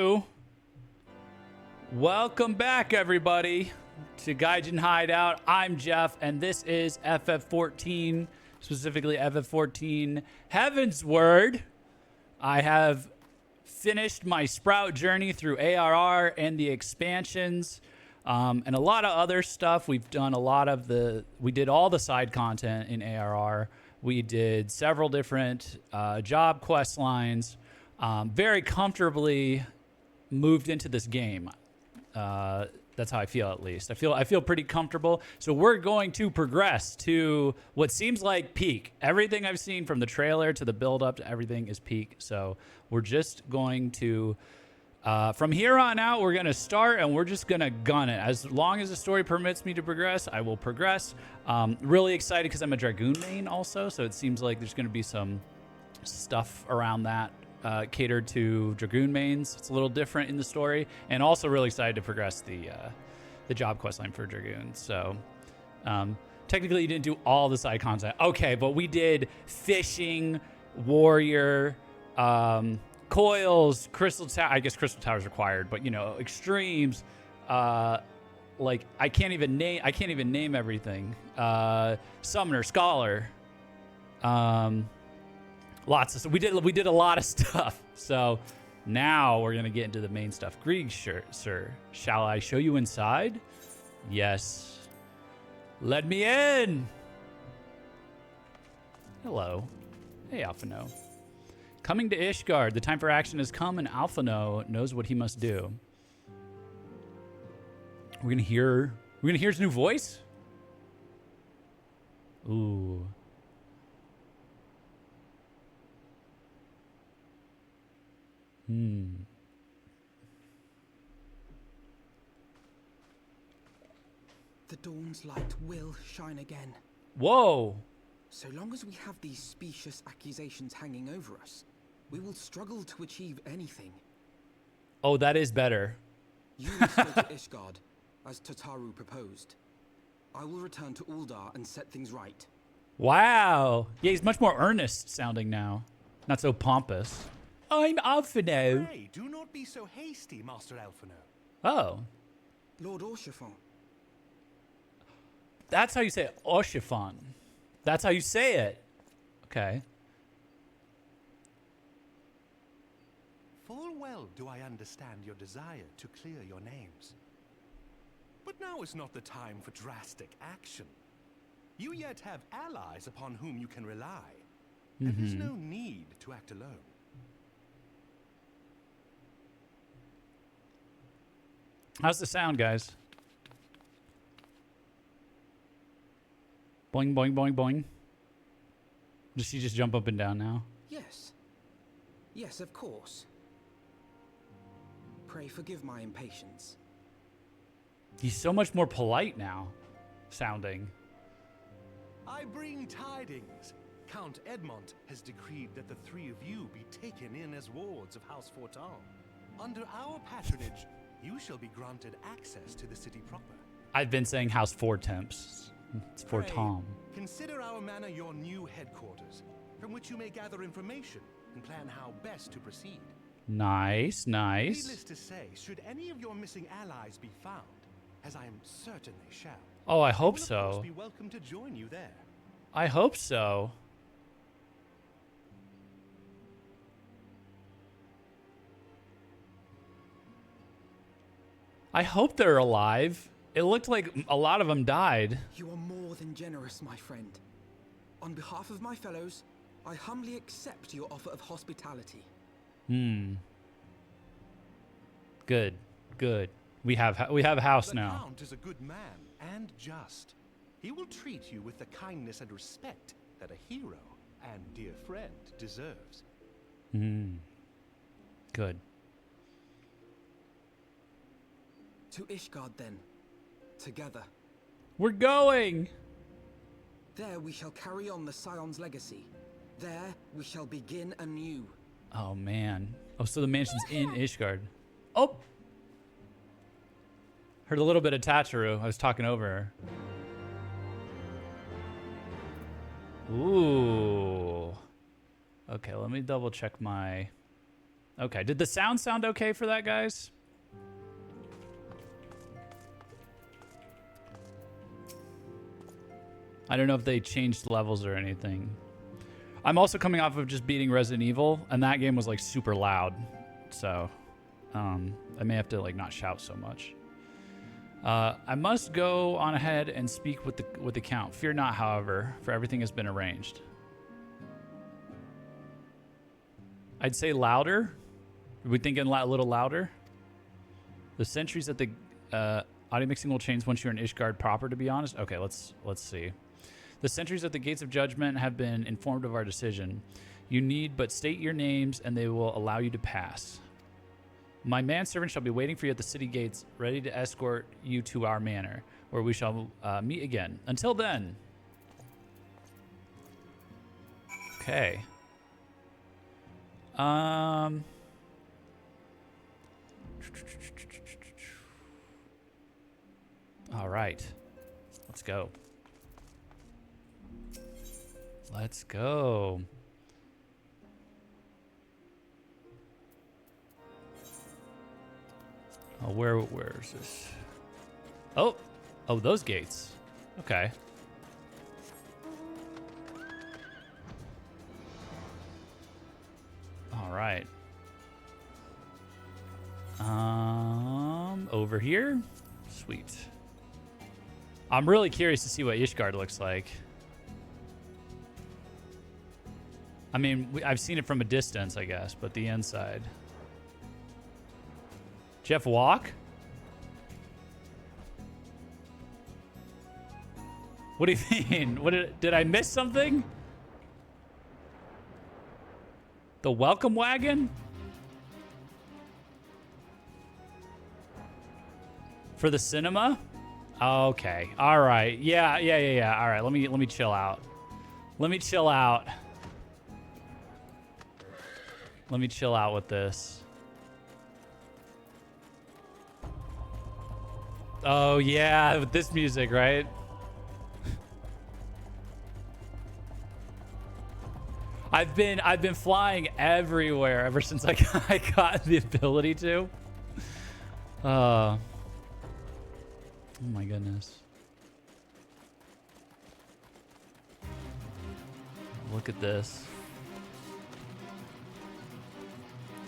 Ooh. Welcome back, everybody, to Gaijin Hideout. I'm Jeff, and this is FF14, specifically FF14 Heavensward. I have finished my Sprout journey through ARR and the expansions, and a lot of other stuff. We've done a lot of we did all the side content in ARR. We did several different job quest lines, very comfortably moved into this game. That's how I feel, at least. I feel pretty comfortable. So we're going to progress to what seems like peak. Everything I've seen from the trailer to the build up to everything is peak. So we're just going to, from here on out, we're going to start and we're just going to gun it. As long as the story permits me to progress, I will progress. Really excited because I'm a Dragoon main also. So it seems like there's going to be some stuff around that. Catered to Dragoon mains. It's a little different in the story, and also really excited to progress the job quest line for Dragoons. So technically you didn't do all the side content, okay, but we did fishing, warrior, coils, crystal tower. I guess crystal tower is required, but you know, extremes, like I can't even name everything. Summoner, scholar, lots of stuff. We did a lot of stuff. So now we're gonna get into the main stuff. Greetings, sir. Shall I show you inside? Yes. Let me in. Hello. Hey, Alphino. Coming to Ishgard. The time for action has come, and Alphino knows what he must do. We're gonna hear his new voice. Ooh. The dawn's light will shine again. Whoa. So long as we have these specious accusations hanging over us, we will struggle to achieve anything. Oh, that is better. You must go to Ishgard, as Tataru proposed. I will return to Uldar and set things right. Wow. Yeah, he's much more earnest sounding now. Not so pompous. I'm Alphino. Pray, do not be so hasty, Master Alphino. Oh. Lord Orchiffon. That's how you say it. Orchiffon. That's how you say it. Okay. Full well do I understand your desire to clear your names. But now is not the time for drastic action. You yet have allies upon whom you can rely. And there's no need to act alone. How's the sound, guys? Boing, boing, boing, boing. Does she just jump up and down now? Yes. Yes, of course. Pray forgive my impatience. He's so much more polite now, sounding. I bring tidings. Count Edmont has decreed that the three of you be taken in as wards of House Fortan. Under our patronage, you shall be granted access to the city proper. I've been saying House 4 Temps. It's for Pray, Tom. Consider our manor your new headquarters, from which you may gather information and plan how best to proceed. Nice, nice. Needless to say, should any of your missing allies be found, as I am certain they shall, Oh, I hope they will, of so. course, be welcome to join you there. I hope so. I hope they're alive. It looked like a lot of them died. You are more than generous, my friend. On behalf of my fellows, I humbly accept your offer of hospitality. Good, good. We have a house The now. Count is a good man and just. He will treat you with the kindness and respect that a hero and dear friend deserves. Good. To Ishgard, then. Together. We're going. There we shall carry on the Scion's legacy. There we shall begin anew. Oh man. Oh, so the mansion's in Ishgard. Oh. Heard a little bit of Tataru. I was talking over her. Ooh. Okay, let me double check my Okay, did the sound okay for that, guys? I don't know if they changed levels or anything. I'm also coming off of just beating Resident Evil, and that game was like super loud. So I may have to like not shout so much. I must go on ahead and speak with the count. Fear not, however, for everything has been arranged. I'd say louder. Are we thinking a little louder? The sentries at the audio mixing will change once you're in Ishgard proper, to be honest. Okay, let's see. The sentries at the gates of judgment have been informed of our decision. You need but state your names, and they will allow you to pass. My manservant shall be waiting for you at the city gates, ready to escort you to our manor, where we shall meet again. Until then. Okay. All right. Let's go. Let's go. Oh, where is this? Oh, those gates. Okay. All right. Over here. Sweet. I'm really curious to see what Ishgard looks like. I mean, I've seen it from a distance, I guess, but the inside. Jeff walk? What do you mean? Did I miss something? The welcome wagon? For the cinema? Okay. All right. Yeah. All right. Let me chill out. Let me chill out. Let me chill out with this. Oh yeah, with this music, right? I've been flying everywhere ever since I got the ability to. Oh my goodness. Look at this.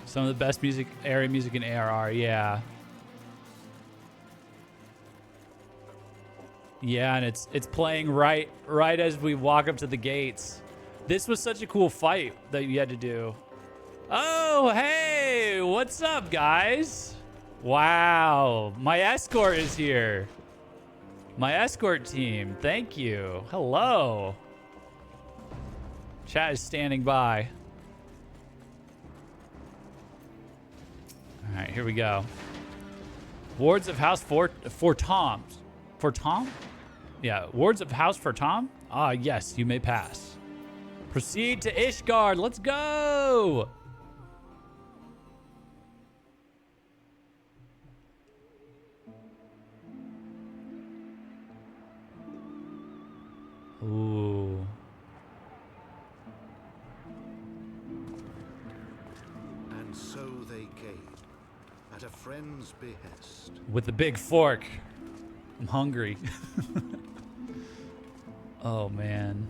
Some of the best music, area music in ARR, yeah. Yeah, and it's playing right as we walk up to the gates. This was such a cool fight that you had to do. Oh, hey, what's up, guys? Wow, my escort is here. My escort team, thank you. Hello. Chat is standing by. All right, here we go. Wards of House for Tom? Yeah, Wards of House for Tom? Ah, yes, you may pass. Proceed to Ishgard. Let's go. Ooh. And so they came, at a friend's behest. With the big fork. I'm hungry. Oh, man.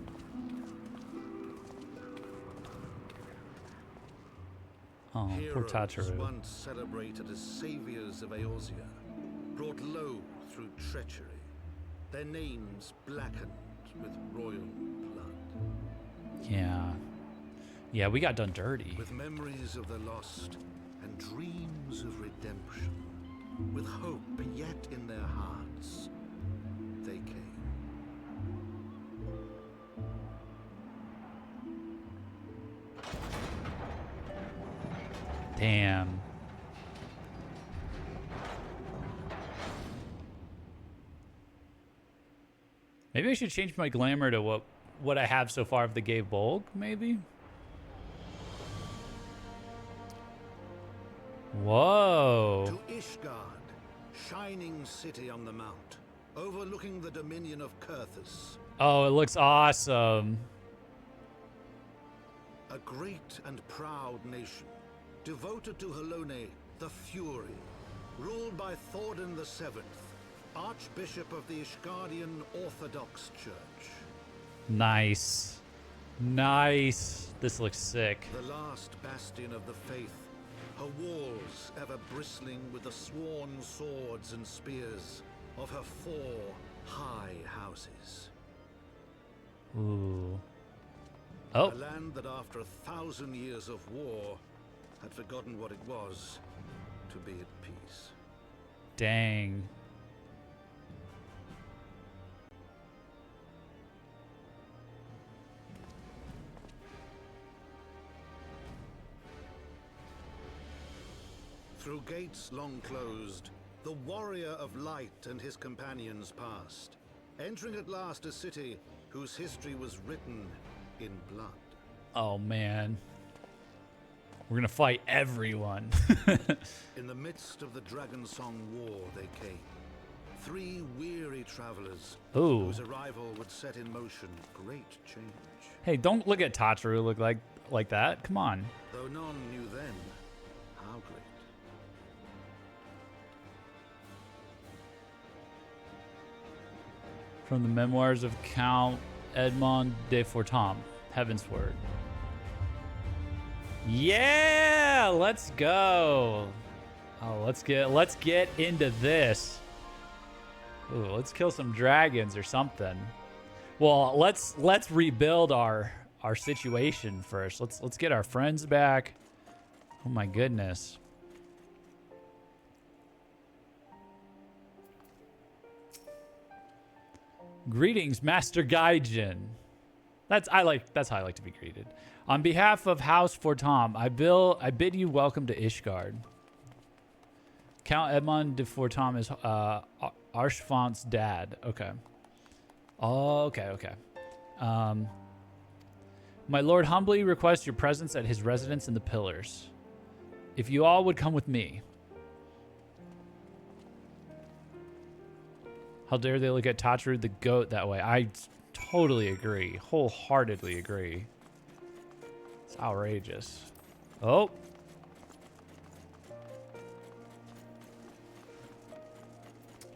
Oh, poor Heroes Tataru. once celebrated as saviors of Eorzea, brought low through treachery, their names blackened with royal blood. Yeah. Yeah, we got done dirty. With memories of the lost and dreams of redemption, with hope yet in their hearts, they came. Damn. Maybe I should change my glamour to what I have so far of the Gave Bolg, maybe? Whoa. To Ishgard, shining city on the mount, overlooking the dominion of Kurthus. Oh, it looks awesome. A great and proud nation, devoted to Helone, the Fury, ruled by Thordan VII, Archbishop of the Ishgardian Orthodox Church. Nice. Nice. This looks sick. The last bastion of the faith, her walls ever bristling with the sworn swords and spears of her 4 high houses. Ooh. Oh. A land that after 1,000 years of war had forgotten what it was to be at peace. Dang. Through gates long closed, the warrior of light and his companions passed, entering at last a city whose history was written in blood. Oh, man. We're gonna fight everyone. In the midst of the Dragon Song War they came. 3 weary travelers Ooh. whose arrival would set in motion great change. Hey, don't look at Tataru look like that. Come on. Though none knew then how great. From the memoirs of Count Edmond de Fortam, Heavensward. Yeah, let's go. Oh, let's get into this. Ooh, let's kill some dragons or something. Well, let's rebuild our situation first. Let's get our friends back. Oh my goodness. Greetings, Master Gaijin. That's how I like to be greeted. On behalf of House Fortam, I bid you welcome to Ishgard. Count Edmond de Fortam is Archfont's dad. Okay. Oh, okay. My lord humbly requests your presence at his residence in the Pillars. If you all would come with me. How dare they look at Tataru the goat that way? I totally agree. Wholeheartedly agree. It's outrageous. Oh.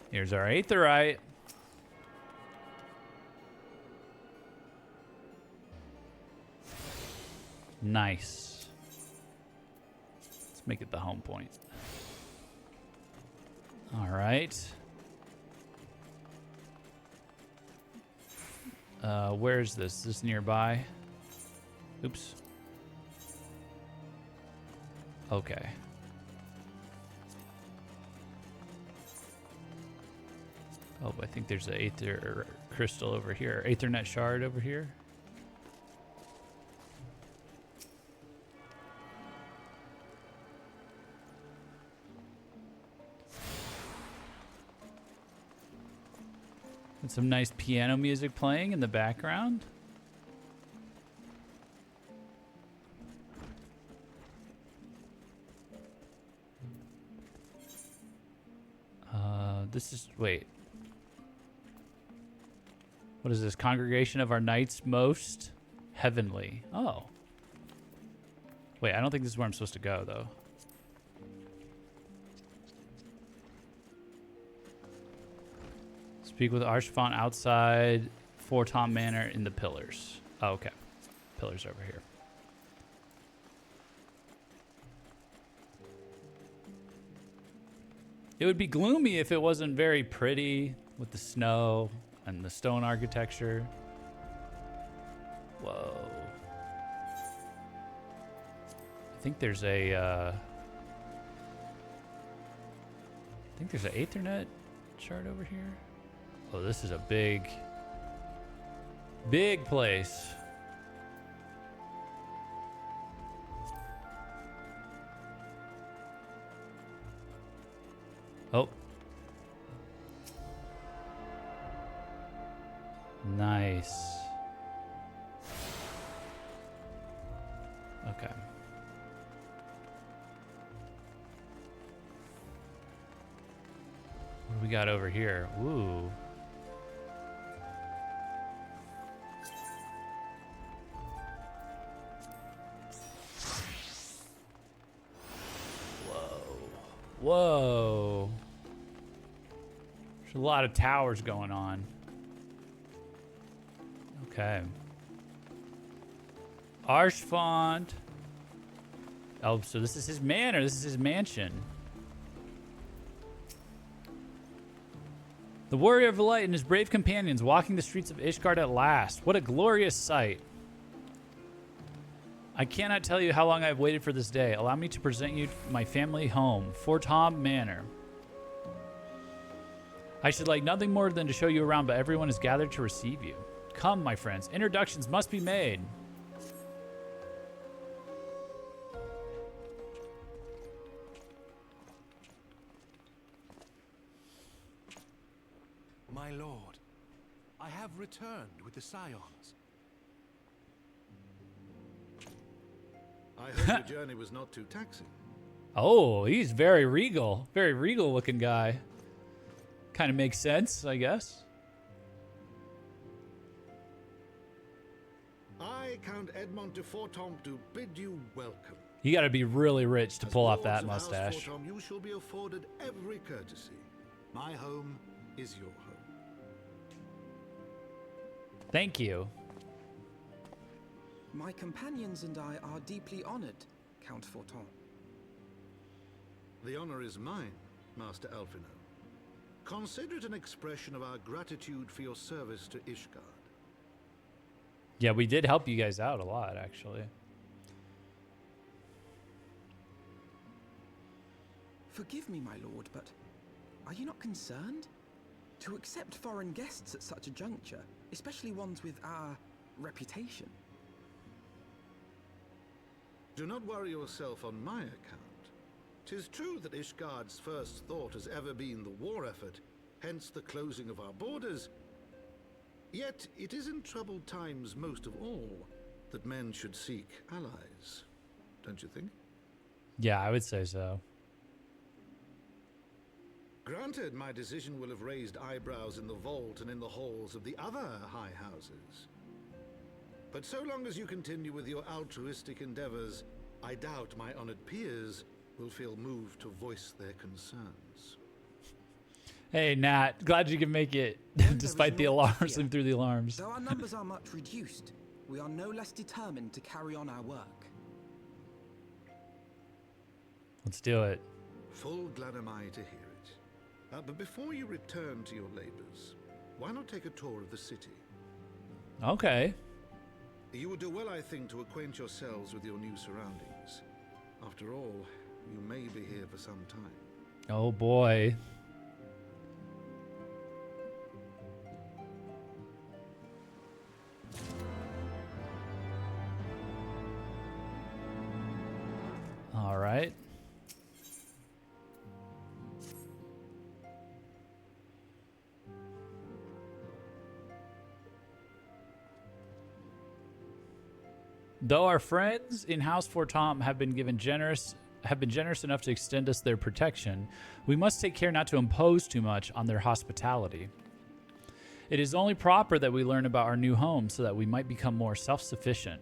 Here's our Aetheryte. Nice. Let's make it the home point. All right. Where is this? Is this nearby? Oops. Okay. Oh, I think there's an Aether crystal over here. Aethernet shard over here. And some nice piano music playing in the background. This is, wait. What is this? Congregation of our knights most heavenly. Oh. Wait, I don't think this is where I'm supposed to go, though. Speak with Archfont outside Fortam Manor in the Pillars. Oh, okay. Pillars over here. It would be gloomy if it wasn't very pretty with the snow and the stone architecture. Whoa. I think there's a Aethernet chart over here. Oh, this is a big place. Oh. Nice. Okay. What do we got over here? Ooh. Whoa. There's a lot of towers going on. Okay. Arshfont. Oh, so this is his manor. This is his mansion. The warrior of the light and his brave companions walking the streets of Ishgard at last. What a glorious sight. I cannot tell you how long I've waited for this day. Allow me to present you my family home, Fortom Manor. I should like nothing more than to show you around, but everyone is gathered to receive you. Come, my friends. Introductions must be made. My lord, I have returned with the Scions. I hope the journey was not too taxing. Oh, he's very regal. Very regal looking guy. Kind of makes sense, I guess. I, Count Edmond de Fortom, do bid you welcome. You got to be really rich to As pull off lords that of House mustache. Fortom, you shall be afforded every courtesy. My home is your home. Thank you. My companions and I are deeply honored, Count Forton. The honor is mine, Master Alphino. Consider it an expression of our gratitude for your service to Ishgard. Yeah, we did help you guys out a lot, actually. Forgive me, my lord, but are you not concerned? To accept foreign guests at such a juncture, especially ones with our reputation. Do not worry yourself on my account. 'Tis true that Ishgard's first thought has ever been the war effort, hence the closing of our borders. Yet it is in troubled times most of all that men should seek allies. Don't you think? Yeah, I would say so. Granted, my decision will have raised eyebrows in the vault and in the halls of the other high houses. But so long as you continue with your altruistic endeavors, I doubt my honored peers will feel moved to voice their concerns. Hey, Nat. Glad you can make it despite the alarms, sleep through the alarms. Though our numbers are much reduced, we are no less determined to carry on our work. Let's do it. Full glad am I to hear it. But before you return to your labors, why not take a tour of the city? Okay. You would do well, I think, to acquaint yourselves with your new surroundings. After all, you may be here for some time. Oh, boy. All right. Though our friends in House Fortom have been generous enough to extend us their protection, we must take care not to impose too much on their hospitality. It is only proper that we learn about our new home so that we might become more self-sufficient.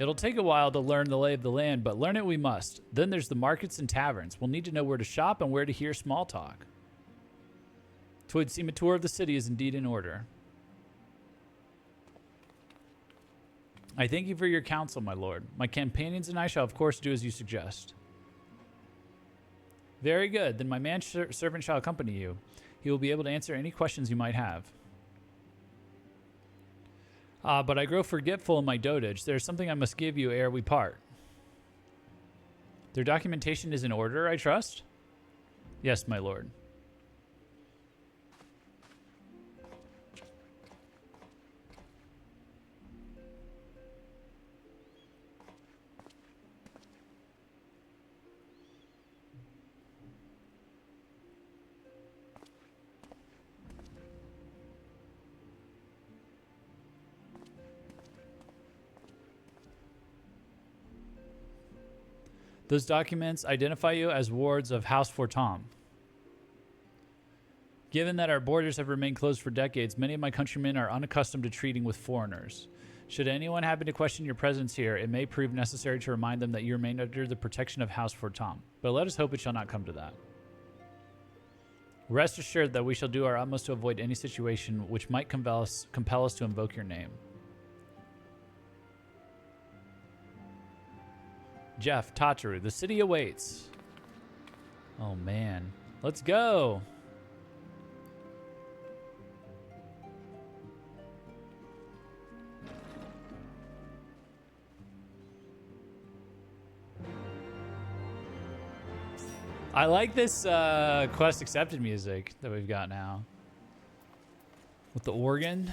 It'll take a while to learn the lay of the land, but learn it we must. Then there's the markets and taverns. We'll need to know where to shop and where to hear small talk. It would seem a tour of the city is indeed in order. I thank you for your counsel, my lord. My companions and I shall, of course, do as you suggest. Very good. Then my manservant shall accompany you. He will be able to answer any questions you might have. But I grow forgetful in my dotage. There is something I must give you ere we part. Their documentation is in order, I trust? Yes, my lord. Those documents identify you as wards of House Fortom. Given that our borders have remained closed for decades, many of my countrymen are unaccustomed to treating with foreigners. Should anyone happen to question your presence here, it may prove necessary to remind them that you remain under the protection of House Fort Tom. But let us hope it shall not come to that. Rest assured that we shall do our utmost to avoid any situation which might compel us to invoke your name. Jeff, Tataru, the city awaits. Oh man, let's go. I like this quest accepted music that we've got now. With the organ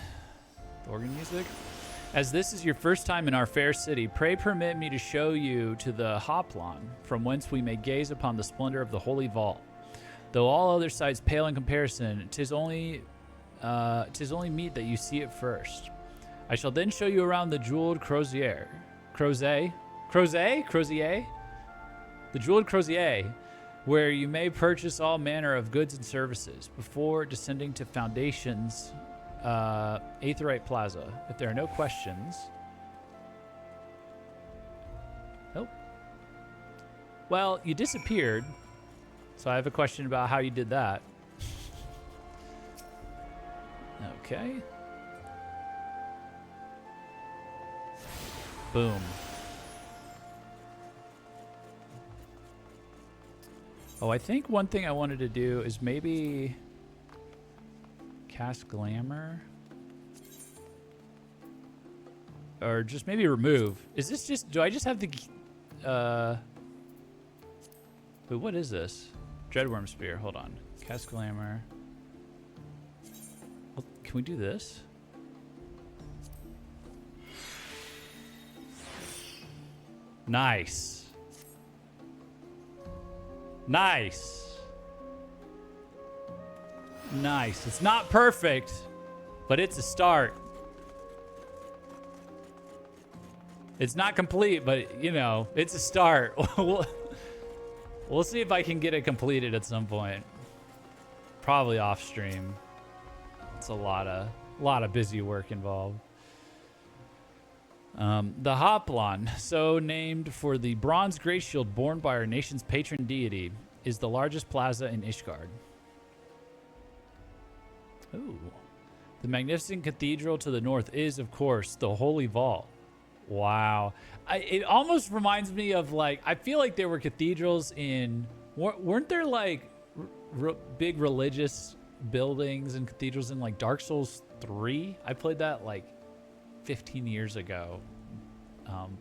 music. As this is your first time in our fair city, pray permit me to show you to the Hoplon, from whence we may gaze upon the splendor of the Holy Vault. Though all other sights pale in comparison, 'tis only meet that you see it first. I shall then show you around the jeweled crozier. Crozier? The jeweled crozier, where you may purchase all manner of goods and services before descending to Foundation's Aetherite Plaza. If there are no questions... Nope. Well, you disappeared, so I have a question about how you did that. Okay. Boom. Oh, I think one thing I wanted to do is maybe cast Glamour. Or just maybe remove. Is this just, do I just have the, wait, what is this? Dreadworm Spear, hold on. Cast Glamour. Well, can we do this? Nice. Nice. Nice. It's not perfect, but it's a start. It's not complete, but, you know, it's a start. We'll see if I can get it completed at some point. Probably off stream. It's a lot of busy work involved. The Hoplon, so named for the bronze grace shield borne by our nation's patron deity, is the largest plaza in Ishgard. Ooh. The magnificent cathedral to the north is, of course, the Holy Vault. Wow. It almost reminds me of, like, I feel like there were cathedrals in... Weren't there, like, big religious buildings and cathedrals in, like, Dark Souls 3? I played that, like, 15 years ago.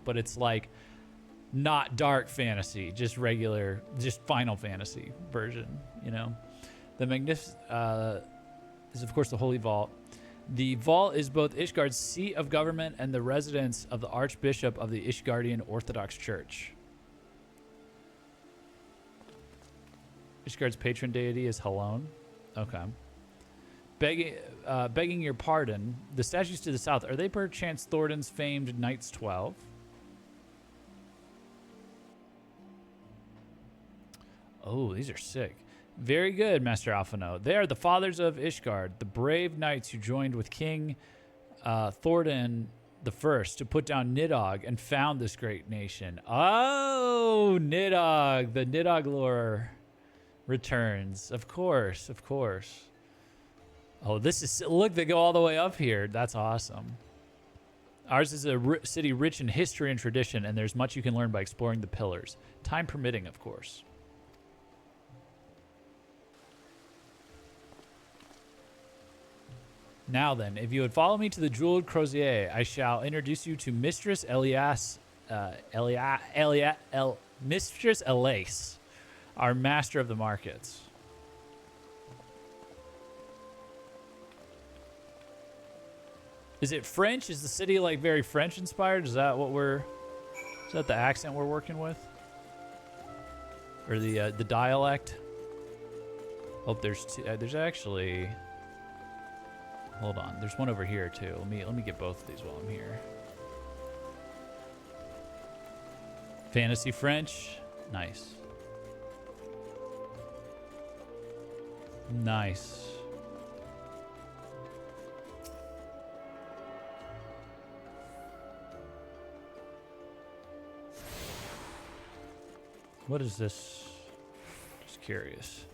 But it's, like, not dark fantasy, just regular, just Final Fantasy version, you know? The magnificent... is, of course, the Holy Vault. The vault is both Ishgard's seat of government and the residence of the Archbishop of the Ishgardian Orthodox Church. Ishgard's patron deity is Halone. Okay. Begging your pardon, the statues to the south, are they perchance Thornton's famed Knights 12? Oh, these are sick. Very good, Master Alphino. They are the fathers of Ishgard, the brave knights who joined with King Thornton the First to put down Nidhogg and found this great nation. Oh, Nidhogg. The Nidhogg lore returns. Of course, of course. Oh, this is... Look, they go all the way up here. That's awesome. Ours is a city rich in history and tradition, and there's much you can learn by exploring the pillars. Time permitting, of course. Now then, if you would follow me to the Jeweled Crozier, I shall introduce you to Mistress Mistress Elise, our master of the markets. Is it French? Is the city like very French inspired? Is that what we're? Is that the accent we're working with, or the dialect? Oh, there's actually. Hold on, there's one over here too. Let me get both of these while I'm here. Fantasy French, nice. Nice. What is this? Just curious.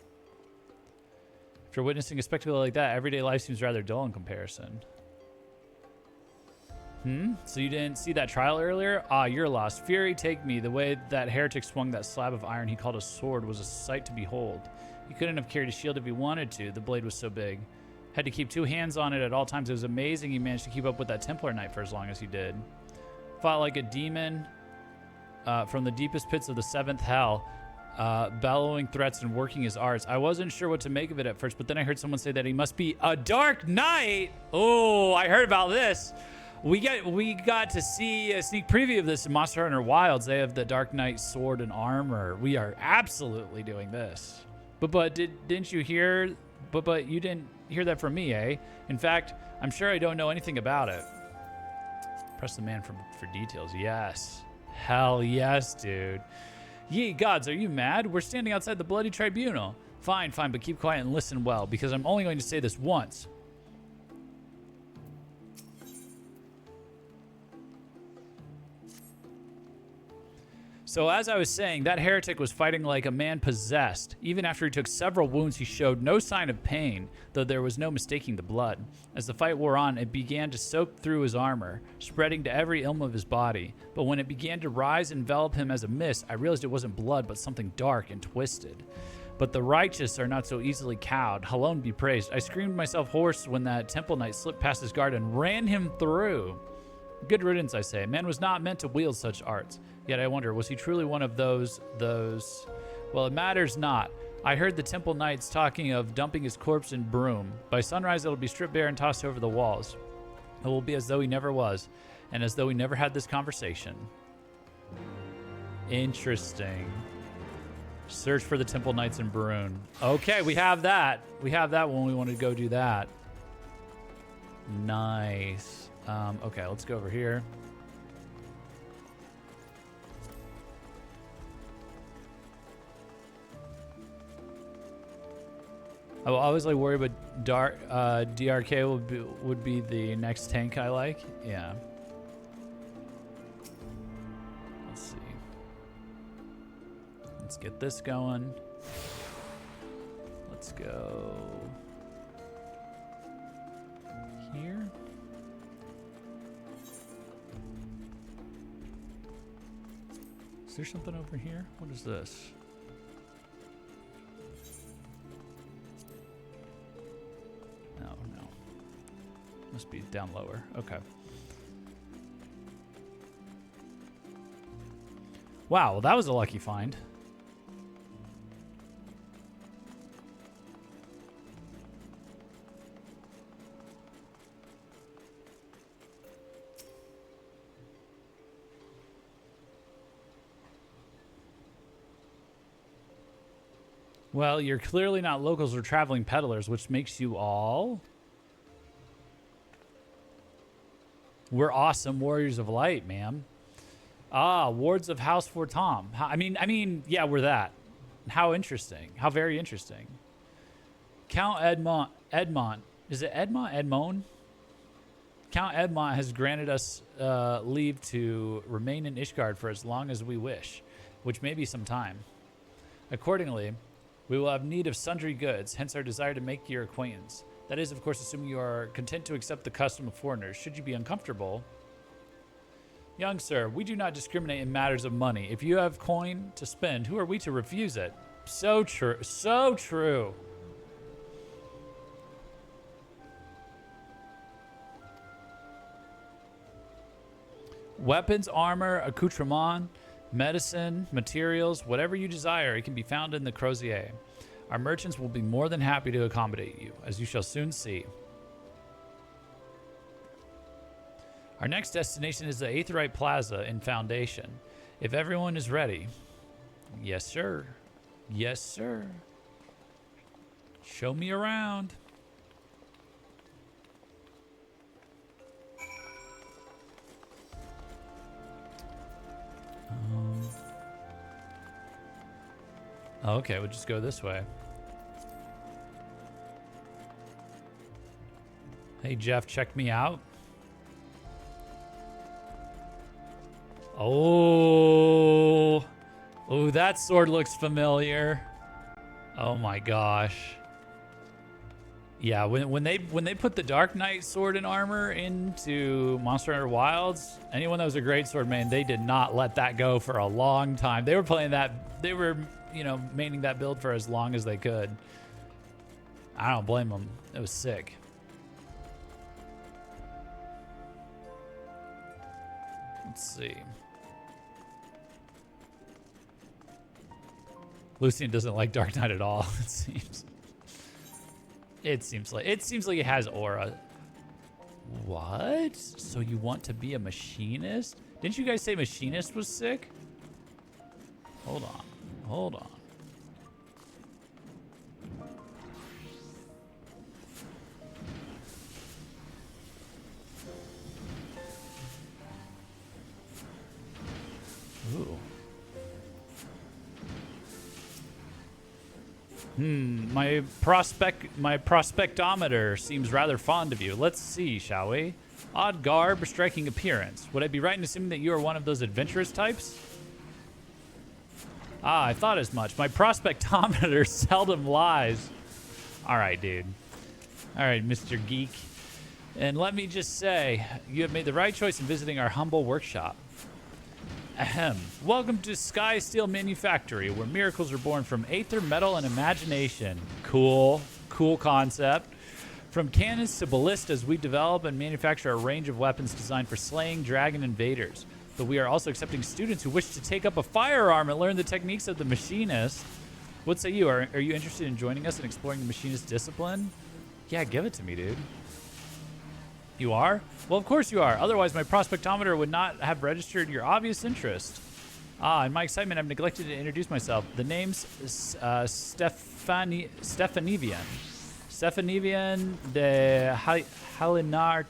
After witnessing a spectacle like that, everyday life seems rather dull in comparison. So you didn't see that trial earlier? Ah, you're lost. Fury, take me. The way that heretic swung that slab of iron he called a sword was a sight to behold. He couldn't have carried a shield if he wanted to. The blade was so big. Had to keep 2 hands on it at all times. It was amazing he managed to keep up with that Templar Knight for as long as he did. Fought like a demon from the deepest pits of the 7th hell, bellowing threats and working his arts. I wasn't sure what to make of it at first, but then I heard someone say that he must be a Dark Knight. Oh, I heard about this. We got to see a sneak preview of this in Monster Hunter Wilds. They have the Dark Knight sword and armor. We are absolutely doing this. But didn't you hear? But you didn't hear that from me, eh? In fact, I'm sure I don't know anything about it. Press the man for details. Yes. Hell yes, dude. Ye gods, are you mad? We're standing outside the bloody tribunal. Fine, but keep quiet and listen well, because I'm only going to say this once. So as I was saying, that heretic was fighting like a man possessed. Even after he took several wounds, he showed no sign of pain, though there was no mistaking the blood. As the fight wore on, it began to soak through his armor, spreading to every ilm of his body. But when it began to rise and envelop him as a mist, I realized it wasn't blood, but something dark and twisted. But the righteous are not so easily cowed. Halone be praised. I screamed myself hoarse when that temple knight slipped past his guard and ran him through. Good riddance, I say. Man was not meant to wield such arts. Yet I wonder, was he truly one of those... Well, it matters not. I heard the temple knights talking of dumping his corpse in broom. By sunrise, it'll be stripped bare and tossed over the walls. It will be as though he never was, and as though we never had this conversation. Interesting. Search for the temple knights in broom. Okay, we have that. We have that when we want to go do that. Nice. Okay, let's go over here. I will always worry, but DRK would be the next tank I like. Yeah. Let's see. Let's get this going. Let's go here. Is there something over here? What is this? No. Must be down lower. Okay. Wow, well, that was a lucky find. Well, you're clearly not locals or traveling peddlers, which makes you all... We're awesome warriors of light, man. Ah, wards of House for Tom. I mean, yeah, we're that. How interesting. How very interesting. Count Edmont. Is it Edmont? Count Edmont has granted us leave to remain in Ishgard for as long as we wish, which may be some time. Accordingly, we will have need of sundry goods, hence our desire to make your acquaintance. That is, of course, assuming you are content to accept the custom of foreigners. Should you be uncomfortable... Young sir, we do not discriminate in matters of money. If you have coin to spend, who are we to refuse it? So true. So true. Weapons, armor, accoutrement, medicine, materials, whatever you desire, it can be found in the Crozier. Our merchants will be more than happy to accommodate you, as you shall soon see. Our next destination is the Aetherite Plaza in Foundation. If everyone is ready. Yes, sir. Yes, sir. Show me around. Okay, we'll just go this way. Hey, Jeff, check me out. Oh, Oh, that sword looks familiar. Oh my gosh. Yeah, when they put the Dark Knight sword and armor into Monster Hunter Wilds, anyone that was a great sword main, they did not let that go for a long time. They were playing that, they were, you know, maining that build for as long as they could. I don't blame them. It was sick. Let's see. Lucian doesn't like Dark Knight at all, it seems. It seems like it has aura. What? So you want to be a machinist? Didn't you guys say machinist was sick? Hold on. Hold on. Ooh. My prospectometer seems rather fond of you. Let's see, shall we? Odd garb, striking appearance. Would I be right in assuming that you are one of those adventurous types? Ah, I thought as much. My prospectometer seldom lies. All right, dude. All right, Mr. Geek. And let me just say, you have made the right choice in visiting our humble workshop. Ahem. Welcome to Sky Steel Manufactory, where miracles are born from aether, metal, and imagination. Cool. Cool concept. From cannons to ballistas, we develop and manufacture a range of weapons designed for slaying dragon invaders. But we are also accepting students who wish to take up a firearm and learn the techniques of the machinist. What say you? Are you interested in joining us and exploring the machinist discipline? Yeah, give it to me, dude. You are? Well, of course you are. Otherwise, my prospectometer would not have registered your obvious interest. Ah, in my excitement, I've neglected to introduce myself. The name's Stefanivian. Stefanivian de Halinar.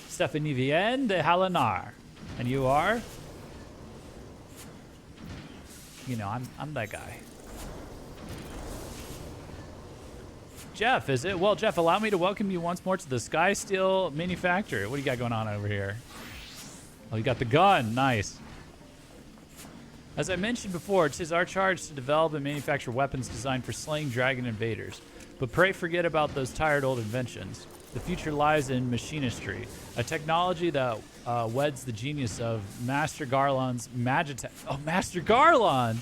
Stefanivian de Halinar. And you are? You know, I'm that guy. Jeff, is it? Well, Jeff, allow me to welcome you once more to the Sky Steel Manufactory. What do you got going on over here? Oh, you got the gun. Nice. As I mentioned before, it is our charge to develop and manufacture weapons designed for slaying dragon invaders. But pray forget about those tired old inventions. The future lies in machinistry, a technology that weds the genius of Master Garland's Magitech. Oh, Master Garland!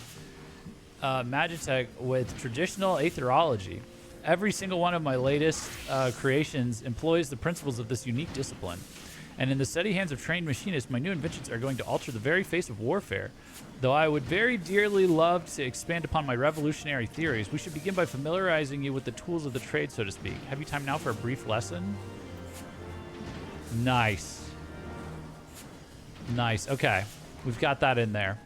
Magitech with traditional aetherology. Every single one of my latest creations employs the principles of this unique discipline. And in the steady hands of trained machinists, my new inventions are going to alter the very face of warfare. Though I would very dearly love to expand upon my revolutionary theories, we should begin by familiarizing you with the tools of the trade, so to speak. Have you time now for a brief lesson? Nice. Nice. Okay. We've got that in there.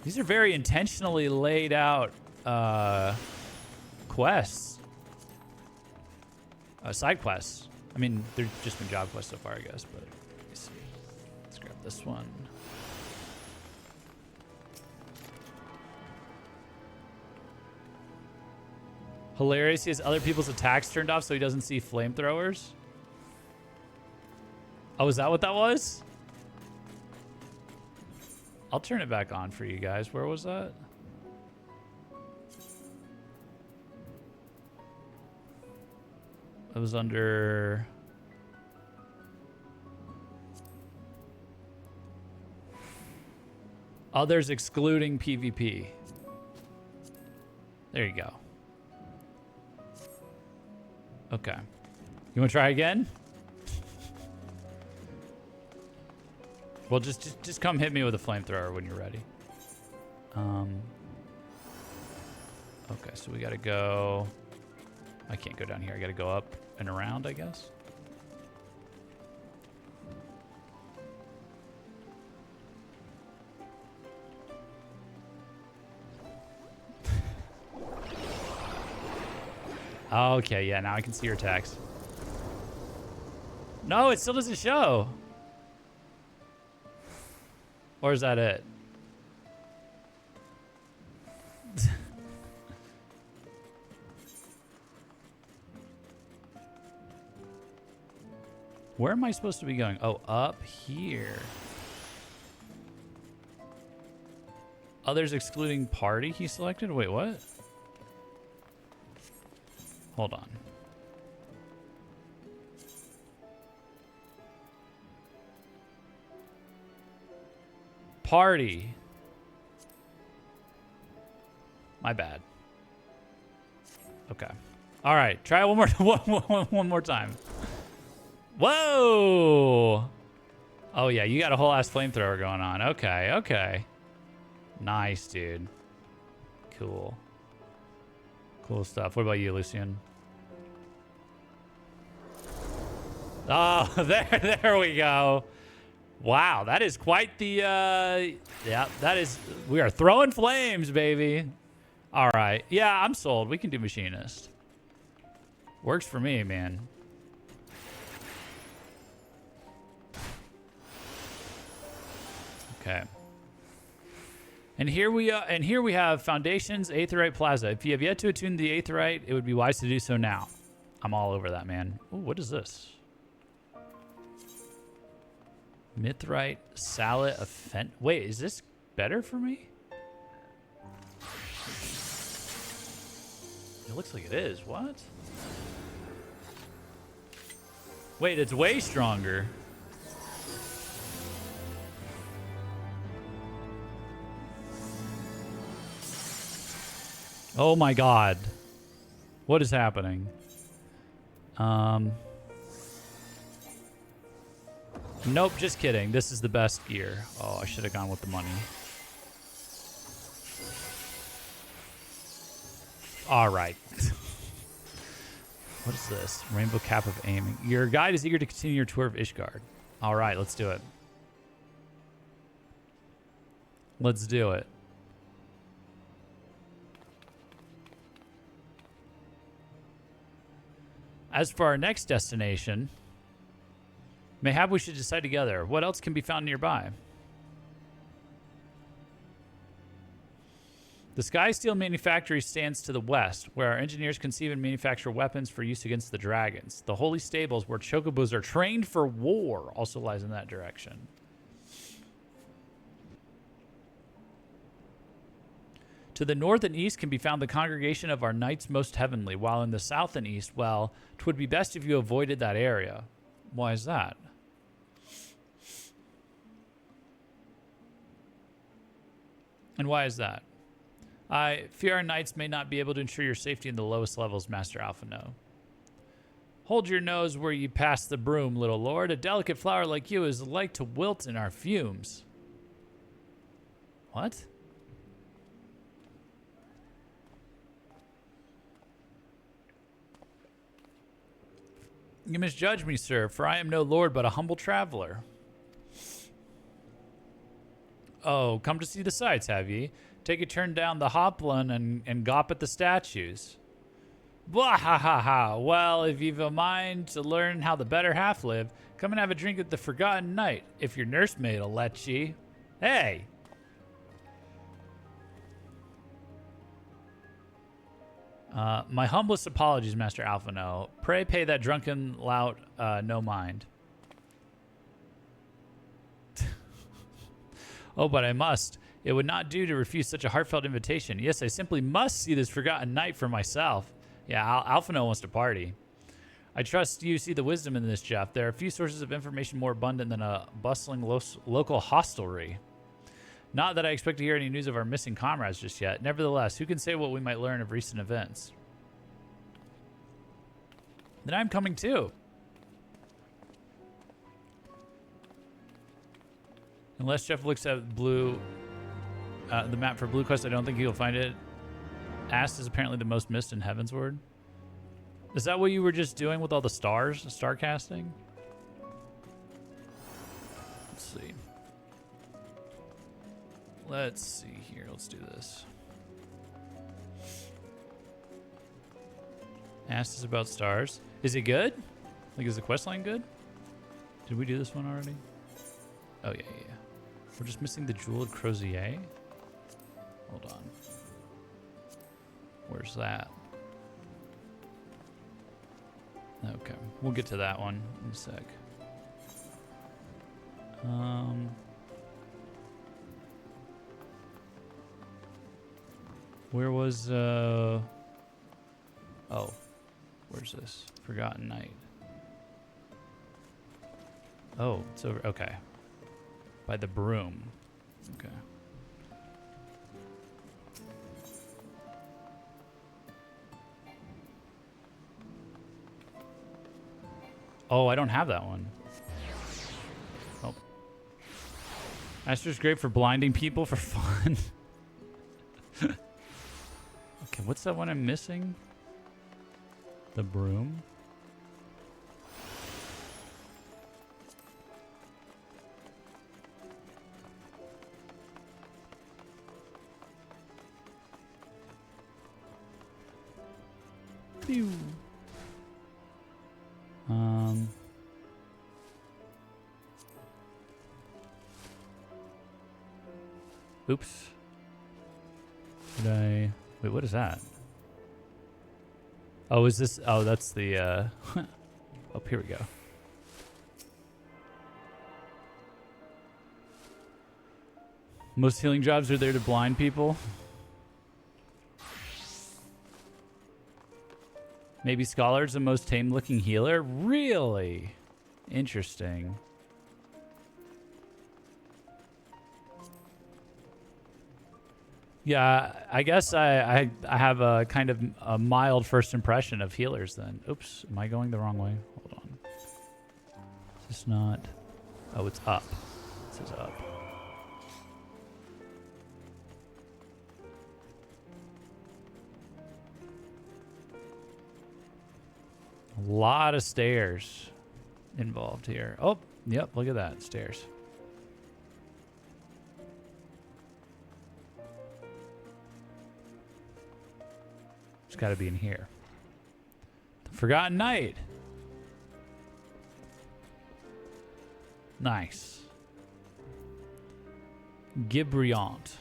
These are very intentionally laid out quests. Side quests. I mean, they've just been job quests so far, I guess, but let's see. Let's grab this one. Hilarious, he has other people's attacks turned off so he doesn't see flamethrowers. Oh, is that what that was? I'll turn it back on for you guys. Where was that? It was under... Others excluding PvP. There you go. Okay. You want to try again? Well, just come hit me with a flamethrower when you're ready. Okay, so we gotta go... I can't go down here. I gotta go up and around, I guess. Okay, yeah, now I can see your attacks. No, it still doesn't show. Or is that it? Where am I supposed to be going? Oh, up here. Others excluding party he selected? Wait, what? Hold on. Party. My bad. Okay. All right. Try it one more one more time. Whoa. Oh yeah, you got a whole ass flamethrower going on. Okay. Okay. Nice, dude. Cool. Cool stuff. What about you, Lucian? Oh, there we go. Wow, that is quite the, yeah, that is, we are throwing flames, baby. All right. Yeah, I'm sold. We can do machinist. Works for me, man. Okay. And here we have Foundations, Aetheryte Plaza. If you have yet to attune the Aetheryte, it would be wise to do so now. I'm all over that, man. Ooh, what is this? Mithrite, Sallet, Offend. Wait, is this better for me? It looks like it is. What? Wait, it's way stronger. Oh my god. What is happening? Nope, just kidding. This is the best gear. Oh, I should have gone with the money. All right. What is this? Rainbow Cap of Aiming. Your guide is eager to continue your tour of Ishgard. All right, let's do it. Let's do it. As for our next destination, mayhap we should decide together. What else can be found nearby? The Sky Steel Manufactory stands to the west, where our engineers conceive and manufacture weapons for use against the dragons. The Holy Stables, where chocobos are trained for war, also lies in that direction. To the north and east can be found the congregation of our Knights Most Heavenly, while in the south and east, well, 'twould be best if you avoided that area. Why is that? And why is that? I fear our knights may not be able to ensure your safety in the lowest levels, Master Alphino. Hold your nose where you pass the broom, little lord. A delicate flower like you is like to wilt in our fumes. What? You misjudge me, sir, for I am no lord but a humble traveler. Oh, come to see the sights, have ye? Take a turn down the Hopland and gawp at the statues. Blah, ha, ha, ha. Well, if you've a mind to learn how the better half live, come and have a drink at the Forgotten Knight, if your nursemaid'll let ye. Hey! My humblest apologies, Master Alphino. Pray pay that drunken lout no mind. Oh, but I must. It would not do to refuse such a heartfelt invitation. Yes, I simply must see this Forgotten Knight for myself. Yeah, Alphino wants to party. I trust you see the wisdom in this, Jeff. There are few sources of information more abundant than a bustling local hostelry. Not that I expect to hear any news of our missing comrades just yet. Nevertheless, who can say what we might learn of recent events? Then I'm coming too. Unless Jeff looks at blue, the map for Blue Quest, I don't think he'll find it. Ast is apparently the most missed in Heavensward. Is that what you were just doing with all the stars, star casting? Let's see. Let's see here. Let's do this. Asked us about stars. Is it good? Like, is the questline good? Did we do this one already? Oh, yeah. We're just missing the Jeweled Crozier. Hold on. Where's that? Okay. We'll get to that one in a sec. Where was, oh. Where's this? Forgotten Night. Oh, it's over, okay. By the broom. Okay. Oh, I don't have that one. Oh. Astra's great for blinding people for fun. Okay, what's that one I'm missing? The broom? Pew. Oops. Did I... Wait, what is that? Oh, is this... Oh, that's the... Oh, here we go. Most healing jobs are there to blind people. Maybe Scholar's the most tame-looking healer? Really? Interesting. Yeah, I guess I have a kind of a mild first impression of healers then. Oops, am I going the wrong way? Hold on. Is this not... Oh, it's up. It says up. A lot of stairs involved here. Oh, yep, look at that, stairs. It's got to be in here. The Forgotten Night. Nice. Gibriant.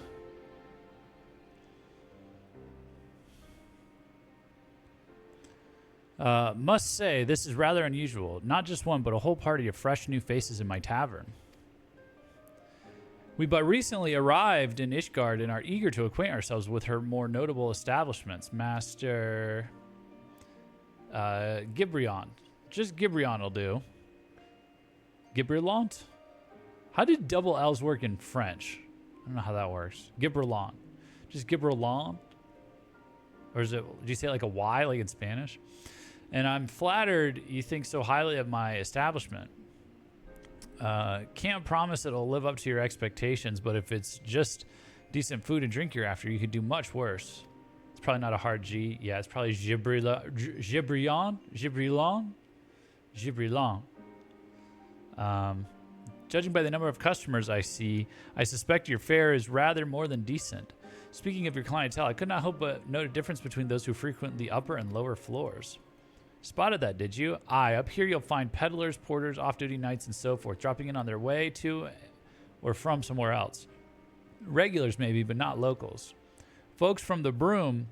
Must say, this is rather unusual. Not just one, but a whole party of fresh new faces in my tavern. We but recently arrived in Ishgard and are eager to acquaint ourselves with her more notable establishments. Master... Gibriant. Just Gibriant will do. Gibrilant? How did double L's work in French? I don't know how that works. Gibrilant. Just Gibrilant? Or is it... Do you say it like a Y, like in Spanish? And I'm flattered you think so highly of my establishment. Can't promise it'll live up to your expectations, but if it's just decent food and drink you're after, you could do much worse. It's probably not a hard G. Yeah, it's probably Gibriant. Judging by the number of customers I see, I suspect your fare is rather more than decent. Speaking of your clientele, I could not help but note a difference between those who frequent the upper and lower floors. Spotted that, did you? Aye, up here you'll find peddlers, porters, off-duty knights, and so forth, dropping in on their way to or from somewhere else. Regulars maybe, but not locals. Folks from the Broom,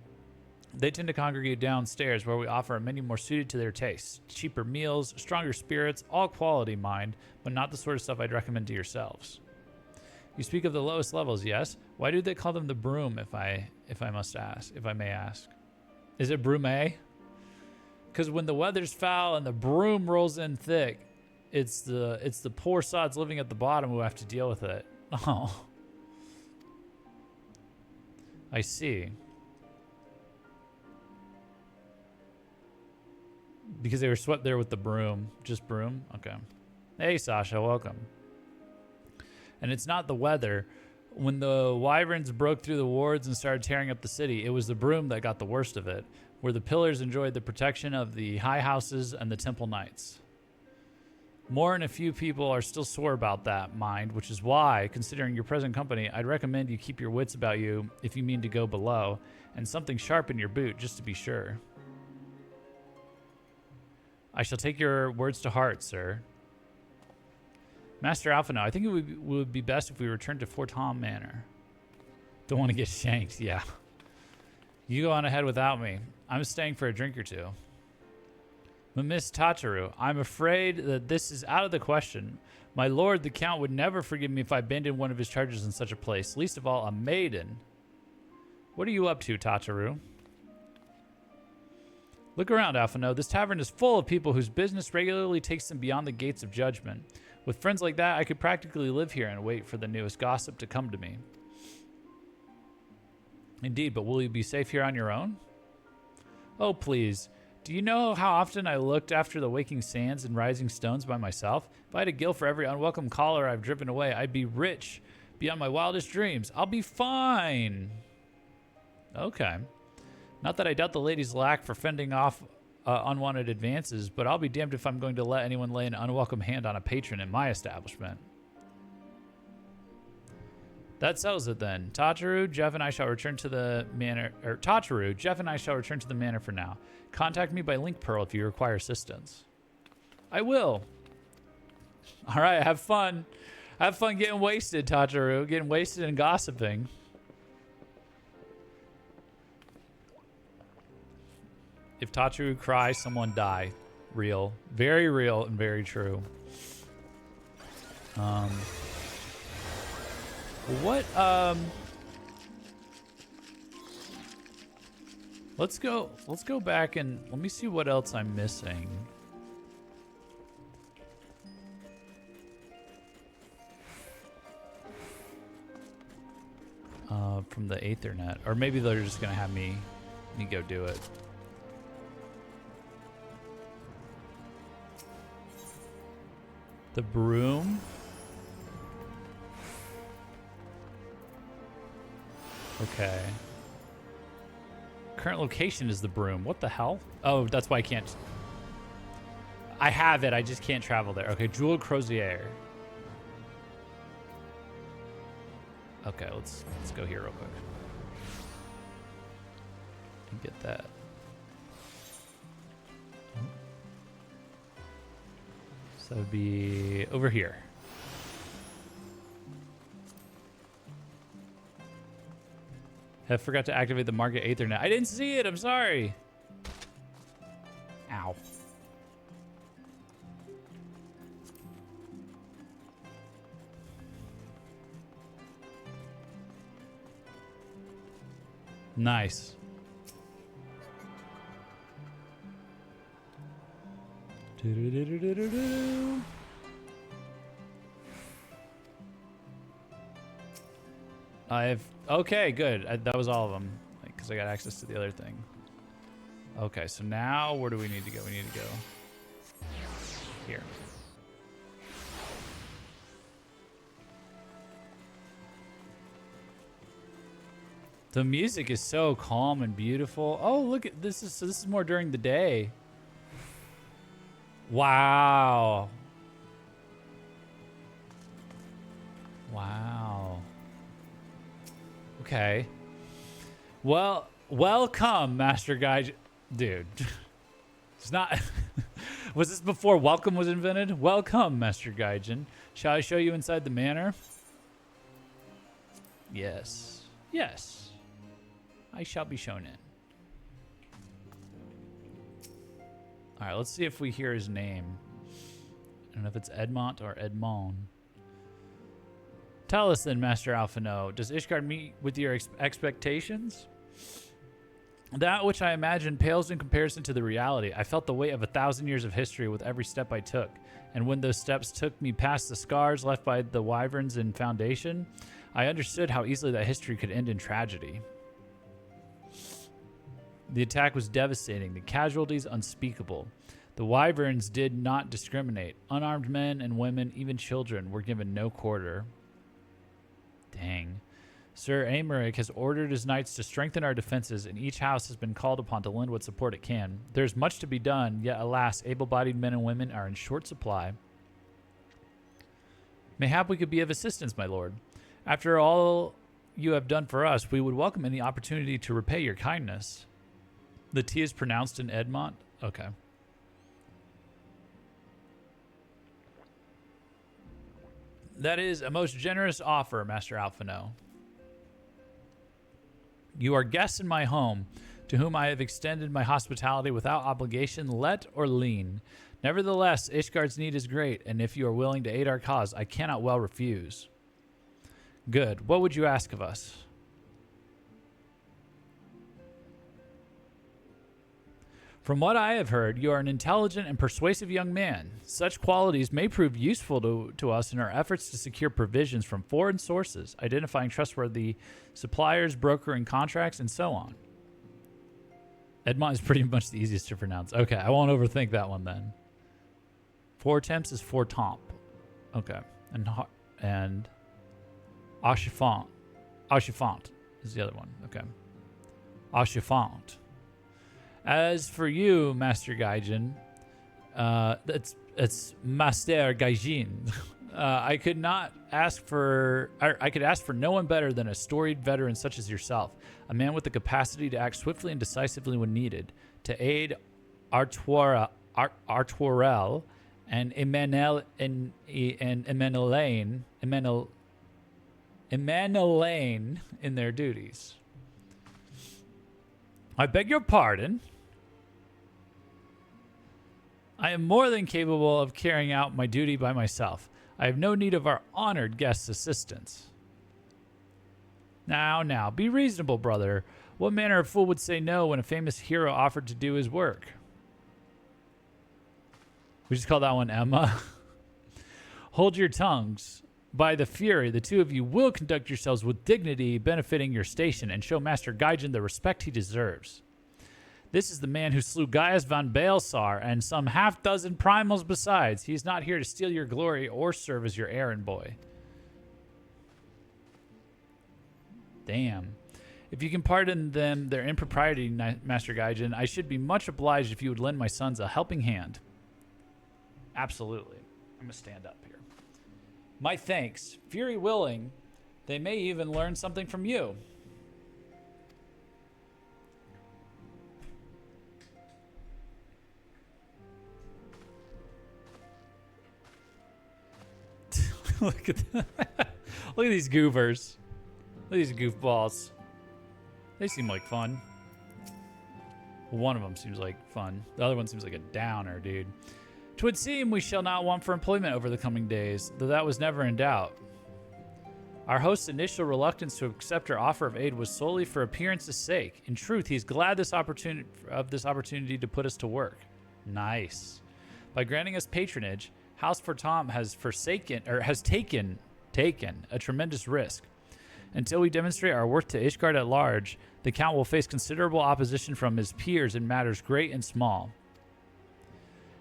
they tend to congregate downstairs where we offer a menu more suited to their tastes. Cheaper meals, stronger spirits, all quality, mind, but not the sort of stuff I'd recommend to yourselves. You speak of the lowest levels, yes? Why do they call them the Broom, if I may ask? Is it Brume? Because when the weather's foul and the broom rolls in thick, it's the poor sods living at the bottom who have to deal with it. Oh. I see. Because they were swept there with the broom. Just broom? Okay. Hey, Sasha, welcome. And it's not the weather. When the wyverns broke through the wards and started tearing up the city, it was the broom that got the worst of it, where the pillars enjoyed the protection of the high houses and the temple knights. More than a few people are still sore about that, mind, which is why, considering your present company, I'd recommend you keep your wits about you if you mean to go below, and something sharp in your boot, just to be sure. I shall take your words to heart, sir. Master Alpha now, I think it would be best if we returned to Fort Tom Manor. Don't want to get shanked, yeah. You go on ahead without me. I'm staying for a drink or two. But Miss Tataru, I'm afraid that this is out of the question. My lord, the Count, would never forgive me if I abandoned one of his charges in such a place, least of all a maiden. What are you up to, Tataru? Look around, Alphino. This tavern is full of people whose business regularly takes them beyond the gates of judgment. With friends like that, I could practically live here and wait for the newest gossip to come to me. Indeed, but will you be safe here on your own? Oh, please. Do you know how often I looked after the waking sands and rising stones by myself? If I had a gill for every unwelcome caller I've driven away, I'd be rich beyond my wildest dreams. I'll be fine. Okay. Not that I doubt the ladies lack for fending off unwanted advances, but I'll be damned if I'm going to let anyone lay an unwelcome hand on a patron in my establishment. That settles it then. Tataru, Jeff and I shall return to the manor. Or Tataru, Jeff and I shall return to the manor for now. Contact me by Link Pearl if you require assistance. I will. All right, have fun. Have fun getting wasted, Tataru. Getting wasted and gossiping. If Tataru cries, someone die. Real. Very real and very true. Let's go back and let me see what else I'm missing. From the Aethernet. Or maybe they're just gonna have me go do it. The broom. Okay. Current location is the broom. What the hell? Oh, that's why I can't. I have it. I just can't travel there. Okay, Jewel Crozier. Okay, let's go here real quick. And get that. So that would be over here. I forgot to activate the market Aethernet. I didn't see it. I'm sorry. Ow. Nice. Okay, good. That was all of them, because I got access to the other thing. Okay, so now where do we need to go? We need to go here. The music is so calm and beautiful. Oh, look at this! This is more during the day. Wow. Wow. Okay. Well, welcome, Master Gaijin. Dude. It's not... Was this before welcome was invented? Welcome, Master Gaijin. Shall I show you inside the manor? Yes. Yes. I shall be shown in. Alright, let's see if we hear his name. I don't know if it's Edmont or Edmond. Tell us then, Master Alphino, does Ishgard meet with your expectations? That which I imagine pales in comparison to the reality. I felt the weight of 1,000 years of history with every step I took. And when those steps took me past the scars left by the wyverns in Foundation, I understood how easily that history could end in tragedy. The attack was devastating, the casualties unspeakable. The wyverns did not discriminate. Unarmed men and women, even children, were given no quarter. Dang. Sir Aymeric has ordered his knights to strengthen our defenses, and each house has been called upon to lend what support it can. There's much to be done, yet alas, able-bodied men and women are in short supply. Mayhap we could be of assistance, my lord. After all you have done for us, we would welcome any opportunity to repay your kindness. The T is pronounced in Edmont? Okay. That is a most generous offer, Master Alphino. You are guests in my home, to whom I have extended my hospitality without obligation, let or lien. Nevertheless, Ishgard's need is great, and if you are willing to aid our cause, I cannot well refuse. Good. What would you ask of us? From what I have heard, you are an intelligent and persuasive young man. Such qualities may prove useful to us in our efforts to secure provisions from foreign sources, identifying trustworthy suppliers, brokering contracts, and so on. Edmont is pretty much the easiest to pronounce. Okay, I won't overthink that one then. 4 attempts is 4 tomp. Okay. And Achifant. Achifant is the other one. Okay. Achifant. As for you, Master Gaijin, it's Master Gaijin. I could ask for no one better than a storied veteran such as yourself, a man with the capacity to act swiftly and decisively when needed, to aid Artuarel and Emanelaine in their duties. I beg your pardon. I am more than capable of carrying out my duty by myself. I have no need of our honored guest's assistance. Now, be reasonable, brother. What manner of fool would say no when a famous hero offered to do his work? We just call that one Emma. Hold your tongues. By the Fury, the two of you will conduct yourselves with dignity, benefiting your station, and show Master Gaijin the respect he deserves. This is the man who slew Gaius von Balsar and some half-dozen primals besides. He is not here to steal your glory or serve as your errand boy. Damn. If you can pardon them their impropriety, Master Gaijin, I should be much obliged if you would lend my sons a helping hand. Absolutely. I'm going to stand up here. My thanks. Fury willing, they may even learn something from you. Look at these goobers. Look at these goofballs. They seem like fun. One of them seems like fun. The other one seems like a downer, dude. 'Twould seem we shall not want for employment over the coming days, though that was never in doubt. Our host's initial reluctance to accept our offer of aid was solely for appearance's sake. In truth, he's glad this opportunity to put us to work. Nice. By granting us patronage, House Fortom has taken a tremendous risk. Until we demonstrate our worth to Ishgard at large, the Count will face considerable opposition from his peers in matters great and small.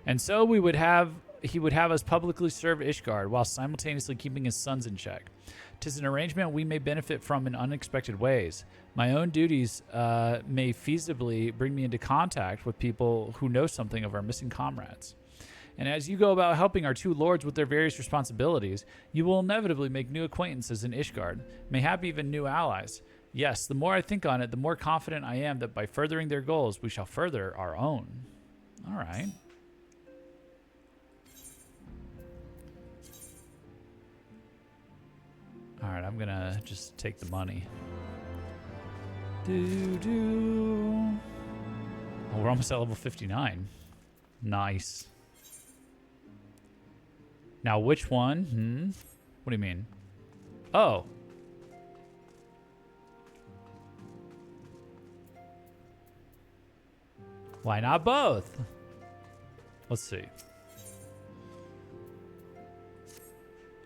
And so he would have us publicly serve Ishgard while simultaneously keeping his sons in check. 'Tis an arrangement we may benefit from in unexpected ways. My own duties may feasibly bring me into contact with people who know something of our missing comrades. And as you go about helping our two lords with their various responsibilities, you will inevitably make new acquaintances in Ishgard, mayhap even new allies. Yes, the more I think on it, the more confident I am that by furthering their goals, we shall further our own. All right. All right, I'm going to just take the money. Oh, we're almost at level 59. Nice. Now, which one? What do you mean? Oh. Why not both? Let's see.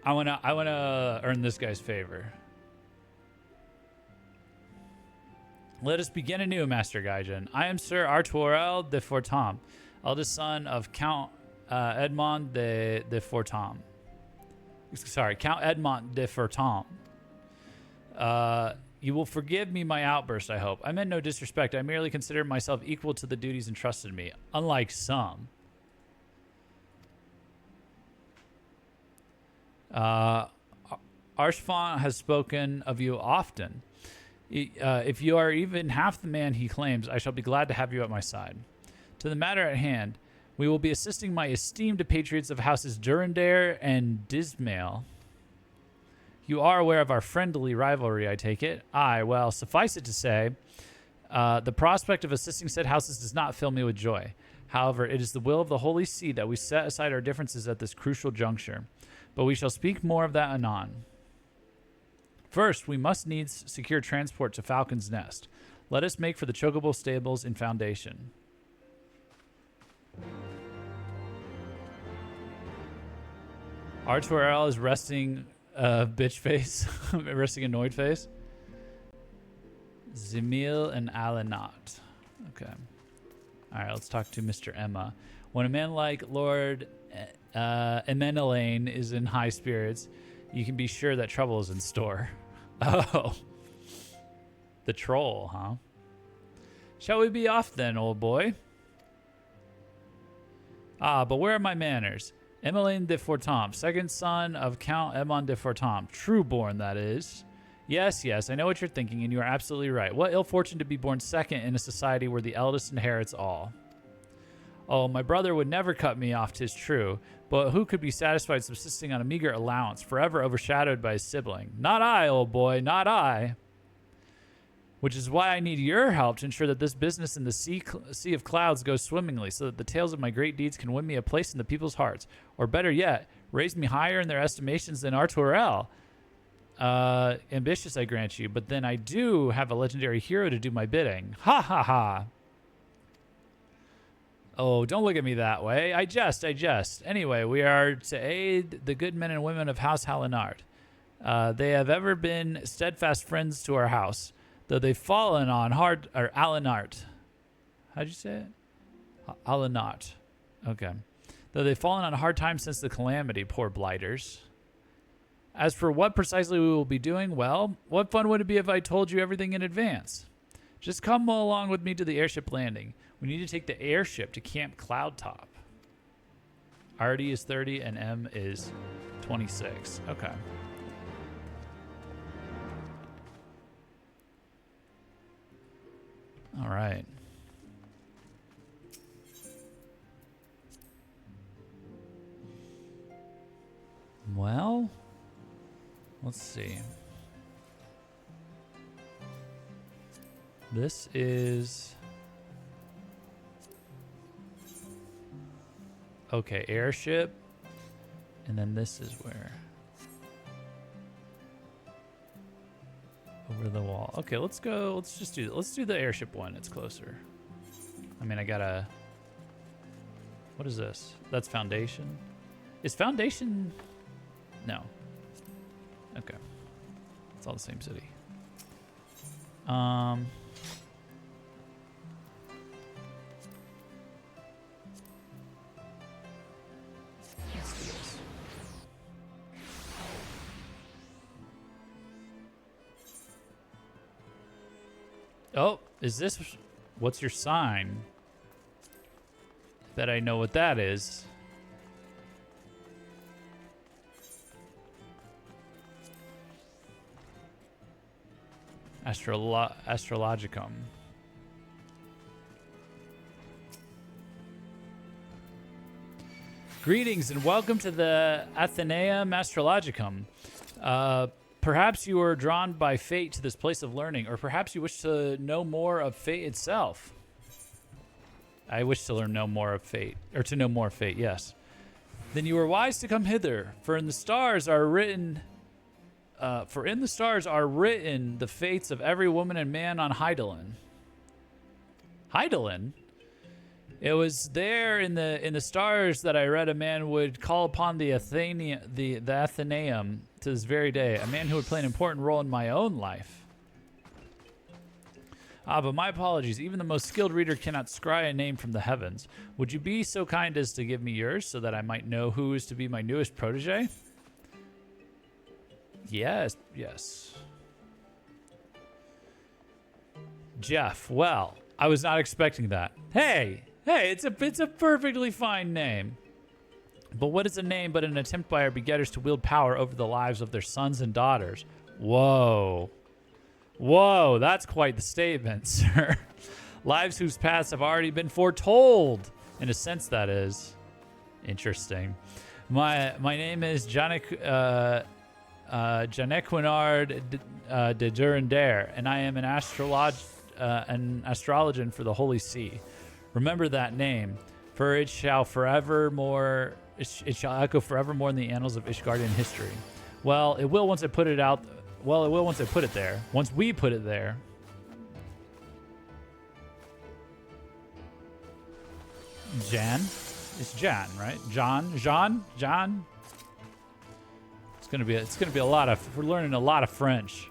I wanna earn this guy's favor. Let us begin anew, Master Gaijin. I am Sir Artuarel de Fortom, eldest son of Count Edmond de Fortom. Sorry, Count Edmond de Fortom. You will forgive me my outburst, I hope. I meant no disrespect. I merely consider myself equal to the duties entrusted me, unlike some. Arshfont has spoken of you often. If you are even half the man he claims, I shall be glad to have you at my side. To the matter at hand, we will be assisting my esteemed patriots of houses Durandare and Dismail. You are aware of our friendly rivalry, I take it. Aye, well, suffice it to say, the prospect of assisting said houses does not fill me with joy. However, it is the will of the Holy See that we set aside our differences at this crucial juncture. But we shall speak more of that anon. First, we must needs secure transport to Falcon's Nest. Let us make for the Chocobo stables in Foundation. R2RL is resting bitch face. Resting annoyed face. Zemil and Alanat. Okay. Alright, let's talk to Mr. Emma. When a man like Lord Emenelaine is in high spirits, you can be sure that trouble is in store. Oh. The troll, huh? Shall we be off then, old boy? Ah, but where are my manners? Emmeline de Fortamp, second son of Count Edmond de Fortamp. Trueborn, that is. Yes, yes, I know what you're thinking, and you are absolutely right. What ill fortune to be born second in a society where the eldest inherits all. Oh, my brother would never cut me off, 'tis true, but who could be satisfied subsisting on a meager allowance, forever overshadowed by his sibling? Not I, old boy, not I. Which is why I need your help to ensure that this business in the sea of clouds goes swimmingly, so that the tales of my great deeds can win me a place in the people's hearts. Or better yet, raise me higher in their estimations than Arturel. Ambitious, I grant you, but then I do have a legendary hero to do my bidding. Ha ha ha. Oh, don't look at me that way. I jest. Anyway, we are to aid the good men and women of House Halinard. They have ever been steadfast friends to our house, though they've fallen on hard... Or Alinart. How'd you say it? Alinart. Okay. Though they've fallen on hard times since the calamity, poor blighters. As for what precisely we will be doing, well, what fun would it be if I told you everything in advance? Just come along with me to the airship landing. We need to take the airship to Camp Cloudtop. RD is 30 and M is 26. Okay. All right. Well, let's see. This is... Okay, airship. And then this is where... Over the wall. Okay, let's go. Let's just do... Let's do the airship one. It's closer. I mean, I gotta... What is this? That's Foundation? Is Foundation... No. Okay. It's all the same city. Let's do this. Oh, is this... What's your sign? Bet I know what that is. Astrologicum. Greetings and welcome to the Athenaeum Astrologicum. Perhaps you were drawn by fate to this place of learning, or perhaps you wish to know more of fate itself. I wish to know more of fate, or to know more of fate, yes. Then you were wise to come hither, for in the stars are written... the fates of every woman and man on Hydaelyn. Hydaelyn? It was there in the stars that I read a man would call upon the Athenaeum to this very day, a man who would play an important role in my own life. But my apologies. Even the most skilled reader cannot scry a name from the heavens. Would you be so kind as to give me yours so that I might know who is to be my newest protege? Yes, yes. Jeff. Well, I was not expecting that. Hey, it's a perfectly fine name. But what is a name but an attempt by our begetters to wield power over the lives of their sons and daughters? Whoa. Whoa, that's quite the statement, sir. Lives whose paths have already been foretold. In a sense, that is. Interesting. My name is Janequinard de Durandare, and I am an astrologian for the Holy See. Remember that name, for it shall echo forevermore in the annals of Ishgardian history. Well, it will once I put it out. Well, it will once I put it there. Once we put it there. Jan? It's Jan, right? John? It's gonna be a lot of, we're learning a lot of French.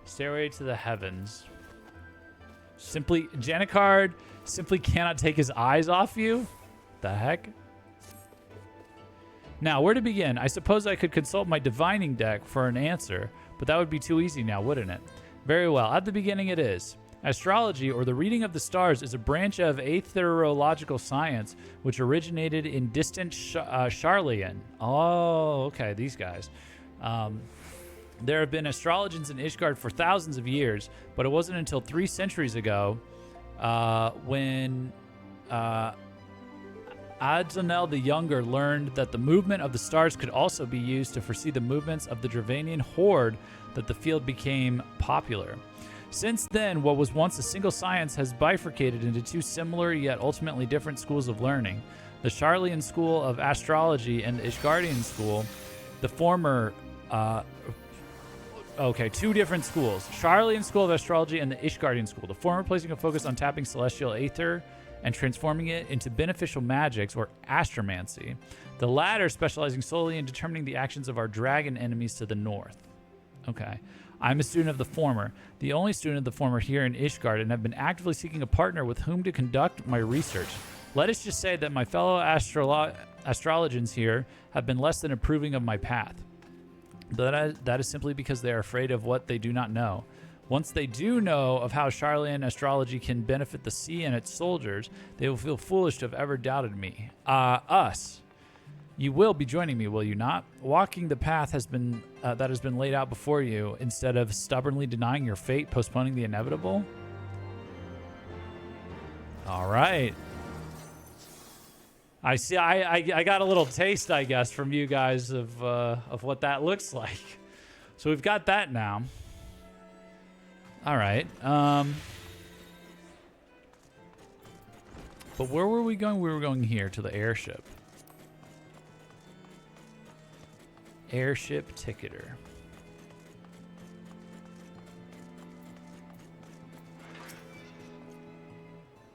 Stairway to the heavens. Simply, Janicard simply cannot take his eyes off you? The heck? Now, where to begin? I suppose I could consult my divining deck for an answer, but that would be too easy now, wouldn't it? Very well. At the beginning it is. Astrology, or the reading of the stars, is a branch of aetherological science which originated in distant Charlian. Oh, okay, these guys. There have been astrologians in Ishgard for thousands of years, but it wasn't until 3 centuries ago when Adzanel the Younger learned that the movement of the stars could also be used to foresee the movements of the Dravanian horde that the field became popular. Since then, what was once a single science has bifurcated into 2 similar yet ultimately different schools of learning. The Charlian school of astrology and the Ishgardian school. The former, 2 different schools. Charlian school of astrology and the Ishgardian school. The former placing a focus on tapping celestial aether and transforming it into beneficial magics or astromancy. The latter specializing solely in determining the actions of our dragon enemies to the north. Okay. I'm a student of the former, the only student of the former here in Ishgard, and have been actively seeking a partner with whom to conduct my research. Let us just say that my fellow astrologians here have been less than approving of my path. That is simply because they are afraid of what they do not know. Once they do know of how Charlian astrology can benefit the sea and its soldiers, they will feel foolish to have ever doubted me. Us. You will be joining me, will you not? Walking the path that has been laid out before you, instead of stubbornly denying your fate, postponing the inevitable? All right. I see. I got a little taste, I guess, from you guys of what that looks like. So we've got that now. All right. But where were we going? We were going here to the airship. Airship ticketer.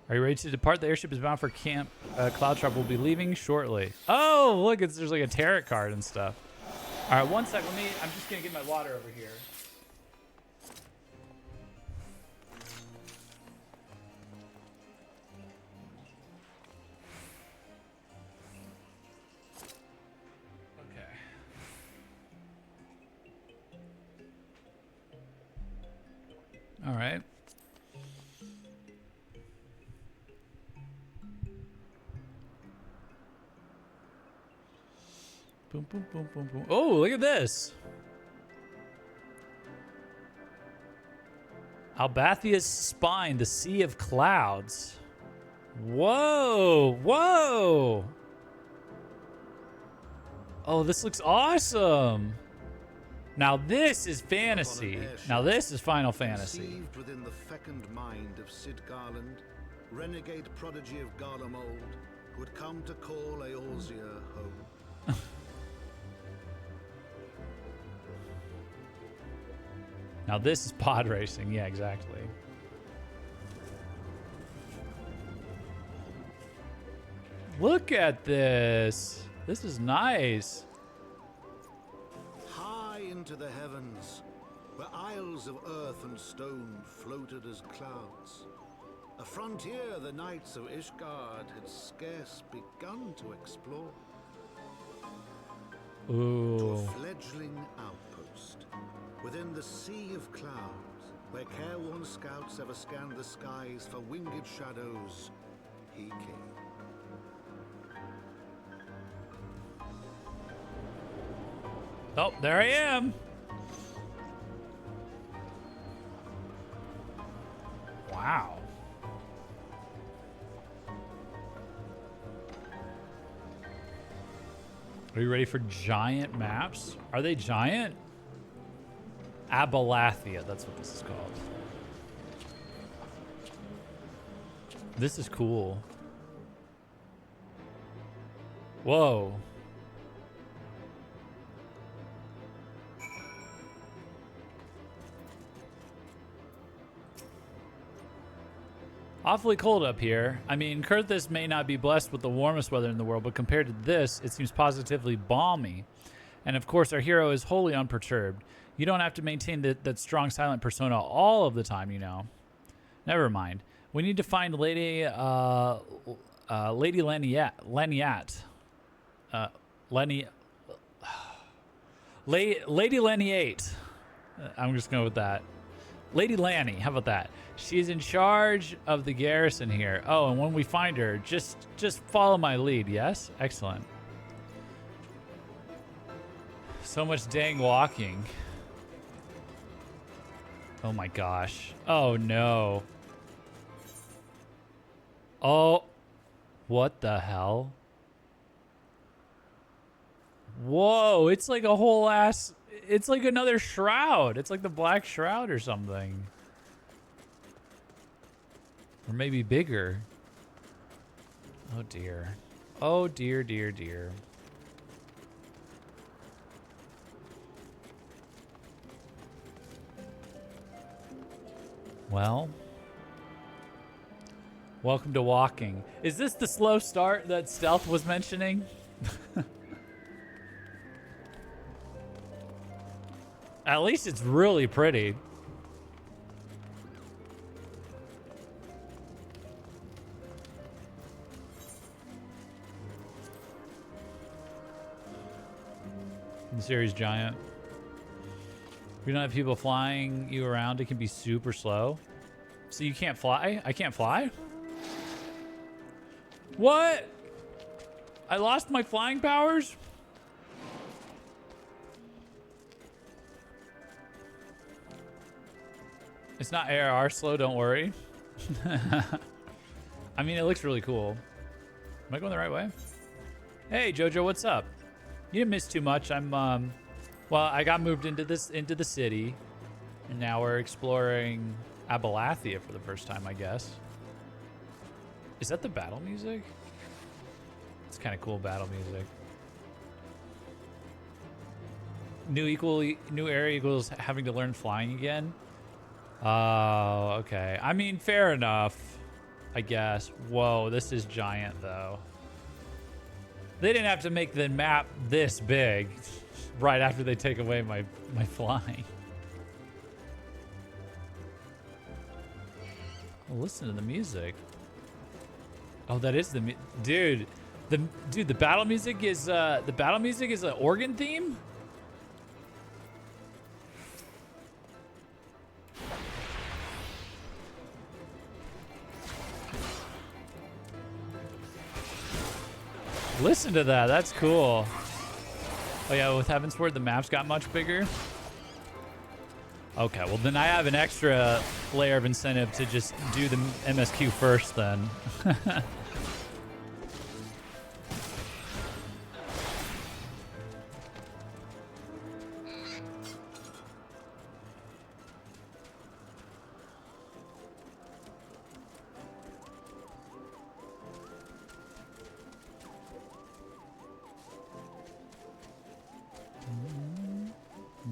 Are you ready to depart? The airship is bound for camp. Cloudtrap will be leaving shortly. Oh, look, there's like a tarot card and stuff. All right, one sec. I'm just gonna get my water over here. All right. Boom, boom, boom, boom, boom. Oh, look at this. Albathia's spine, the sea of clouds. Whoa, whoa. Oh, this looks awesome. Now this is fantasy. Now this is Final Fantasy. Conceived within the fecund mind of Sid Garland, renegade prodigy of Garlem old, who had come to call Eorzea home. Now this is pod racing. Yeah, exactly. Look at this. This is nice. Into the heavens, where isles of earth and stone floated as clouds. A frontier the knights of Ishgard had scarce begun to explore. Ooh. To a fledgling outpost, within the sea of clouds, where careworn scouts ever scanned the skies for winged shadows, he came. Oh, there I am. Wow. Are you ready for giant maps? Are they giant? Abalathia, that's what this is called. This is cool. Whoa. Awfully cold up here. I mean, Kurthis may not be blessed with the warmest weather in the world, but compared to this, it seems positively balmy. And of course, our hero is wholly unperturbed. You don't have to maintain that strong, silent persona all of the time, you know. Never mind. We need to find Lady Laniat. Lady Laniate. I'm just going with that. Lady Lanny, how about that? She's in charge of the garrison here. Oh, and when we find her, just follow my lead, yes? Excellent. So much dang walking. Oh my gosh. Oh no. Oh, what the hell? Whoa, it's like a whole ass, it's like another shroud. It's like the Black Shroud or something. Or maybe bigger. Oh dear. Oh dear, dear, dear. Well, welcome to walking. Is this the slow start that Stealth was mentioning? At least it's really pretty. The series giant. If you don't have people flying you around, it can be super slow. So you can't fly? I can't fly? What? I lost my flying powers? It's not ARR slow, don't worry. I mean, it looks really cool. Am I going the right way? Hey, Jojo, what's up? You didn't miss too much. Well, I got moved into the city, and now we're exploring Abalathia for the first time, I guess. Is that the battle music? It's kind of cool battle music. New area equals having to learn flying again. Oh, okay. I mean, fair enough, I guess. Whoa, this is giant, though. They didn't have to make the map this big right after they take away my flying. Oh, listen to the music. Oh, that is the dude. The battle music is an organ theme. Listen to that. That's cool. Oh yeah, with Heavensward, the maps got much bigger. Okay, well then I have an extra layer of incentive to just do the MSQ first then.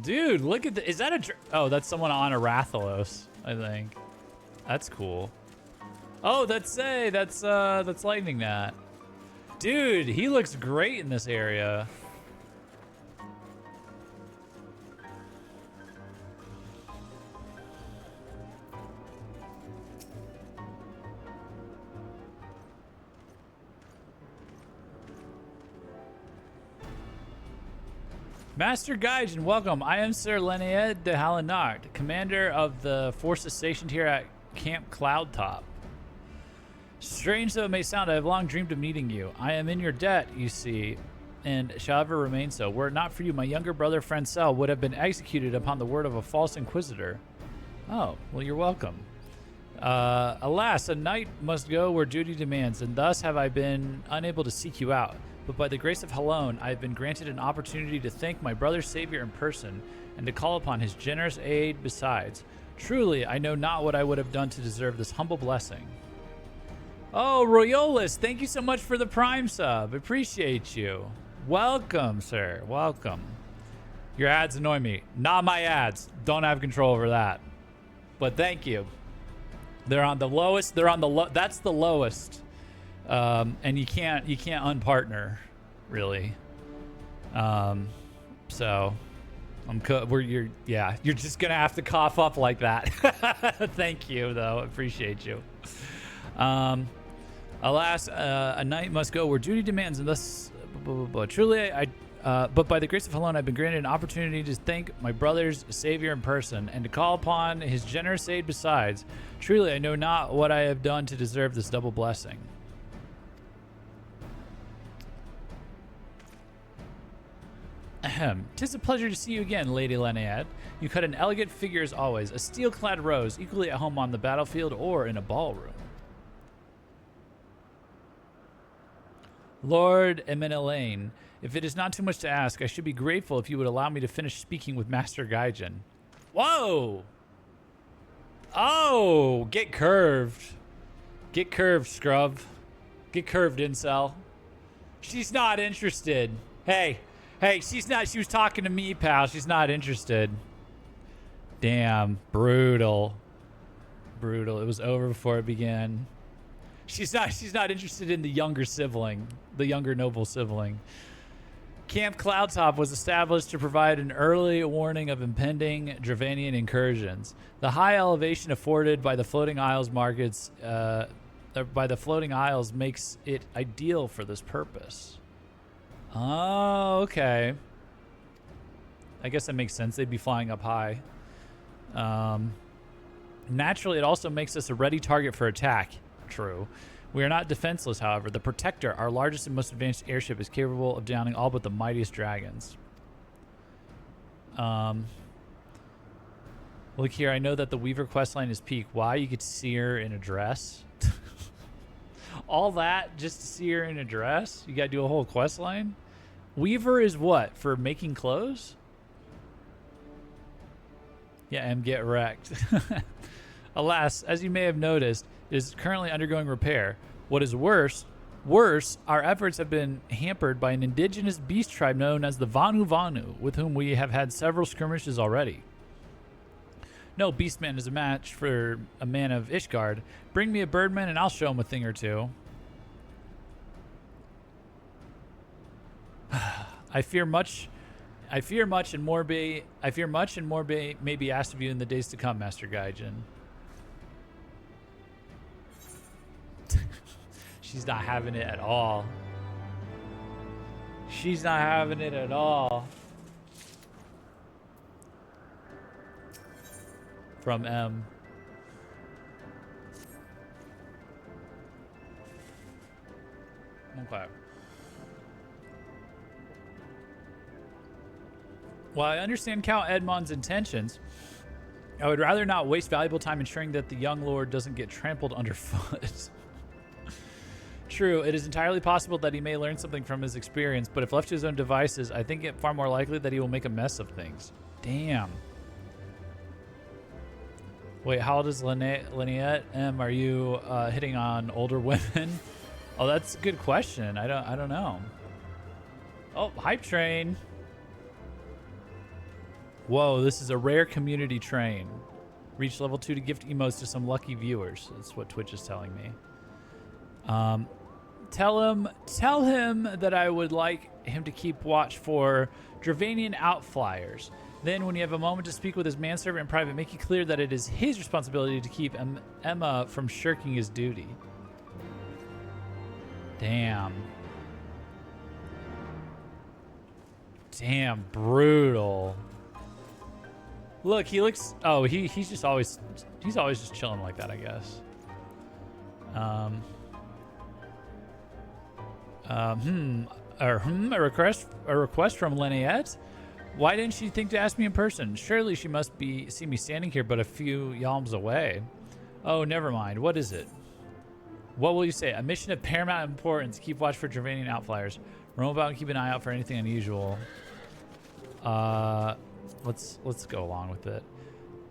Dude, look at the, is that a, oh, that's someone on a Rathalos, I think. That's cool. Oh, that's Lightning Gnat. Dude, he looks great in this area. Master Gaijin, welcome. I am Sir Lenead de Halinard, commander of the forces stationed here at Camp Cloudtop. Strange though it may sound, I have long dreamed of meeting you. I am in your debt, you see, and shall ever remain so. Were it not for you, my younger brother Francel would have been executed upon the word of a false inquisitor. Oh, well, you're welcome. Alas, a knight must go where duty demands, and thus have I been unable to seek you out. But by the grace of Halone, I have been granted an opportunity to thank my brother's savior in person, and to call upon his generous aid besides. Truly, I know not what I would have done to deserve this humble blessing. Oh, Royolus, thank you so much for the Prime sub. Appreciate you. Welcome, sir. Welcome. Your ads annoy me. Not my ads. Don't have control over that. But thank you. They're on the lowest. They're on the that's the lowest. And you can't unpartner, really. So you're just gonna have to cough up like that. Thank you, though. Appreciate you. Alas, a night must go where duty demands, and thus, truly, but by the grace of alone, I've been granted an opportunity to thank my brother's Savior in person, and to call upon his generous aid besides. Truly, I know not what I have done to deserve this double blessing. Ahem. 'Tis a pleasure to see you again, Lady Laniette. You cut an elegant figure as always, a steel-clad rose, equally at home on the battlefield or in a ballroom. Lord Eminelaine, if it is not too much to ask, I should be grateful if you would allow me to finish speaking with Master Gaijin. Whoa! Oh, get curved. Get curved, scrub. Get curved, incel. She's not interested. Hey, she's not. She was talking to me, pal. She's not interested. Damn, brutal. Brutal. It was over before it began. She's not interested in the younger sibling, the younger noble sibling. Camp Cloudtop was established to provide an early warning of impending Dravanian incursions. The high elevation afforded by the floating isles makes it ideal for this purpose. Oh, okay. I guess that makes sense. They'd be flying up high. Naturally, it also makes us a ready target for attack. True. We are not defenseless, however. The Protector, our largest and most advanced airship, is capable of downing all but the mightiest dragons. Look here, I know that the Weaver questline is peak. Why? You get to see her in a dress? All that just to see her in a dress? You gotta do a whole questline? Weaver is what? For making clothes? Yeah, and get wrecked. Alas, as you may have noticed, it is currently undergoing repair. What is worse, our efforts have been hampered by an indigenous beast tribe known as the Vanu Vanu, with whom we have had several skirmishes already. No beastman is a match for a man of Ishgard. Bring me a birdman and I'll show him a thing or two. I fear much and more may be asked of you in the days to come, Master Gaijin. She's not having it at all. She's not having it at all. From M. Okay. While I understand Count Edmond's intentions, I would rather not waste valuable time ensuring that the young lord doesn't get trampled underfoot. True, it is entirely possible that he may learn something from his experience, but if left to his own devices, I think it far more likely that he will make a mess of things. Damn. Wait, how old is Laniette? Are you hitting on older women? Oh, that's a good question. I don't know. Oh, hype train. Whoa, this is a rare community train. Reach level 2 to gift emotes to some lucky viewers. That's what Twitch is telling me. Tell him that I would like him to keep watch for Dravanian outflyers. Then, when you have a moment to speak with his manservant in private, make it clear that it is his responsibility to keep Emma from shirking his duty. Damn. Damn, brutal. Look, he looks. Oh, he's always just chilling like that, I guess. A request from Laniette? Why didn't she think to ask me in person? Surely she must see me standing here but a few yalms away. Oh, never mind. What is it? What will you say? A mission of paramount importance. Keep watch for Dravanian outflyers. Roam about and keep an eye out for anything unusual. Let's go along with it.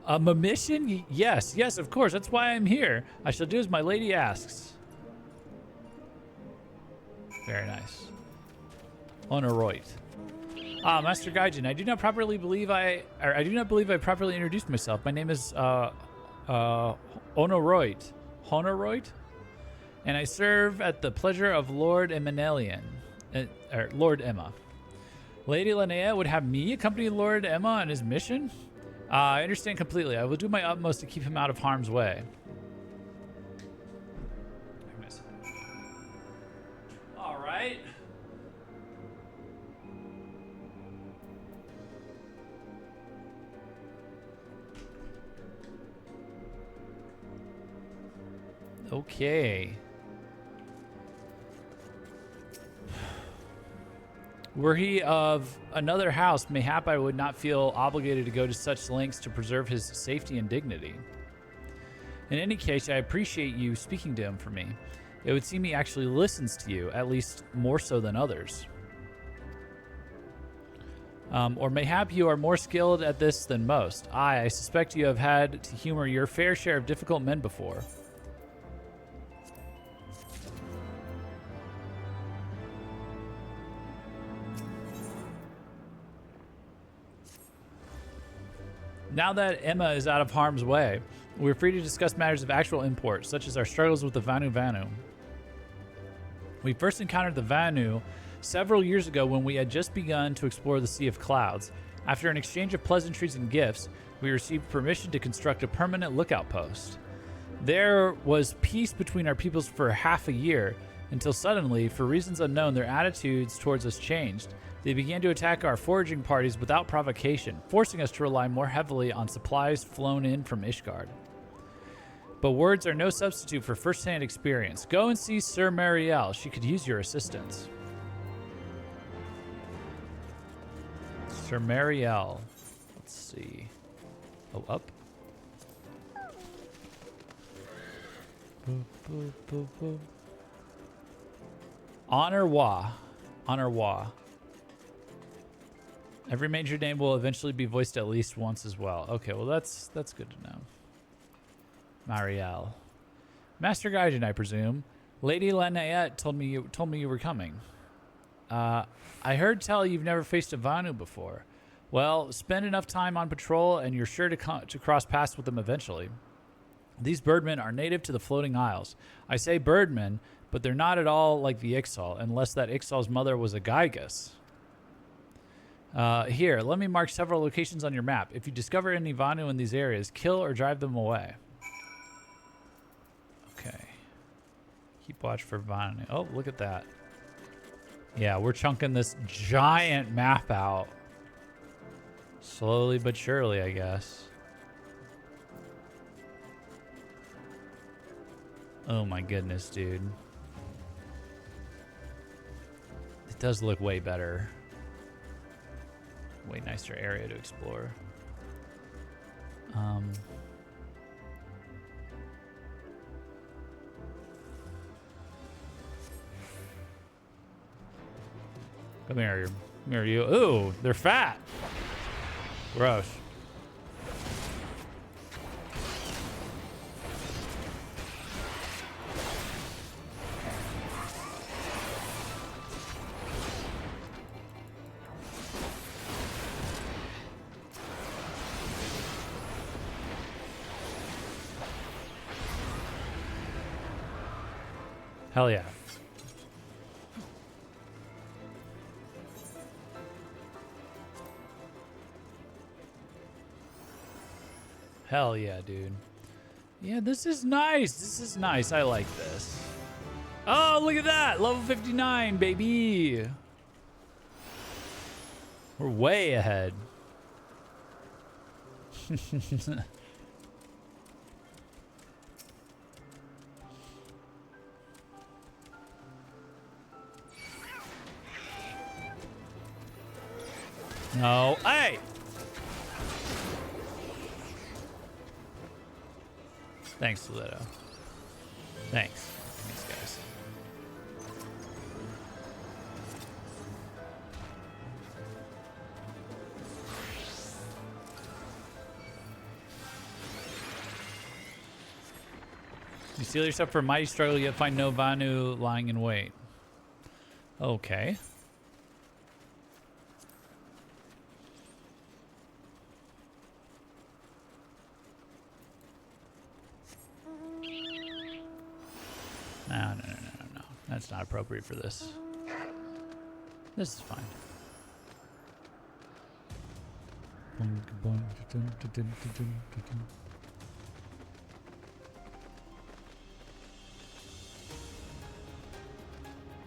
A mission? Yes, of course. That's why I'm here. I shall do as my lady asks. Very nice. Honorait. Master Gaijin, I do not believe I properly introduced myself. My name is Honoroid, and I serve at the pleasure of Lord Emanelian, or Lord Emma. Lady Linnea would have me accompany Lord Emma on his mission? I understand completely. I will do my utmost to keep him out of harm's way. All right. Okay. Were he of another house, mayhap I would not feel obligated to go to such lengths to preserve his safety and dignity. In any case, I appreciate you speaking to him for me. It would seem he actually listens to you, at least more so than others. Or mayhap you are more skilled at this than most. I suspect you have had to humor your fair share of difficult men before. Now that Emma is out of harm's way, we're free to discuss matters of actual import, such as our struggles with the Vanu. We first encountered the Vanu several years ago when we had just begun to explore the Sea of Clouds. After an exchange of pleasantries and gifts, we received permission to construct a permanent lookout post. There was peace between our peoples for half a year, until suddenly, for reasons unknown, their attitudes towards us changed. They began to attack our foraging parties without provocation, forcing us to rely more heavily on supplies flown in from Ishgard. But words are no substitute for first-hand experience. Go and see Sir Marielle. She could use your assistance. Sir Marielle. Let's see. Oh, up. Boop, boop, boop, boop. Honorwa. Every major name will eventually be voiced at least once as well. Okay, well that's good to know. Marielle. Master Gaijin, I presume. Lady Lanaette told me you were coming. I heard tell you've never faced a Vanu before. Well, spend enough time on patrol and you're sure to cross paths with them eventually. These birdmen are native to the floating isles. I say birdmen, but they're not at all like the Ixal, unless that Ixal's mother was a Gygus. Here, let me mark several locations on your map. If you discover any Vanu in these areas, kill or drive them away. Okay. Keep watch for Vanu. Oh, look at that. Yeah, we're chunking this giant map out. Slowly but surely, I guess. Oh my goodness, dude. It does look way better. Way nicer area to explore. Come here. Come here, you. Ooh, they're fat. Gross. Hell yeah. Hell yeah, dude. Yeah, this is nice. This is nice. I like this. Oh, look at that. Level 59, baby. We're way ahead. No. Hey! Thanks, Toledo. Thanks. Thanks, guys. You steal yourself for a mighty struggle, yet find no Vanu lying in wait. Okay. No. That's not appropriate for this. This is fine.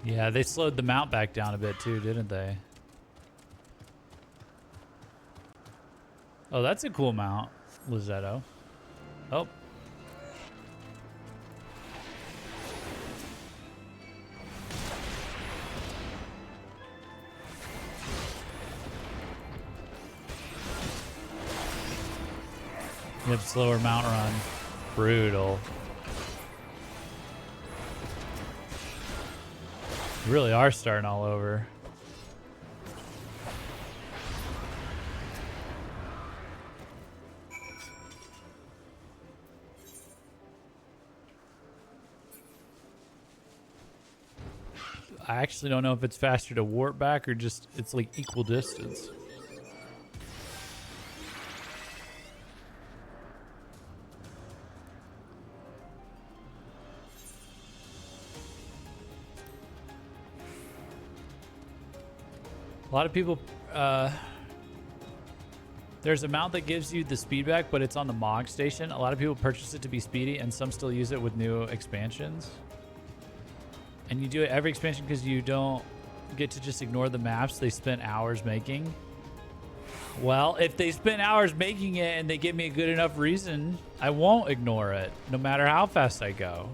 Yeah, they slowed the mount back down a bit too, didn't they? Oh, that's a cool mount, Lizetto. Oh. You have slower mount run. Brutal. You really are starting all over. I actually don't know if it's faster to warp back or just it's like equal distance. A lot of people, there's a mount that gives you the speed back, but it's on the MOG station. A lot of people purchase it to be speedy, and some still use it with new expansions. And you do it every expansion because you don't get to just ignore the maps they spent hours making. Well, if they spent hours making it and they give me a good enough reason, I won't ignore it, no matter how fast I go.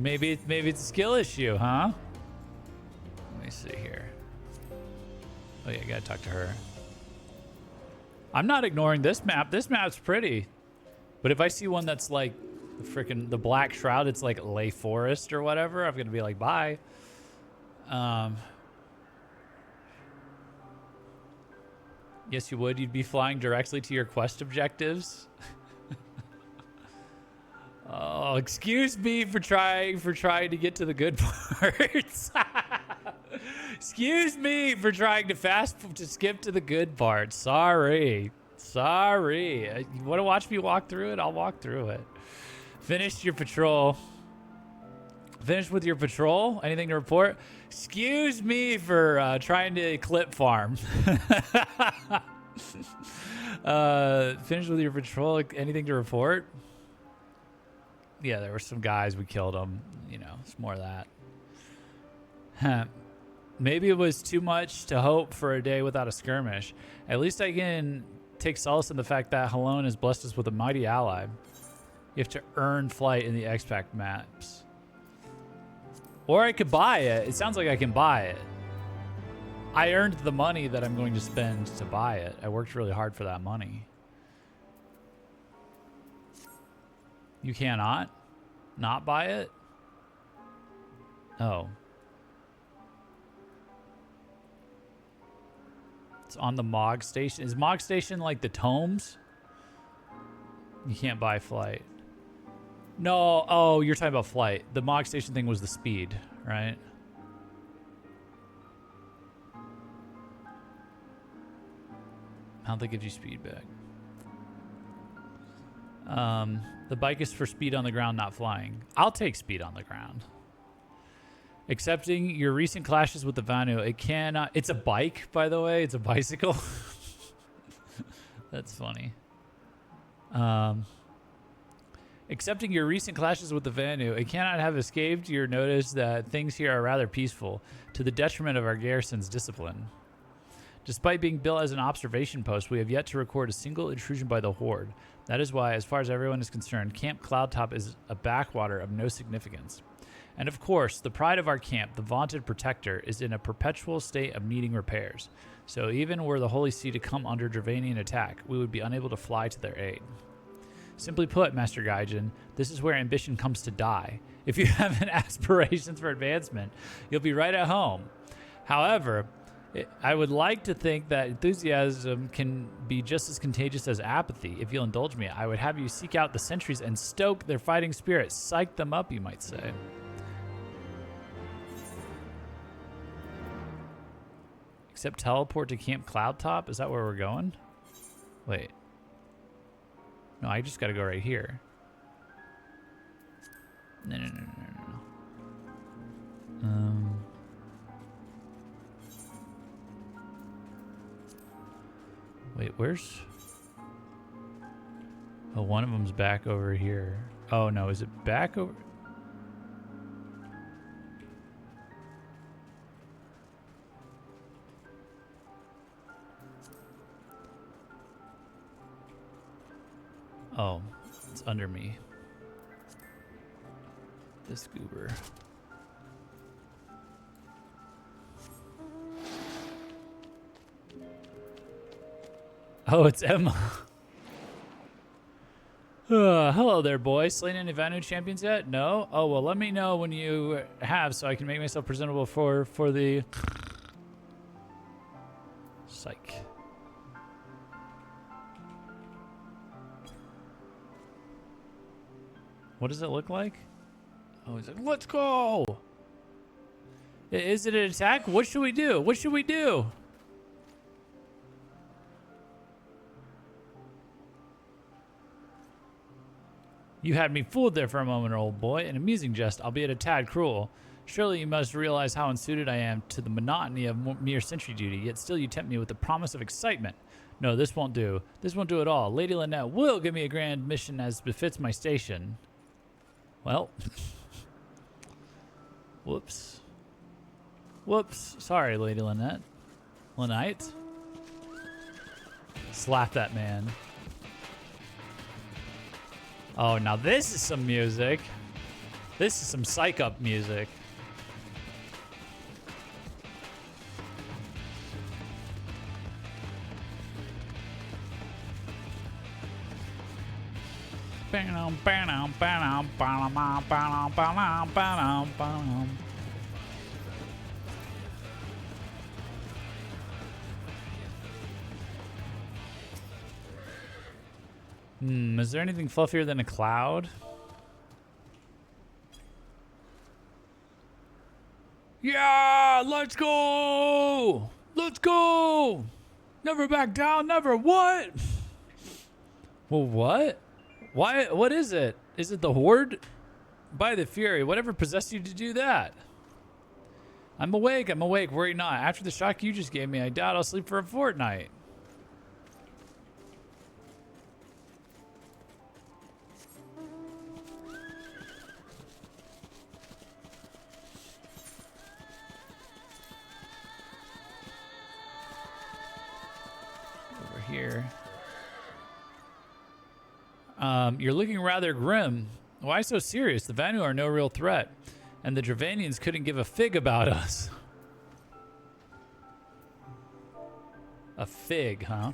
Maybe it's a skill issue, huh? Let me see here. Oh yeah, I gotta talk to her. I'm not ignoring this map. This map's pretty. But if I see one that's like freaking the Black Shroud, it's like Lay Forest or whatever, I'm gonna be like, bye. Yes, you would. You'd be flying directly to your quest objectives. Oh, excuse me for trying to get to the good parts. Excuse me for trying to skip to the good parts. Sorry. You want to watch me walk through it? I'll walk through it. Finished your patrol. Finished with your patrol? Anything to report? Excuse me for trying to clip farm. Finished with your patrol. Anything to report? Yeah, there were some guys. We killed them. You know, it's more of that. Maybe it was too much to hope for a day without a skirmish. At least I can take solace in the fact that Halone has blessed us with a mighty ally. You have to earn flight in the X-Pact maps. Or I could buy it. It sounds like I can buy it. I earned the money that I'm going to spend to buy it. I worked really hard for that money. You cannot not buy it? Oh. It's on the MOG station. Is MOG station like the tomes? You can't buy flight. No. Oh, you're talking about flight. The MOG station thing was the speed, right? How'd they give you speed back? The bike is for speed on the ground, not flying. I'll take speed on the ground. Accepting your recent clashes with the Vanu, it cannot... It's a bike, by the way. It's a bicycle. That's funny. Accepting your recent clashes with the Vanu, it cannot have escaped your notice that things here are rather peaceful, to the detriment of our garrison's discipline. Despite being built as an observation post, we have yet to record a single intrusion by the Horde. That is why, as far as everyone is concerned, Camp Cloudtop is a backwater of no significance. And of course, the pride of our camp, the vaunted protector, is in a perpetual state of needing repairs. So even were the Holy See to come under Dravanian attack, we would be unable to fly to their aid. Simply put, Master Gaijin, this is where ambition comes to die. If you have aspirations for advancement, you'll be right at home. However, I would like to think that enthusiasm can be just as contagious as apathy. If you'll indulge me, I would have you seek out the sentries and stoke their fighting spirit. Psych them up, you might say. Except teleport to Camp Cloudtop? Is that where we're going? Wait. No, I just gotta go right here. No. Wait, where's... Oh, one of them's back over here. Oh, no, is it back over... Oh, it's under me. This goober. Oh, it's Emma. Hello there, boy. Slain any Vanu champions yet? No? Oh, well, let me know when you have so I can make myself presentable for the... Psych. What does it look like? Oh, he's like, let's go! Is it an attack? What should we do? What should we do? You had me fooled there for a moment, old boy. An amusing jest, albeit a tad cruel. Surely you must realize how unsuited I am to the monotony of mere sentry duty, yet still you tempt me with the promise of excitement. No, this won't do. This won't do at all. Lady Lynette will give me a grand mission as befits my station. Well. Whoops. Whoops. Sorry, Lady Lynette. Lynette? Slap that man. Oh, now this is some music. This is some psych up music. Is there anything fluffier than a cloud? Yeah, let's go! Let's go! Never back down, never what? Well, what? Why? What is it? Is it the Horde? By the Fury, whatever possessed you to do that? I'm awake, worry not. After the shock you just gave me, I doubt I'll sleep for a fortnight. Here. You're looking rather grim. Why so serious? The Vanu are no real threat, and the Dravanians couldn't give a fig about us. A fig, huh?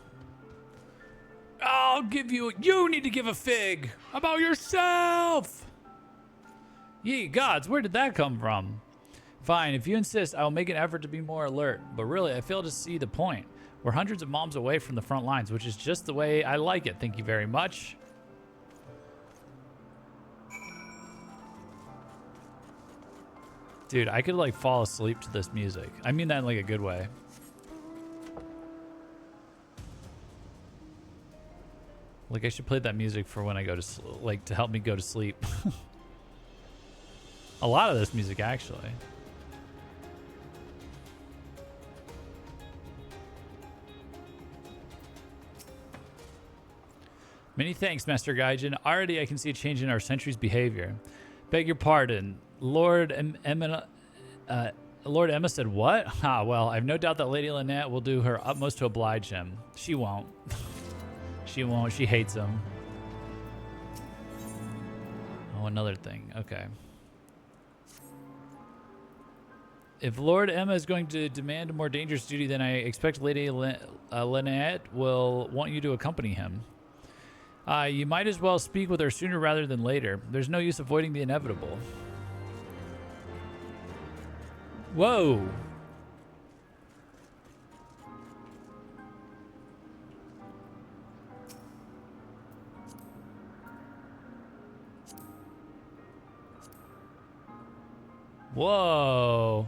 I'll give you... You need to give a fig about yourself! Ye gods, where did that come from? Fine, if you insist, I will make an effort to be more alert, but really, I fail to see the point. We're hundreds of moms away from the front lines, which is just the way I like it. Thank you very much. Dude, I could like fall asleep to this music. I mean that in like a good way. Like I should play that music for when I go to like to help me go to sleep. A lot of this music actually. Many thanks, Master Gaijin. Already I can see a change in our sentry's behavior. Beg your pardon. Lord Emma said what? Ah, well, I have no doubt that Lady Lynette will do her utmost to oblige him. She won't. She won't. She hates him. Oh, another thing. Okay. If Lord Emma is going to demand a more dangerous duty, then I expect Lady Lynette will want you to accompany him. You might as well speak with her sooner rather than later. There's no use avoiding the inevitable. Whoa. Whoa.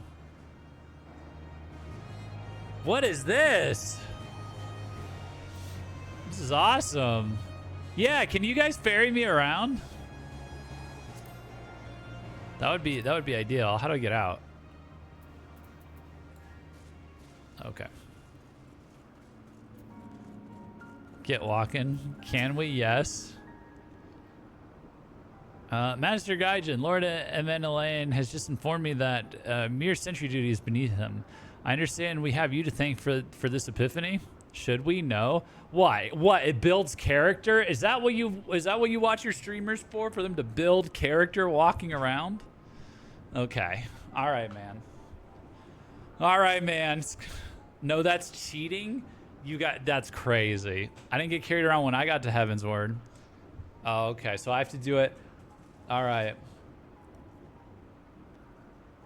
What is this? This is awesome. Yeah, can you guys ferry me around? That would be ideal. How do I get out? Okay. Get walking. Can we? Yes. Master Gaijin, Lord Emenelaine has just informed me that mere sentry duty is beneath him. I understand we have you to thank for this epiphany. Should we? No. Why? What? It builds character? Is that what you watch your streamers for? For them to build character walking around? Okay. All right, man. All right, man. No, that's cheating. That's crazy. I didn't get carried around when I got to Heavensward. Oh, okay. So I have to do it. All right.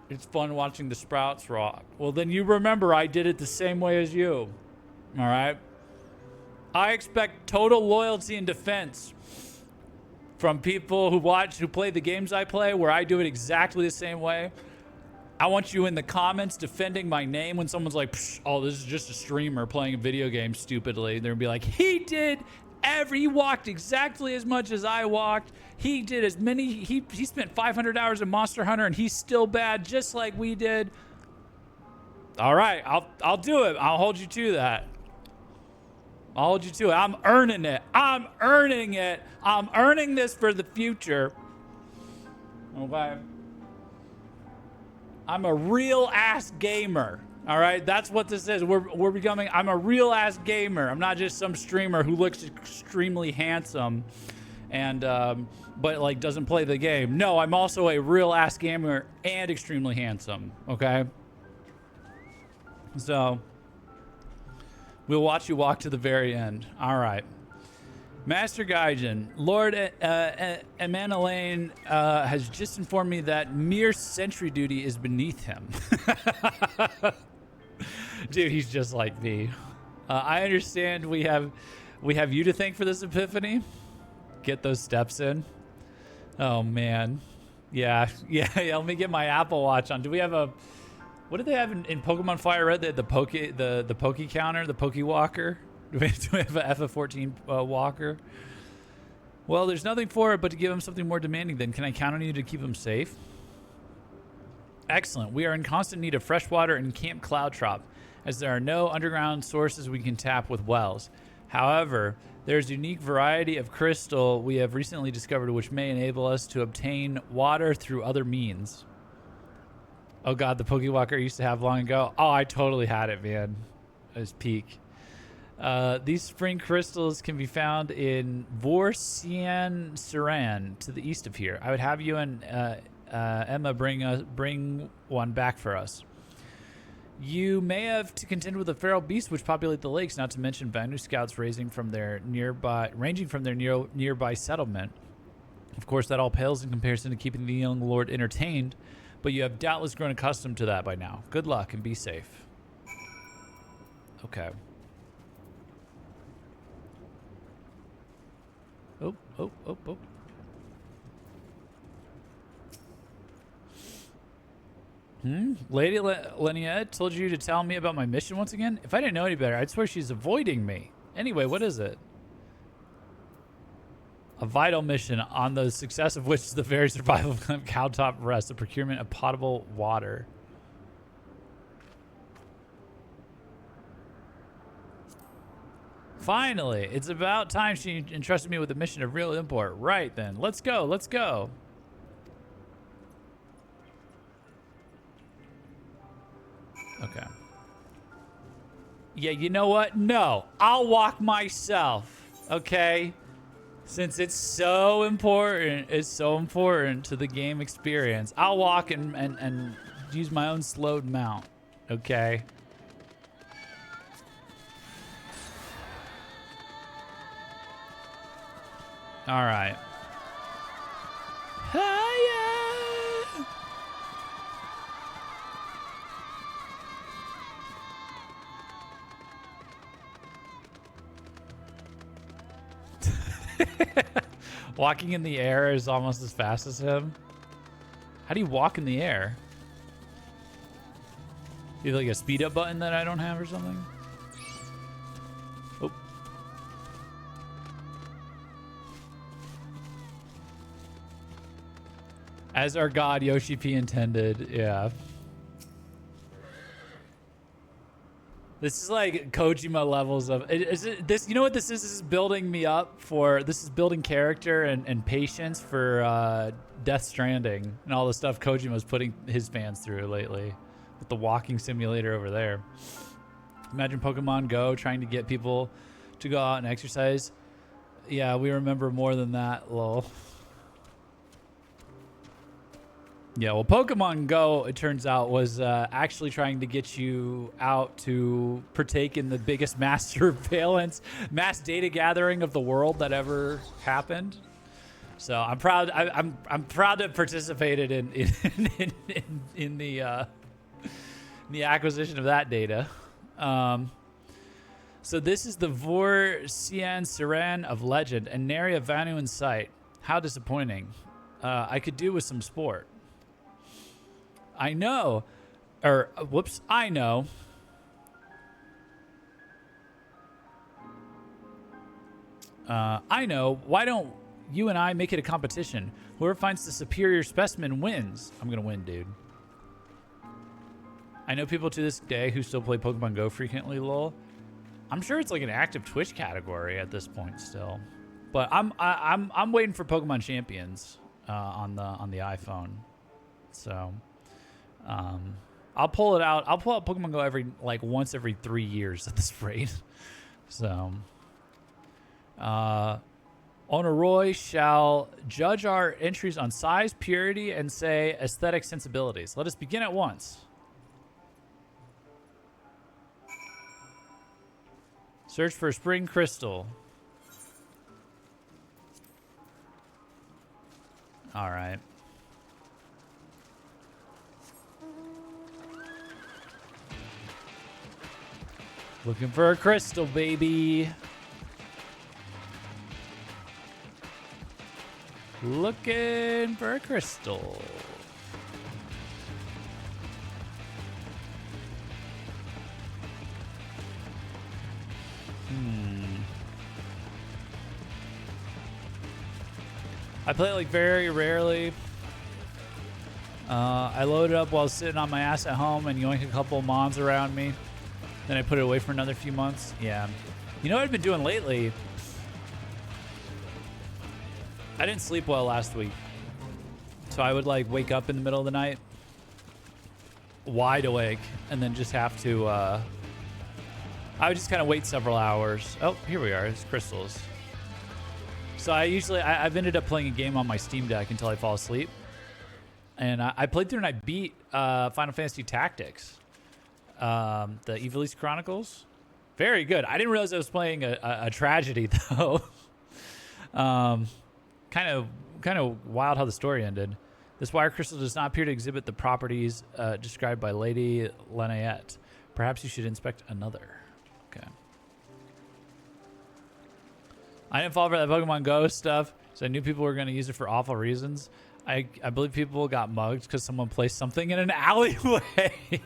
It's fun watching the sprouts rock. Well, then you remember I did it the same way as you. All right. I expect total loyalty and defense from people who play the games I play, where I do it exactly the same way. I want you in the comments defending my name when someone's like, oh, this is just a streamer playing a video game stupidly. They're gonna be like, he walked exactly as much as I walked. He did as many, he spent 500 hours in Monster Hunter and he's still bad just like we did. All right, I'll do it. I'll hold you to that. I'll hold you to it. I'm earning it. I'm earning it. I'm earning this for the future. Okay. I'm a real ass gamer. All right, that's what this is. We're becoming. I'm a real ass gamer. I'm not just some streamer who looks extremely handsome, and but like doesn't play the game. No, I'm also a real ass gamer and extremely handsome. Okay. So we'll watch you walk to the very end. All right. Master Gaijin, Lord Emenelaine has just informed me that mere sentry duty is beneath him. Dude, he's just like me. I understand we have you to thank for this epiphany. Get those steps in. Oh man, yeah. Let me get my Apple Watch on. Do we have a? What did they have in Pokemon Fire Red? They had the Poke counter, the Poke Walker. Do we have an FF14 walker? Well, there's nothing for it but to give him something more demanding. Then can I count on you to keep him safe? Excellent. We are in constant need of fresh water in Camp Cloudtrop, as there are no underground sources we can tap with wells. However, there's a unique variety of crystal we have recently discovered which may enable us to obtain water through other means. Oh god, the Pokewalker I used to have long ago. Oh, I totally had it, man. It was peak. These spring crystals can be found in Vorsian Saran to the east of here. I would have you and Emma bring one back for us. You may have to contend with the feral beasts which populate the lakes, not to mention Vanu scouts ranging from their nearby settlement. Of course, that all pales in comparison to keeping the young lord entertained, but you have doubtless grown accustomed to that by now. Good luck and be safe. Okay. Oh. Lady Linnea told you to tell me about my mission once again? If I didn't know any better, I'd swear she's avoiding me. Anyway, what is it? A vital mission on the success of which is the very survival of Cowtop Rest, the procurement of potable water. Finally, it's about time she entrusted me with a mission of real import. Right then, let's go. Okay. Yeah, you know what? No, I'll walk myself, okay? Since it's so important to the game experience, I'll walk and use my own slowed mount, okay? All right. Hiya! Walking in the air is almost as fast as him. How do you walk in the air? You have like a speed up button that I don't have or something? Oh. As our god Yoshi P intended, yeah. This is like Kojima levels of this. You know what this is? This is building me up for. This is building character and patience for Death Stranding and all the stuff Kojima's putting his fans through lately, with the walking simulator over there. Imagine Pokemon Go trying to get people to go out and exercise. Yeah, we remember more than that. Lol. Yeah, well, Pokemon Go, it turns out, was actually trying to get you out to partake in the biggest mass surveillance, mass data gathering of the world that ever happened. So I'm proud. I'm proud to have participated in the acquisition of that data. So this is the Vor Cian Siran of legend and nary a Vanu in sight. How disappointing. I could do with some sport. I know. Whoops, I know. I know. Why don't you and I make it a competition? Whoever finds the superior specimen wins. I'm going to win, dude. I know people to this day who still play Pokemon Go frequently, lol. I'm sure it's like an active Twitch category at this point still. But I'm waiting for Pokemon Champions on the iPhone. So I'll pull it out. I'll pull out Pokemon Go once every 3 years at this rate. So Onoroi shall judge our entries on size, purity, and say aesthetic sensibilities. Let us begin at once. Search for spring crystal. All right. Looking for a crystal, baby. Looking for a crystal. I play it like very rarely. I load it up while sitting on my ass at home and yoink a couple mons around me. Then I put it away for another few months. Yeah. You know what I've been doing lately? I didn't sleep well last week. So I would like wake up in the middle of the night, wide awake, and then just have to, I would just kind of wait several hours. Oh, here we are. It's crystals. So I've ended up playing a game on my Steam Deck until I fall asleep. And I played through and I beat Final Fantasy Tactics. The Ivalice Chronicles. Very good. I didn't realize I was playing a tragedy, though. Kind of wild how the story ended. This wire crystal does not appear to exhibit the properties described by Lady Laniette. Perhaps you should inspect another. Okay. I didn't fall for that Pokemon Go stuff, so I knew people were going to use it for awful reasons. I believe people got mugged because someone placed something in an alleyway.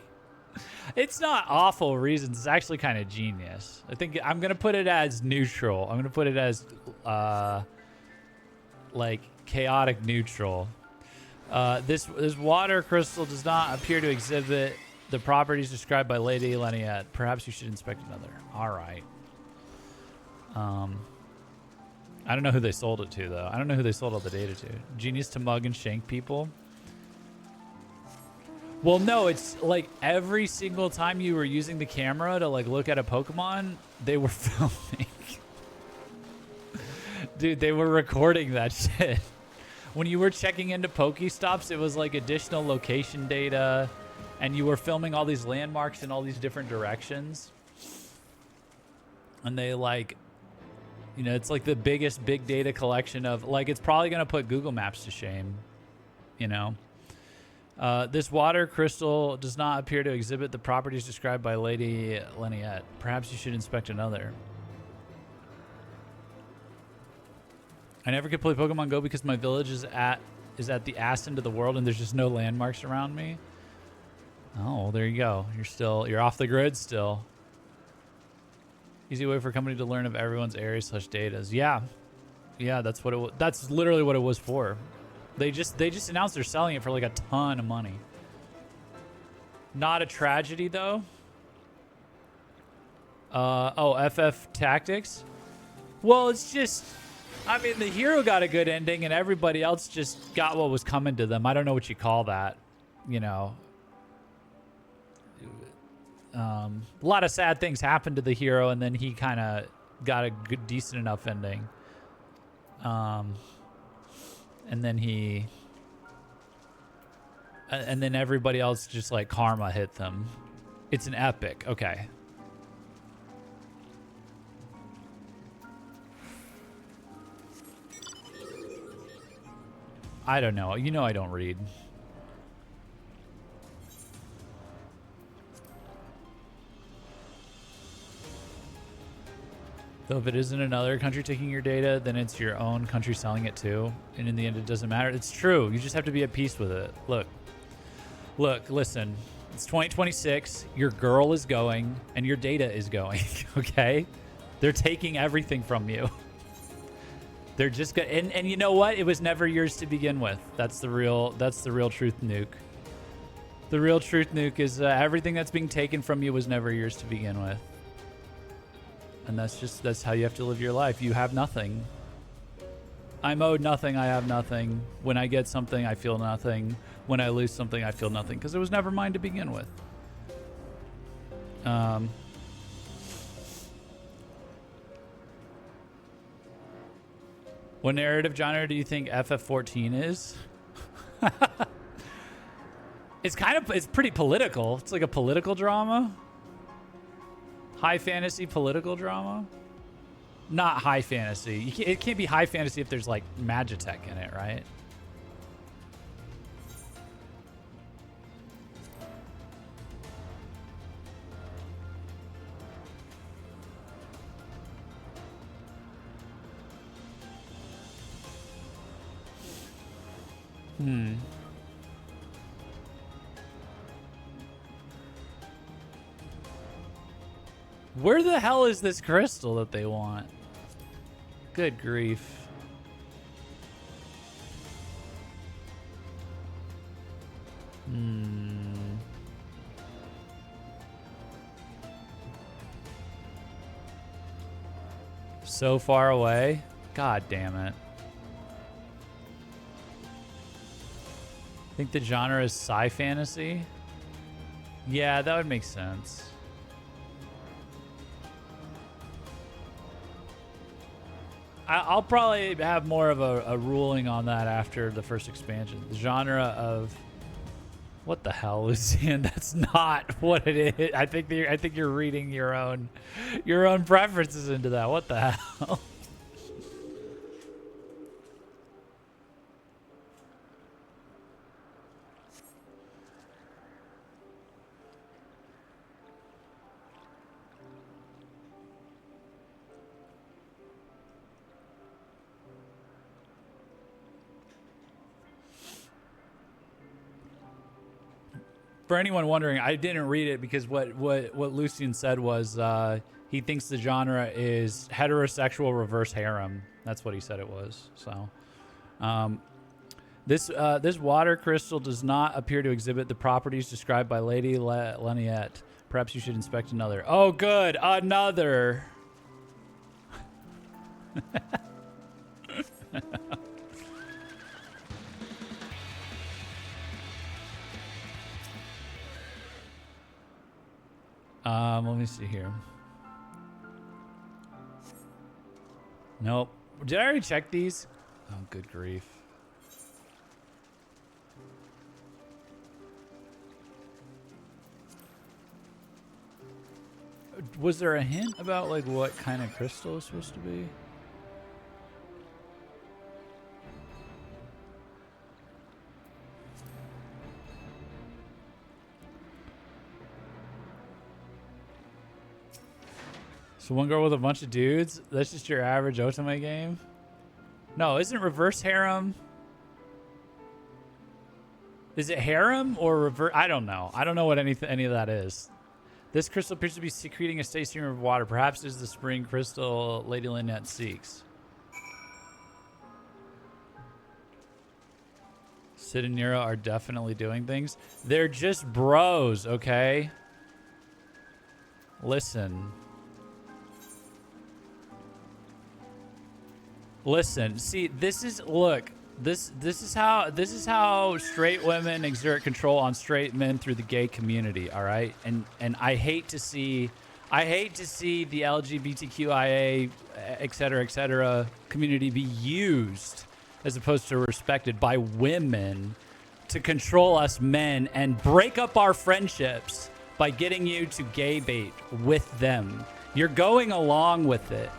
It's not awful reasons. It's actually kind of genius. I think I'm going to put it as neutral. I'm going to put it as like chaotic neutral. This water crystal does not appear to exhibit the properties described by Lady Laniette. Perhaps you should inspect another. All right. I don't know who they sold it to, though. I don't know who they sold all the data to. Genius to mug and shank people. Well, no, it's like every single time you were using the camera to like look at a Pokemon, they were filming. Dude, they were recording that shit. When you were checking into Pokestops, it was like additional location data, and you were filming all these landmarks in all these different directions. And they like, you know, it's like the biggest big data collection of like, it's probably going to put Google Maps to shame, you know. This water crystal does not appear to exhibit the properties described by Lady Laniette. Perhaps you should inspect another. I never could play Pokemon Go because my village is at the ass end of the world and there's just no landmarks around me. Oh, well, there you go. You're off the grid still. Easy way for a company to learn of everyone's areas / datas. Yeah. Yeah, that's what it was. That's literally what it was for. They just announced they're selling it for like a ton of money. Not a tragedy though. FF Tactics. Well, it's just, I mean, the hero got a good ending and everybody else just got what was coming to them. I don't know what you call that, you know. A lot of sad things happened to the hero, and then he kind of got a good, decent enough ending. And then and then everybody else just like karma hit them. It's an epic. Okay. I don't know. You know I don't read. Though if it isn't another country taking your data, then it's your own country selling it too. And in the end, it doesn't matter. It's true. You just have to be at peace with it. Look, listen. It's 2026. Your girl is going and your data is going, okay? They're taking everything from you. They're just gonna, and you know what? It was never yours to begin with. That's the real truth, Nuke. The real truth, Nuke, is everything that's being taken from you was never yours to begin with. And that's how you have to live your life. You have nothing. I'm owed nothing. I have nothing. When I get something, I feel nothing. When I lose something, I feel nothing because it was never mine to begin with. What narrative genre do you think FF14 is? It's pretty political. It's like a political drama. High fantasy political drama? Not high fantasy. It can't be high fantasy if there's like Magitech in it, right? Where the hell is this crystal that they want? Good grief. So far away? God damn it. I think the genre is sci-fantasy? Yeah, that would make sense. I'll probably have more of a ruling on that after the first expansion. The genre of what the hell, Lucian? That's not what it is. I think you're reading your own preferences into that. What the hell? For anyone wondering, I didn't read it because what Lucian said was he thinks the genre is heterosexual reverse harem. That's what he said it was. So, this water crystal does not appear to exhibit the properties described by Lady Leniette. Perhaps you should inspect another. Oh, good, another. Let me see here. Nope. Did I already check these? Oh, good grief. Was there a hint about like what kind of crystal it's supposed to be? So one girl with a bunch of dudes? That's just your average Otome game? No, isn't reverse harem? Is it harem or revert? I don't know. I don't know what any of that is. This crystal appears to be secreting a steady stream of water. Perhaps it is the spring crystal Lady Lynette seeks. Sid and Nero are definitely doing things. They're just bros, okay? Listen. Listen. See, this is look. This is how straight women exert control on straight men through the gay community, all right? And I hate to see the LGBTQIA et cetera community be used as opposed to respected by women to control us men and break up our friendships by getting you to gay bait with them. You're going along with it.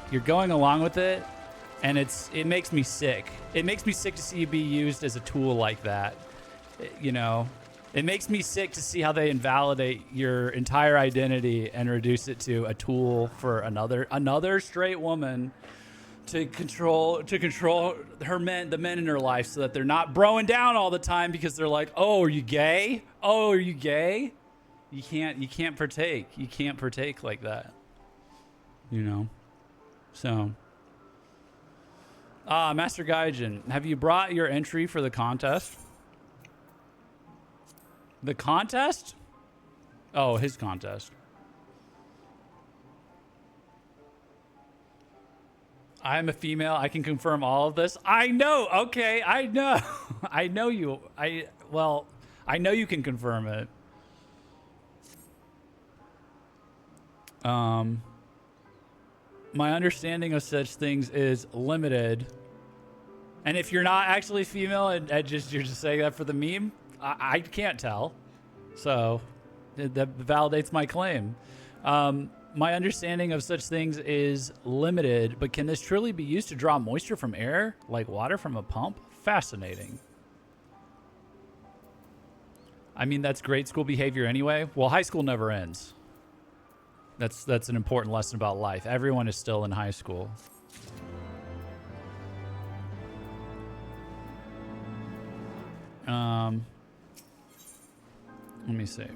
And it makes me sick. It makes me sick to see you be used as a tool like that. You know, it makes me sick to see how they invalidate your entire identity and reduce it to a tool for another straight woman to control the men in her life, so that they're not broing down all the time because they're like, "Oh, are you gay? Oh, are you gay?" You can't partake. You can't partake like that. You know, so. Master Gaijin, have you brought your entry for the contest? The contest? Oh, his contest. I'm a female. I can confirm all of this. I know. Okay, I know. I know you. I know you can confirm it. My understanding of such things is limited. And if you're not actually female and you're just saying that for the meme, I can't tell. So that validates my claim. My understanding of such things is limited, but can this truly be used to draw moisture from air, like water from a pump? Fascinating. I mean, that's grade school behavior anyway. Well, high school never ends. That's an important lesson about life. Everyone is still in high school. Let me see.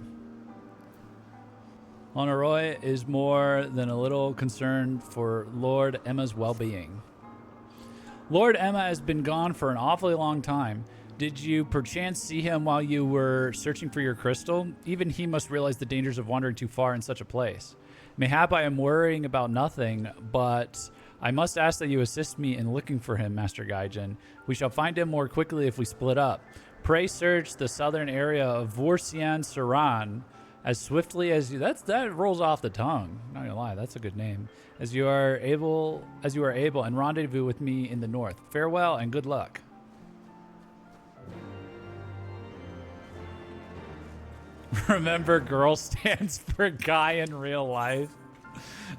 Honoroi is more than a little concerned for Lord Emma's well-being. Lord Emma has been gone for an awfully long time. Did you perchance see him while you were searching for your crystal? Even he must realize the dangers of wandering too far in such a place. Mayhap I am worrying about nothing, but I must ask that you assist me in looking for him, Master Gaijin. We shall find him more quickly if we split up. Pray search the southern area of Vorsian Saran as swiftly as you... That rolls off the tongue. Not gonna lie, that's a good name. As you are able, and rendezvous with me in the north. Farewell and good luck. Remember, girl stands for guy in real life.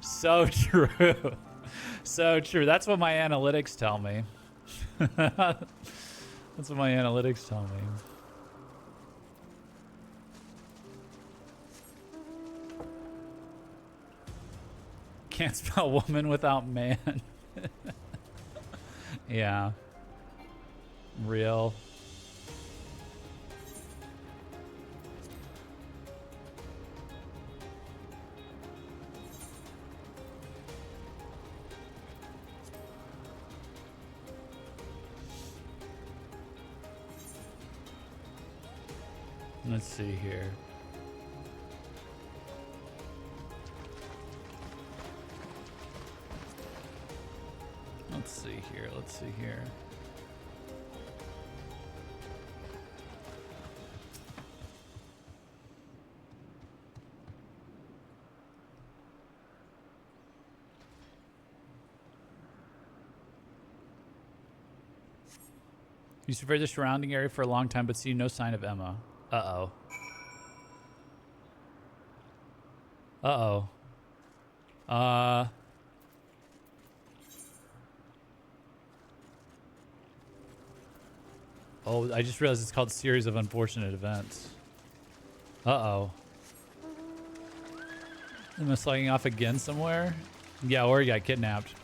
So true. So true. That's what my analytics tell me. That's what my analytics tell me. Can't spell woman without man. Yeah. Real. Let's see here. Let's see here. Let's see here. You surveyed the surrounding area for a long time, but see no sign of Emma. Uh-oh. Uh-oh. Oh, I just realized it's called Series of Unfortunate Events. Uh-oh. Am I slugging off again somewhere? Yeah, or he got kidnapped.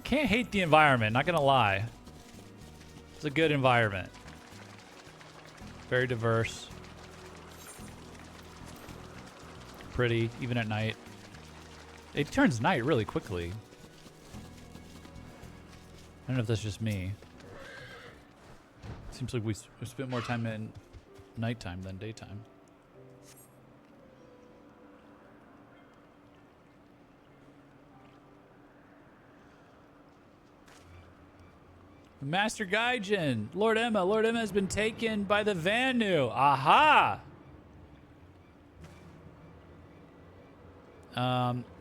Can't hate the environment, not gonna lie. It's a good environment. Very diverse. Pretty, even at night. It turns night really quickly. I don't know if that's just me. Seems like we spent more time in nighttime than daytime. Master Gaijin, Lord Emma has been taken by the Vanu. Aha!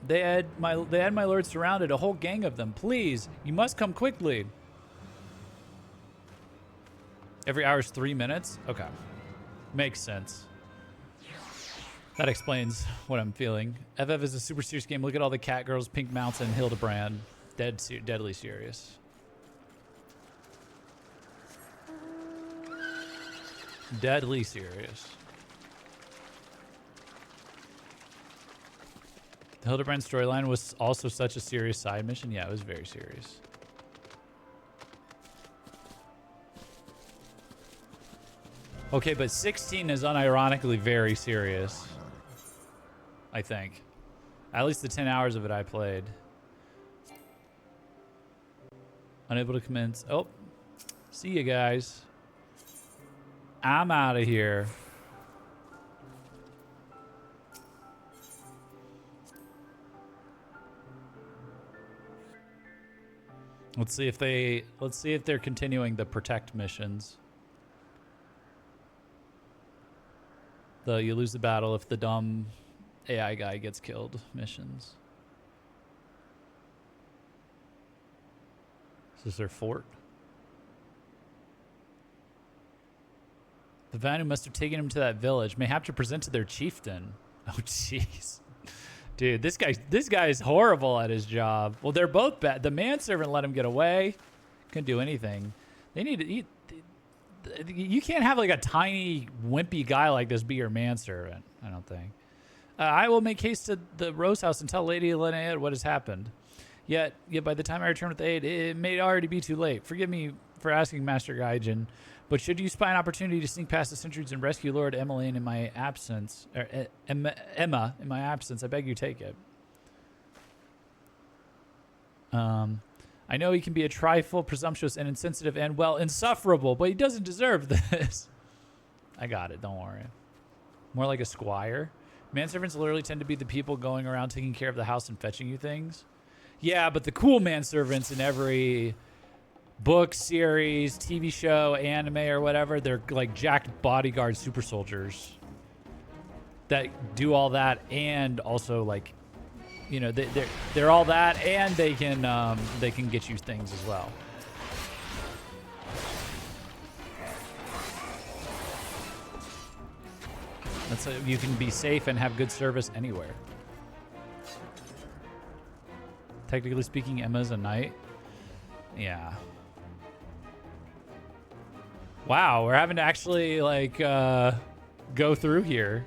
They had my lord surrounded, a whole gang of them. Please, you must come quickly. Every hour is 3 minutes? Okay. Makes sense. That explains what I'm feeling. FF is a super serious game. Look at all the cat girls, pink mounts, and Hildebrand. Deadly serious. Deadly serious. The Hildebrand storyline was also such a serious side mission. Yeah, it was very serious. Okay, but 16 is unironically very serious. I think. At least the 10 hours of it I played. Unable to commence. Oh. See you guys. I'm out of here. Let's see if they're continuing the protect missions. You lose the battle if the dumb AI guy gets killed missions. Is this their fort? The Vanu must have taken him to that village, mayhap to present to their chieftain. Oh, jeez. Dude, this guy is horrible at his job. Well, they're both bad. The manservant let him get away. Couldn't do anything. They need to eat. You can't have like a tiny, wimpy guy like this be your manservant, I don't think. I will make haste to the Rose House and tell Lady Linnea what has happened. Yet by the time I return with aid, it may already be too late. Forgive me for asking, Master Gaijin, but should you spy an opportunity to sneak past the sentries and rescue Lord Emmeline in my absence, or Emma in my absence, I beg you take it. I know he can be a trifle presumptuous and insensitive and, well, insufferable, but he doesn't deserve this. I got it, don't worry. More like a squire. Manservants literally tend to be the people going around taking care of the house and fetching you things. Yeah, but the cool manservants in every book, series, TV show, anime, or whatever, they're like jacked bodyguard super soldiers that do all that and also like, you know, they're all that and they can get you things as well. That's you can be safe and have good service anywhere. Technically speaking, Emma's a knight. Yeah. Wow, we're having to actually like go through here.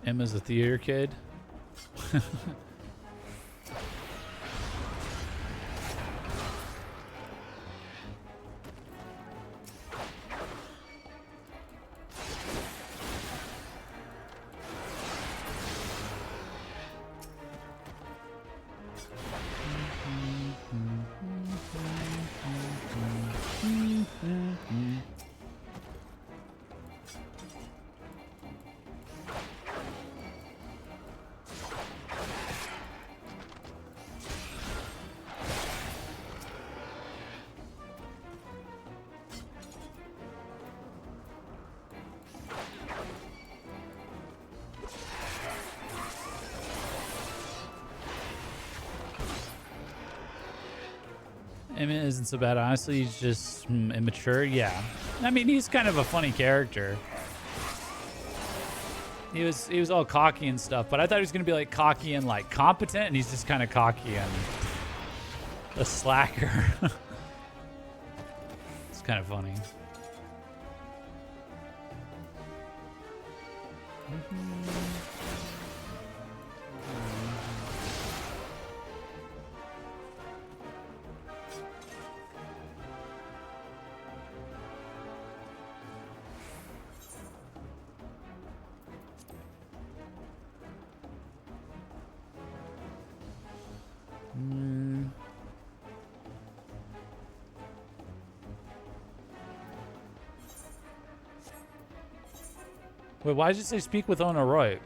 Emma's a theater kid. I mean, it isn't so bad. Honestly, he's just immature. Yeah. I mean, he's kind of a funny character. He was all cocky and stuff, but I thought he was gonna be like cocky and like competent, and he's just kind of cocky and a slacker. It's kind of funny. Wait, why did it say speak with Onoroy?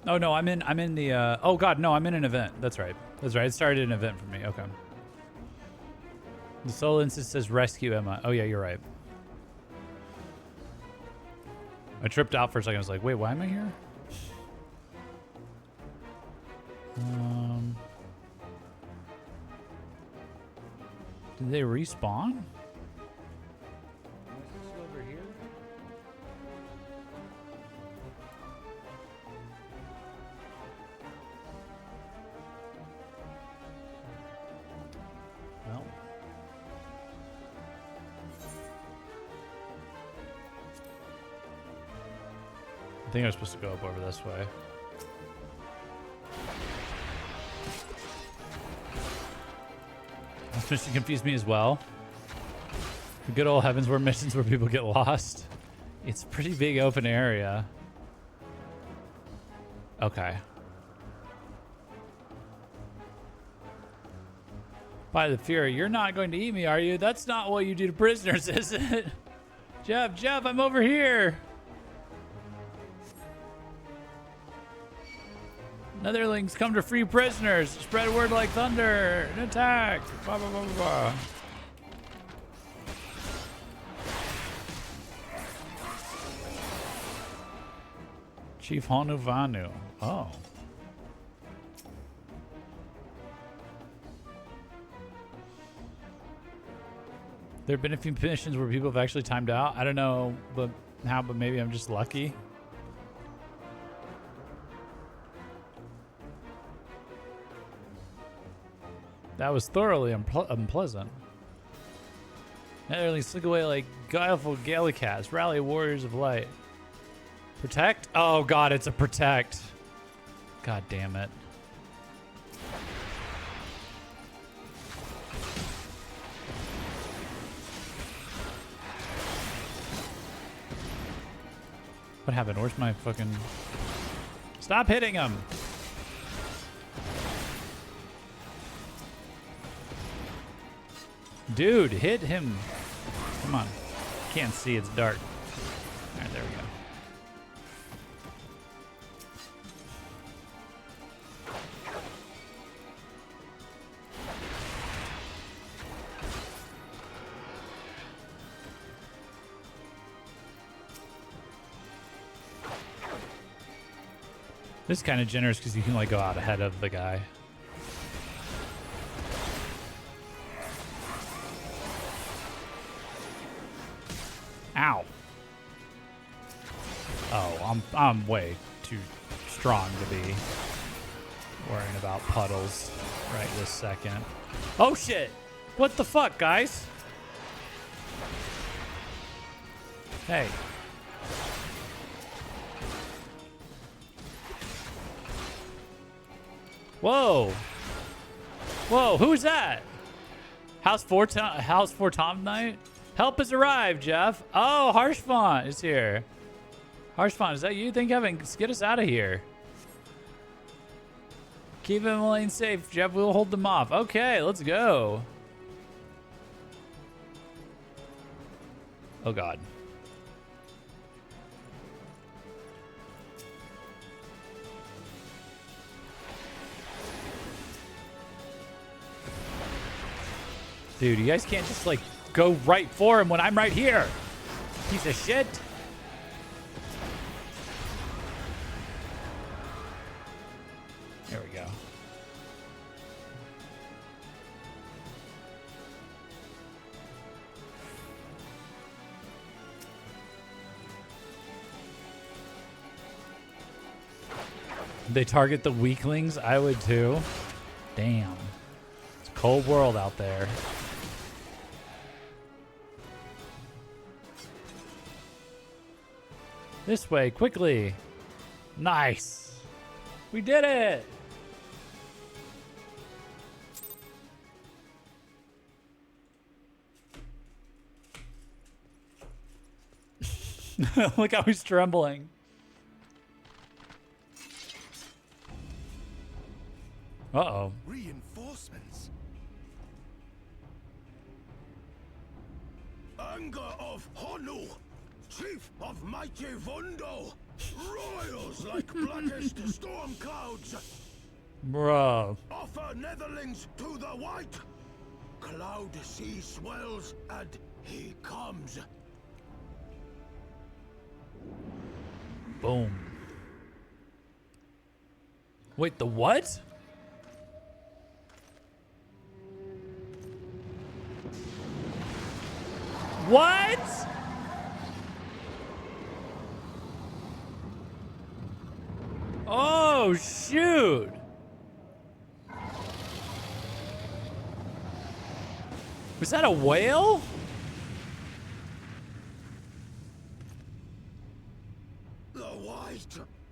Oh no, I'm in the oh god, no, I'm in an event. That's right. That's right. It started an event for me. Okay. The solo instance says rescue Emma. Oh yeah, you're right. I tripped out for a second. I was like, wait, why am I here? Did they respawn? Over here? Well. I think I was supposed to go up over this way. This mission confused me as well. The good old Heavensward missions where people get lost. It's a pretty big open area. Okay. By the Fury, you're not going to eat me, are you? That's not what you do to prisoners, is it? Jeff, I'm over here. Netherlings come to free prisoners. Spread word like thunder. An attack. Blah, blah, blah, blah, blah. Chief Honu Vanu. Oh. There have been a few missions where people have actually timed out. I don't know but maybe I'm just lucky. That was thoroughly unpleasant. Netherlings slink away like guileful Gallicats. Rally warriors of light. Protect? Oh god, it's a protect. God damn it. What happened? Where's my fucking... Stop hitting him! Dude, hit him. Come on. Can't see, it's dark. Alright, there we go. This is kind of generous because you can like go out ahead of the guy. Ow. Oh, I'm way too strong to be worrying about puddles right this second. Oh shit! What the fuck, guys? Hey. Whoa. Whoa, who's that? House 4 Tom Knight? Help has arrived, Jeff. Oh, Harshfont is here. Harshfont, is that you? Think Kevin, get us out of here. Keep him lane safe, Jeff. We'll hold them off. Okay, let's go. Oh, God. Dude, you guys can't just, like, go right for him when I'm right here. Piece of shit. There we go. They target the weaklings? I would too. Damn. It's a cold world out there. This way, quickly. Nice. We did it. Look how he's trembling. Uh-oh. Reinforcements. Anger of Honu, chief of mighty Vundo, royals like blackest storm clouds. Bro. Offer netherlings to the white. Cloud sea swells and he comes. Boom. Wait, the what? What? Oh, shoot. Was that a whale?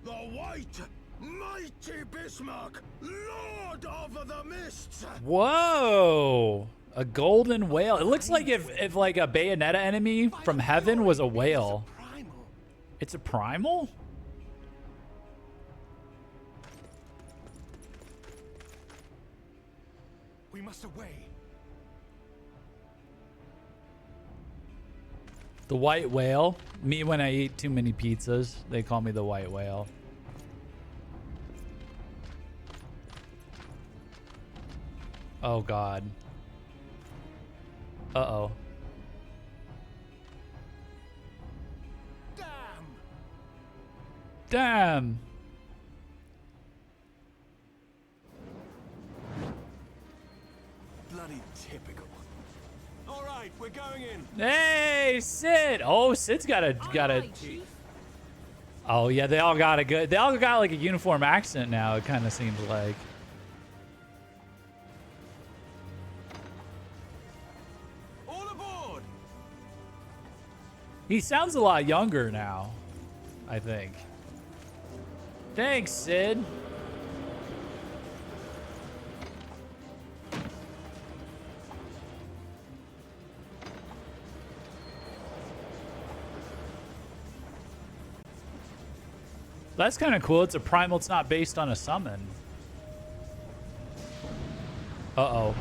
The white, mighty Bismarck, lord of the mists. Whoa. A golden whale. It looks like if like a Bayonetta enemy from heaven was a whale. It's a primal? We must away. The white whale. Me when I eat too many pizzas. They call me the white whale. Oh God. Uh-oh. Damn. Damn. Bloody typical. All right, we're going in. Hey, Sid. Oh, Sid's got a Oh yeah, they all got like a uniform accent now, it kind of seems like. All aboard. He sounds a lot younger now, I think. Thanks, Sid. That's kind of cool. It's a primal. It's not based on a summon. Uh-oh.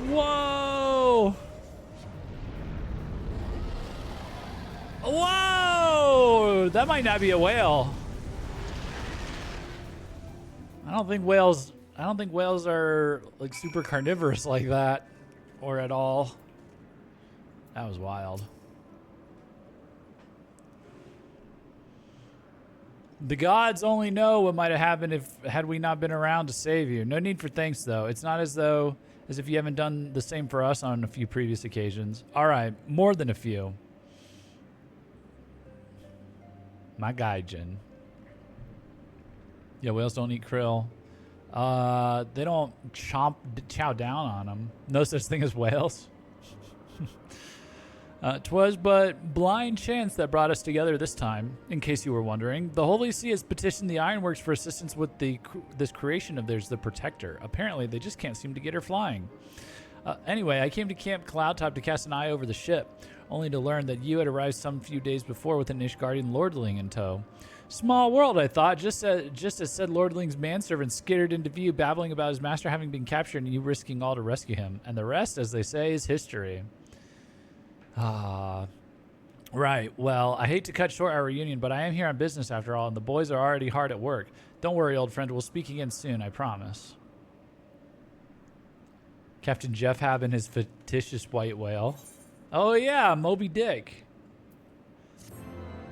Whoa! Whoa! That might not be a whale. I don't think whales are like super carnivorous like that, or at all. That was wild. The gods only know what might have happened had we not been around to save you. No need for thanks, though. It's not as if you haven't done the same for us on a few previous occasions. All right, more than a few. My Gaijin. Yeah, whales don't eat krill. They don't chow down on them. No such thing as whales. 'Twas but blind chance that brought us together this time, in case you were wondering. The Holy See has petitioned the Ironworks for assistance with this creation of theirs, the Protector. Apparently, they just can't seem to get her flying. Anyway, I came to Camp Cloudtop to cast an eye over the ship, only to learn that you had arrived some few days before with an Ishgardian lordling in tow. Small world, I thought, just as said lordling's manservant skittered into view, babbling about his master having been captured and you risking all to rescue him. And the rest, as they say, is history. Right. Well, I hate to cut short our reunion, but I am here on business after all, and the boys are already hard at work. Don't worry, old friend. We'll speak again soon, I promise. Captain Jeff Hab and his fictitious white whale. Oh yeah, Moby Dick.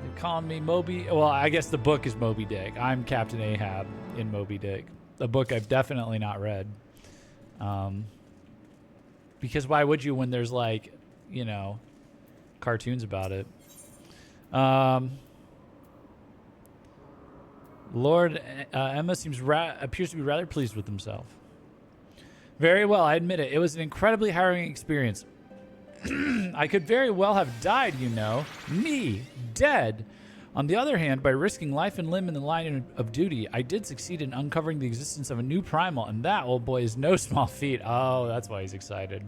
They're calling me Moby. Well, I guess the book is Moby Dick. I'm Captain Ahab in Moby Dick. A book I've definitely not read. Because why would you when there's like, you know, cartoons about it? Lord Emma appears to be rather pleased with himself. Very well, I admit it. It was an incredibly harrowing experience. I could very well have died, you know. Me, dead. On the other hand, by risking life and limb in the line of duty, I did succeed in uncovering the existence of a new primal, and that, old boy, is no small feat. Oh, that's why he's excited.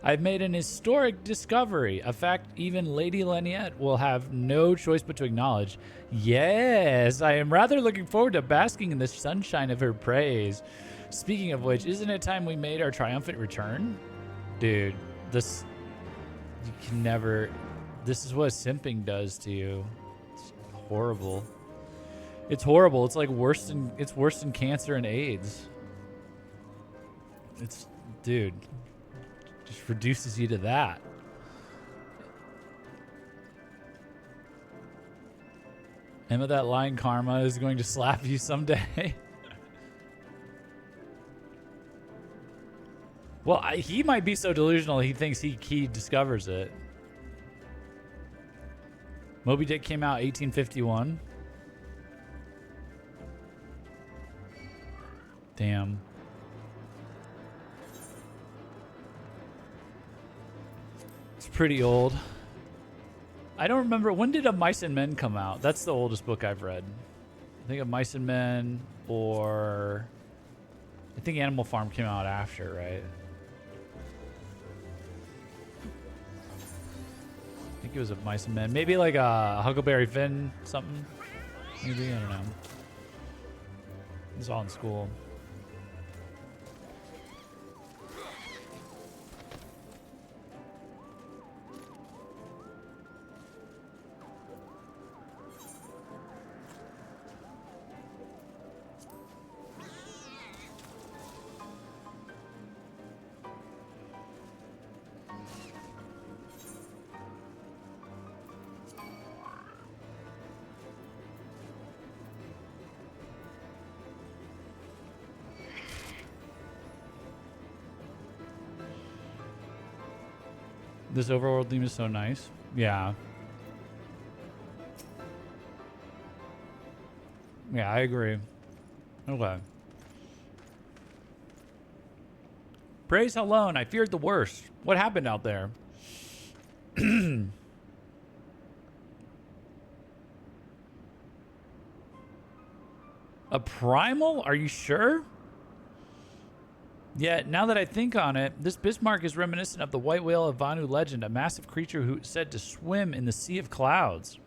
I've made an historic discovery, a fact even Lady Leniette will have no choice but to acknowledge. Yes, I am rather looking forward to basking in the sunshine of her praise. Speaking of which, isn't it time we made our triumphant return? Dude, this... You can never... This is what simping does to you. It's horrible. It's horrible. It's like worse than cancer and AIDS. It's... Dude... Just reduces you to that. Emma, that lying karma is going to slap you someday. Well, he might be so delusional he thinks he discovers it. Moby Dick came out 1851. Damn. It's pretty old. I don't remember. When did Of Mice and Men come out? That's the oldest book I've read. I think Of Mice and Men, or... I think Animal Farm came out after, right? I think it was Of Mice and Men. Maybe like a Huckleberry Finn, something. Maybe, I don't know. It was all in school. This overworld theme is so nice. Yeah. Yeah, I agree. Okay. Praise alone. I feared the worst. What happened out there? A primal? Are you sure? Yet, now that I think on it, this Bismarck is reminiscent of the white whale of Vanu legend, a massive creature who is said to swim in the sea of clouds.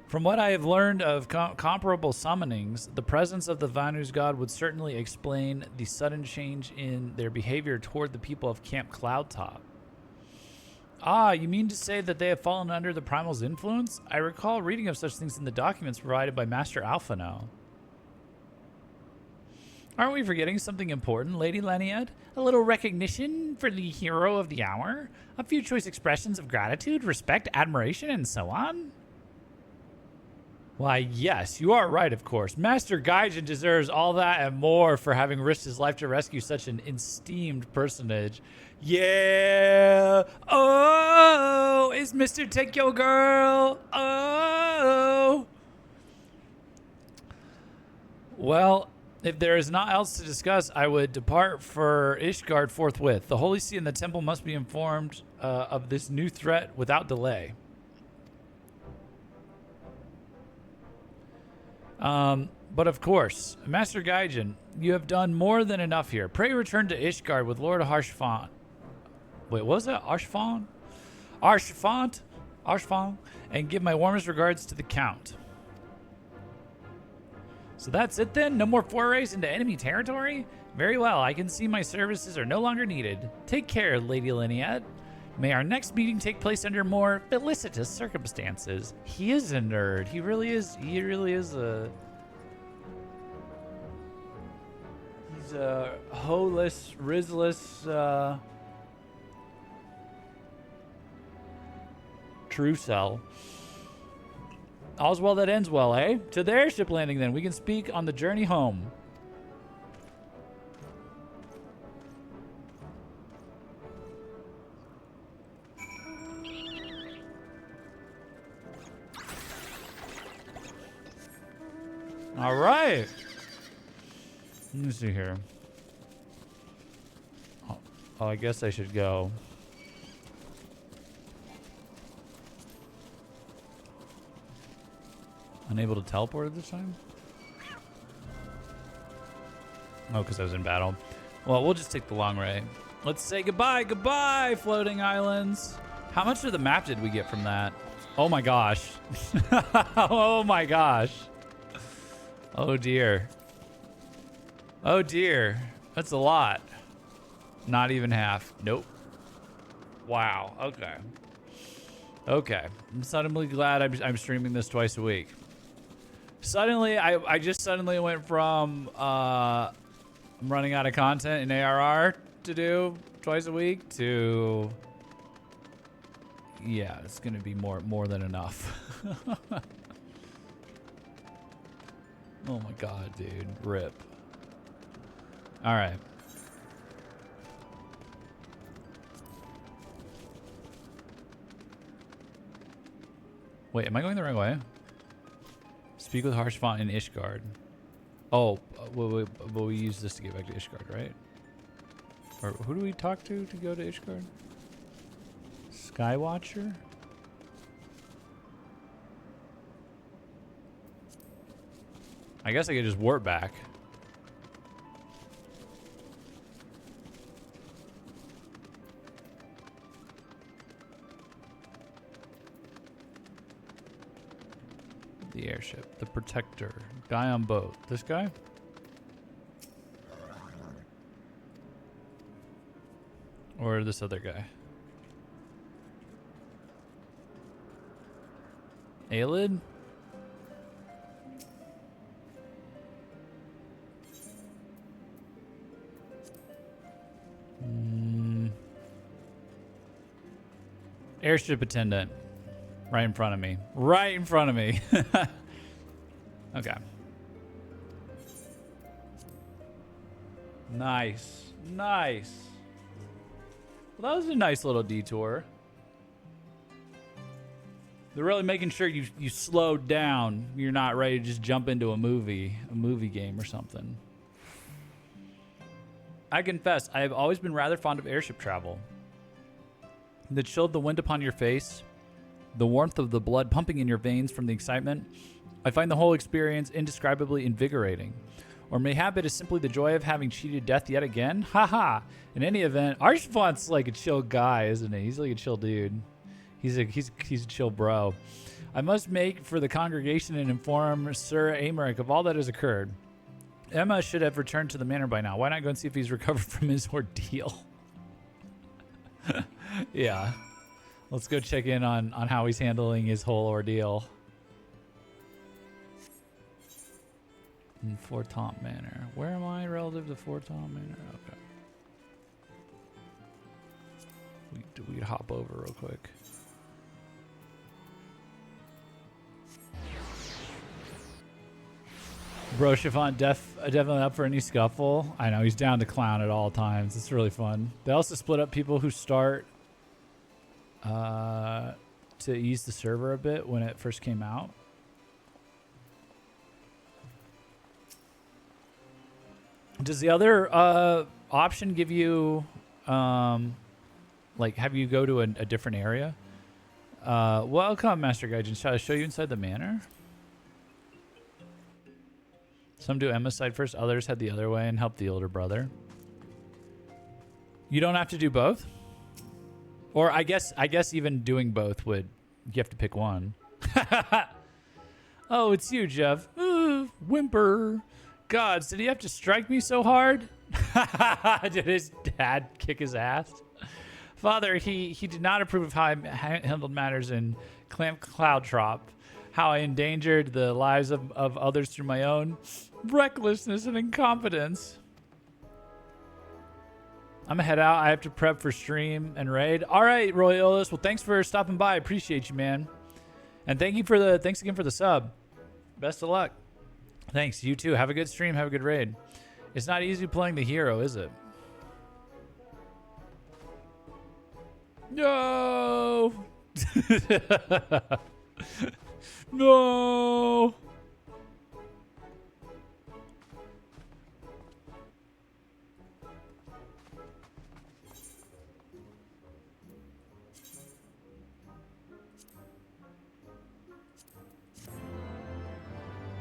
From what I have learned of comparable summonings, the presence of the Vanu's god would certainly explain the sudden change in their behavior toward the people of Camp Cloudtop. Ah, you mean to say that they have fallen under the primal's influence? I recall reading of such things in the documents provided by Master Alphino. Aren't we forgetting something important, Lady Leniette? A little recognition for the hero of the hour? A few choice expressions of gratitude, respect, admiration, and so on? Why, yes, you are right, of course. Master Gaijin deserves all that and more for having risked his life to rescue such an esteemed personage. Yeah! Oh! It's Mr. Take Your Girl! Oh! Well... If there is naught else to discuss, I would depart for Ishgard forthwith. The Holy See and the Temple must be informed of this new threat without delay. But of course, Master Gaijin, you have done more than enough here. Pray return to Ishgard with Lord Harshfont. Wait, what was that? Arshfont? Arshfont? And give my warmest regards to the Count. So that's it then? No more forays into enemy territory? Very well, I can see my services are no longer needed. Take care, Lady Leniette. May our next meeting take place under more felicitous circumstances. He is a nerd. He really is a... holess, rizless, true cell. All's well that ends well, eh? To the airship landing, then. We can speak on the journey home. All right. Let me see here. Oh, I guess I should go. Unable to teleport at this time? Oh, because I was in battle. Well, we'll just take the long way. Let's say goodbye, goodbye, floating islands. How much of the map did we get from that? Oh my gosh. Oh my gosh. Oh dear. Oh dear. That's a lot. Not even half. Nope. Wow. Okay. Okay. I'm suddenly glad I'm streaming this twice a week. Suddenly, I just suddenly went from I'm running out of content in ARR to do twice a week to yeah, it's gonna be more than enough. Oh my god, dude. Rip. All right. Wait, am I going the right way? Speak with harsh font in Ishgard. Oh, well, we use this to get back to Ishgard, right? Or who do we talk to go to Ishgard? Skywatcher? I guess I could just warp back. The airship, the protector, guy on boat. This guy? Or this other guy? Aelid? Airship attendant. Right in front of me. Right in front of me. Okay. Nice. Nice. Well, that was a nice little detour. They're really making sure you slowed down. You're not ready to just jump into a movie game or something. I confess, I have always been rather fond of airship travel. The chill of the wind upon your face, the warmth of the blood pumping in your veins from the excitement. I find the whole experience indescribably invigorating. Or mayhap it is simply the joy of having cheated death yet again. Haha. In any event, Arshfont's like a chill guy, isn't he? He's like a chill dude. He's a chill bro. I must make for the congregation and inform Sir Amaric of all that has occurred. Emma should have returned to the manor by now. Why not go and see if he's recovered from his ordeal? Yeah. Let's go check in on how he's handling his whole ordeal. In Fort Tom Manor. Where am I relative to Fort Tom Manor? Okay. We could hop over real quick. Bro, Chiffon definitely up for any scuffle. I know, he's down to clown at all times. It's really fun. They also split up people who start to ease the server a bit when it first came out. Does the other option give you, like, have you go to a different area? Welcome, Master Gaijin. Shall I show you inside the manor? Some do Emma's side first, others head the other way and help the older brother. You don't have to do both? Or I guess even doing both would, you have to pick one. Oh, it's you, Jeff. Ooh, whimper. Gods, did he have to strike me so hard? Did his dad kick his ass? Father, he did not approve of how I handled matters in Cloudtrop. How I endangered the lives of others through my own recklessness and incompetence. I'm gonna head out. I have to prep for stream and raid. All right, Royalist. Well, thanks for stopping by. I appreciate you, man. And thanks again for the sub. Best of luck. Thanks. You too. Have a good stream. Have a good raid. It's not easy playing the hero, is it? No. No.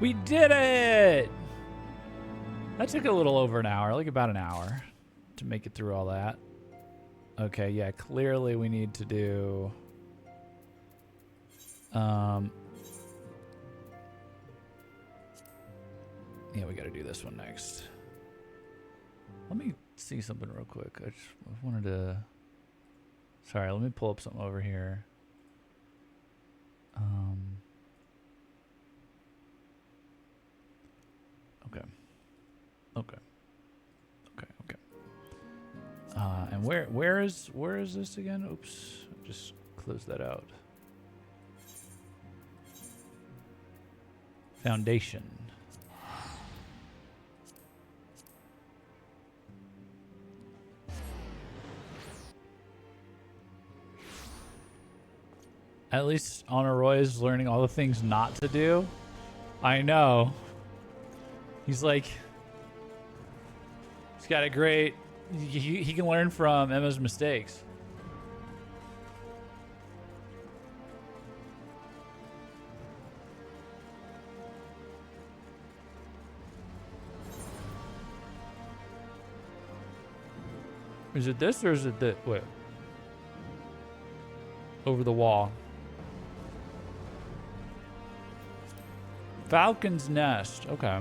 We did it! That took a little over an hour, like about an hour to make it through all that. Okay, yeah, clearly we need to do... yeah, we gotta do this one next. Let me see something real quick. I wanted to... Sorry, let me pull up something over here. Okay. And where is this again? Oops, just close that out. Foundation. At least Honor Roy is learning all the things not to do. I know. He's like, he's got a great, he can learn from Emma's mistakes. Is it this or is it that? Wait. Over the wall. Falcon's Nest. Okay.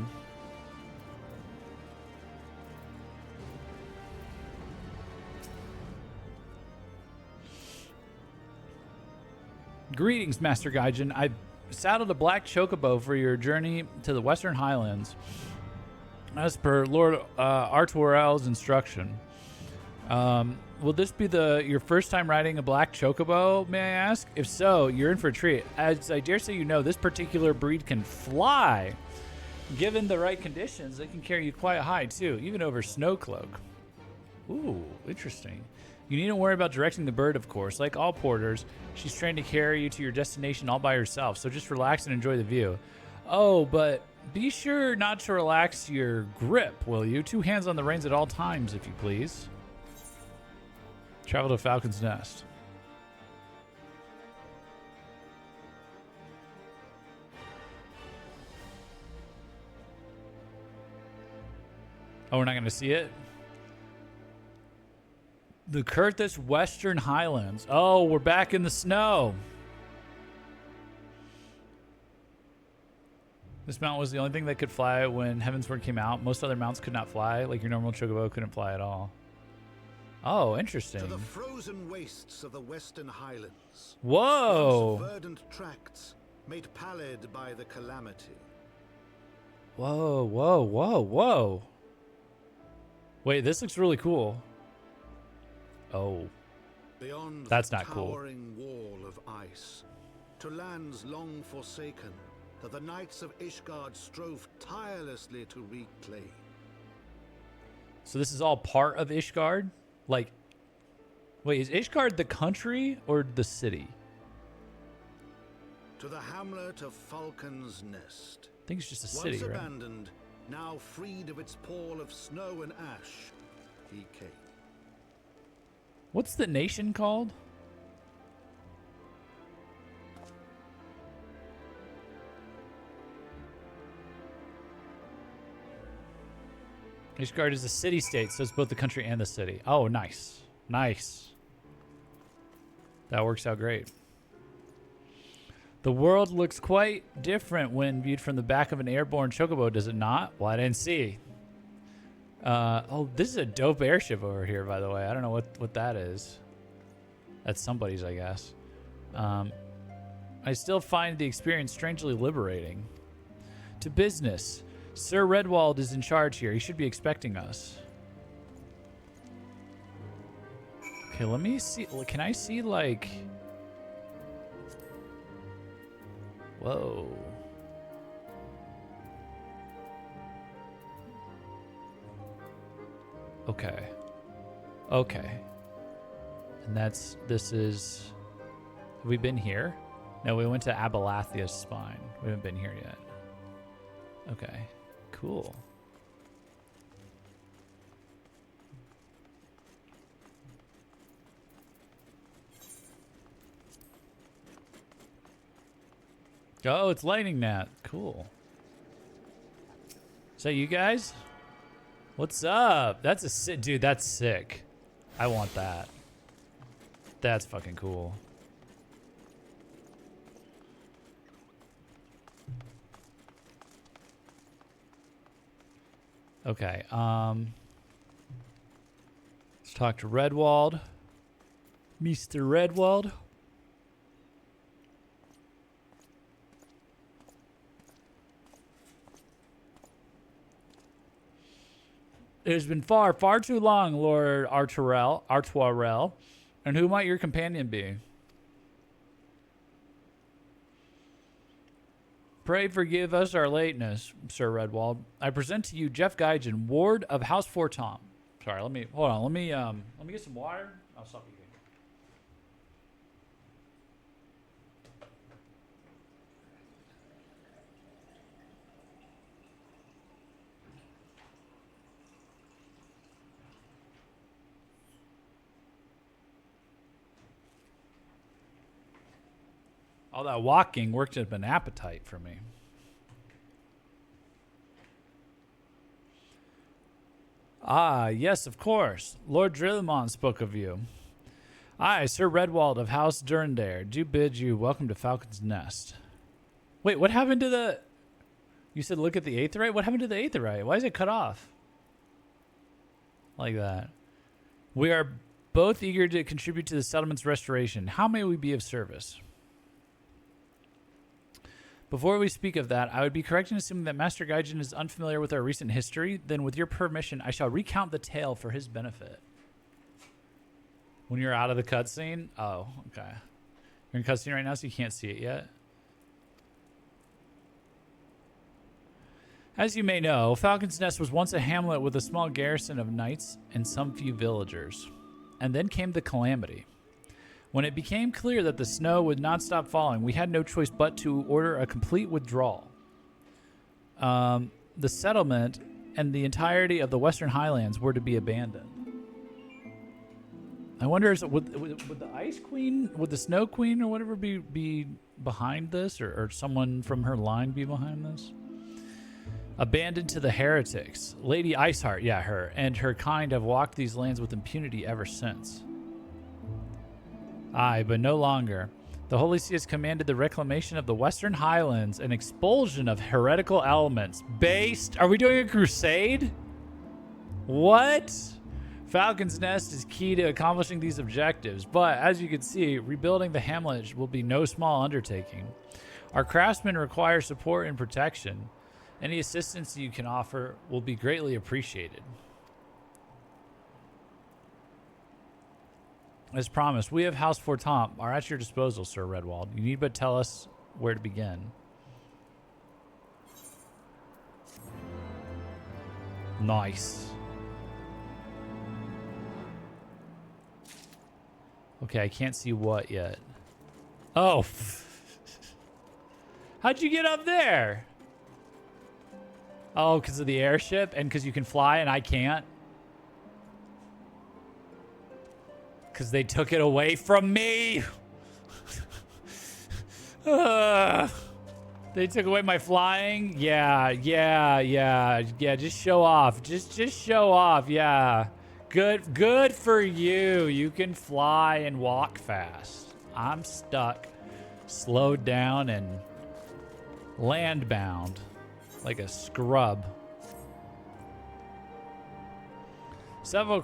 Greetings, Master Gaijin. I saddled a black chocobo for your journey to the Western Highlands, as per Lord Artuarel's instruction. Will this be your first time riding a black chocobo, may I ask? If so, you're in for a treat. As I dare say you know, this particular breed can fly. Given the right conditions, they can carry you quite high, too, even over Snowcloak. Ooh, interesting. You needn't worry about directing the bird, of course. Like all porters, she's trained to carry you to your destination all by herself, so just relax and enjoy the view. Oh, but be sure not to relax your grip, will you? 2 hands on the reins at all times, if you please. Travel to Falcon's Nest. Oh, we're not going to see it? The Curtis Western Highlands. Oh, we're back in the snow. This mount was the only thing that could fly when Heavensward came out. Most other mounts could not fly, like your normal chocobo couldn't fly at all. Oh, interesting. To the frozen wastes of the Western Highlands. Whoa. Verdant tracts made pallid by the calamity. Whoa, whoa, whoa, whoa. Wait, this looks really cool. Oh. Beyond that's the not cool. towering wall of ice, to lands long forsaken that the knights of Ishgard strove tirelessly to reclaim. So this is all part of Ishgard? Like, wait, is Ishgard the country or the city? To the hamlet of Falcon's Nest. I think it's just a city, Once right? abandoned, now freed of its pall of snow and ash, he came. What's the nation called? Ishgard is a city-state, so it's both the country and the city. Oh, nice. Nice. That works out great. The world looks quite different when viewed from the back of an airborne chocobo, does it not? Well, I didn't see. Oh, this is a dope airship over here, by the way. I don't know what that is. That's somebody's, I guess. I still find the experience strangely liberating. To business. Sir Redwald is in charge here. He should be expecting us. Okay, let me see. Can I see, like... Whoa. Okay. Okay. And this is... Have we been here? No, we went to Abalathia's spine. We haven't been here yet. Okay. Cool. Oh, it's Lightning Gnat. Cool. Is that you guys? What's up? That's a sick... Dude, that's sick. I want that. That's fucking cool. Okay, let's talk to Redwald. Mr. Redwald. It has been far, far too long, Lord Artoirel. And who might your companion be? Pray forgive us our lateness, Sir Redwald. I present to you Jeff Gaijin, Ward of House Fortom. Sorry, hold on. Let me get some water. I'll stop you. All that walking worked up an appetite for me. Ah, yes, of course. Lord Drillimon spoke of you. I, Sir Redwald of House Durndare, do bid you welcome to Falcon's Nest. Wait, what happened to the... You said look at the Aetheryte? What happened to the Aetheryte? Why is it cut off? Like that. We are both eager to contribute to the settlement's restoration. How may we be of service? Before we speak of that, I would be correct in assuming that Master Gaijin is unfamiliar with our recent history. Then, with your permission, I shall recount the tale for his benefit. When you're out of the cutscene? Oh, okay. You're in cutscene right now, so you can't see it yet. As you may know, Falcon's Nest was once a hamlet with a small garrison of knights and some few villagers. And then came the calamity. When it became clear that the snow would not stop falling, we had no choice but to order a complete withdrawal. The settlement and the entirety of the Western Highlands were to be abandoned. I wonder, would the Ice Queen, would the Snow Queen or whatever be behind this? Or someone from her line be behind this? Abandoned to the heretics. Lady Iceheart, yeah, her, and her kind have walked these lands with impunity ever since. Aye, but no longer. The Holy See has commanded the reclamation of the Western Highlands and expulsion of heretical elements. Based... Are we doing a crusade? What? Falcon's Nest is key to accomplishing these objectives, but as you can see, rebuilding the hamlet will be no small undertaking. Our craftsmen require support and protection. Any assistance you can offer will be greatly appreciated. As promised, we of House Fortom are at your disposal, Sir Redwald. You need but tell us where to begin. Nice. Okay, I can't see what yet. Oh. How'd you get up there? Oh, because of the airship and because you can fly and I can't? Because they took it away from me. They took away my flying. Yeah. Just show off. Just show off. Yeah. Good for you. You can fly and walk fast. I'm stuck, slowed down, and landbound like a scrub. Several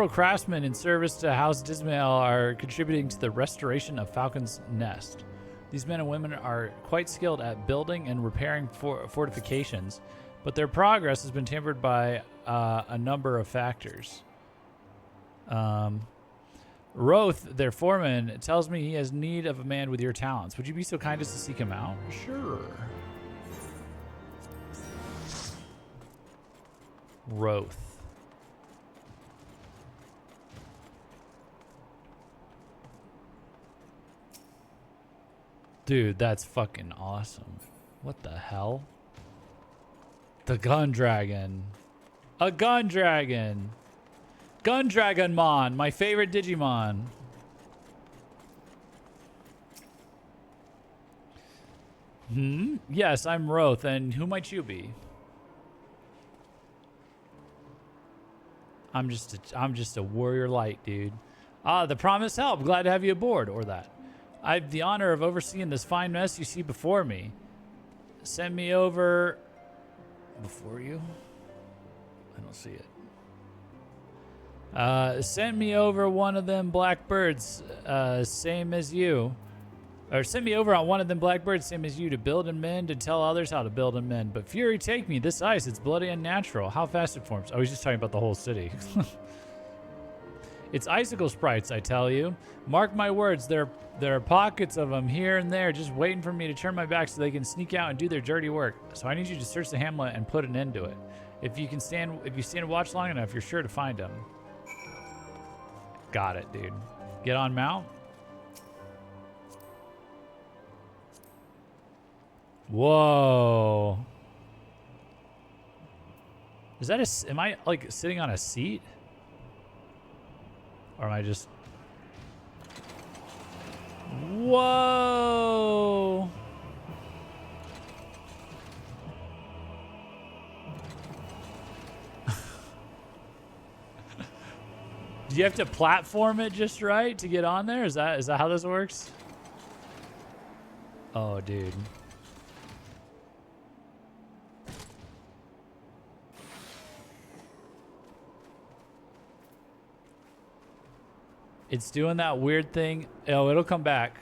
craftsmen in service to House Dismail are contributing to the restoration of Falcon's Nest. These men and women are quite skilled at building and repairing fortifications, but their progress has been tempered by a number of factors. Roth, their foreman, tells me he has need of a man with your talents. Would you be so kind as to seek him out? Sure. Roth. Dude, that's fucking awesome. What the hell? The gun dragon. A gun dragon. Gun Dragonmon, my favorite Digimon. Yes, I'm Roth, and who might you be? I'm just a warrior light, dude. Ah, the promised help. Glad to have you aboard, or that. I have the honor of overseeing this fine mess you see before me. Send me over... Before you? I don't see it. Send me over one of them blackbirds, same as you. Or send me over on one of them blackbirds, same as you, to build and mend and tell others how to build and mend. But fury take me, this ice, it's bloody and natural. How fast it forms. I was just talking about the whole city. It's icicle sprites, I tell you. Mark my words, there are pockets of them here and there just waiting for me to turn my back so they can sneak out and do their dirty work. So I need you to search the hamlet and put an end to it. If you stand and watch long enough, you're sure to find them. Got it, dude. Get on mount. Whoa. Is that am I like sitting on a seat? Or am I just... Whoa. Do you have to platform it just right to get on there? Is that how this works? Oh, dude. It's doing that weird thing. Oh, it'll come back.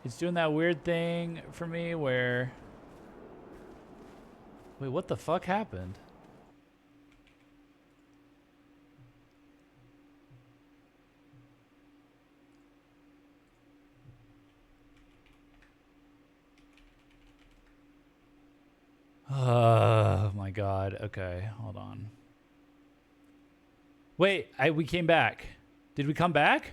It's doing that weird thing for me where... Wait, what the fuck happened? Oh my god. Okay, hold on. Wait, we came back. Did we come back?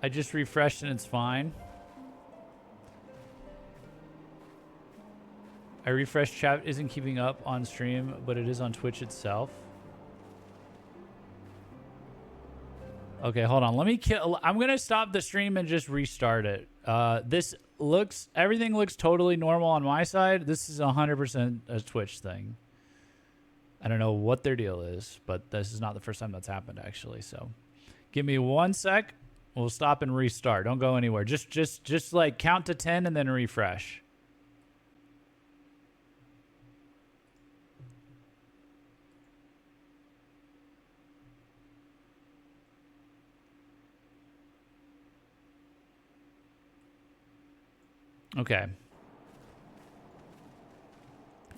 I just refreshed and it's fine. I refreshed, chat isn't keeping up on stream, but it is on Twitch itself. Okay, hold on. Let me kill. I'm gonna stop the stream and just restart it. Everything looks totally normal on my side. This is 100% a Twitch thing. I don't know what their deal is, but this is not the first time that's happened actually. So, give me 1 sec. We'll stop and restart. Don't go anywhere. Just like count to 10 and then refresh. Okay.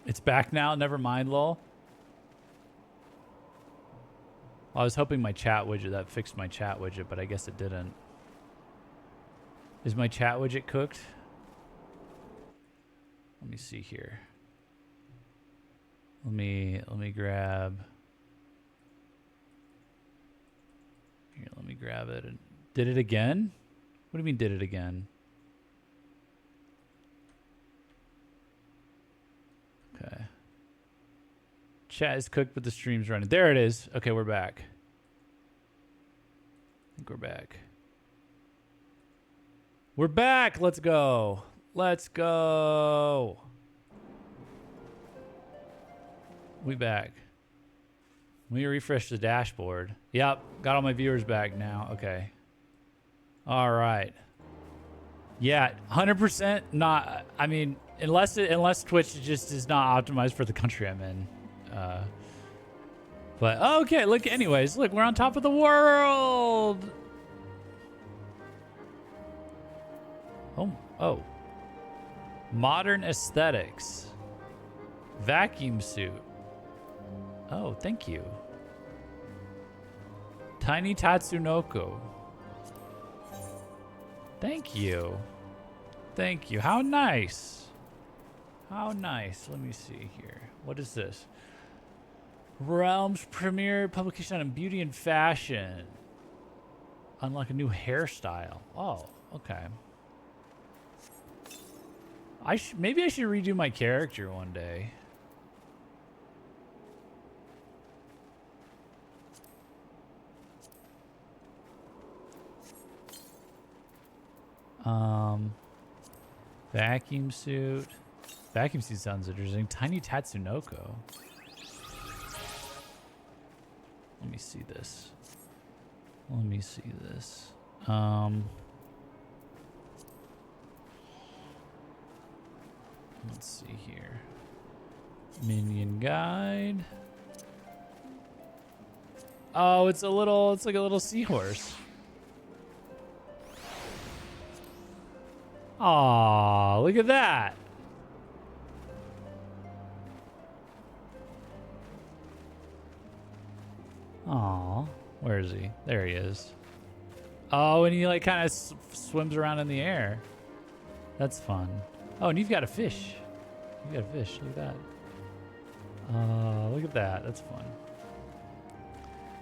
It's back now. Never mind, lol. Well, I was hoping my chat widget, that fixed my chat widget, but I guess it didn't. Is my chat widget cooked? Let me see here. Let me grab. Here, let me grab it. And did it again? What do you mean did it again? Okay. Chat is cooked, but the stream's running. There it is. Okay, we're back. I think we're back. We're back. Let's go. Let's go. We back. Let me refresh the dashboard. Yep, got all my viewers back now. Okay. All right. Yeah, 100% not. I mean, unless Twitch just is not optimized for the country I'm in. But okay, look. Anyways, look, we're on top of the world. Oh. Modern aesthetics. Vacuum suit. Oh, thank you. Tiny Tatsunoko. Thank you. Thank you. How nice. How nice. Let me see here. What is this? Realm's premier publication on beauty and fashion. Unlock a new hairstyle. Oh, okay. Maybe I should redo my character one day. Vacuum suit. Vacuum suit sounds interesting. Tiny Tatsunoko. Let me see this. Let me see this. Let's see here. Minion guide. Oh, it's like a little seahorse. Aw, look at that. Aw, where is he? There he is. Oh, and he like kind of swims around in the air. That's fun. Oh, and you've got a fish. You got a fish. Look at that. Look at that. That's fun.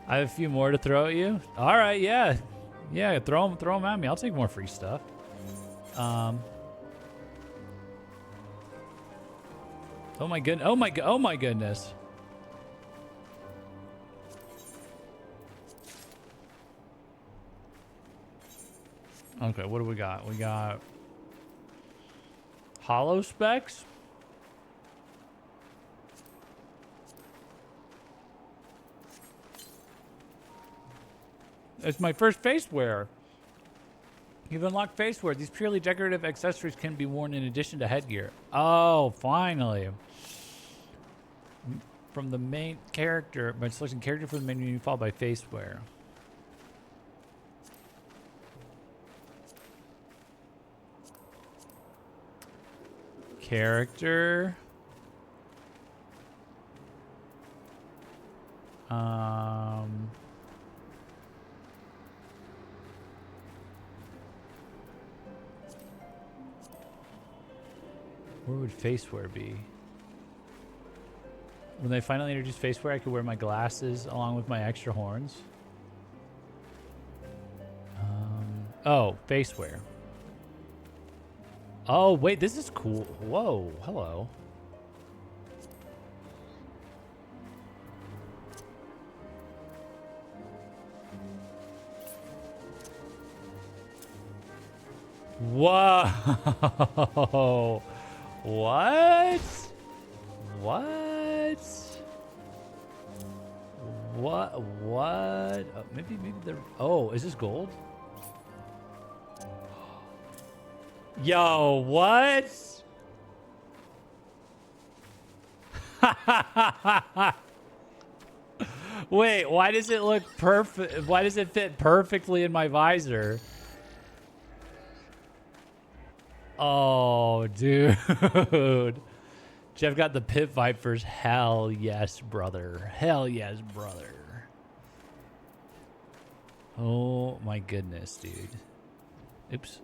I have a few more to throw at you. All right, yeah, yeah. Throw them at me. I'll take more free stuff. Oh my goodness. Oh my goodness. Okay, what do we got? We got hollow specs. It's my first face wear. You've unlocked face wear. These purely decorative accessories can be worn in addition to headgear. Oh, finally. From the main character, by selecting character from the menu, followed by face wear. Character. Where would facewear be? When they finally introduce facewear, I could wear my glasses along with my extra horns. Oh, facewear. Oh, wait, this is cool. Whoa, hello. Whoa. What? What? What? Maybe they're... Oh, is this gold? Yo, what? Wait, why does it look perfect? Why does it fit perfectly in my visor? Oh, dude. Jeff got the pit vipers. Hell yes, brother. Hell yes, brother. Oh my goodness, dude. Oops.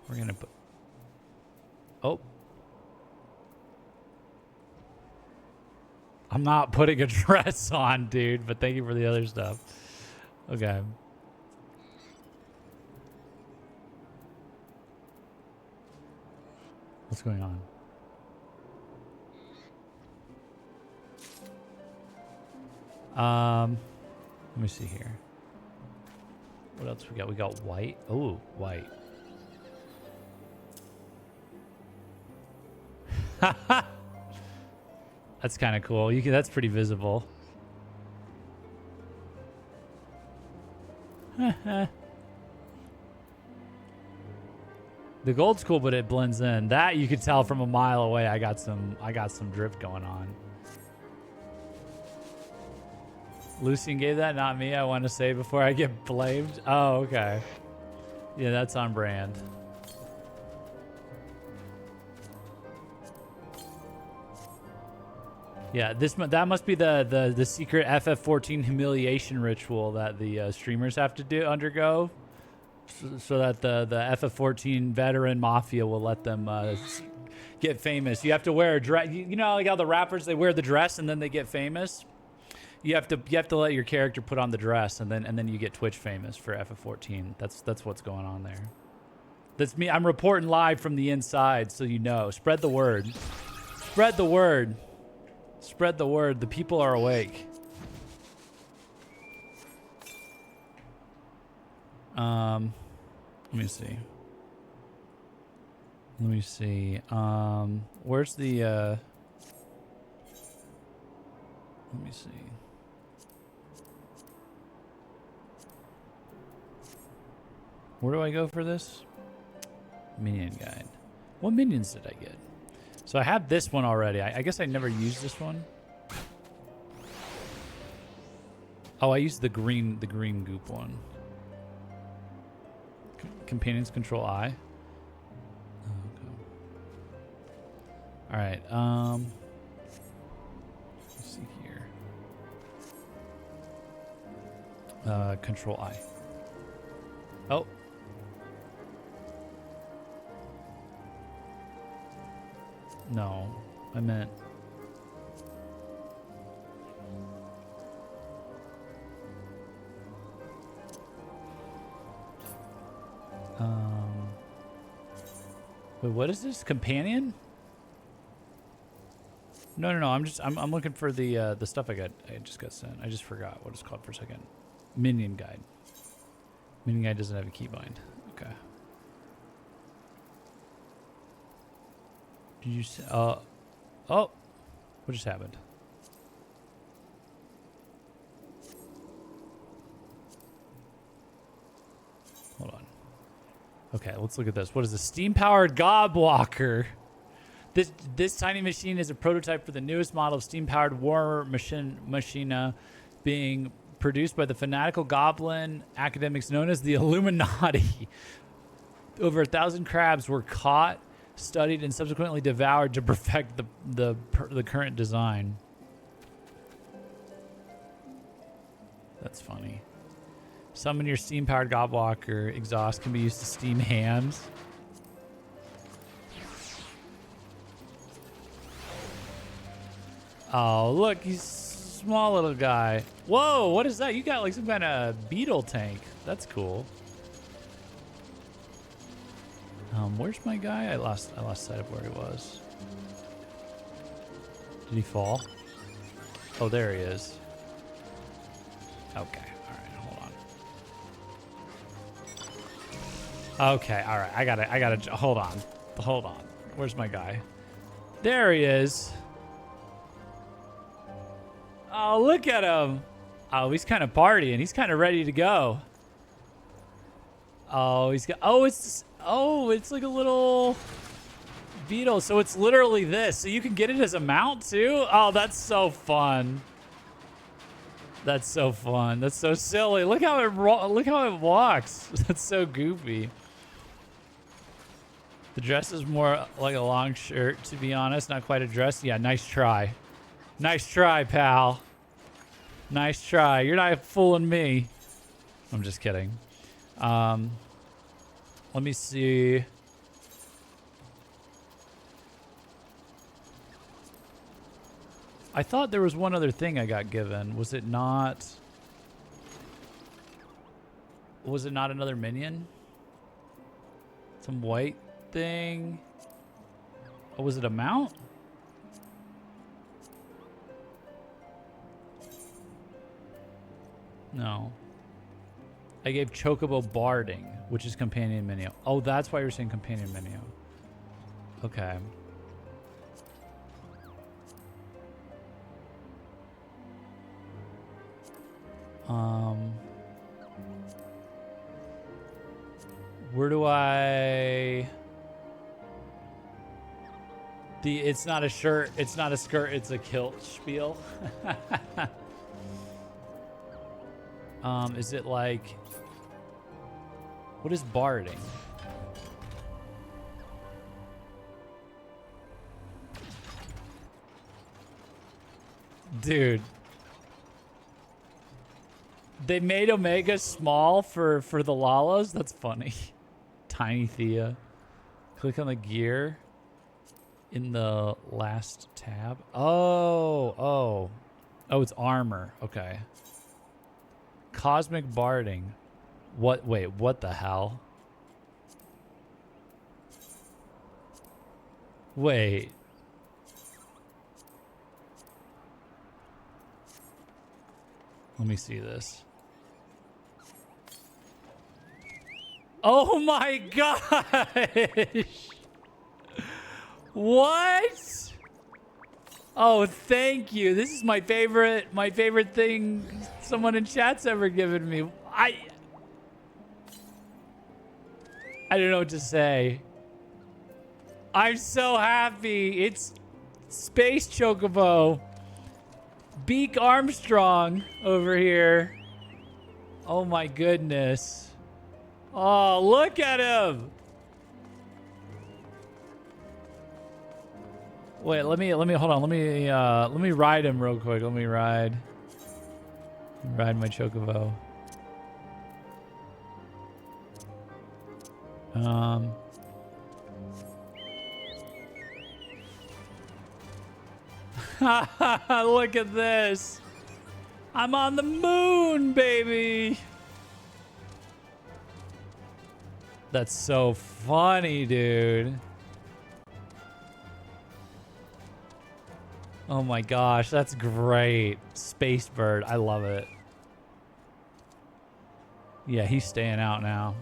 We're gonna put... Oh. I'm not putting a dress on, dude, but thank you for the other stuff. Okay. What's going on? Let me see here. What else we got? We got white. Oh, white. That's kind of cool. That's pretty visible. The gold's cool, but it blends in. That you could tell from a mile away. I got some drift going on. Lucian gave that, not me. I want to say before I get blamed. Oh, okay. Yeah, that's on brand. Yeah, that must be the secret FF14 humiliation ritual that the streamers have to undergo, so that the FF14 veteran mafia will let them get famous. You have to wear a dress. You know, like how the rappers, they wear the dress and then they get famous. You have to let your character put on the dress, and then you get Twitch famous for FF14. That's what's going on there. That's me. I'm reporting live from the inside, so you know. Spread the word. Spread the word. Spread the word. The people are awake. Let me see. Let me see. Where's the let me see. Where do I go for this? Minion guide. What minions did I get? So I have this one already. I guess I never used this one. Oh, I used the green goop one. Companions control I. Okay. All right. Let's see here. Control I. Oh. No, I meant. Wait, what is this? Companion? No. I'm looking for the stuff I just got sent. I just forgot what it's called for a second. Minion guide. Minion guide doesn't have a keybind. Okay. Did you say, oh, what just happened? Hold on. Okay, let's look at this. What is this? Steam-powered Gobwalker. This tiny machine is a prototype for the newest model of steam-powered war machina being produced by the fanatical goblin academics known as the Illuminati. Over 1,000 crabs were caught, studied, and subsequently devoured to perfect the current design. That's funny. Summon your steam-powered Gobwalker. Exhaust can be used to steam hams. Oh, look, he's a small little guy. Whoa, what is that? You got like some kind of beetle tank. That's cool. Where's my guy? I lost sight of where he was. Did he fall? Oh, there he is. Okay, all right, hold on. Okay, all right, I gotta, hold on. Where's my guy? There he is. Oh, look at him. Oh, he's kind of partying. He's kind of ready to go. Oh, he's got, it's like a little beetle. So it's literally this. So you can get it as a mount too. Oh, that's so fun. That's so fun. That's so silly. Look how it walks. That's so goofy. The dress is more like a long shirt, to be honest. Not quite a dress. Yeah, nice try. Nice try, pal. Nice try. You're not fooling me. I'm just kidding. Let me see. I thought there was one other thing I got given. Was it not? Was it not another minion? Some white thing? Oh, was it a mount? No. I gave Chocobo Barding, which is companion menu. Oh, that's why you're saying companion menu. Okay. Where do I... It's not a shirt, it's not a skirt, it's a kilt spiel. Is it like... What is barding? Dude. They made Omega small for the Lalas? That's funny. Tiny Thea. Click on the gear in the last tab. Oh, it's armor. Okay. Cosmic Barding. What? Wait, what the hell? Wait. Let me see this. Oh my gosh! What? Oh, thank you. This is my favorite thing someone in chat's ever given me. I don't know what to say. I'm so happy. It's Space Chocobo. Beak Armstrong over here. Oh my goodness. Oh, look at him. Wait, let me hold on. Let me ride him real quick. Let me ride my Chocobo. Look at this. I'm on the moon, baby. That's so funny, dude. Oh my gosh, that's great. Space Bird, I love it. Yeah, he's staying out now.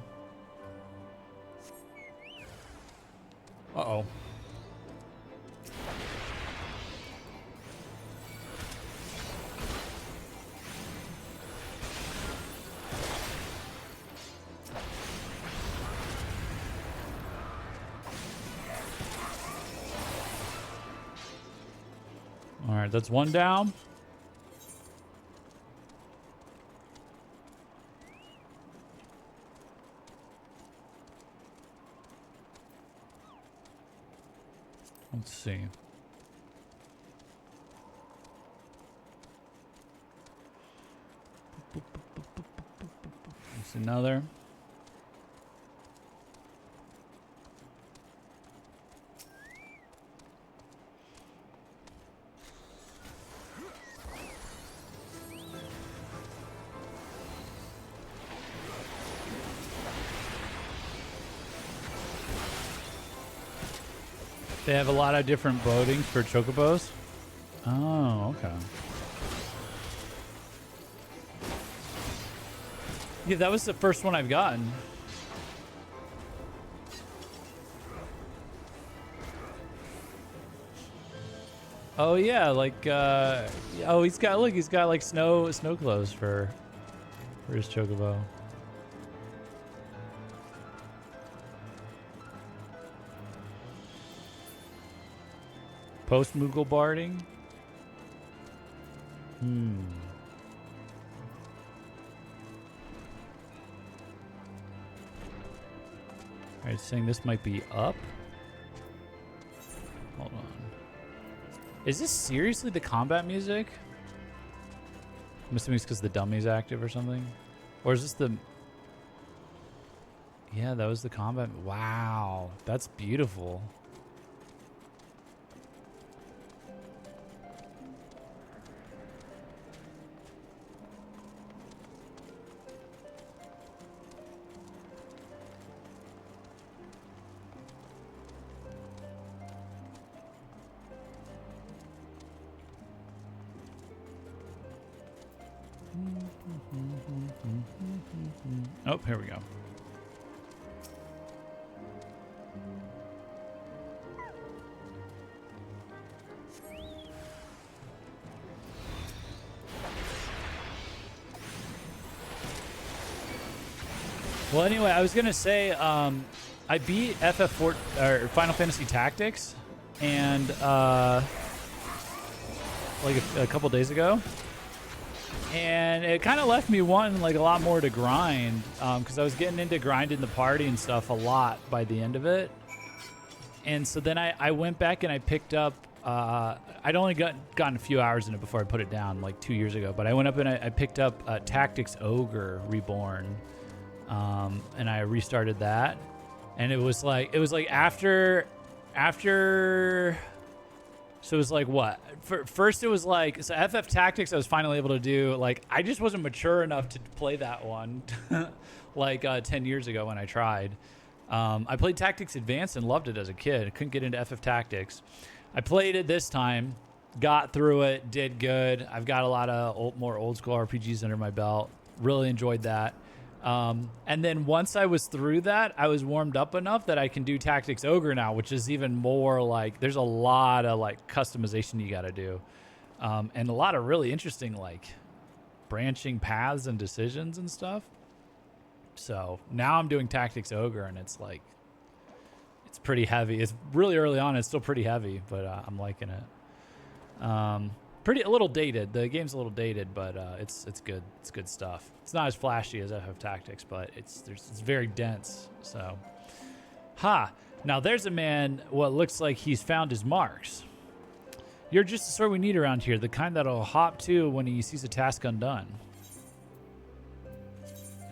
Uh-oh. All right, that's one down. Let's see. That's another. They have a lot of different boatings for chocobos. Oh, okay. Yeah, that was the first one I've gotten. Oh yeah, like oh he's got like snow clothes for his chocobo. Post Moogle barding. Alright, saying this might be up. Hold on. Is this seriously the combat music? I'm assuming it's because the dummy's active or something. Or is this the... Yeah, that was the combat. Wow, that's beautiful. Oh, here we go. Well, anyway, I was gonna say I beat FF4 or Final Fantasy Tactics, and like a couple days ago. And it kind of left me wanting like a lot more to grind because I was getting into grinding the party and stuff a lot by the end of it. And so then I went back and I picked up I'd only gotten a few hours in it before I put it down like 2 years ago. But I went up and I picked up Tactics Ogre Reborn, and I restarted that. And it was like after. So it was like what? First it was like, so FF Tactics I was finally able to do. Like I just wasn't mature enough to play that one like 10 years ago when I tried. I played Tactics Advanced and loved it as a kid. I couldn't get into FF Tactics. I played it this time, got through it, did good. I've got a lot of more old school RPGs under my belt. Really enjoyed that. And then once I was through that, I was warmed up enough that I can do Tactics Ogre now, which is even more like, there's a lot of like customization you got to do. And a lot of really interesting like branching paths and decisions and stuff. So now I'm doing Tactics Ogre and it's like, it's pretty heavy. It's really early on. It's still pretty heavy, but I'm liking it. A little dated. The game's a little dated, but it's good. It's good stuff. It's not as flashy as FF Tactics, but it's very dense. So, now there's a man. What looks like he's found his marks. You're just the sort we need around here. The kind that'll hop to when he sees a task undone.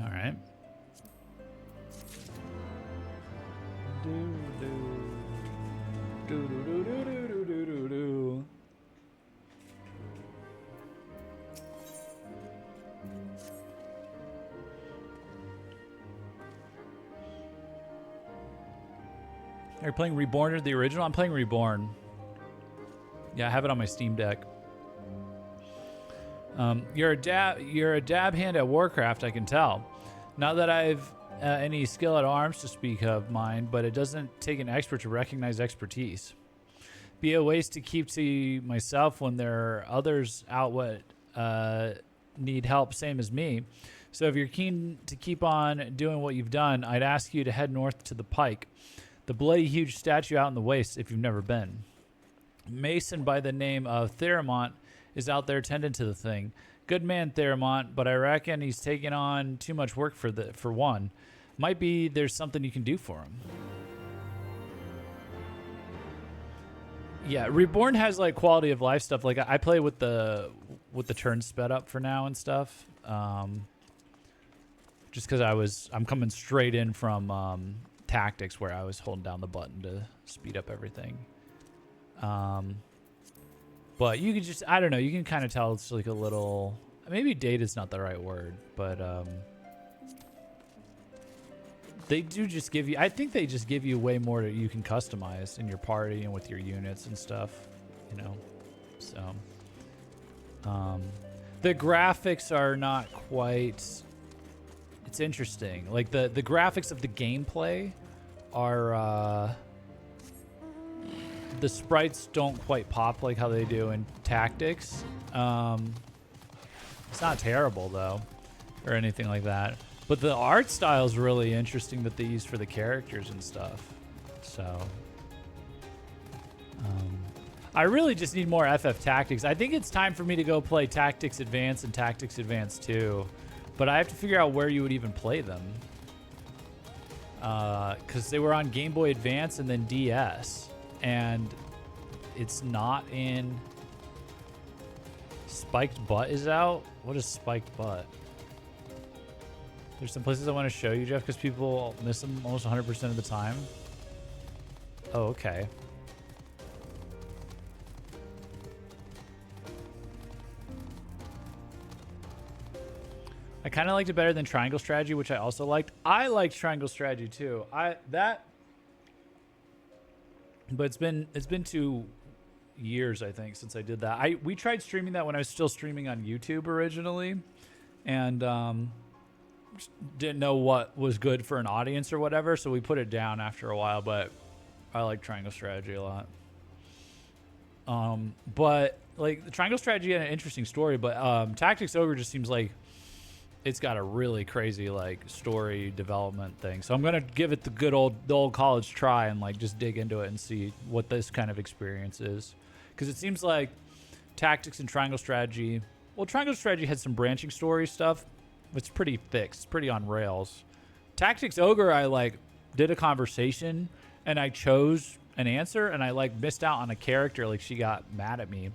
All right. Are you playing Reborn or the original? I'm playing Reborn. Yeah, I have it on my Steam Deck. You're a dab hand at Warcraft, I can tell. Not that I've any skill at arms to speak of mine, but it doesn't take an expert to recognize expertise. Be a waste to keep to myself when there are others out what need help, same as me. So if you're keen to keep on doing what you've done, I'd ask you to head north to the Pike. The bloody huge statue out in the waste if you've never been. Mason by the name of Theramont is out there tending to the thing. Good man, Theramont, but I reckon he's taking on too much work for one. Might be there's something you can do for him. Yeah, Reborn has like quality of life stuff. Like I play with the turns sped up for now and stuff. Just because I'm coming straight in from Tactics where I was holding down the button to speed up everything. But you can just, I don't know, you can kind of tell it's like a little, maybe dated's not the right word, but they do just give you, I think they just give you way more that you can customize in your party and with your units and stuff, you know. So the graphics are not quite, it's interesting. Like the graphics of the gameplay are the sprites don't quite pop like how they do in Tactics. It's not terrible though, or anything like that. But the art style is really interesting that they use for the characters and stuff. So I really just need more FF Tactics. I think it's time for me to go play Tactics Advance and Tactics Advance 2. But I have to figure out where you would even play them. Because they were on Game Boy Advance and then DS. And it's not in... Spiked Butt is out? What is Spiked Butt? There's some places I want to show you, Jeff, because people miss them almost 100% of the time. Oh, okay. I kind of liked it better than Triangle Strategy, which I also liked. I liked Triangle Strategy too. But it's been 2 years, I think, since I did that. We tried streaming that when I was still streaming on YouTube originally, and just didn't know what was good for an audience or whatever, so we put it down after a while. But I like Triangle Strategy a lot. But like the Triangle Strategy had an interesting story, but Tactics Ogre just seems like it's got a really crazy like story development thing. So I'm gonna give it the old college try and like just dig into it and see what this kind of experience is, because it seems like Tactics and Triangle Strategy. Well, Triangle Strategy had some branching story stuff. It's pretty fixed, pretty on rails. Tactics Ogre, I like did a conversation and I chose an answer, and I like missed out on a character. Like she got mad at me,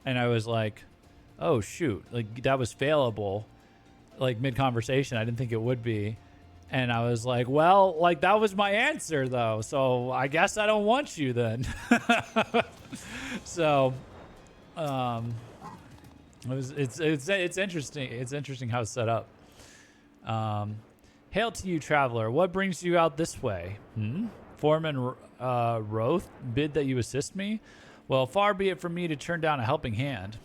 and I was like, "Oh shoot!" Like that was failable. Like mid conversation, I didn't think it would be, and I was like, "Well, like that was my answer though, so I guess I don't want you then." So, it's interesting. It's interesting how it's set up. Hail to you, traveler. What brings you out this way? Foreman Roth bid that you assist me? Well, far be it from me to turn down a helping hand.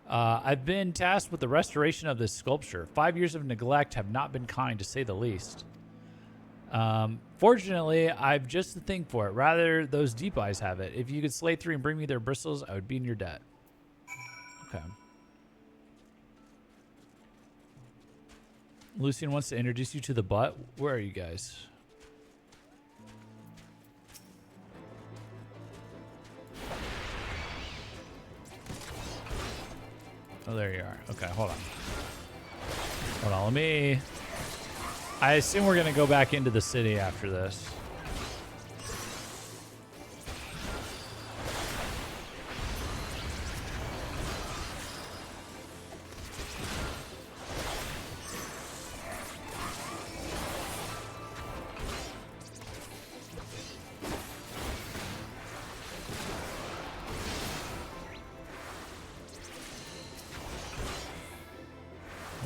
I've been tasked with the restoration of this sculpture. 5 years of neglect have not been kind, to say the least. Fortunately, I've just the thing for it. Rather, those deep eyes have it. If you could slay 3 and bring me their bristles, I would be in your debt. Okay. Lucian wants to introduce you to the butt. Where are you guys? Oh, there you are. Okay, hold on. Hold on, let me... I assume we're going to go back into the city after this.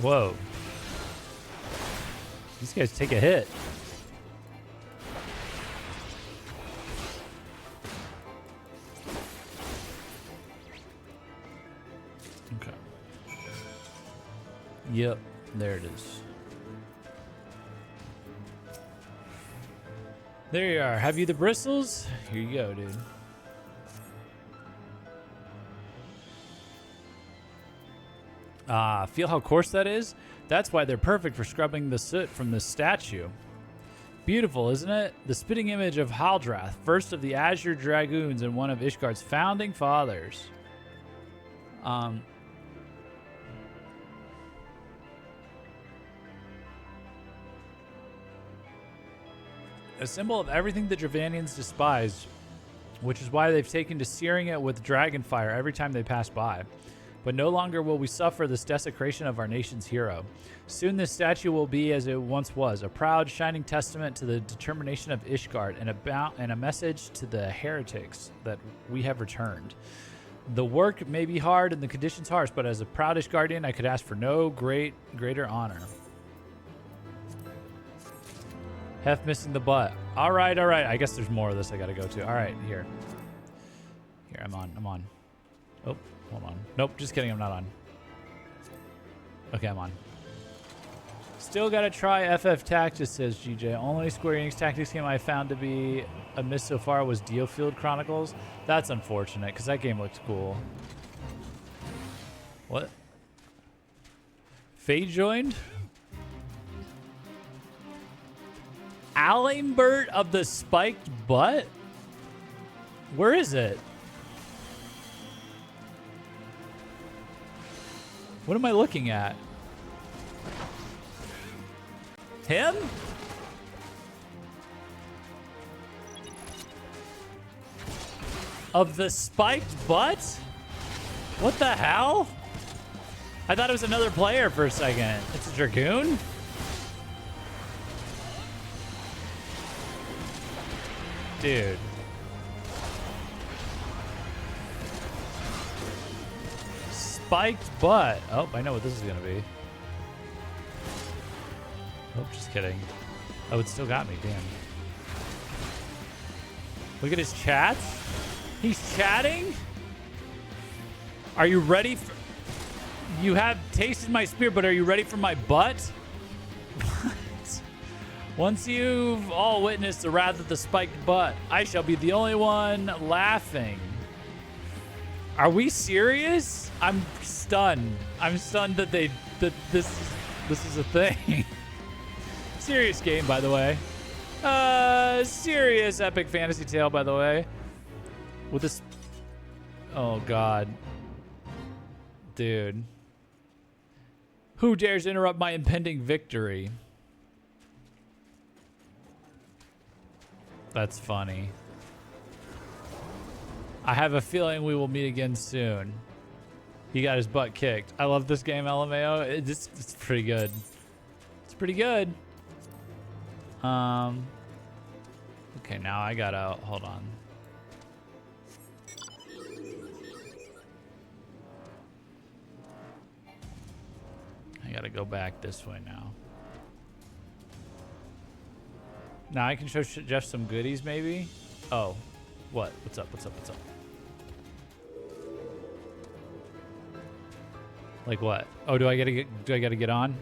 Whoa. These guys take a hit. Okay. Yep, there it is. There you are. Have you the bristles? Here you go, dude. Ah, feel how coarse that is? That's why they're perfect for scrubbing the soot from this statue. Beautiful, isn't it? The spitting image of Haldrath, first of the Azure Dragoons and one of Ishgard's founding fathers. A symbol of everything the Dravanians despise, which is why they've taken to searing it with dragonfire every time they pass by. But no longer will we suffer this desecration of our nation's hero. Soon this statue will be as it once was, a proud, shining testament to the determination of Ishgard and a message to the heretics that we have returned. The work may be hard and the conditions harsh, but as a proud Ishgardian, I could ask for no greater honor. Hef missing the butt. All right. I guess there's more of this I got to go to. All right, here. Here, I'm on. Oh. Hold on. Nope, just kidding. I'm not on. Okay, I'm on. Still gotta try FF Tactics, says GJ. Only Square Enix Tactics game I found to be a miss so far was Diofield Chronicles. That's unfortunate, because that game looked cool. What? Faye joined? Alambert of the Spiked Butt? Where is it? What am I looking at? Him? Of the Spiked Butt? What the hell? I thought it was another player for a second. It's a Dragoon? Dude. Spiked butt. Oh, I know what this is going to be. Oh, just kidding. Oh, it still got me. Damn. Look at his chats. He's chatting? Are you ready for... You have tasted my spear, but are you ready for my butt? What? Once you've all witnessed the wrath of the spiked butt, I shall be the only one laughing. Are we serious? I'm stunned. I'm stunned that this is a thing. Serious game, by the way. Serious epic fantasy tale, by the way. With this... Oh, God. Dude. Who dares interrupt my impending victory? That's funny. I have a feeling we will meet again soon. He got his butt kicked. I love this game, LMAO. It's pretty good. It's pretty good. Okay, now I gotta hold on. I gotta go back this way now. Now I can show Jeff some goodies, maybe. Oh, what? What's up? What's up? What's up? Like what? Oh, do I gotta get on?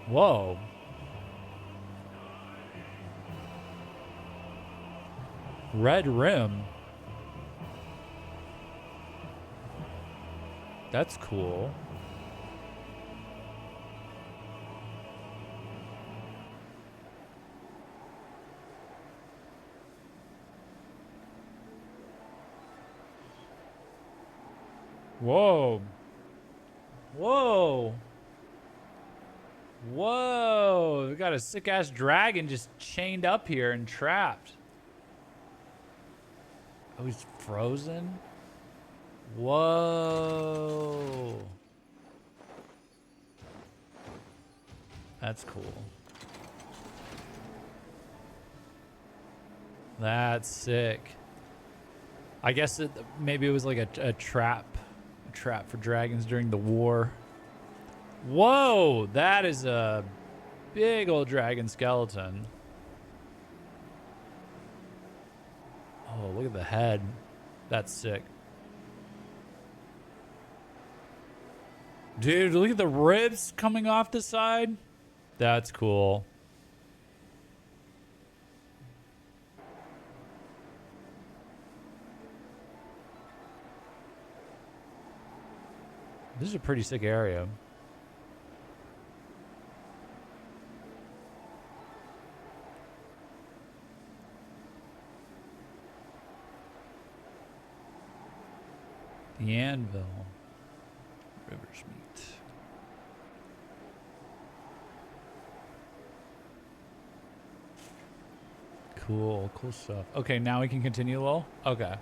Whoa. Red rim. That's cool. Whoa. Whoa. Whoa. We got a sick ass dragon just chained up here and trapped. Oh, he's frozen? Whoa. That's cool. That's sick. I guess maybe it was like a trap for dragons during the war. Whoa, that is a big old dragon skeleton. Oh, look at the head. That's sick. Dude, look at the ribs coming off the side. That's cool. This is a pretty sick area. The Anvil. River's Meat. Cool, cool stuff. Okay, now we can continue, lol. Okay.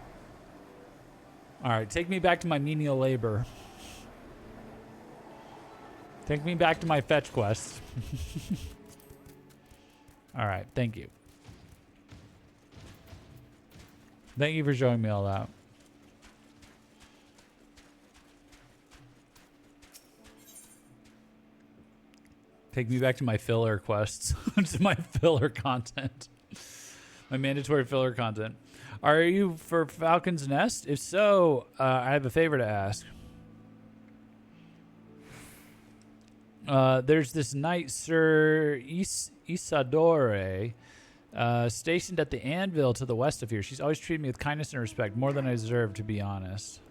All right, take me back to my menial labor. Take me back to my fetch quest. All right, thank you. Thank you for showing me all that. Take me back to my filler quests, to my filler content, my mandatory filler content. Are you for Falcon's Nest? If so, I have a favor to ask. There's this knight, Sir Isadore, stationed at the Anvil to the west of here. She's always treated me with kindness and respect, more than I deserve, to be honest.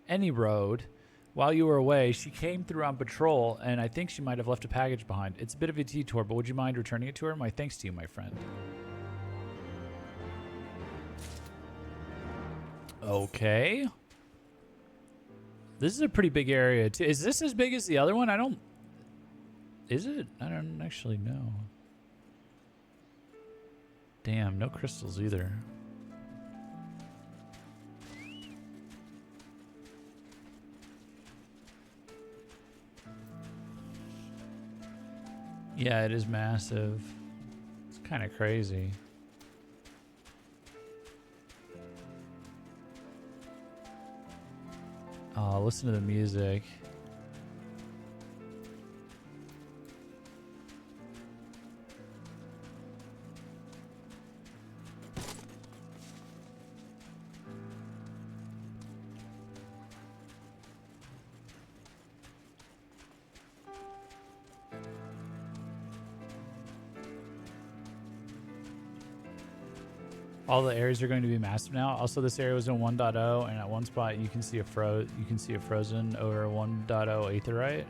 Any road. While you were away, she came through on patrol, and I think she might have left a package behind. It's a bit of a detour, but would you mind returning it to her? My thanks to you, my friend. Okay. This is a pretty big area, too. Is this as big as the other one? Is it? I don't actually know. Damn, no crystals either. Yeah, it is massive. It's kind of crazy. Oh, listen to the music. All the areas are going to be massive now. Also, this area was in 1.0, and at one spot you can see a frozen over 1.0 aetheryte.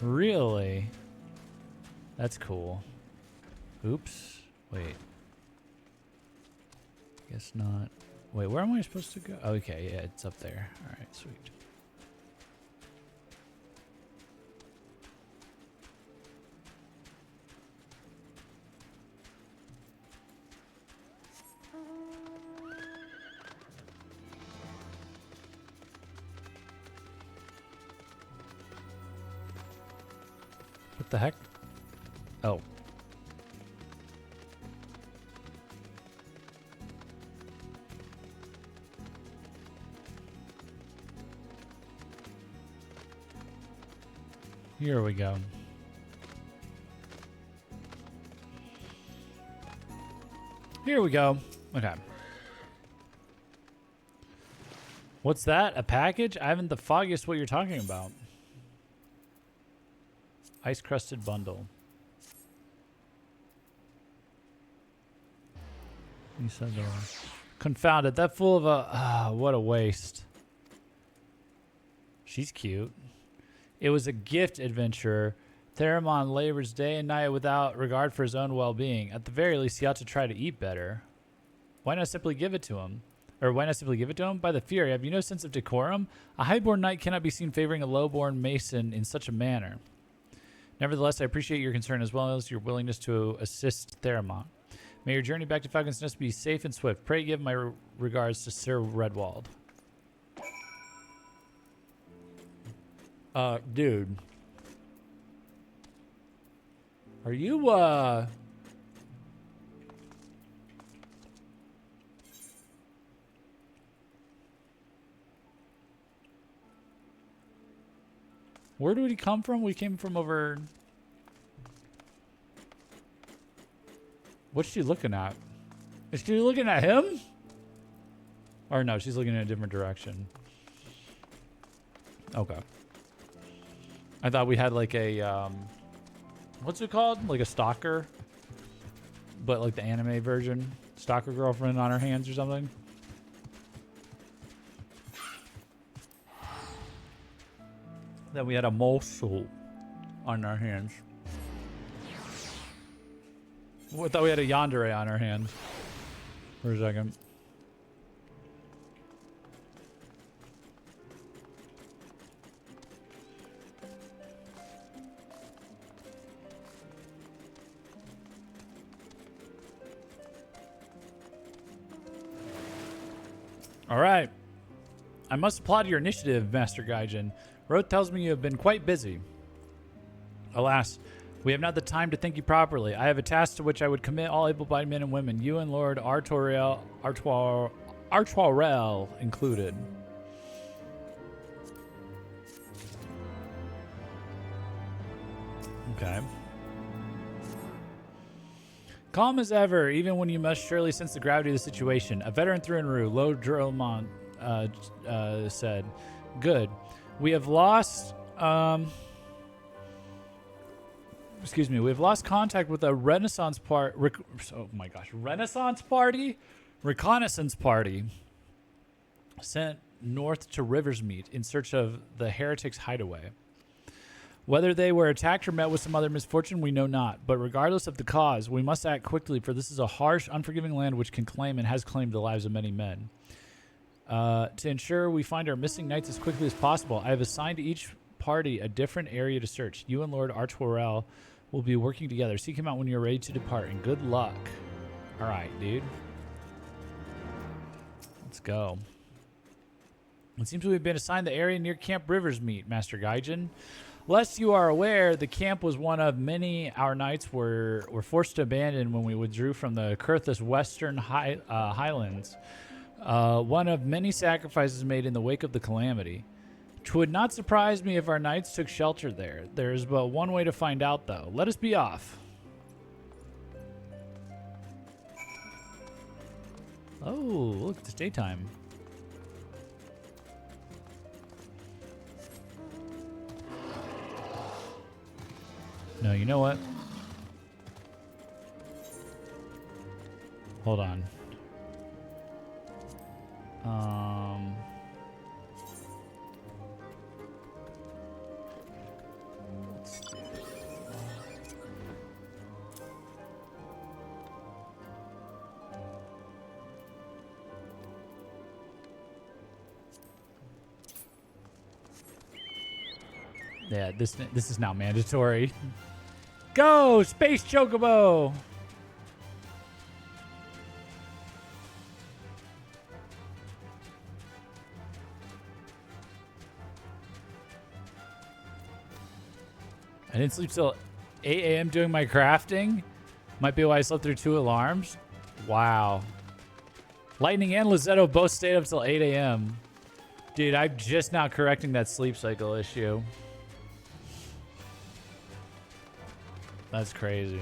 Really? That's cool. Oops. Wait. Guess not. Wait, where am I supposed to go? Okay, yeah, it's up there. All right, sweet. What the heck? Oh. Here we go. Here we go. Okay. What's that? A package? I haven't the foggiest what you're talking about. Ice crusted bundle. You said that. Confounded. That fool of a... what a waste. She's cute. It was a gift, adventurer. Theramon labors day and night without regard for his own well-being. At the very least, he ought to try to eat better. Why not simply give it to him? Or why not simply give it to him? By the Fury, have you no sense of decorum? A highborn knight cannot be seen favoring a lowborn mason in such a manner. Nevertheless, I appreciate your concern as well as your willingness to assist Theramon. May your journey back to Falcon's Nest be safe and swift. Pray give my regards to Sir Redwald. Dude. Are you, where did we come from? We came from over... What's she looking at? Is she looking at him? Or no, she's looking in a different direction. Okay. I thought we had like a, what's it called? Like a stalker? But like the anime version. Stalker girlfriend on her hands or something. Then we had a mole on our hands. I thought we had a yandere on our hands. For a second. All right. I must applaud your initiative, Master Gaijin. Roth tells me you have been quite busy. Alas, we have not the time to think you properly. I have a task to which I would commit all able-bodied men and women, you and Lord Artoirel included. Okay. Calm as ever, even when you must surely sense the gravity of the situation. A veteran through and through, Lo Drillmont said. Good. We have lost... excuse me. We have lost contact with a Renaissance party... oh my gosh. Renaissance party? Reconnaissance party. Sent north to Riversmeet in search of the heretics' hideaway. Whether they were attacked or met with some other misfortune, we know not. But regardless of the cause, we must act quickly, for this is a harsh, unforgiving land which can claim and has claimed the lives of many men. To ensure we find our missing knights as quickly as possible, I have assigned each party a different area to search. You and Lord Artoirel will be working together. Seek him out when you're ready to depart, and good luck. All right, dude. Let's go. It seems we've been assigned the area near Camp Riversmeet, Master Gaijin. Lest you are aware, the camp was one of many our knights were forced to abandon when we withdrew from the Kurthus Western Highlands. One of many sacrifices made in the wake of the calamity. 'Twould not surprise me if our knights took shelter there. There is but one way to find out, though. Let us be off. Oh, look, it's daytime. No, you know what? Hold on. Let's do it. Yeah, this is now mandatory. Go, Space Chocobo! I didn't sleep till 8 a.m. doing my crafting. Might be why I slept through 2 alarms. Wow. Lightning and Lizetto both stayed up till 8 a.m. Dude, I'm just now correcting that sleep cycle issue. That's crazy.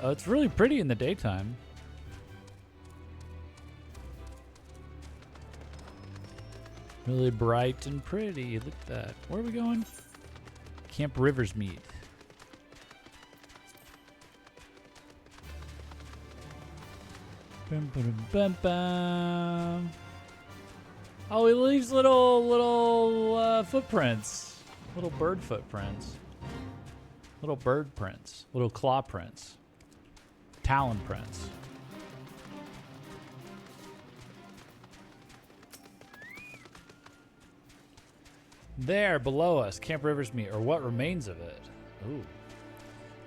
Oh, it's really pretty in the daytime. Really bright and pretty. Look at that. Where are we going? Camp Rivers Meet. Bum, bum, bum, bum. Oh, he leaves little footprints. Little bird footprints. Little bird prints. Little claw prints. Talon prints. There, below us, Camp Rivers Meet, or what remains of it. Ooh.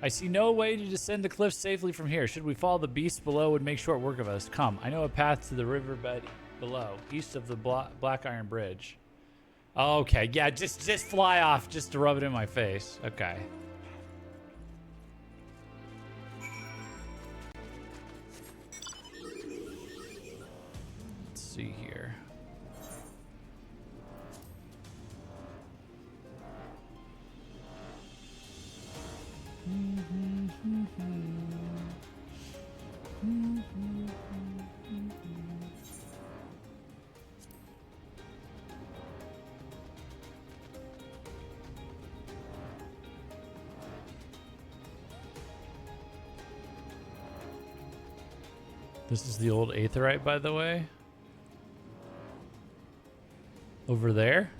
I see no way to descend the cliffs safely from here. Should we follow the beasts below would make short work of us. Come, I know a path to the riverbed below, east of the Black Iron Bridge. Okay, yeah, just fly off just to rub it in my face. Okay. Let's see here. This is the old Aetherite, by the way. Over there.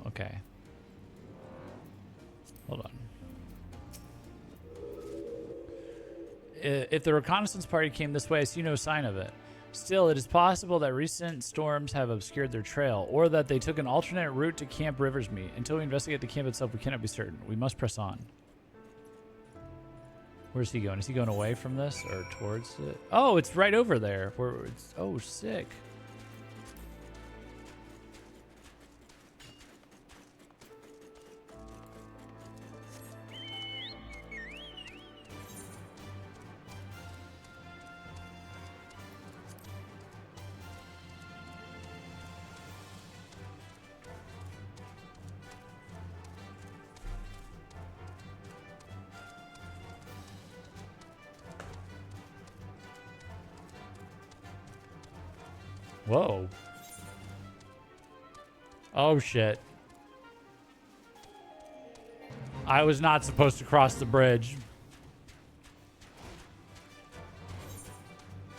Okay. Hold on. If the reconnaissance party came this way, I see no sign of it. Still, it is possible that recent storms have obscured their trail, or that they took an alternate route to Camp Rivers Meet. Until we investigate the camp itself, we cannot be certain. We must press on. Where's he going? Is he going away from this or towards it? Oh, it's right over there. Where it's, oh, sick. Whoa. Oh, shit. I was not supposed to cross the bridge.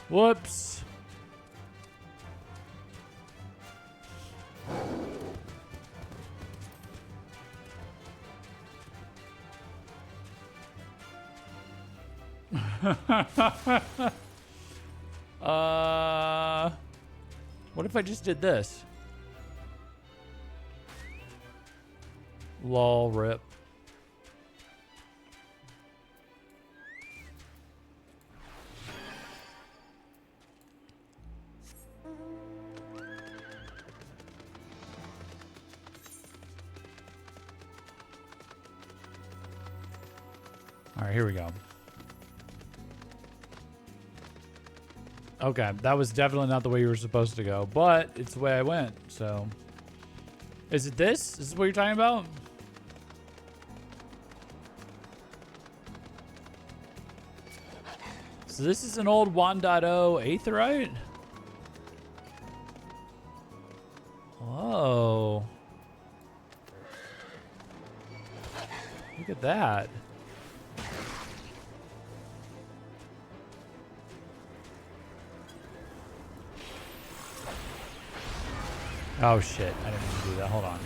Whoops. What if I just did this? Lol, rip. All right, here we go. Okay, that was definitely not the way you were supposed to go, but it's the way I went, so. Is it this? Is this what you're talking about? So this is an old 1.0 Aetherite? Whoa. Look at that. Oh shit, I didn't mean to do that. Hold on.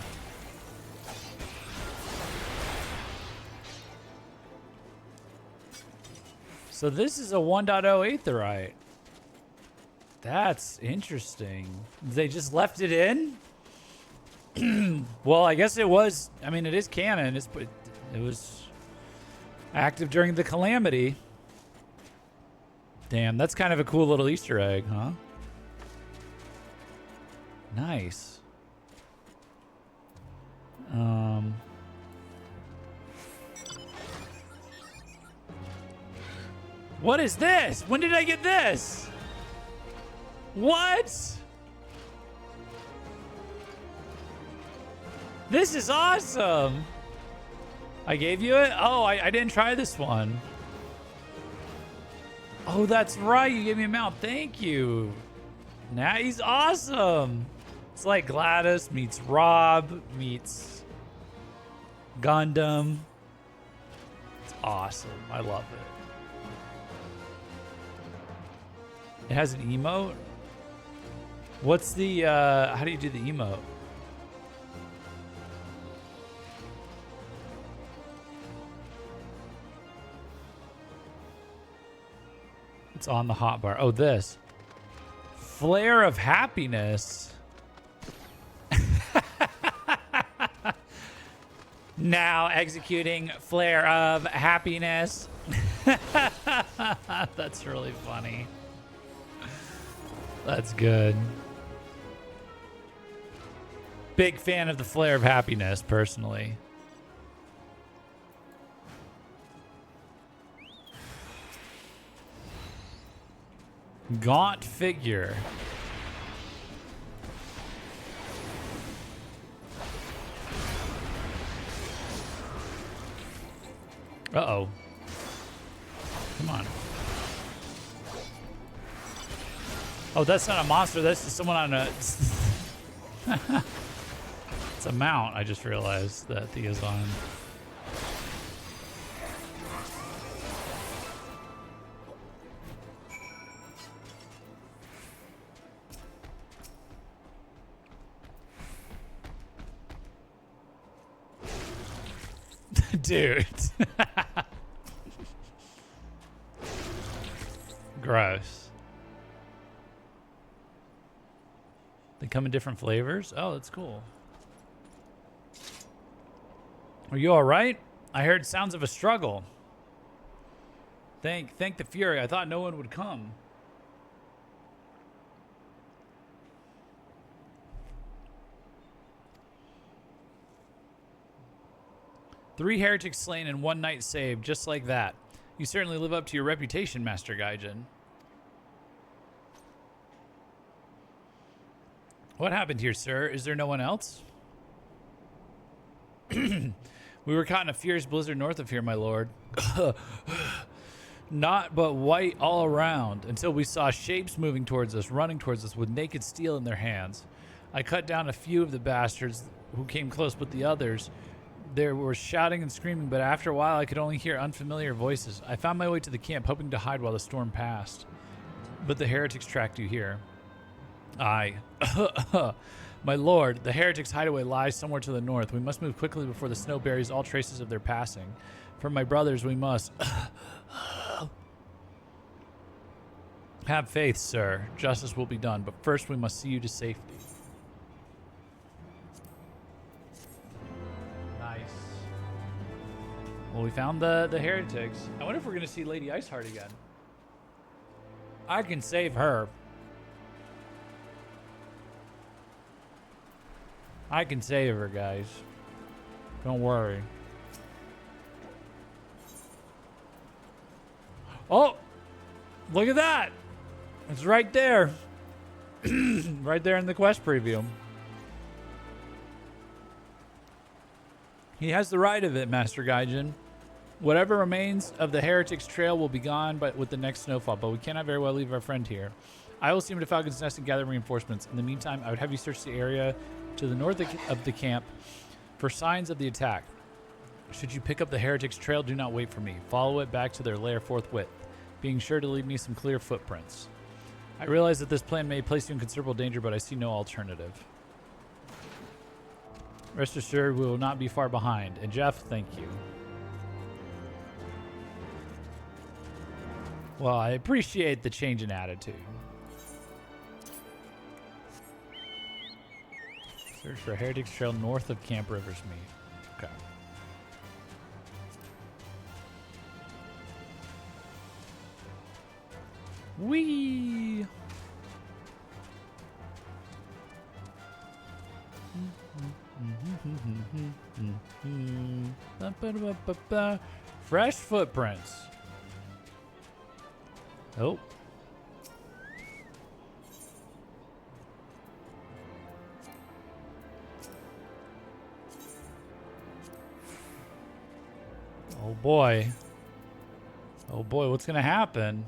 So this is a 1.0 Aetherite. That's interesting. They just left it in? Well, I guess it was. I mean, it is canon. It was active during the Calamity. Damn, that's kind of a cool little Easter egg, huh? Nice. What is this? When did I get this? What? This is awesome. I gave you it? Oh, I didn't try this one. Oh, that's right. You gave me a mount. Thank you. Now he's awesome. It's like Gladys meets Rob meets Gundam. It's awesome. I love it. It has an emote? What's the, how do you do the emote? It's on the hotbar. Oh, this. Flare of happiness. Now executing flare of happiness. That's really funny. That's good. Big fan of the flare of happiness, personally. Gaunt figure. Uh-oh. Come on. Oh, that's not a monster. That's just someone on a... It's a mount, I just realized that Thea's on. Dude. Gross. They come in different flavors? Oh, that's cool. Are you all right? I heard sounds of a struggle. Thank the Fury. I thought no one would come. Three heretics slain and one knight saved, just like that. You certainly live up to your reputation, Master Gaijin. What happened here, sir? Is there no one else? We were caught in a fierce blizzard north of here, my lord. Not but white all around, until we saw shapes moving towards us, running towards us with naked steel in their hands. I cut down a few of the bastards who came close, but the others, they were shouting and screaming, but after a while I could only hear unfamiliar voices. I found my way to the camp, hoping to hide while the storm passed. But the heretics tracked you here. Aye. My lord, the heretics' hideaway lies somewhere to the north. We must move quickly before the snow buries all traces of their passing. For my brothers, we must... Have faith, sir. Justice will be done, but first we must see you to safety. Nice. Well, we found the heretics. I wonder if we're going to see Lady Iceheart again. I can save her. I can save her, guys. Don't worry. Oh! Look at that! It's right there. Right there in the quest preview. He has the right of it, Master Gaijin. Whatever remains of the Heretics Trail will be gone with the next snowfall, but we cannot very well leave our friend here. I will see him to Falcon's Nest and gather reinforcements. In the meantime, I would have you search the area to the north of the camp for signs of the attack. Should you pick up the Heretics Trail, do not wait for me. Follow it back to their lair forthwith, being sure to leave me some clear footprints. I realize that this plan may place you in considerable danger, but I see no alternative. Rest assured, we will not be far behind. And Jeff, thank you. Well, I appreciate the change in attitude. Search for Heretics Trail north of Camp Riversmead. Okay. Whee! Fresh footprints. Oh. Oh boy. Oh boy, what's gonna happen?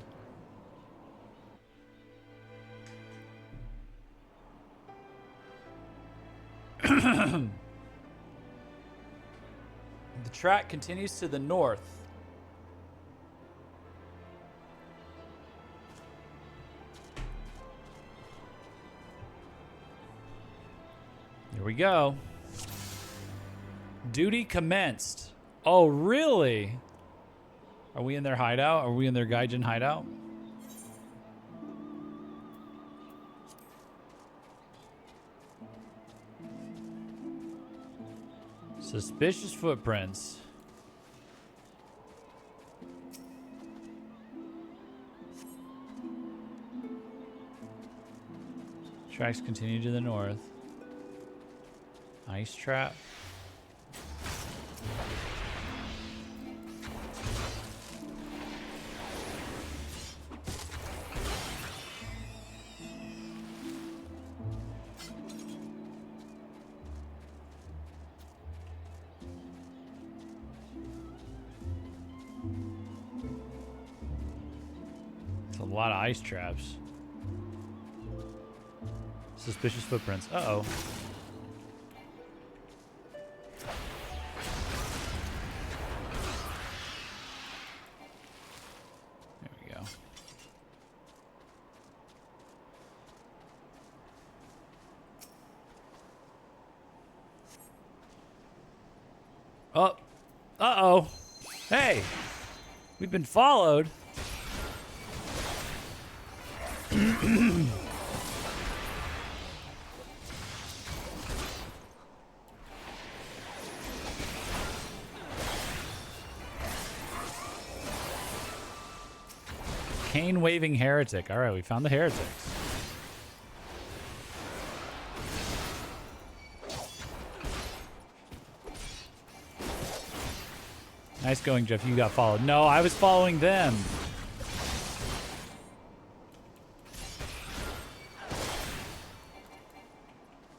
The track continues to the north. Here we go. Duty commenced. Oh, really? Are we in their hideout? Are we in their Gaijin hideout? Suspicious footprints. Tracks continue to the north. Ice trap. It's a lot of ice traps. Suspicious footprints. Uh-oh. There we go. Oh. Uh-oh. Hey. We've been followed. Cane waving heretic. All right, we found the heretics. Nice going, Jeff. You got followed. No, I was following them.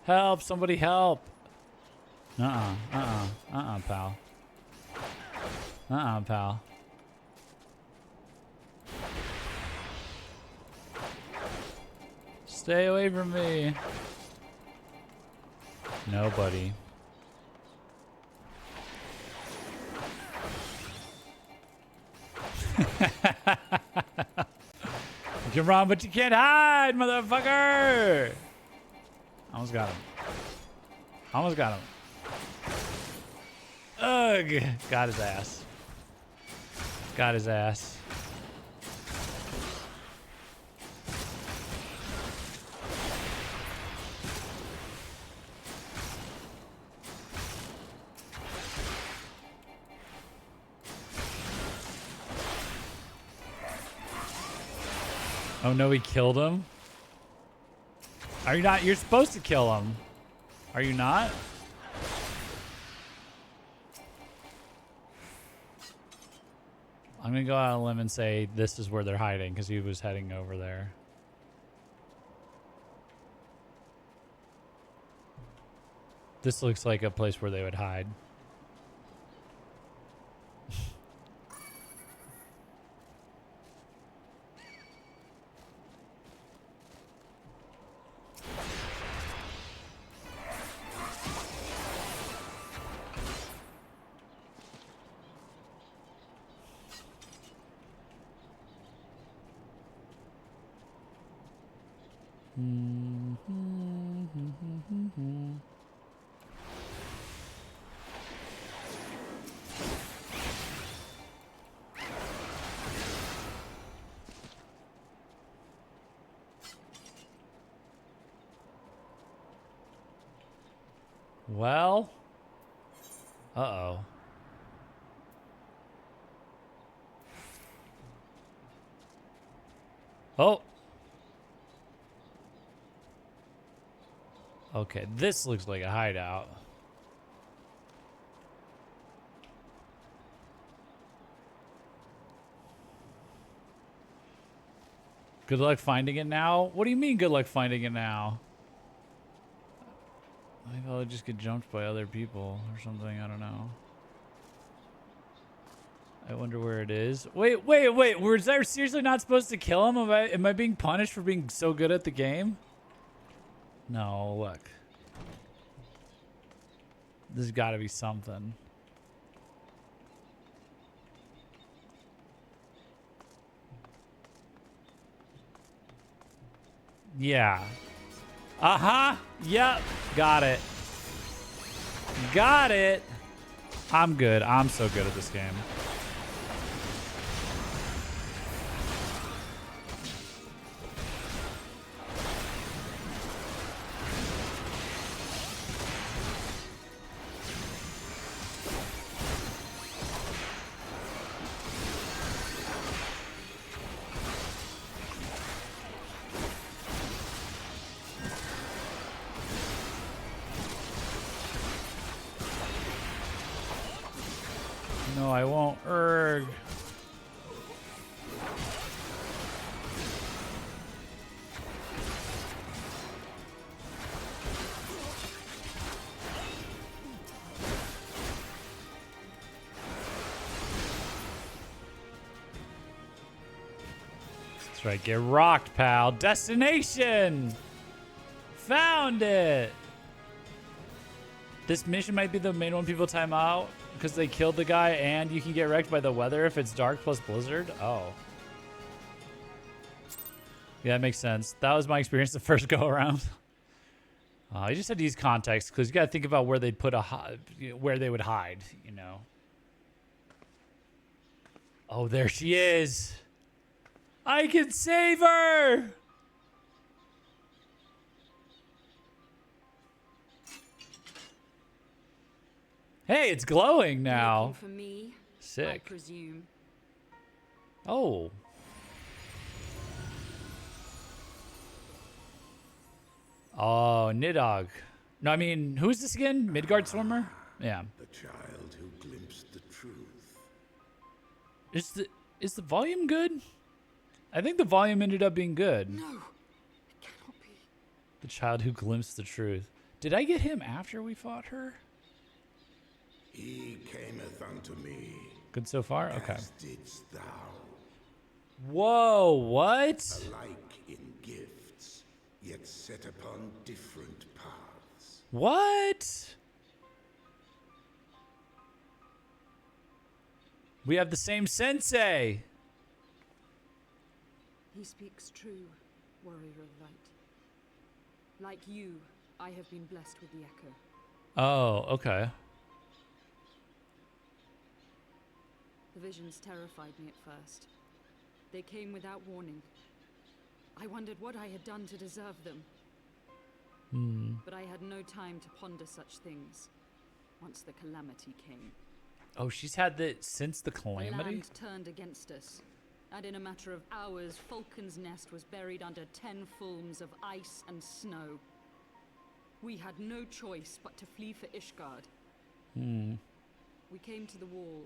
Help, somebody help. Pal. Pal. Stay away from me. Nobody. You can run, but you can't hide, motherfucker! Almost got him. Almost got him. Ugh! Got his ass. Got his ass. Oh no, he killed him? Are you not? You're supposed to kill him. Are you not? I'm gonna go out on a limb and say this is where they're hiding because he was heading over there. This looks like a place where they would hide. Well. Uh-oh. Oh. Okay, this looks like a hideout. Good luck finding it now? What do you mean good luck finding it now? Maybe I'll just get jumped by other people or something. I don't know. I wonder where it is. Wait. Was I seriously not supposed to kill him? Am I being punished for being so good at the game? No, look. There's got to be something. Yeah. Uh-huh. Yep. Got it. Got it. I'm good. I'm so good at this game. No, I won't. Erg. That's right. Get rocked, pal. Destination! Found it! This mission might be the main one people time out because they killed the guy and you can get wrecked by the weather if it's dark plus blizzard. Oh. Yeah, that makes sense. That was my experience the first go around. You just had to use context because you got to think about where they'd put where they would hide, you know. Oh, there she is. I can save her. Hey, it's glowing now. For me, sick. I presume. Oh. Oh, Nidog. No, I mean, who's this again? Midgard Swimmer? Yeah. The child who glimpsed the truth. Is the volume good? I think the volume ended up being good. No, it cannot be. The child who glimpsed the truth. Did I get him after we fought her? He cameth unto me. Good so far? Okay. As didst thou. Whoa, what? Alike in gifts, yet set upon different paths. What? We have the same sensei. He speaks true, warrior of light. Like you, I have been blessed with the echo. Oh, okay. The visions terrified me at first. They came without warning. I wondered what I had done to deserve them. But I had no time to ponder such things once the calamity came. Oh, she's had that since the calamity? The land turned against us, and in a matter of hours, Falcon's Nest was buried under 10 fulms of ice and snow. We had no choice but to flee for Ishgard. We came to the wall,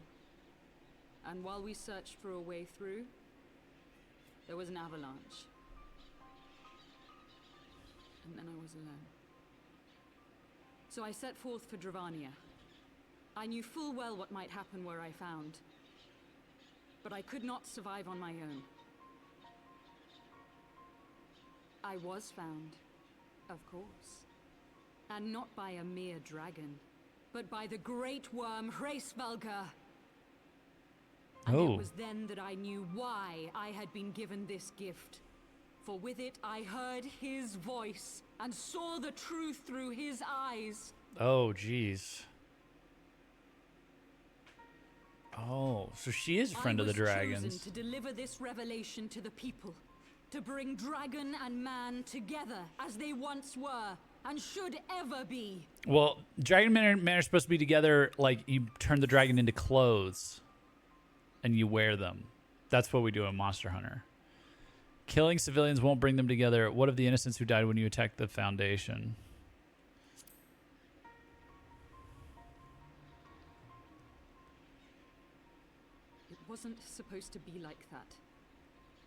and while we searched for a way through, there was an avalanche. And then I was alone. So I set forth for Dravania. I knew full well what might happen where I found, but I could not survive on my own. I was found, of course, and not by a mere dragon, but by the great worm Hraesvelgr. And it was then that I knew why I had been given this gift. For with it I heard his voice and saw the truth through his eyes. Oh, jeez. Oh, so she is a friend of the dragons. I was chosen to deliver this revelation to the people, to bring dragon and man together as they once were, and should ever be. Well, dragon men are supposed to be together, like you turn the dragon into clothes and you wear them. That's what we do in Monster Hunter. Killing civilians won't bring them together. What of the innocents who died when you attacked the Foundation? It wasn't supposed to be like that.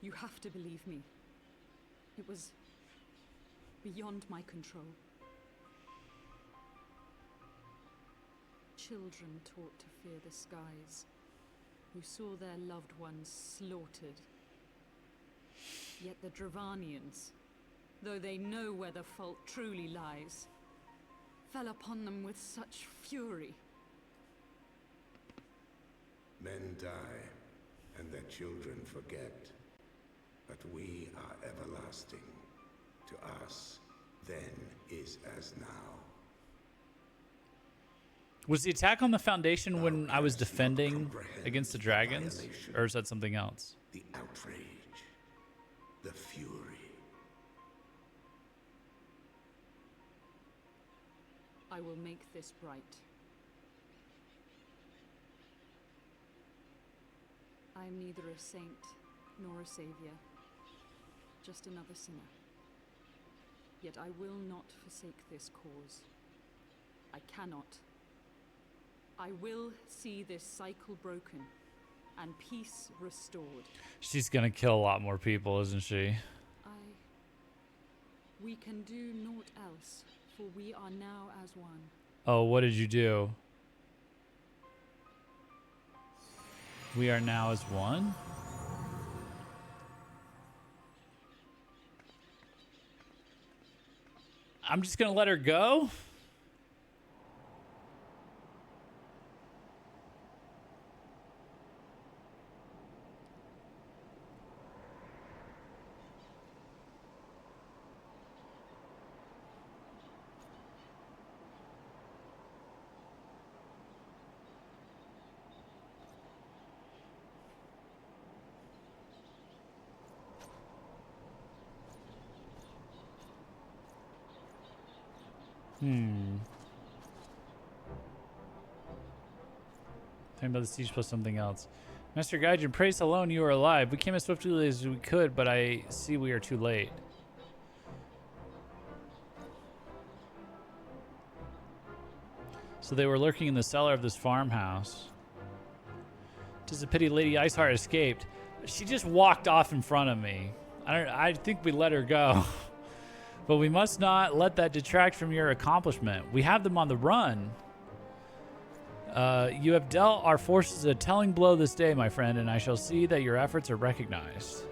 You have to believe me. It was beyond my control. Children taught to fear the skies, who saw their loved ones slaughtered. Yet the Dravanians, though they know where the fault truly lies, fell upon them with such fury. Men die, and their children forget. But we are everlasting. To us, then is as now. Was the attack on the Foundation when I was defending against the dragons? Or is that something else? The outrage. The fury. I will make this right. I am neither a saint nor a savior, just another sinner. Yet I will not forsake this cause. I cannot. I will see this cycle broken and peace restored. She's gonna kill a lot more people, isn't she? We can do naught else, for we are now as one. Oh, what did you do? We are now as one? I'm just gonna let her go? Talking about the siege plus something else. Master Gaijin, praise alone you are alive. We came as swiftly as we could, but I see we are too late. So they were lurking in the cellar of this farmhouse. 'Tis a pity Lady Iceheart escaped. She just walked off in front of me. I think we let her go. But we must not let that detract from your accomplishment. We have them on the run. You have dealt our forces a telling blow this day, my friend, and I shall see that your efforts are recognized.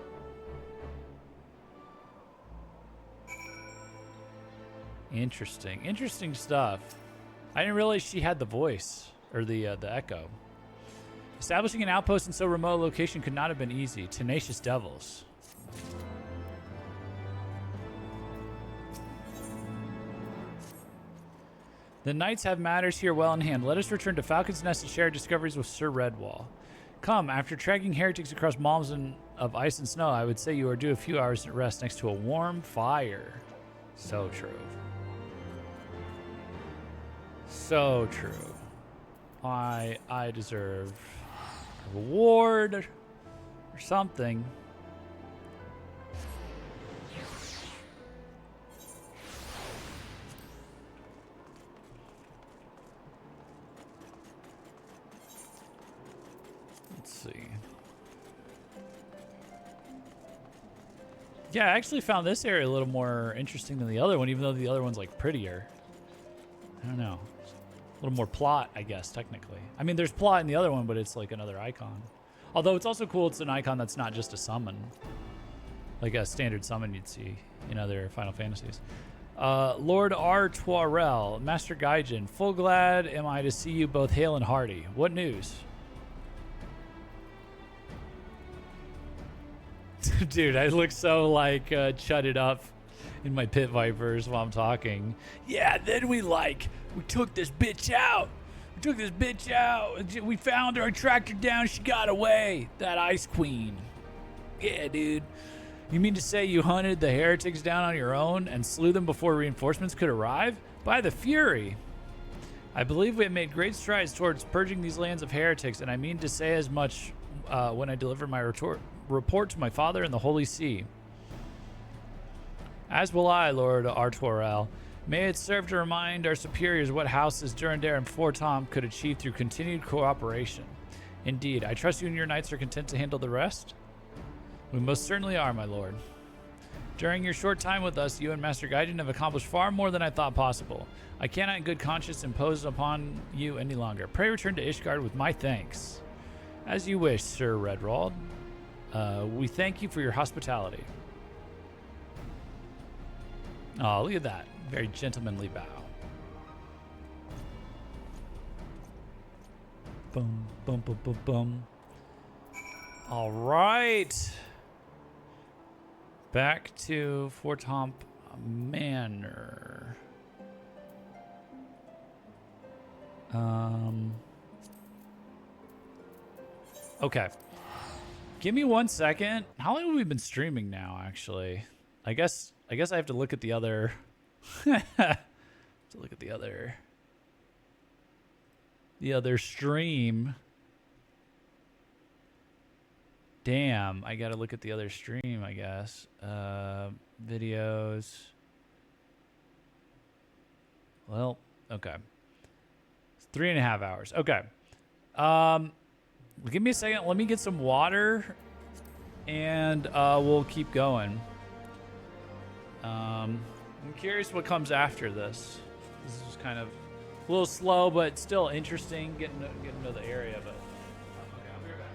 Interesting. Interesting stuff. I didn't realize she had the voice, or the echo. Establishing an outpost in so remote a location could not have been easy. Tenacious devils. The knights have matters here well in hand. Let us return to Falcon's Nest and share our discoveries with Sir Redwall. Come, after tracking heretics across malms of ice and snow, I would say you are due a few hours of rest next to a warm fire. So true. So true. I deserve a reward or something. Yeah, I actually found this area a little more interesting than the other one, even though the other one's like prettier. I don't know. A little more plot, I guess, technically. I mean, there's plot in the other one, but it's like another icon. Although it's also cool it's an icon that's not just a summon. Like a standard summon you'd see in other Final Fantasies. Lord R. Toirel, Master Gaijin, full glad am I to see you both hale and hearty. What news? Dude, I look so like chutted up in my pit vipers while I'm talking. Yeah, then we took this bitch out. We found her and tracked her down. She got away. That Ice Queen. Yeah, dude. You mean to say you hunted the heretics down on your own and slew them before reinforcements could arrive? By the Fury! I believe we have made great strides towards purging these lands of heretics, and I mean to say as much when I deliver my report to my father in the Holy See. As will I, Lord Artorel. May it serve to remind our superiors what houses Durandare and Fortom could achieve through continued cooperation. Indeed, I trust you and your knights are content to handle the rest? We most certainly are, my lord. During your short time with us, you and Master Gaijin have accomplished far more than I thought possible. I cannot in good conscience impose upon you any longer. Pray return to Ishgard with my thanks. As you wish, Sir Redwald. We thank you for your hospitality. Oh, look at that. Very gentlemanly bow. Boom, boom, boom, boom, boom. All right. Back to Fortomp Manor. Okay. Give me 1 second. How long have we been streaming now, actually? I guess I have to look at the other the other stream. Damn, I gotta look at the other stream, I guess. Videos. Well, okay. It's 3.5 hours. Okay. Give me a second. Let me get some water, and we'll keep going. I'm curious what comes after this. This is kind of a little slow, but still interesting getting to know the area. But okay, I'll be right back.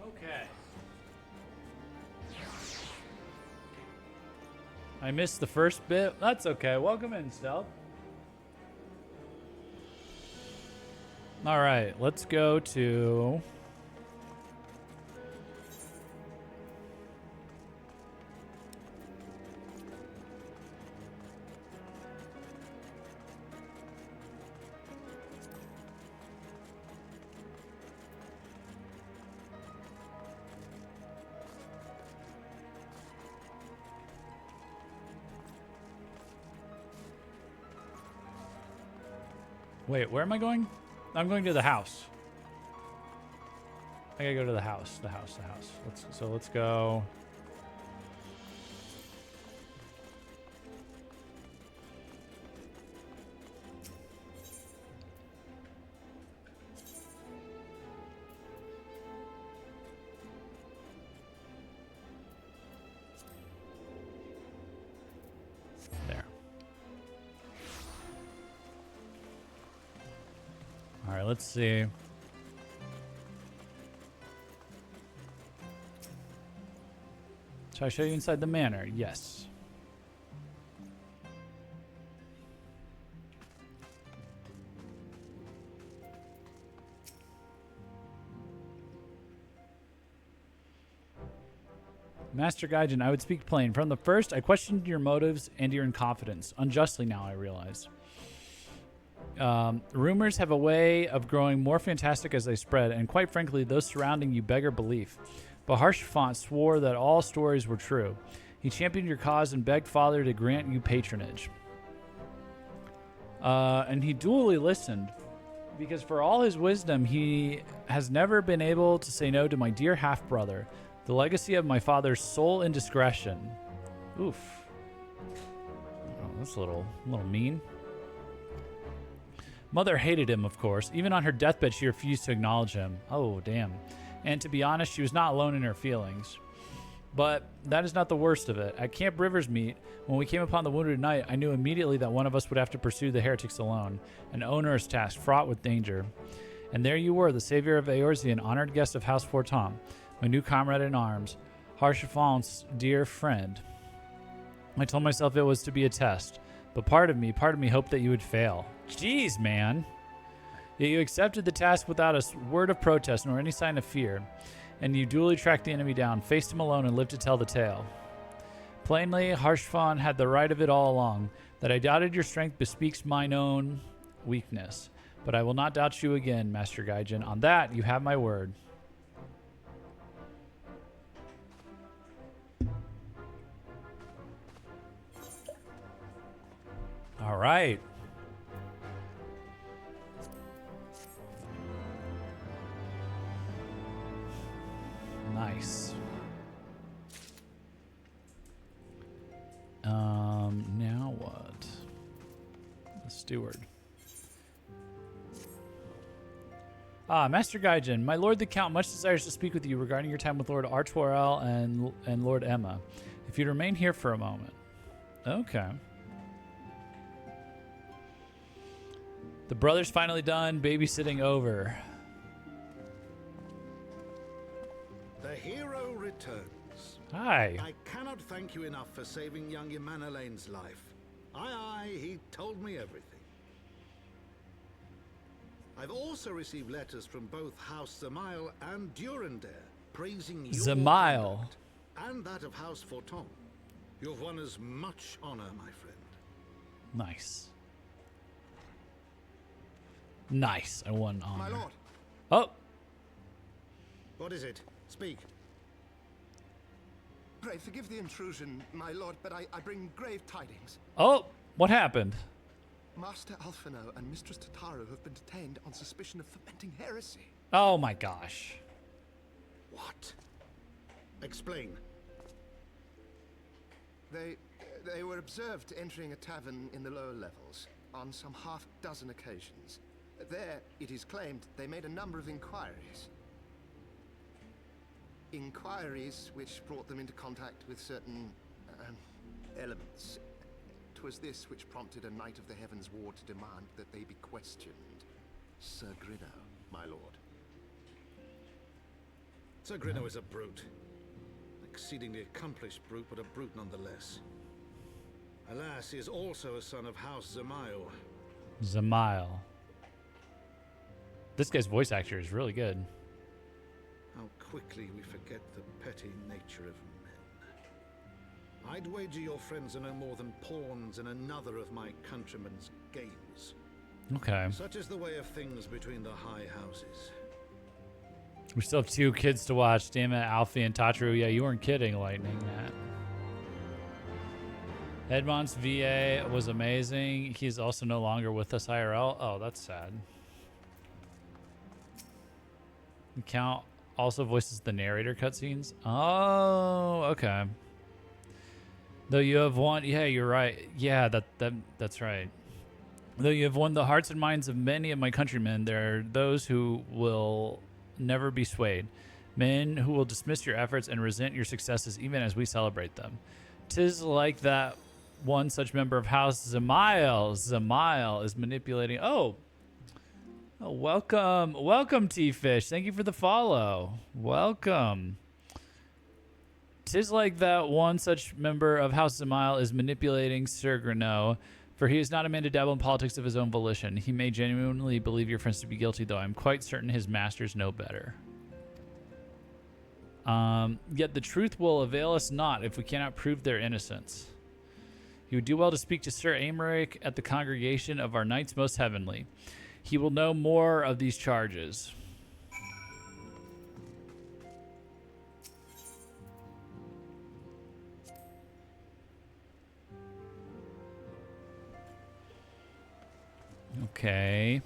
Okay. I missed the first bit. That's okay. Welcome in, Stealth. All right, let's go to... Wait, where am I going? I'm going to the house. I gotta go to the house. The house. Let's go. There. All right, let's see. Shall I show you inside the manor? Yes. Master Gaijin, I would speak plain. From the first, I questioned your motives and your incompetence. Unjustly now, I realize. Rumors have a way of growing more fantastic as they spread, and quite frankly, those surrounding you beggar belief. But Harshfont swore that all stories were true. He championed your cause and begged Father to grant you patronage. And he duly listened, because for all his wisdom, he has never been able to say no to my dear half-brother, the legacy of my father's sole indiscretion. Oof. Oh, that's a little mean. Mother hated him, of course. Even on her deathbed, she refused to acknowledge him. Oh, damn. And to be honest, she was not alone in her feelings. But that is not the worst of it. At Camp Riversmeet, when we came upon the wounded knight, I knew immediately that one of us would have to pursue the heretics alone, an onerous task fraught with danger. And there you were, the savior of Eorzea, an honored guest of House Forton, my new comrade in arms, Harshafont's dear friend. I told myself it was to be a test, but part of me hoped that you would fail. Jeez, man. Yet you accepted the task without a word of protest nor any sign of fear, and you duly tracked the enemy down, faced him alone, and lived to tell the tale. Plainly, Harshfon had the right of it all along. That I doubted your strength bespeaks mine own weakness. But I will not doubt you again, Master Gaijin. On that, you have my word. All right. Nice. Now what? The steward. Master Gaijin, my lord the Count much desires to speak with you regarding your time with Lord Artoirel and Lord Emma. If you'd remain here for a moment. Okay. The brother's finally done babysitting over. The hero returns. Hi. I cannot thank you enough for saving young Imanolane's life. Aye, he told me everything. I've also received letters from both House Zamail and Durandare praising your Zamail. conduct and that of House Forton. You've won us much honor, my friend. Nice. Nice. I won honor. My lord. Oh. What is it? Speak. Pray forgive the intrusion, my lord, but I bring grave tidings. Oh. What happened? Master Alphino and Mistress Tataru have been detained on suspicion of fomenting heresy. Oh my gosh. What? Explain. They were observed entering a tavern in the lower levels on some half-dozen occasions. There, it is claimed, they made a number of inquiries. Inquiries which brought them into contact with certain elements. 'Twas this which prompted a Knight of the Heavensward to demand that they be questioned. Sir Grinno, my lord. Sir Grinno is a brute. Exceedingly accomplished brute, but a brute nonetheless. Alas, he is also a son of House Zamail. Zamail. This guy's voice actor is really good. How quickly we forget the petty nature of men. I'd wager your friends are no more than pawns in another of my countrymen's games. Okay. Such is the way of things between the high houses. We still have 2 kids to watch. Damn it, Alfie and Tataru. Yeah, you weren't kidding, Lightning. That. Edmont's VA was amazing. He's also no longer with us IRL. Oh, that's sad. The Count also voices the narrator cutscenes. Oh, okay. Though you have won, yeah, you're right. Yeah, that's right. Though you have won the hearts and minds of many of my countrymen, there are those who will never be swayed. Men who will dismiss your efforts and resent your successes even as we celebrate them. 'Tis like that one such member of House Zamail is manipulating. Oh, welcome, T-Fish. Thank you for the follow. Welcome. 'Tis like that one such member of House Zamail is manipulating Sir Grano, for he is not a man to dabble in politics of his own volition. He may genuinely believe your friends to be guilty, though I am quite certain his masters know better. Yet the truth will avail us not if we cannot prove their innocence. You would do well to speak to Sir Aymeric at the congregation of our Knights Most Heavenly. He will know more of these charges. Okay.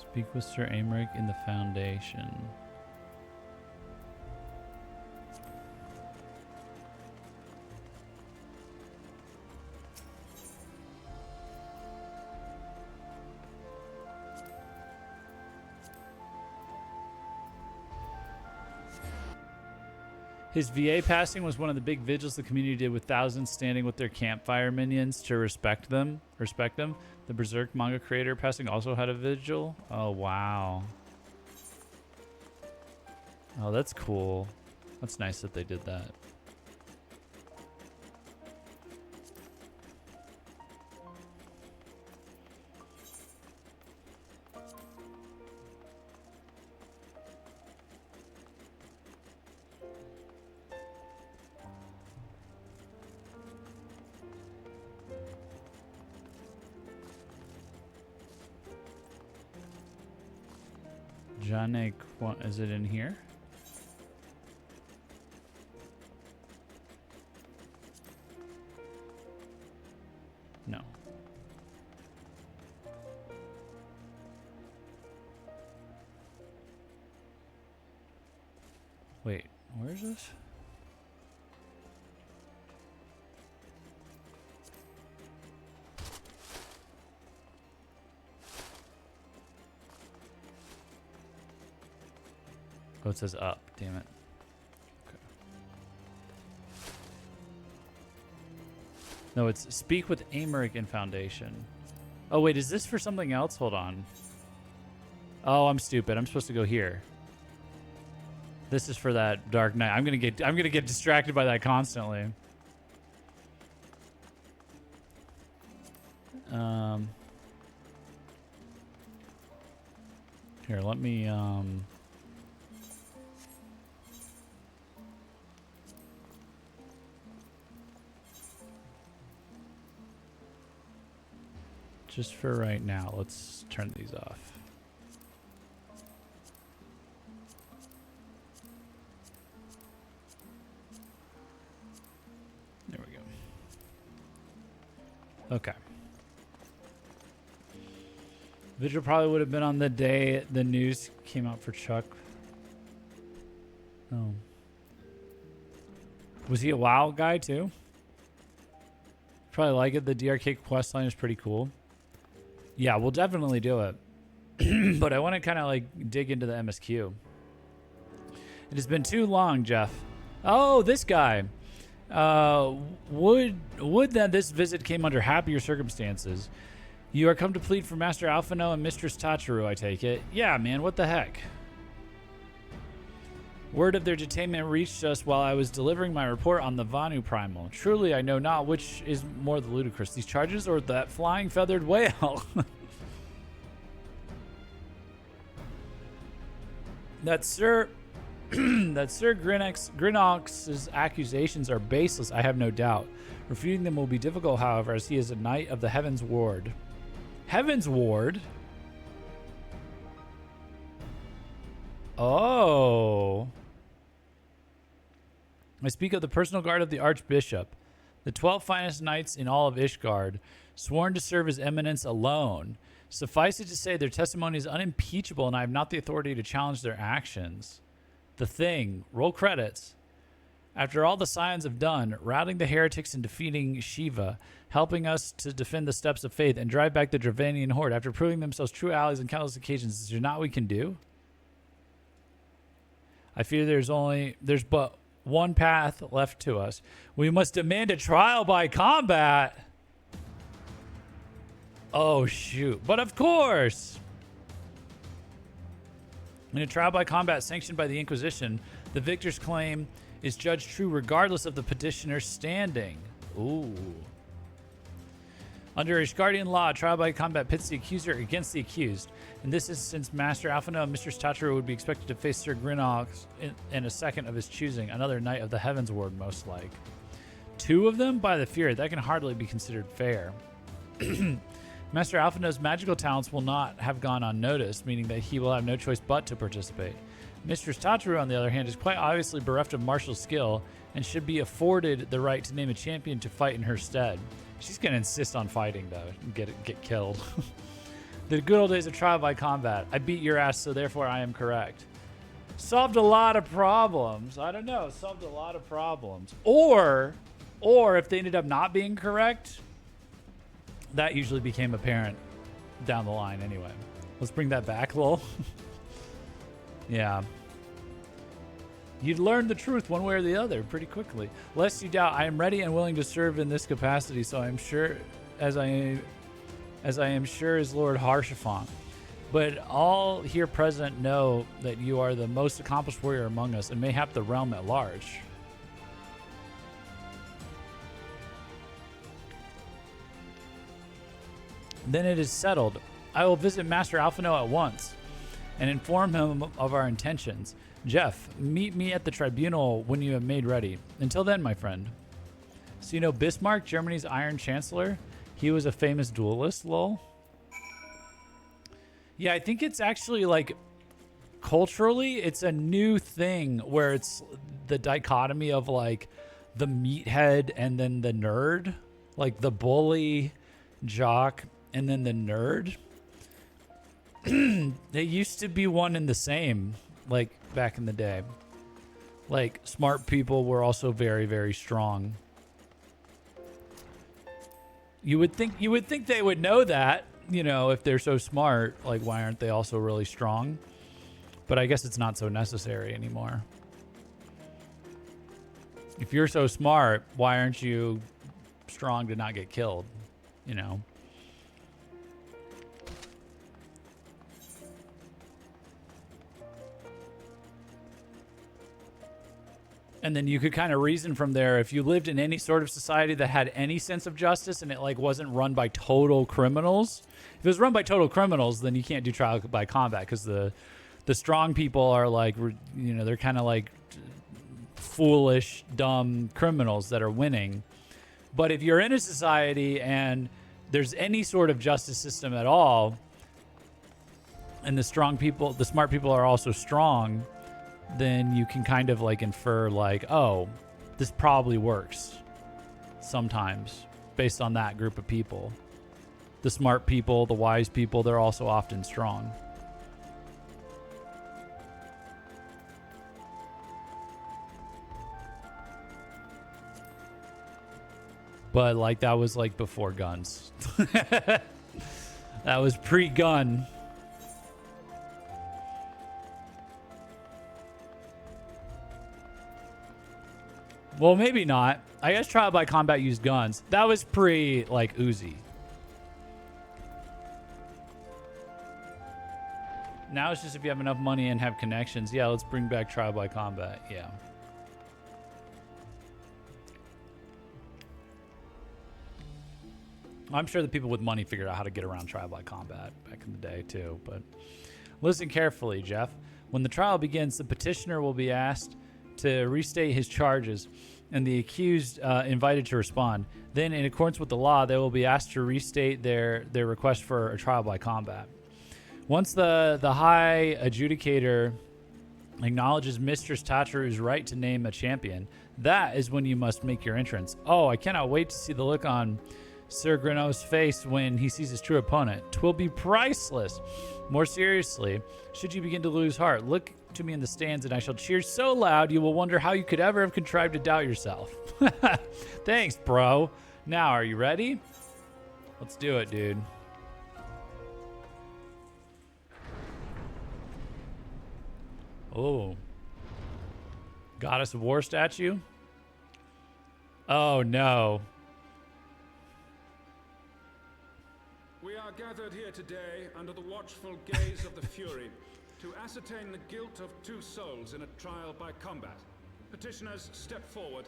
Speak with Sir Aymeric in the Foundation. His VA passing was one of the big vigils the community did, with thousands standing with their campfire minions to respect them. The Berserk manga creator passing also had a vigil. Oh, wow. Oh, that's cool. That's nice that they did that. Janek, is it in here? No. Wait, where is this? Oh, it says up. Damn it. Okay. No, it's speak with Aymeric in Foundation. Oh, wait, is this for something else? Hold on. Oh, I'm stupid. I'm supposed to go here. This is for that Dark Knight. I'm gonna get distracted by that constantly. Here, let me just for right now, let's turn these off. There we go. Okay. Vigil probably would have been on the day the news came out for Chuck. Oh. Was he a WoW guy too? Probably like it. The DRK questline is pretty cool. Yeah, we'll definitely do it. But I want to kind of like dig into the MSQ. It has been too long, Jeff. Oh, this guy. Would that this visit came under happier circumstances. You are come to plead for Master Alphino and Mistress Tachiru, I take it. Yeah, man, what the heck? Word of their detainment reached us while I was delivering my report on the Vanu Primal. Truly, I know not which is more the ludicrous, these charges or that flying feathered whale. That Sir Grinox's accusations are baseless, I have no doubt. Refuting them will be difficult, however, as he is a knight of the Heavensward. Heavensward? Oh. I speak of the personal guard of the Archbishop, the 12 finest knights in all of Ishgard, sworn to serve His Eminence alone. Suffice it to say, their testimony is unimpeachable, and I have not the authority to challenge their actions. The Thing. Roll credits. After all the Scions have done, routing the heretics and defeating Shiva, helping us to defend the steps of faith and drive back the Dravanian horde, after proving themselves true allies on countless occasions, is there not what we can do? I fear there's but one path left to us. We must demand a trial by combat. Oh, shoot. But of course. In a trial by combat sanctioned by the Inquisition, the victor's claim is judged true regardless of the petitioner's standing. Ooh. Under Ishgardian law, trial by combat pits the accuser against the accused. In this instance, Master Alphino and Mistress Tataru would be expected to face Sir Grinox in a second of his choosing, another knight of the Heavensward, most like. 2 of them? By the Fury, that can hardly be considered fair. Master Alphino's magical talents will not have gone unnoticed, meaning that he will have no choice but to participate. Mistress Tataru, on the other hand, is quite obviously bereft of martial skill and should be afforded the right to name a champion to fight in her stead. She's going to insist on fighting, though, and get killed. The good old days of trial by combat. I beat your ass, so therefore I am correct. Solved a lot of problems. I don't know. Solved a lot of problems. Or if they ended up not being correct, that usually became apparent down the line anyway. Let's bring that back, lol. Yeah. You'd learn the truth one way or the other pretty quickly. Lest you doubt, I am ready and willing to serve in this capacity, so I am sure, as I am sure is Lord Harshafon. But all here present know that you are the most accomplished warrior among us, and mayhap the realm at large. Then it is settled. I will visit Master Alphino at once and inform him of our intentions. Jeff, meet me at the tribunal when you have made ready. Until then, my friend. So you know Bismarck, Germany's Iron Chancellor? He was a famous duelist, lol. Yeah, I think it's actually like culturally, it's a new thing where it's the dichotomy of like the meathead and then the nerd, like the bully, jock, and then the nerd. They used to be one and the same, like back in the day. Like smart people were also very, very strong. You would think they would know that, you know, if they're so smart, like why aren't they also really strong? But I guess it's not so necessary anymore. If you're so smart, why aren't you strong to not get killed, you know? And then you could kind of reason from there, if you lived in any sort of society that had any sense of justice and it like wasn't run by total criminals. If it was run by total criminals, then you can't do trial by combat because the strong people are like, you know, they're kind of like foolish, dumb criminals that are winning. But if you're in a society and there's any sort of justice system at all, and the strong people, the smart people are also strong, then you can kind of like infer like, oh, this probably works sometimes based on that group of people. The smart people, the wise people, they're also often strong. But like that was like before guns. That was pre-gun. Well, maybe not. I guess trial by combat used guns. That was pre, like, Uzi. Now it's just if you have enough money and have connections. Yeah, let's bring back trial by combat. Yeah. I'm sure the people with money figured out how to get around trial by combat back in the day, too. But listen carefully, Jeff. When the trial begins, the petitioner will be asked to restate his charges and the accused invited to respond. Then, in accordance with the law, they will be asked to restate their request for a trial by combat. Once the high adjudicator Acknowledges Mistress Tataru's right to name a champion. That is when you must make your entrance. Oh, I cannot wait to see the look on Sir Grino's face when he sees his true opponent. 'Twill be priceless. More seriously, should you begin to lose heart, look to me in the stands and I shall cheer so loud you will wonder how you could ever have contrived to doubt yourself. Thanks, bro. Now, are you ready? Let's do it, dude. Oh. Goddess of War statue? Oh, no. We are gathered here today under the watchful gaze of the Fury to ascertain the guilt of 2 souls in a trial by combat. Petitioners, step forward.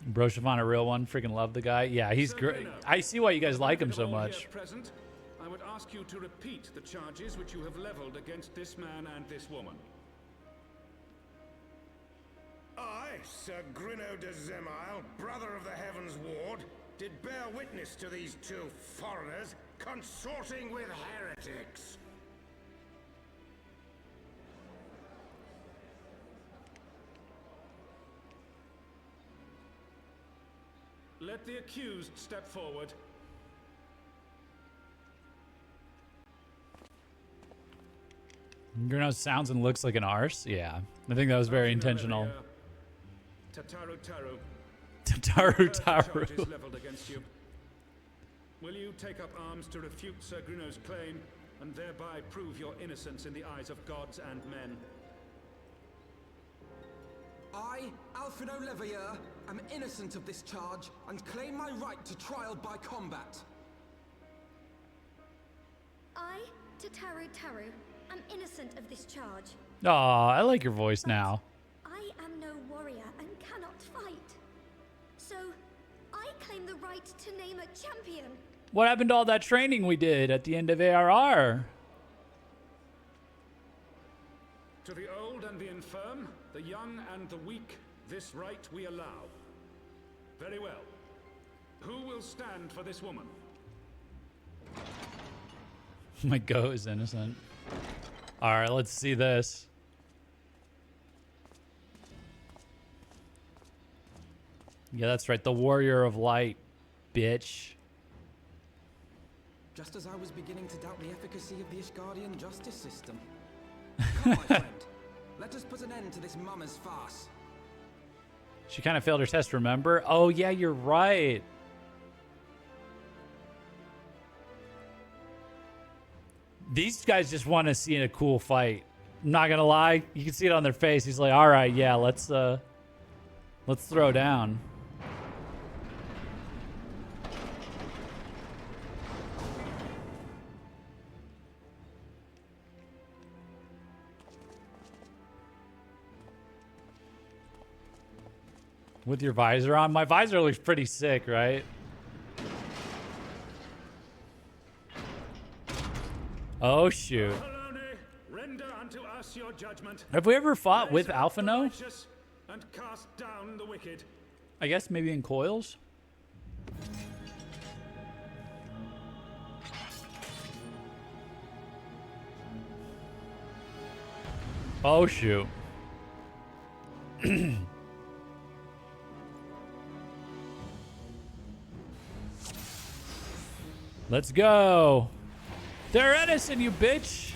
Bro Siobhan, a real one. Freaking love the guy. Yeah, he's great. I see why you guys like him so much. Present, I would ask you to repeat the charges which you have leveled against this man and this woman. I, Sir Grino de Zemile, brother of the Heavensward, did bear witness to these 2 foreigners consorting with heretics. Let the accused step forward. Grino sounds and looks like an arse. Yeah, I think that was very intentional. Tataru Taru. Tataru Taru. Charges leveled against you. Will you take up arms to refute Sir Grino's claim and thereby prove your innocence in the eyes of gods and men? I, Alfredo Leveilleur, am innocent of this charge and claim my right to trial by combat. I, Tataru Taru, am innocent of this charge. Aw, I like your voice now. I am no warrior and cannot fight. So, I claim the right to name a champion. What happened to all that training we did at the end of ARR? To the old and the infirm, the young and the weak, this right we allow. Very well. Who will stand for this woman? My goat is innocent. All right, let's see this. Yeah, that's right. The Warrior of Light, bitch. Just as I was beginning to doubt the efficacy of the Ishgardian justice system. Come, my friend. Let us put an end to this mummer's farce. She kind of failed her test, remember? Oh, yeah, you're right. These guys just want to see a cool fight. I'm not going to lie. You can see it on their face. He's like, all right, yeah, let's throw down. With your visor on? My visor looks pretty sick, right? Oh, shoot. Render unto us your judgment. Have we ever fought with Alphino? And cast down the wicked. I guess maybe in coils? Oh, shoot. Let's go. They're innocent, you bitch.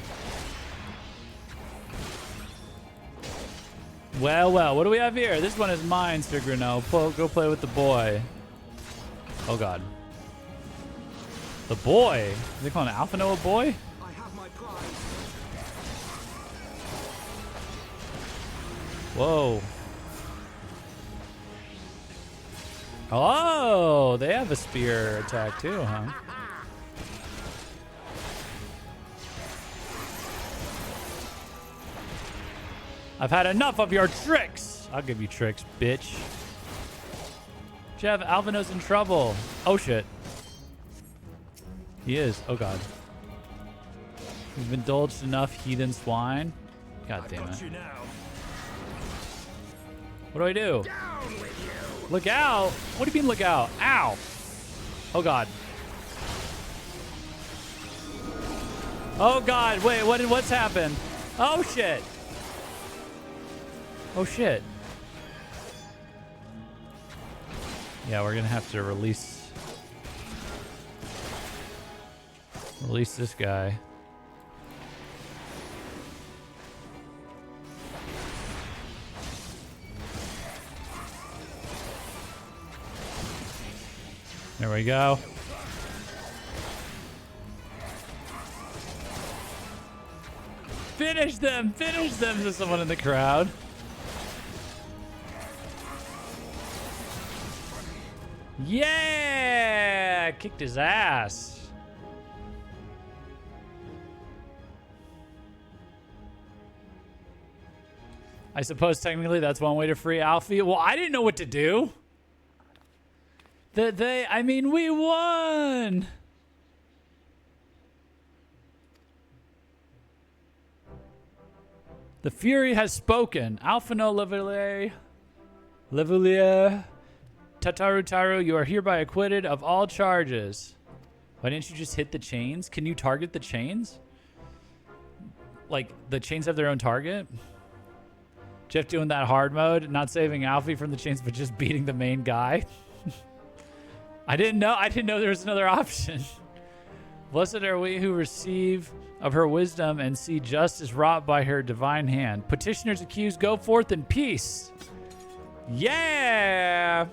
Well, well, what do we have here? This one is mine, Sir Grino. Go play with the boy. Oh, God. The boy? Are they calling Alphino a boy? I have my prize. Whoa. Oh, they have a spear attack too, huh? I've had enough of your tricks. I'll give you tricks, bitch. Jeff, Alvino's in trouble. Oh, shit. He is. Oh, God. You've indulged enough heathen swine. God damn it. What do I do? Look out. What do you mean look out? Ow. Oh, God. Oh God, wait, what's happened? Oh shit. Oh shit. Yeah, we're gonna have to release this guy. There we go. Finish them! Finish them! There's someone in the crowd. Yeah! Kicked his ass. I suppose technically that's one way to free Alfie. Well, I didn't know what to do. I mean, we won! The Fury has spoken. Alphino Levelier, Tataru, you are hereby acquitted of all charges. Why didn't you just hit the chains? Can you target the chains? Like, the chains have their own target? Jeff doing that hard mode, not saving Alfie from the chains, but just beating the main guy? I didn't know there was another option. Blessed are we who receive of her wisdom and see justice wrought by her divine hand. Petitioners accused, go forth in peace. Yeah!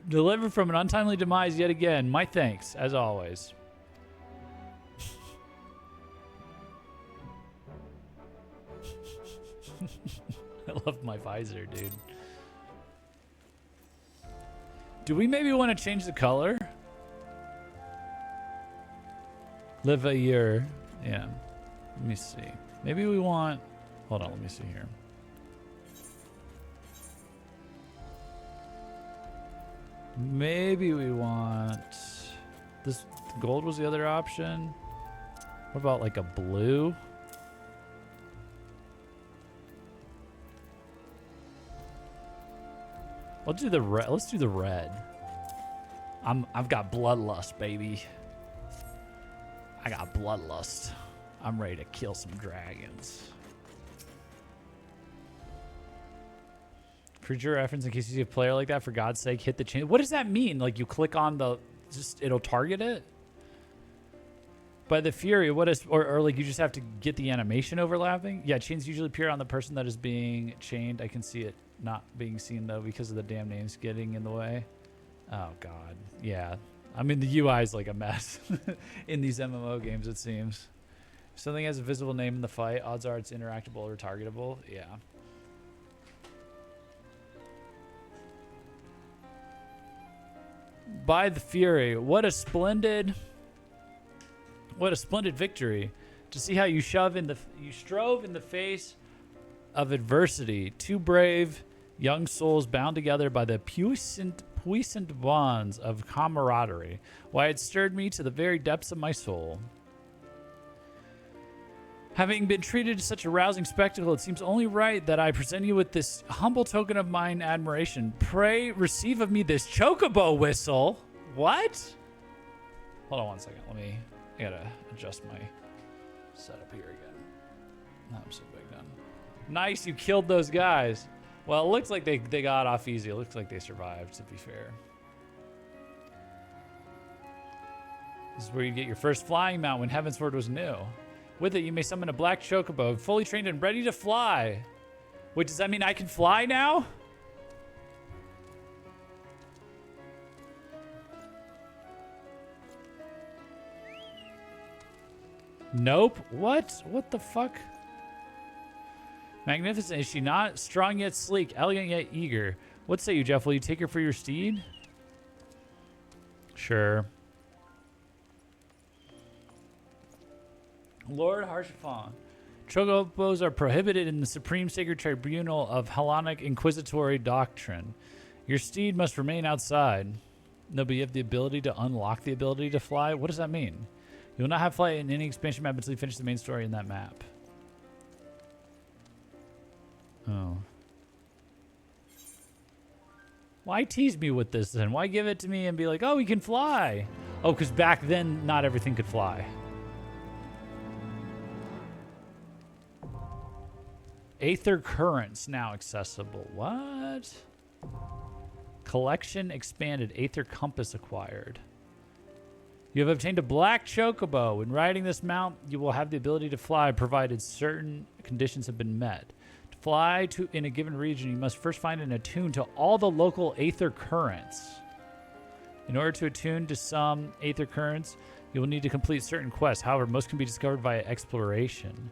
Delivered from an untimely demise yet again. My thanks, as always. I love my visor, dude. Do we maybe want to change the color? Live a year. Yeah. Let me see. Maybe we want... Hold on, let me see here. Maybe we want... This gold was the other option. What about like a blue? Let's do the red. Let's do the red. I've got bloodlust, baby. I got bloodlust. I'm ready to kill some dragons. Creature reference in case you see a player like that. For God's sake, hit the chain. What does that mean? Like you click on the, just it'll target it. By the Fury, what is, or like you just have to get the animation overlapping? Yeah, chains usually appear on the person that is being chained. I can see it not being seen though because of the damn names getting in the way. Oh God, yeah. I mean the UI is like a mess in these MMO games. It seems. If something has a visible name in the fight, odds are it's interactable or targetable. Yeah. By the Fury, what a splendid victory! To see how you strove in the face of adversity. Two brave young souls bound together by the puissant bonds of camaraderie. Why, it stirred me to the very depths of my soul. Having been treated to such a rousing spectacle, it seems only right that I present you with this humble token of mine admiration. Pray receive of me this chocobo whistle. What? Hold on one second. I gotta adjust my setup here again. I'm so big done. Nice, you killed those guys. Well, it looks like they got off easy. It looks like they survived, to be fair. This is where you get your first flying mount when Heavensward was new. With it, you may summon a black chocobo, fully trained and ready to fly. Wait, does that mean I can fly now? Nope. What? What the fuck? Magnificent, is she not? Strong yet sleek, elegant yet eager. What say you, Jeff? Will you take her for your steed? Sure. Lord Harshafon. Chocobos are prohibited in the Supreme Sacred Tribunal of Hellenic Inquisitory Doctrine. Your steed must remain outside. No, but you have the ability to unlock the ability to fly? What does that mean? You will not have flight in any expansion map until you finish the main story in that map. Oh. Why tease me with this then? Why give it to me and be like, oh, we can fly? Oh, because back then, not everything could fly. Aether Currents now accessible. What? Collection expanded. Aether Compass acquired. You have obtained a black chocobo. When riding this mount, you will have the ability to fly provided certain conditions have been met. To fly in a given region, you must first find and attune to all the local Aether Currents. In order to attune to some Aether Currents, you will need to complete certain quests. However, most can be discovered via exploration.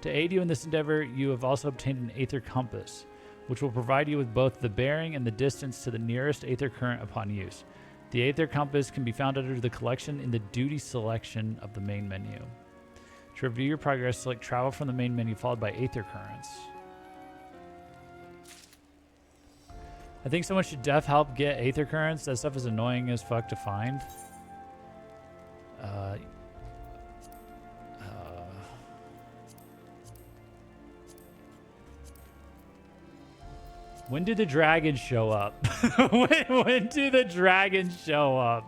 To aid you in this endeavor, you have also obtained an Aether Compass, which will provide you with both the bearing and the distance to the nearest Aether Current upon use. The Aether Compass can be found under the collection in the duty selection of the main menu. To review your progress, select travel from the main menu followed by Aether Currents. I think someone should help get Aether Currents. That stuff is annoying as fuck to find. When do the dragons show up? when do the dragons show up?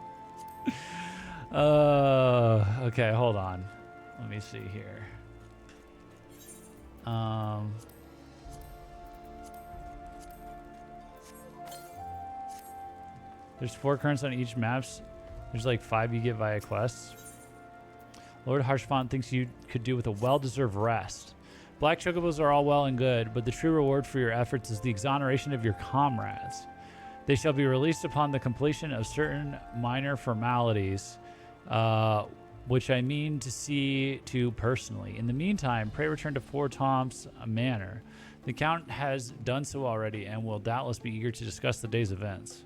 Okay, hold on. Let me see here. There's 4 currents on each maps. There's like 5 you get via quests. Lord Harshfont thinks you could do with a well-deserved rest. Black chocobos are all well and good, but the true reward for your efforts is the exoneration of your comrades. They shall be released upon the completion of certain minor formalities, which I mean to see to personally. In the meantime, pray return to Four Toms Manor. The Count has done so already and will doubtless be eager to discuss the day's events.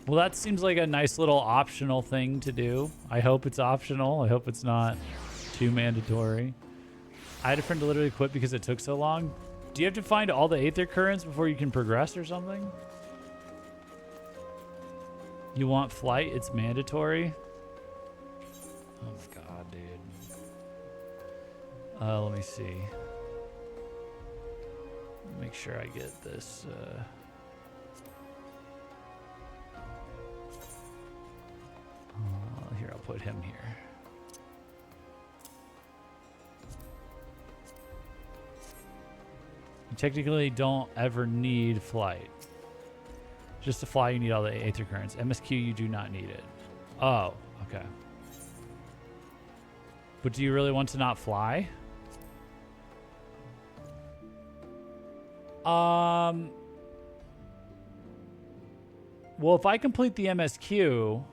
Well, that seems like a nice little optional thing to do. I hope it's optional. I hope it's not too mandatory. I had a friend to literally quit because it took so long. Do you have to find all the Aether Currents before you can progress or something? You want flight? It's mandatory? Oh my god, dude. Let me see. Make sure I get this. Here, I'll put him here. You technically don't ever need flight. Just to fly, you need all the Aether Currents. MSQ, you do not need it. Oh, okay. But do you really want to not fly? Well, if I complete the MSQ...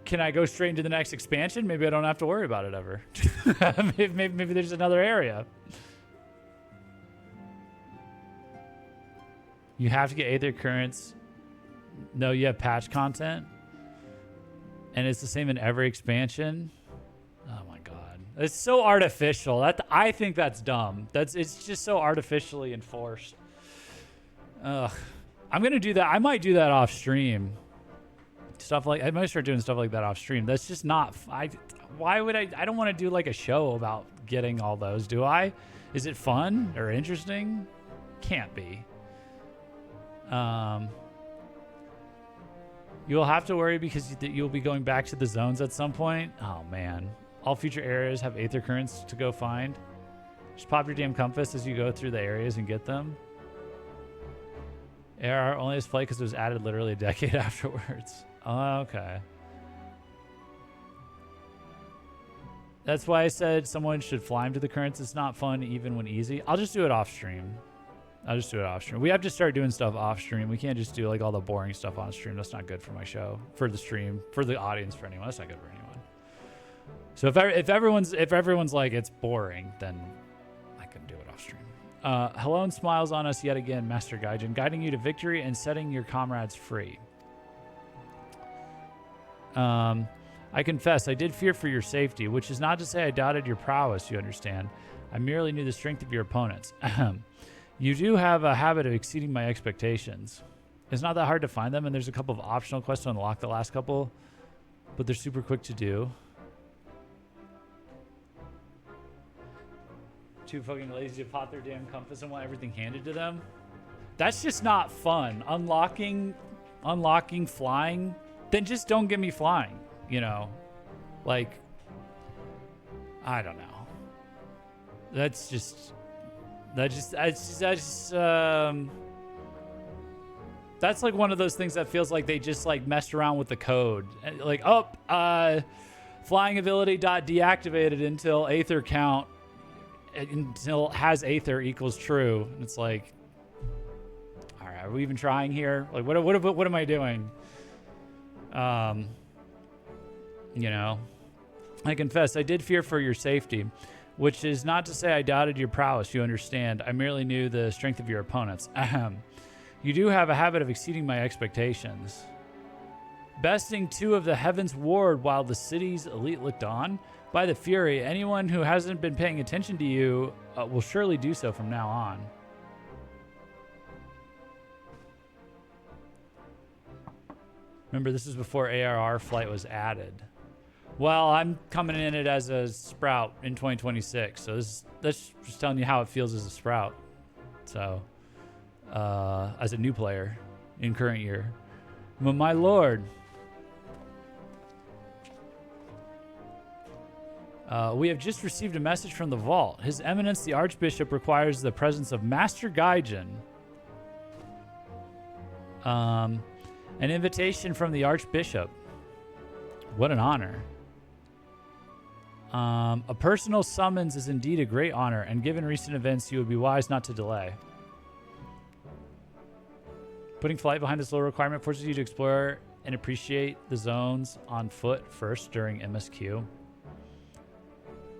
can I go straight into the next expansion? Maybe I don't have to worry about it ever. maybe there's another area. You have to get Aether Currents. No, you have patch content. And it's the same in every expansion. Oh my god. It's so artificial. I think that's dumb. It's just so artificially enforced. Ugh. I'm gonna do that. I might do that off stream. I might start doing stuff like that off stream. That's just not. Why would I? I don't want to do like a show about getting all those. Do I? Is it fun or interesting? Can't be. You'll have to worry because you'll be going back to the zones at some point. Oh man! All future areas have Aether Currents to go find. Just pop your damn compass as you go through the areas and get them. AR only has flight because it was added literally a decade afterwards. Oh, okay. That's why I said someone should fly him to the currents. It's not fun even when easy. I'll just do it off stream. We have to start doing stuff off stream. We can't just do like all the boring stuff on stream. That's not good for my show, for the stream, for the audience, for anyone. That's not good for anyone. So if everyone's like it's boring, then I can do it off stream. Hello and smiles on us yet again, Master Gaijin, guiding you to victory and setting your comrades free. I confess, I did fear for your safety, which is not to say I doubted your prowess, you understand. I merely knew the strength of your opponents. You do have a habit of exceeding my expectations. It's not that hard to find them, and there's a couple of optional quests to unlock the last couple, but they're super quick to do. too fucking lazy to pop their damn compass and want everything handed to them. That's just not fun. Unlocking flying, then just don't give me flying, you know? Like, I don't know. That's like one of those things that feels like they just like messed around with the code. Like, flying ability deactivated until Aether count, until has Aether equals true. And it's like, all right, are we even trying here? Like, what am I doing? You know, I confess, I did fear for your safety, which is not to say I doubted your prowess. You understand. I merely knew the strength of your opponents. Ahem. You do have a habit of exceeding my expectations. Besting 2 of the Heavensward while the city's elite looked on? By the Fury, anyone who hasn't been paying attention to you will surely do so from now on. Remember, this is before ARR flight was added. Well, I'm coming in it as a Sprout in 2026, so that's just telling you how it feels as a Sprout. So, as a new player in current year. But my lord, we have just received a message from the vault. His Eminence, the Archbishop, requires the presence of Master Gaijin. An invitation from the Archbishop. What an honor. A personal summons is indeed a great honor, and given recent events, you would be wise not to delay. Putting flight behind this low requirement forces you to explore and appreciate the zones on foot first during MSQ.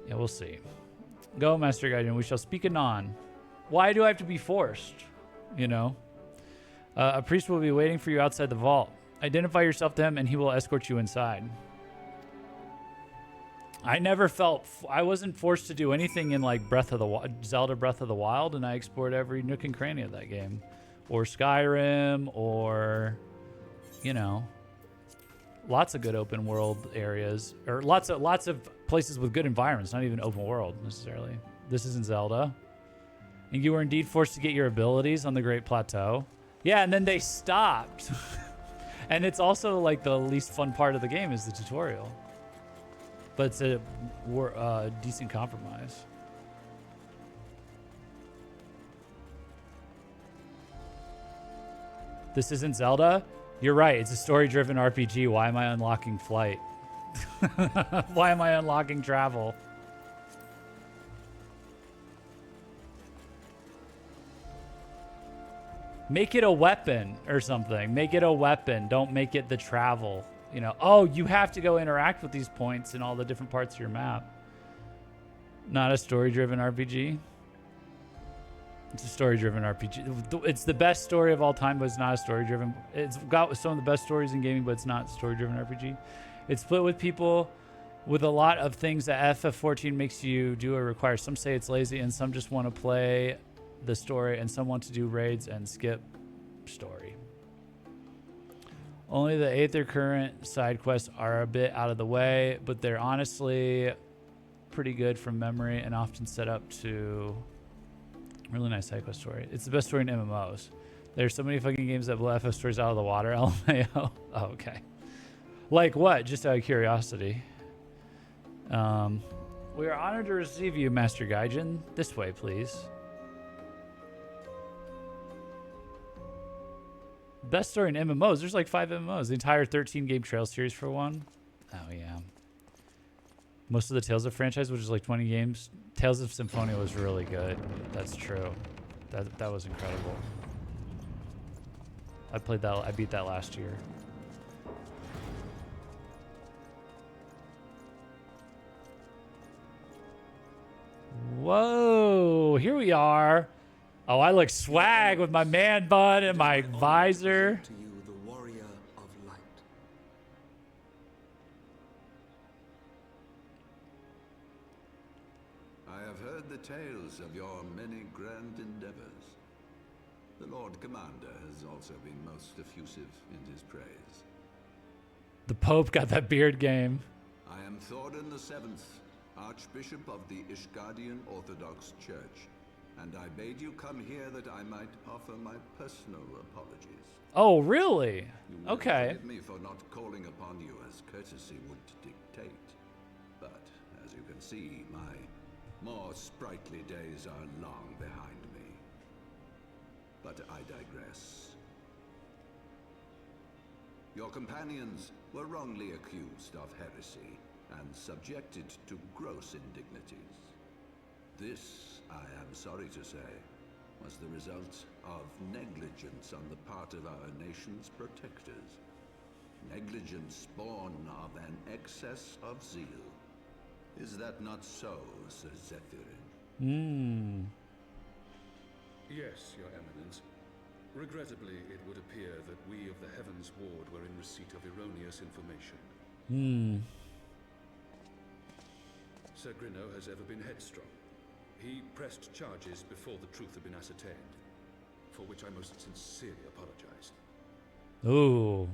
Yeah, we'll see. Go, Master Gaijin. We shall speak anon. Why do I have to be forced? You know? A priest will be waiting for you outside the vault. Identify yourself to him, and he will escort you inside. I never felt... I wasn't forced to do anything in, like, Zelda Breath of the Wild, and I explored every nook and cranny of that game. Or Skyrim, or, you know, lots of good open world areas, or lots of places with good environments, not even open world necessarily. This isn't Zelda. And you were indeed forced to get your abilities on the Great Plateau. Yeah, and then they stopped. And it's also like the least fun part of the game is the tutorial. But it's a decent compromise. This isn't Zelda? You're right. It's a story-driven RPG. Why am I unlocking flight? Why am I unlocking travel? Make it a weapon or something. Make it a weapon. Don't make it the travel. You know, oh, you have to go interact with these points in all the different parts of your map. Not a story-driven RPG. It's a story-driven RPG. It's the best story of all time, but it's not a story-driven. It's got some of the best stories in gaming, but it's not a story-driven RPG. It's split with people with a lot of things that FF14 makes you do or require. Some say it's lazy, and some just want to play the story, and some want to do raids and skip story. Only the Aether current side quests are a bit out of the way, but they're honestly pretty good from memory and often set up to really nice side quest story. It's the best story in MMOs. There's so many fucking games that blow FF stories out of the water. LMAO. Oh, okay. Like what? Just out of curiosity. We are honored to receive you, Master Gaijin. This way, please. Best story in MMOs. There's like 5 MMOs. The entire 13-game Trails series for one. Oh, yeah. Most of the Tales of franchise, which is like 20 games. Tales of Symphonia was really good. That's true. That was incredible. I played that. I beat that last year. Whoa, here we are. Oh, I look swag with my man bun and my visor. To you, the warrior of light. I have heard the tales of your many grand endeavors. The Lord Commander has also been most effusive in his praise. The Pope got that beard game. I am Thorin the Seventh, Archbishop of the Ishgardian Orthodox Church, and I bade you come here that I might offer my personal apologies. Oh, really? You will Okay. forgive me for not calling upon you as courtesy would dictate. But, as you can see, my more sprightly days are long behind me. But I digress. Your companions were wrongly accused of heresy and subjected to gross indignities. This, I am sorry to say, was the result of negligence on the part of our nation's protectors. Negligence born of an excess of zeal. Is that not so, Sir Zephyrin? Yes, Your Eminence. Regrettably, it would appear that we of the Heavensward were in receipt of erroneous information. Sir Grinno has ever been headstrong. He pressed charges before the truth had been ascertained, for which I most sincerely apologize. Ooh.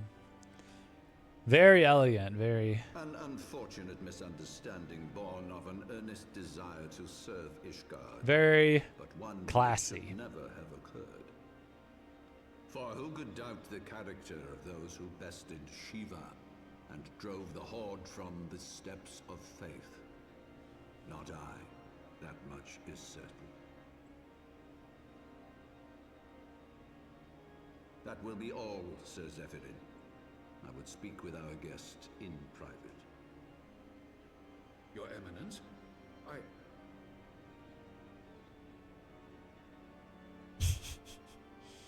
Very elegant, very... An unfortunate misunderstanding born of an earnest desire to serve Ishgard. Very but one classy. that should never have occurred. For who could doubt the character of those who bested Shiva and drove the Horde from the steps of faith? Not I. That much is certain. That will be all, Sir Zephyrin. I would speak with our guest in private. Your Eminence,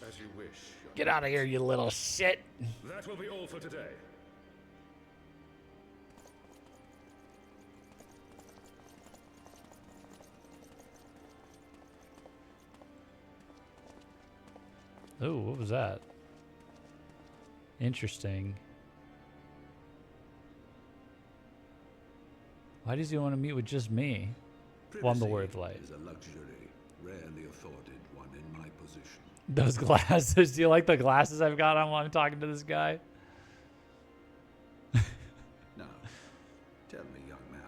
As you wish. Your Get out of here, you little shit. That will be all for today. Oh, what was that? Interesting. Why does he want to meet with just me? Well, I'm the word of light. Is a luxury rarely afforded one in my position. Those glasses. Do you like the glasses I've got on while I'm talking to this guy? Now, tell me, young man,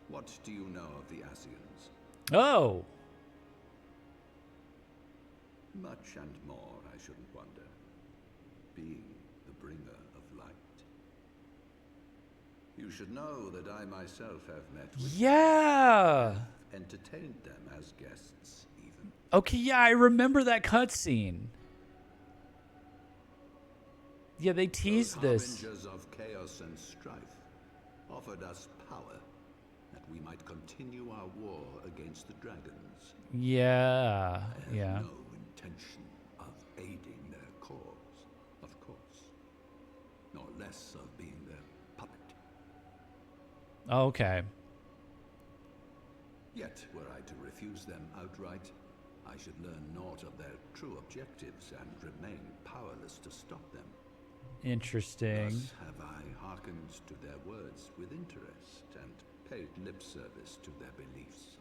what do you know of the Asians? Oh. Much and more, I shouldn't wonder. Being the bringer of light. You should know that I myself have met with Yeah. entertained them as guests, even. Okay, yeah, I remember that cutscene. Yeah, they teased this. Harbingers of chaos and strife offered us power that we might continue our war against the dragons. Yeah, I yeah. have no intention of aiding their cause, of course, nor less of being their puppet. Okay. Yet, were I to refuse them outright, I should learn naught of their true objectives and remain powerless to stop them. Interesting. Thus have I hearkened to their words with interest and paid lip service to their beliefs,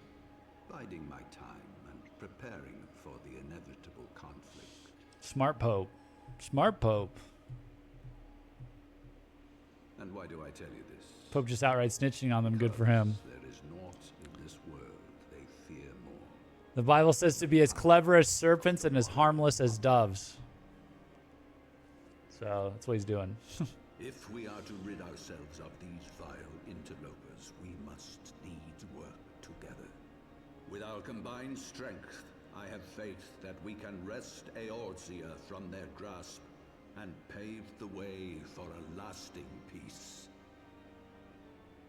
biding my time and preparing for the inevitable conflict. Smart Pope. Smart Pope. And why do I tell you this? Pope just outright snitching on them. Good for him. There is naught in this world they fear more. The Bible says to be as clever as serpents and as harmless as doves. So that's what he's doing. If we are to rid ourselves of these vile interlopers, we must needs work together. With our combined strength, I have faith that we can wrest Eorzea from their grasp and pave the way for a lasting peace.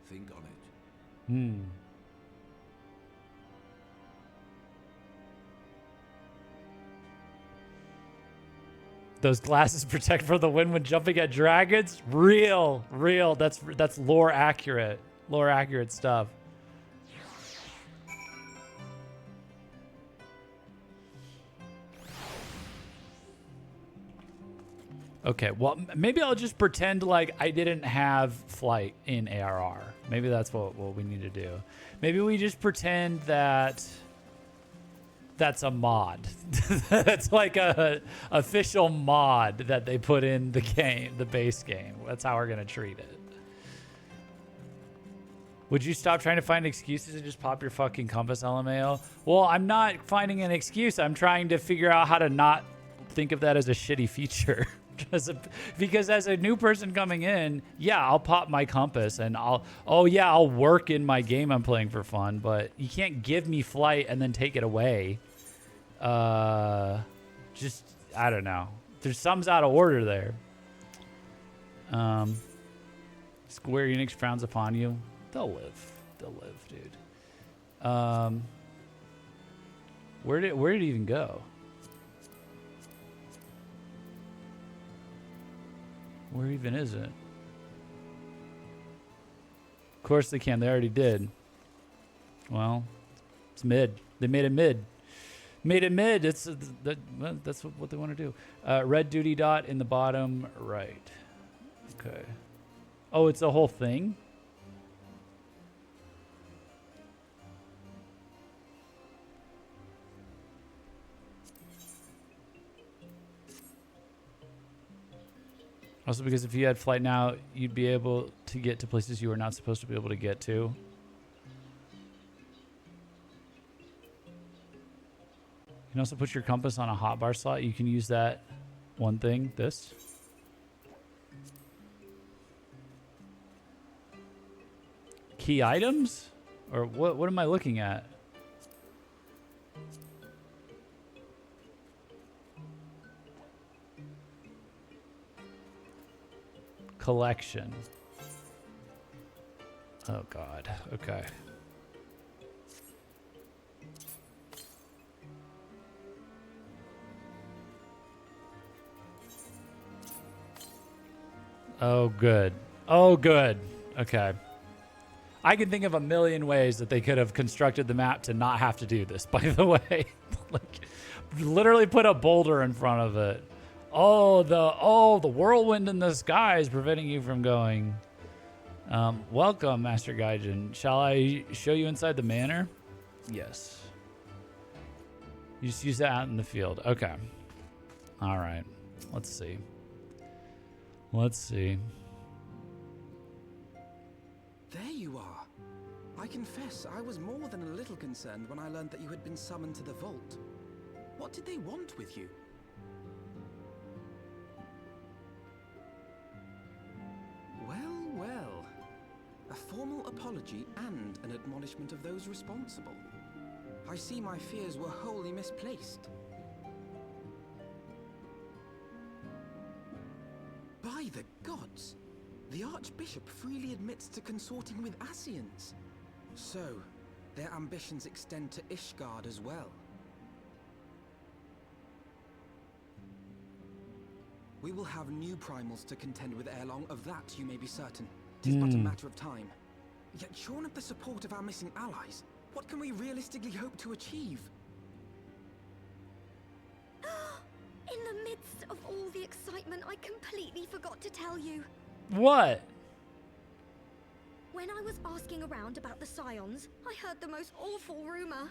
Think on it. Those glasses protect from the wind when jumping at dragons? Real. That's lore accurate. Lore accurate stuff. Okay, well, maybe I'll just pretend like I didn't have flight in ARR. Maybe that's what we need to do. Maybe we just pretend that that's a mod. That's like a official mod that they put in the game, the base game. That's how we're gonna treat it. Would you stop trying to find excuses and just pop your fucking compass, LMAO? Well, I'm not finding an excuse. I'm trying to figure out how to not think of that as a shitty feature. Because as a new person coming in, yeah, I'll pop my compass and I'll work in my game I'm playing for fun, but you can't give me flight and then take it away. Just, I don't know. There's some's out of order there. Square Enix frowns upon you. They'll live, dude. Where did it even go? Where even is it? Of course they can. They already did. Well, it's mid. They made it mid. Made it mid. That's what they want to do. Red duty dot in the bottom right. Okay. Oh, it's a whole thing? Also, because if you had flight now, you'd be able to get to places you were not supposed to be able to get to. You can also put your compass on a hotbar slot. You can use that one thing, this. Key items? Or what am I looking at? Collection. Oh God. Okay. Oh good. Oh good. Okay. I can think of a million ways that they could have constructed the map to not have to do this, by the way. Like, literally put a boulder in front of it. Oh, the whirlwind in the sky is preventing you from going. Welcome, Master Gaijin. Shall I show you inside the manor? Yes. You just use that out in the field. Okay. All right. Let's see. Let's see. There you are. I confess, I was more than a little concerned when I learned that you had been summoned to the vault. What did they want with you? Well. A formal apology and an admonishment of those responsible. I see my fears were wholly misplaced. By the gods! The Archbishop freely admits to consorting with Ascians. So, their ambitions extend to Ishgard as well. We will have new primals to contend with ere long, of that you may be certain. 'Tis but a matter of time. Yet shorn of the support of our missing allies, what can we realistically hope to achieve? In the midst of all the excitement, I completely forgot to tell you. What? When I was asking around about the Scions, I heard the most awful rumor.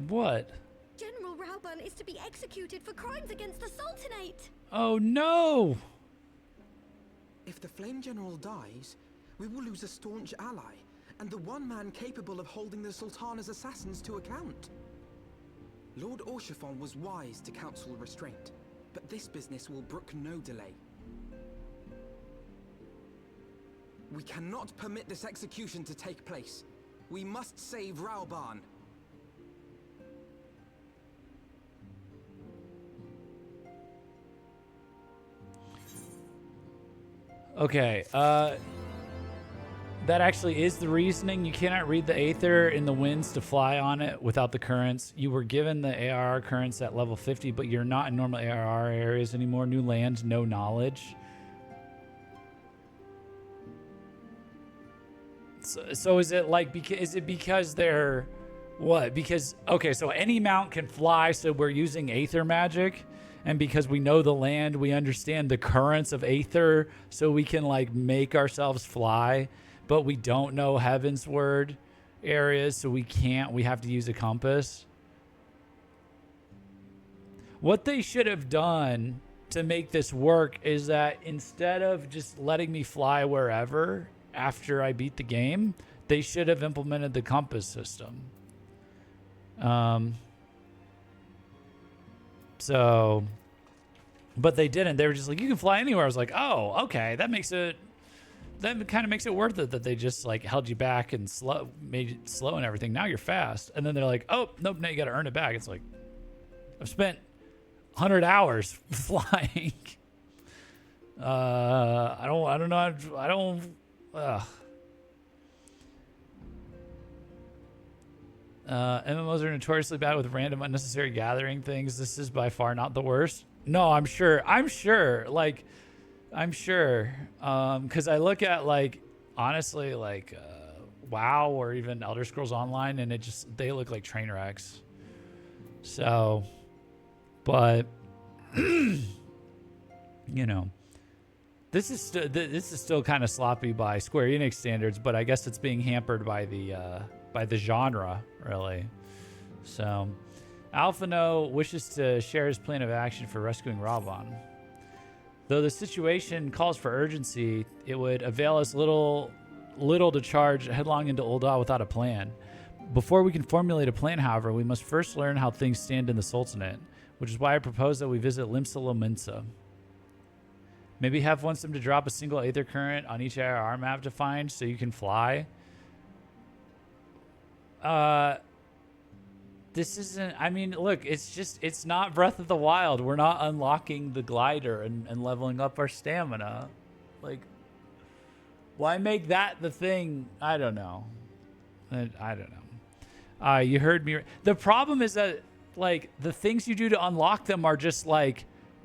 What? General Rauburn is to be executed for crimes against the Sultanate. Oh no! If the Flame General dies, we will lose a staunch ally, and the one man capable of holding the Sultana's assassins to account. Lord Orchiphon was wise to counsel restraint, but this business will brook no delay. We cannot permit this execution to take place. We must save Rauburn. Okay, that actually is the reasoning. You cannot read the Aether in the winds to fly on it without the currents. You were given the ARR currents at level 50, but you're not in normal ARR areas anymore. New lands, no knowledge. So is it like, is it because they're, what? Because, okay, so any mount can fly, so we're using Aether magic. And because we know the land, we understand the currents of Aether, so we can like make ourselves fly. But we don't know Heavensward areas, so we can't. We have to use a compass. What they should have done to make this work is that instead of just letting me fly wherever after I beat the game, they should have implemented the compass system. So, but they didn't. They were just like, you can fly anywhere. I was like, oh, okay, that kind of makes it worth it that they just like held you back and made it slow and everything. Now you're fast. And then they're like, oh, nope, now you got to earn it back. It's like, I've spent 100 hours flying. I don't know. MMOs are notoriously bad with random unnecessary gathering things. This is by far not the worst. No, I'm sure. Because I look at like, honestly, like WoW or even Elder Scrolls Online, and they look like train wrecks. So, but you know, this is still kind of sloppy by Square Enix standards, but I guess it's being hampered by the genre, really. So, Alphino wishes to share his plan of action for rescuing Raban. Though the situation calls for urgency, it would avail us little to charge headlong into Ul'dah without a plan. Before we can formulate a plan, however, we must first learn how things stand in the Sultanate, which is why I propose that we visit Limsa Lominsa. Maybe have them to drop a single Aether Current on each IR map to find so you can fly. This isn't, I mean, look, it's not Breath of the Wild. We're not unlocking the glider and leveling up our stamina. Like, why make that the thing? I don't know. I don't know. You heard me. The problem is that, like, the things you do to unlock them are just like,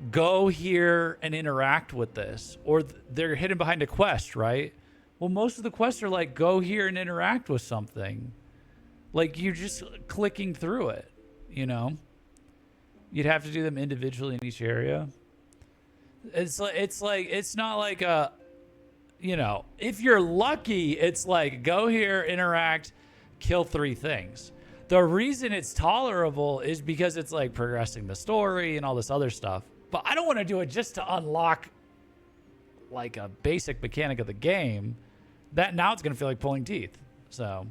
go here and interact with this. Or they're hidden behind a quest, right? Well, most of the quests are like, go here and interact with something. Like, you're just clicking through it, you know? You'd have to do them individually in each area. It's not like a, you know, if you're lucky, it's like, go here, interact, kill 3 things. The reason it's tolerable is because it's like progressing the story and all this other stuff. But I don't want to do it just to unlock like a basic mechanic of the game. That now it's going to feel like pulling teeth. So...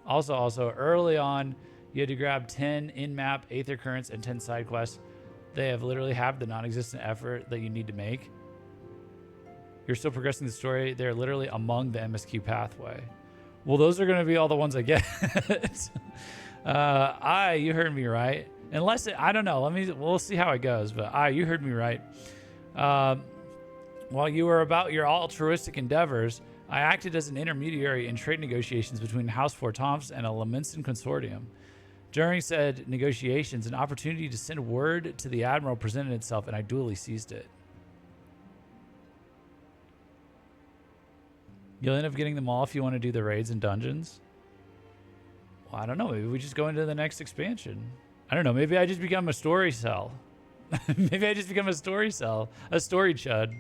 Also early on, you had to grab 10 in-map Aether Currents and 10 side quests. They have literally halved the non-existent effort that you need to make. You're still progressing the story. They're literally among the MSQ pathway. Well, those are going to be all the ones I get. You heard me right. Unless I don't know. We'll see how it goes. But you heard me right. While you were about your altruistic endeavors, I acted as an intermediary in trade negotiations between House Fortomps and a Laminsan consortium. During said negotiations, an opportunity to send word to the Admiral presented itself, and I duly seized it. You'll end up getting them all if you want to do the raids and dungeons. Well, I don't know. Maybe we just go into the next expansion. I don't know. Maybe I just become a story cell. Maybe I just become a story cell. A story chud.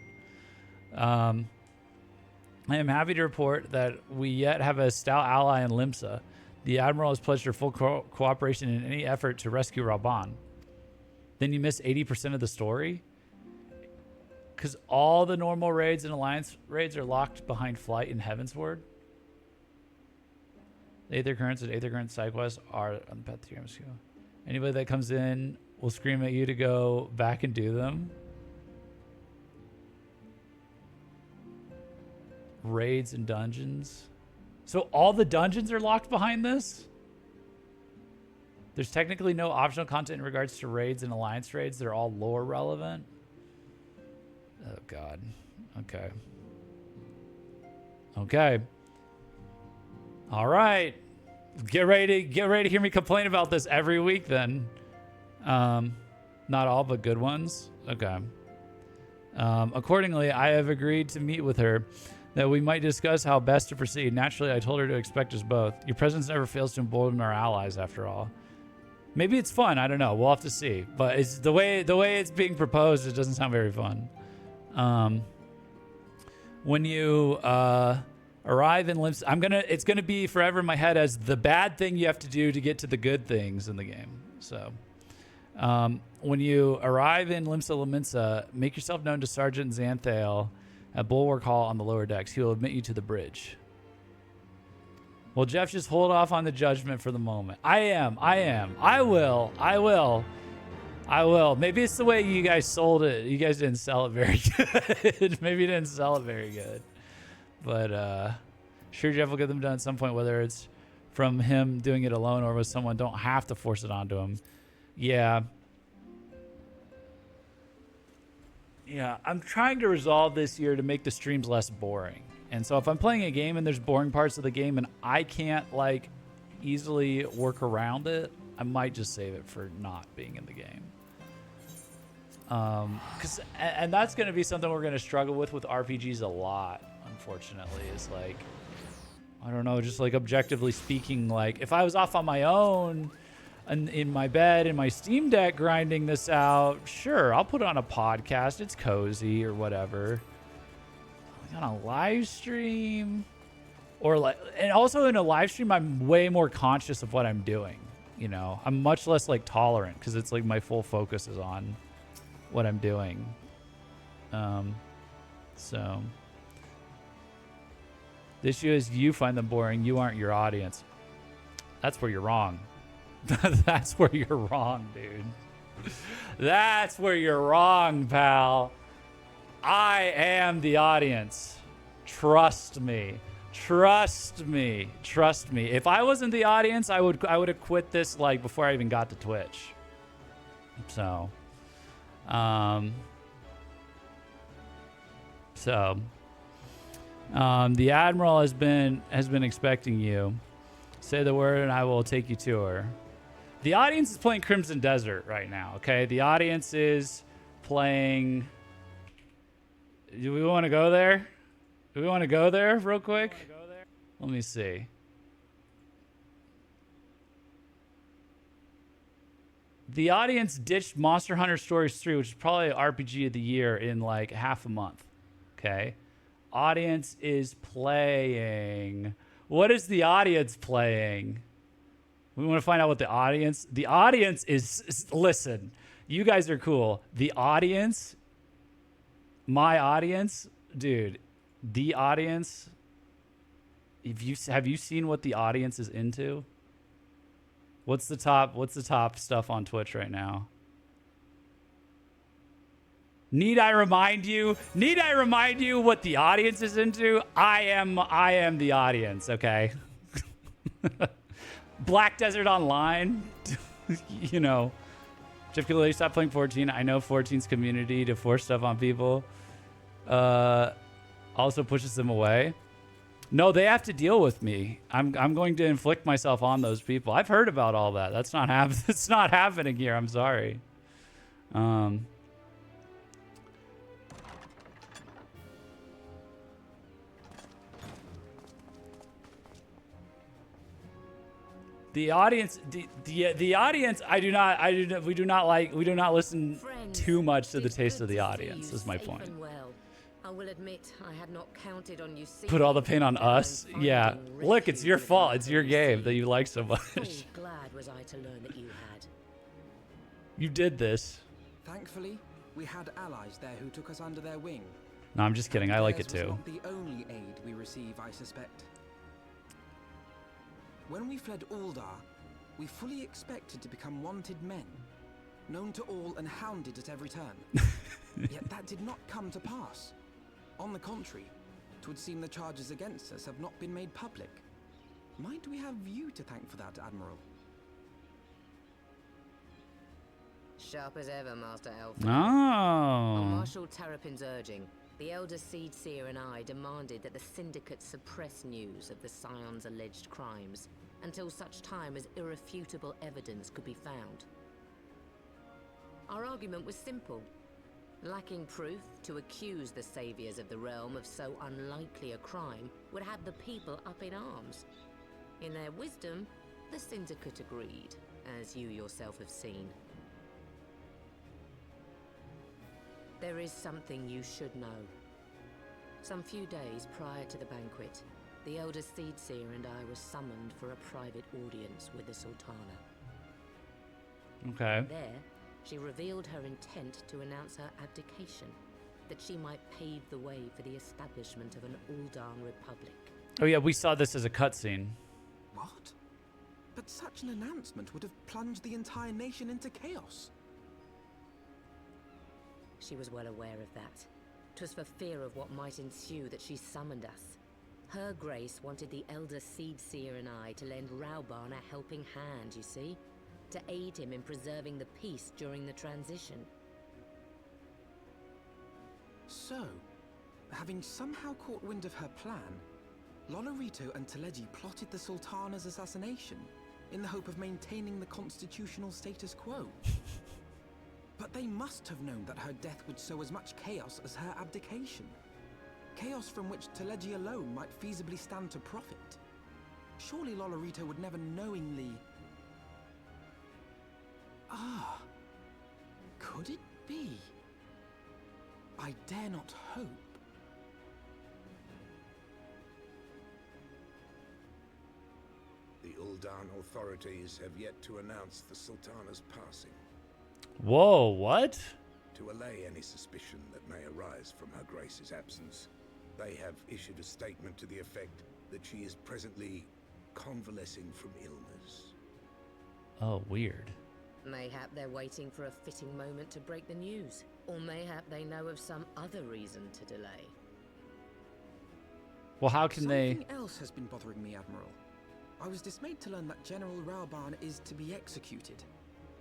I am happy to report that we yet have a stout ally in Limsa. The Admiral has pledged her full cooperation in any effort to rescue Raban. Then you miss 80% of the story? Because all the normal raids and Alliance raids are locked behind Flight and Heavensward. The Aether Currents and Aether Current side quests are on the path to MSQ. Anybody that comes in will scream at you to go back and do them. Raids and dungeons. So all the dungeons are locked behind this? There's technically no optional content in regards to raids and Alliance raids. They're all lore relevant. Oh, God. Okay. Okay. All right. Get ready to hear me complain about this every week then. Not all, but good ones. Okay. Accordingly, I have agreed to meet with her that we might discuss how best to proceed. Naturally, I told her to expect us both. Your presence never fails to embolden our allies, after all. Maybe it's fun. I don't know. We'll have to see. But it's the way it's being proposed, it doesn't sound very fun. When you arrive in Limsa, it's gonna be forever in my head as the bad thing you have to do to get to the good things in the game. So, when you arrive in Limsa Lominsa, make yourself known to Sergeant Xanthale at Bulwark Hall on the lower decks. He will admit you to the bridge. Well, Jeff, just hold off on the judgment for the moment. I will. Maybe it's the way you guys sold it. You guys didn't sell it very good. Maybe you didn't sell it very good. But sure, Jeff will get them done at some point, whether it's from him doing it alone or with someone. Don't have to force it onto him. Yeah. Yeah, I'm trying to resolve this year to make the streams less boring. And so if I'm playing a game and there's boring parts of the game and I can't like easily work around it, I might just save it for not being in the game. And that's going to be something we're going to struggle with RPGs a lot, unfortunately, is like, I don't know, just like objectively speaking, like if I was off on my own and in my bed in my Steam Deck grinding this out, sure, I'll put on a podcast. It's cozy or whatever. On a live stream or like, and also in a live stream, I'm way more conscious of what I'm doing. You know, I'm much less like tolerant because it's like my full focus is on what I'm doing. So the issue is you find them boring. You aren't your audience. That's where you're wrong. That's where you're wrong, dude. That's where you're wrong, pal. I am the audience. Trust me. Trust me. Trust me. If I wasn't the audience, I would have quit this like before I even got to Twitch. So, the Admiral has been expecting you. Say the word and I will take you to her. The audience is playing Crimson Desert right now, okay? The audience is playing... Do we want to go there? Do we want to go there real quick? Let me see. The audience ditched Monster Hunter Stories 3, which is probably RPG of the year in like half a month. Okay. Audience is playing. What is the audience playing? We want to find out what the audience is. Listen, you guys are cool. The audience, my audience, dude, the audience. Have you seen what the audience is into? What's the top stuff on Twitch right now? Need I remind you what the audience is into? I am the audience, okay? Black Desert Online, you know. Jeff Gillette, stop playing 14. I know 14's community to force stuff on people also pushes them away. No, they have to deal with me. I'm going to inflict myself on those people. I've heard about all that. That's not it's not happening here. I'm sorry. The audience, the audience. We do not listen too much to the taste of the audience. Is my point. I will admit I had not counted on you. Put all the pain on us. Yeah. Look, it's your fault. It's your game that you like so much. Glad was I to learn that you had. You did this. Thankfully, we had allies there who took us under their wing. No, I'm just kidding. I like it too. Not the only aid we receive, I suspect. When we fled Uldar, we fully expected to become wanted men, known to all and hounded at every turn. Yet that did not come to pass. On the contrary, it would seem the charges against us have not been made public. Might we have you to thank for that, Admiral? Sharp as ever, Master Elf. Oh. On Marshal Terrapin's urging, the Elder Seed Seer and I demanded that the Syndicate suppress news of the Scion's alleged crimes until such time as irrefutable evidence could be found. Our argument was simple. Lacking proof to accuse the saviors of the realm of so unlikely a crime would have the people up in arms. In their wisdom, the Syndicate agreed, as you yourself have seen. There is something you should know. Some few days prior to the banquet, the Elder Seed Seer and I were summoned for a private audience with the Sultana. Okay. There, she revealed her intent to announce her abdication, that she might pave the way for the establishment of an Uldan Republic. Oh yeah, we saw this as a cutscene. What? But such an announcement would have plunged the entire nation into chaos. She was well aware of that. 'Twas for fear of what might ensue that she summoned us. Her Grace wanted the Elder Seedseer and I to lend Rauban a helping hand, you see? To aid him in preserving the peace during the transition. So, having somehow caught wind of her plan, Lolorito and Teleji plotted the Sultana's assassination in the hope of maintaining the constitutional status quo. But they must have known that her death would sow as much chaos as her abdication. Chaos from which Teleji alone might feasibly stand to profit. Surely Lolorito would never knowingly... Ah, could it be? I dare not hope. The Uldan authorities have yet to announce the Sultana's passing. Whoa, what? To allay any suspicion that may arise from Her Grace's absence, they have issued a statement to the effect that she is presently convalescing from illness. Oh, weird. Mayhap they're waiting for a fitting moment to break the news. Or mayhap they know of some other reason to delay. Well, how can Something else has been bothering me, Admiral. I was dismayed to learn that General Rauban is to be executed.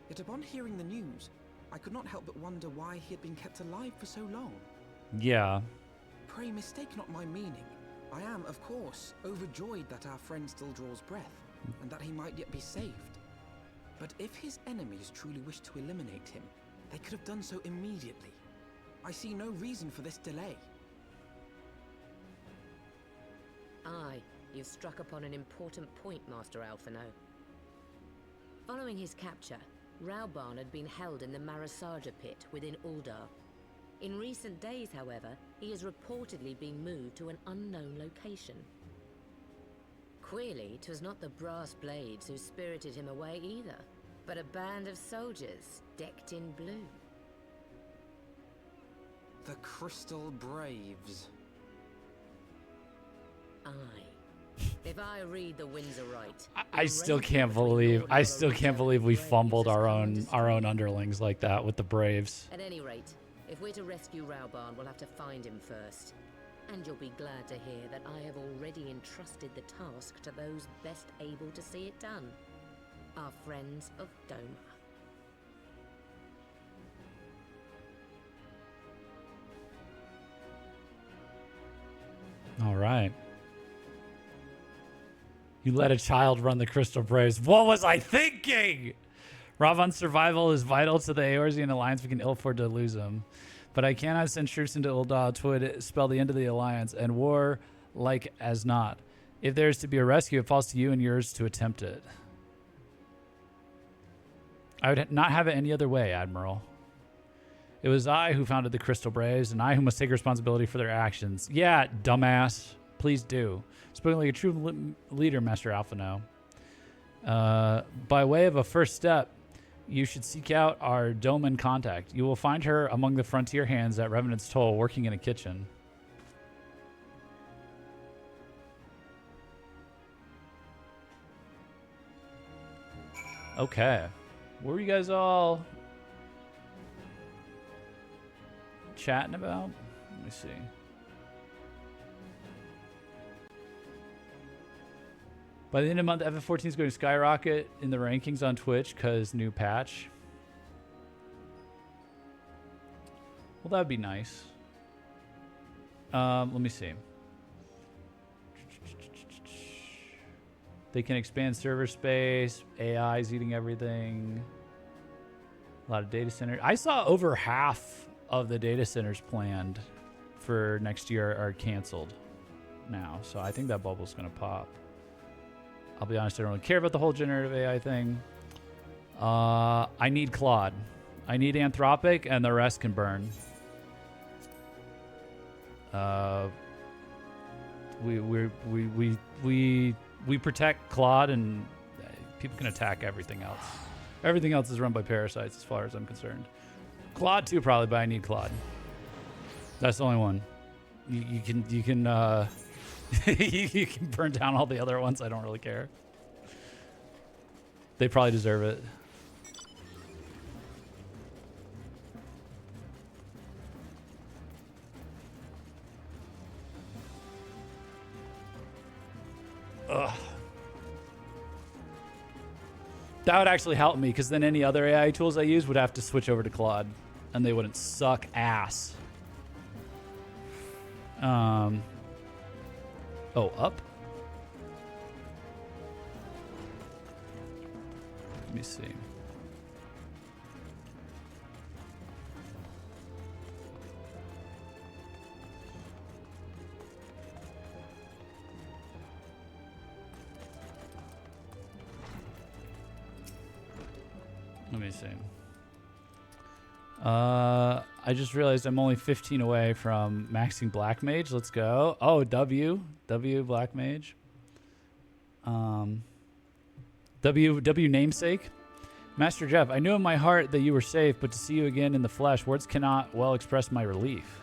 Yet upon hearing the news, I could not help but wonder why he had been kept alive for so long. Yeah. Pray mistake not my meaning. I am, of course, overjoyed that our friend still draws breath, and that he might yet be saved. But if his enemies truly wished to eliminate him, they could have done so immediately. I see no reason for this delay. Aye, you've struck upon an important point, Master Alphino. Following his capture, Rauban had been held in the Marasaja pit within Uldar. In recent days, however, he has reportedly been moved to an unknown location. Queerly, 'twas not the Brass Blades who spirited him away either, but a band of soldiers decked in blue. The Crystal Braves. Aye. If I read the winds aright, I still can't believe we fumbled our own underlings like that with the Braves. At any rate, if we're to rescue Rauban, we'll have to find him first. And you'll be glad to hear that I have already entrusted the task to those best able to see it done. Our friends of Doma. All right. You let a child run the Crystal Braves. What was I thinking? Rauban's survival is vital to the Eorzean alliance. We can ill afford to lose him. But I cannot send troops into Ul'dah. 'Twould spell the end of the alliance, and war like as not. If there is to be a rescue, it falls to you and yours to attempt it. I would not have it any other way, Admiral. It was I who founded the Crystal Braves, and I who must take responsibility for their actions. Yeah, dumbass. Please do. Spoken like a true leader, Master Alphino. By way of a first step, you should seek out our Doman contact. You will find her among the frontier hands at Revenant's Toll, working in a kitchen. Okay. What were you guys all chatting about? Let me see. By the end of the month, FF14 is going to skyrocket in the rankings on Twitch because new patch. Well, that would be nice. Let me see. They can expand server space. AI is eating everything. A lot of data centers. I saw over half of the data centers planned for next year are canceled now. So I think that bubble's going to pop. I'll be honest, I don't really care about the whole generative AI thing. I need Claude. I need Anthropic, and the rest can burn. We protect Claude, and people can attack everything else. Everything else is run by parasites, as far as I'm concerned. Claude too, probably, but I need Claude. That's the only one. You can you can burn down all the other ones. I don't really care. They probably deserve it. Ugh. That would actually help me, because then any other AI tools I use would have to switch over to Claude, and they wouldn't suck ass. Oh, up? Let me see. Let me see. I just realized I'm only 15 away from maxing Black Mage. Let's go. Oh, W Black Mage. W namesake. Master Jeff, I knew in my heart that you were safe, but to see you again in the flesh, words cannot well express my relief.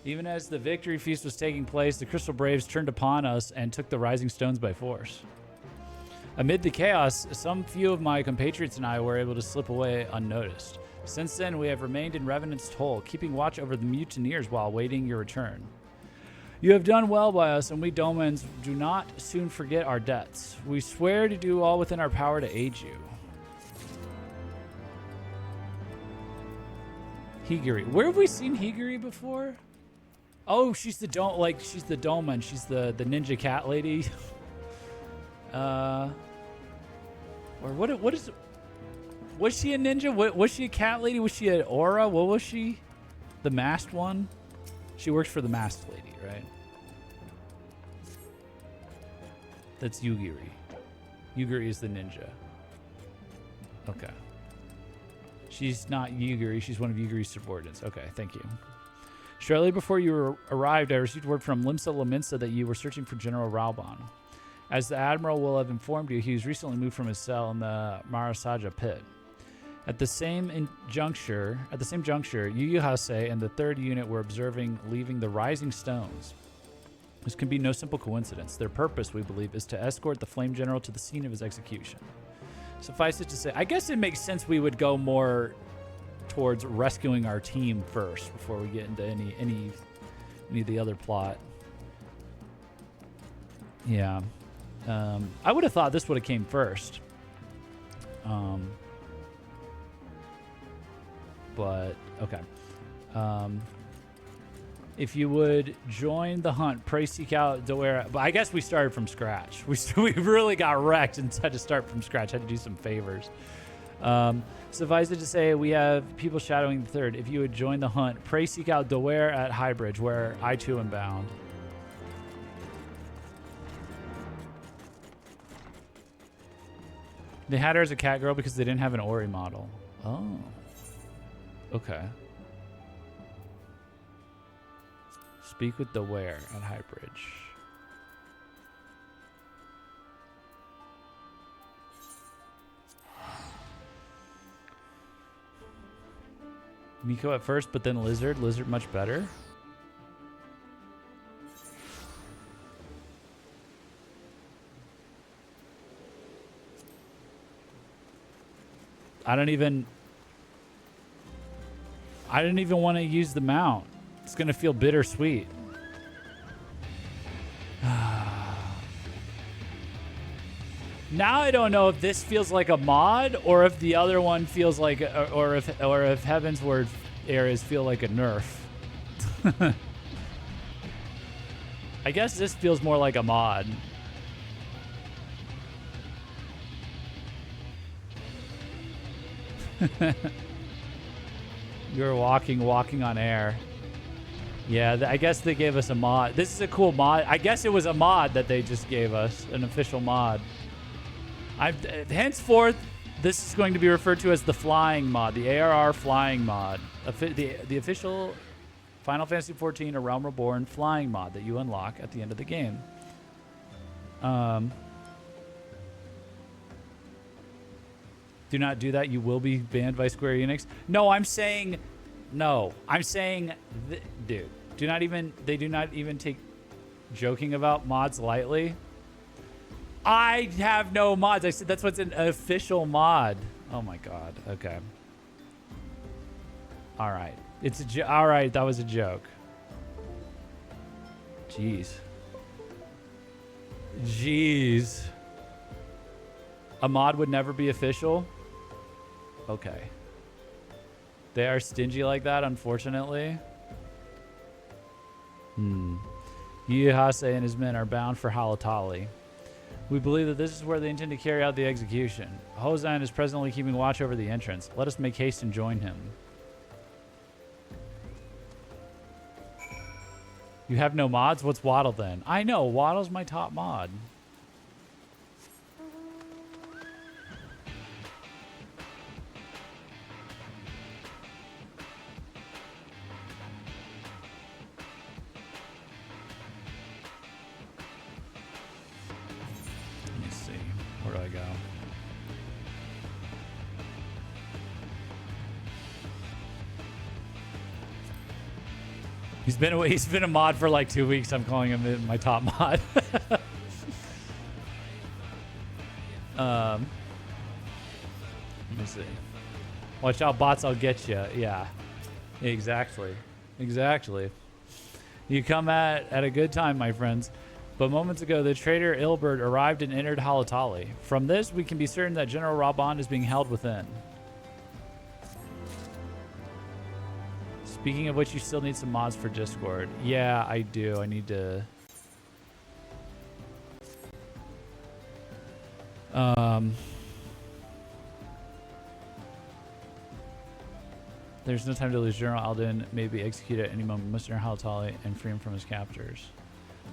Even as the victory feast was taking place, the Crystal Braves turned upon us and took the Rising Stones by force. Amid the chaos, some few of my compatriots and I were able to slip away unnoticed. Since then, we have remained in Revenant's Toll, keeping watch over the mutineers while awaiting your return. You have done well by us, and we Domans do not soon forget our debts. We swear to do all within our power to aid you. Higiri. Where have we seen Higiri before? Oh, she's the she's the Doman. She's the ninja cat lady. Or what is? Was she a ninja? Was she a cat lady? Was she an aura? What was she? The masked one? She works for the masked lady, right? That's Yugiri. Yugiri is the ninja. Okay. She's not Yugiri. She's one of Yugiri's subordinates. Okay, thank you. Shortly before you arrived, I received word from Limsa Laminsa that you were searching for General Rauban. As the Admiral will have informed you, he was recently moved from his cell in the Marasaja pit. At the same juncture, Yu Yu Hase and the 3rd unit were observing leaving the Rising Stones. This can be no simple coincidence. Their purpose, we believe, is to escort the Flame General to the scene of his execution. Suffice it to say, I guess it makes sense we would go more towards rescuing our team first before we get into any of the other plot. Yeah. I would have thought this would have came first. But, okay. If you would join the hunt, pray seek out Doera. But I guess we started from scratch. We really got wrecked and had to start from scratch. Had to do some favors. Suffice it to say, we have people shadowing the 3rd. If you would join the hunt, pray seek out Doera at Highbridge, where I too am bound. They had her as a cat girl because they didn't have an Ori model. Oh. Okay. Speak with the Ware at Highbridge. Miko at first, but then Lizard. Lizard much better. I didn't even want to use the mount. It's going to feel bittersweet. Now I don't know if this feels like a mod or if the other one feels like, or if Heavensward areas feel like a nerf. I guess this feels more like a mod. You're walking on air. Yeah, I guess they gave us a mod. This is a cool mod. I guess it was a mod that they just gave us, an official mod. Henceforth, this is going to be referred to as the flying mod, the ARR flying mod, the official Final Fantasy XIV A Realm Reborn flying mod that you unlock at the end of the game. Do not do that. You will be banned by Square Enix. No, I'm saying No, I'm saying, dude, they do not even take joking about mods lightly. I have no mods. I said that's what's an official mod. Oh my god. Okay. All right. It's a all right. That was a joke. Jeez. Jeez. A mod would never be official. Okay. They are stingy like that, unfortunately. Ieyasu and his men are bound for Halatali. We believe that this is where they intend to carry out the execution. Hozan is presently keeping watch over the entrance. Let us make haste and join him. You have no mods? What's Waddle then? I know, Waddle's my top mod. Where do I go? He's been a mod for like 2 weeks. I'm calling him my top mod. Let me see. Watch out, bots! I'll get you. Yeah, exactly, exactly. You come at a good time, my friends. But moments ago, the traitor Ilbert arrived and entered Halatali. From this, we can be certain that General Raban is being held within. Speaking of which, you still need some mods for Discord. Yeah, I do. I need to... There's no time to lose. General Alden may be executed at any moment. We must enter Halatali and free him from his captors.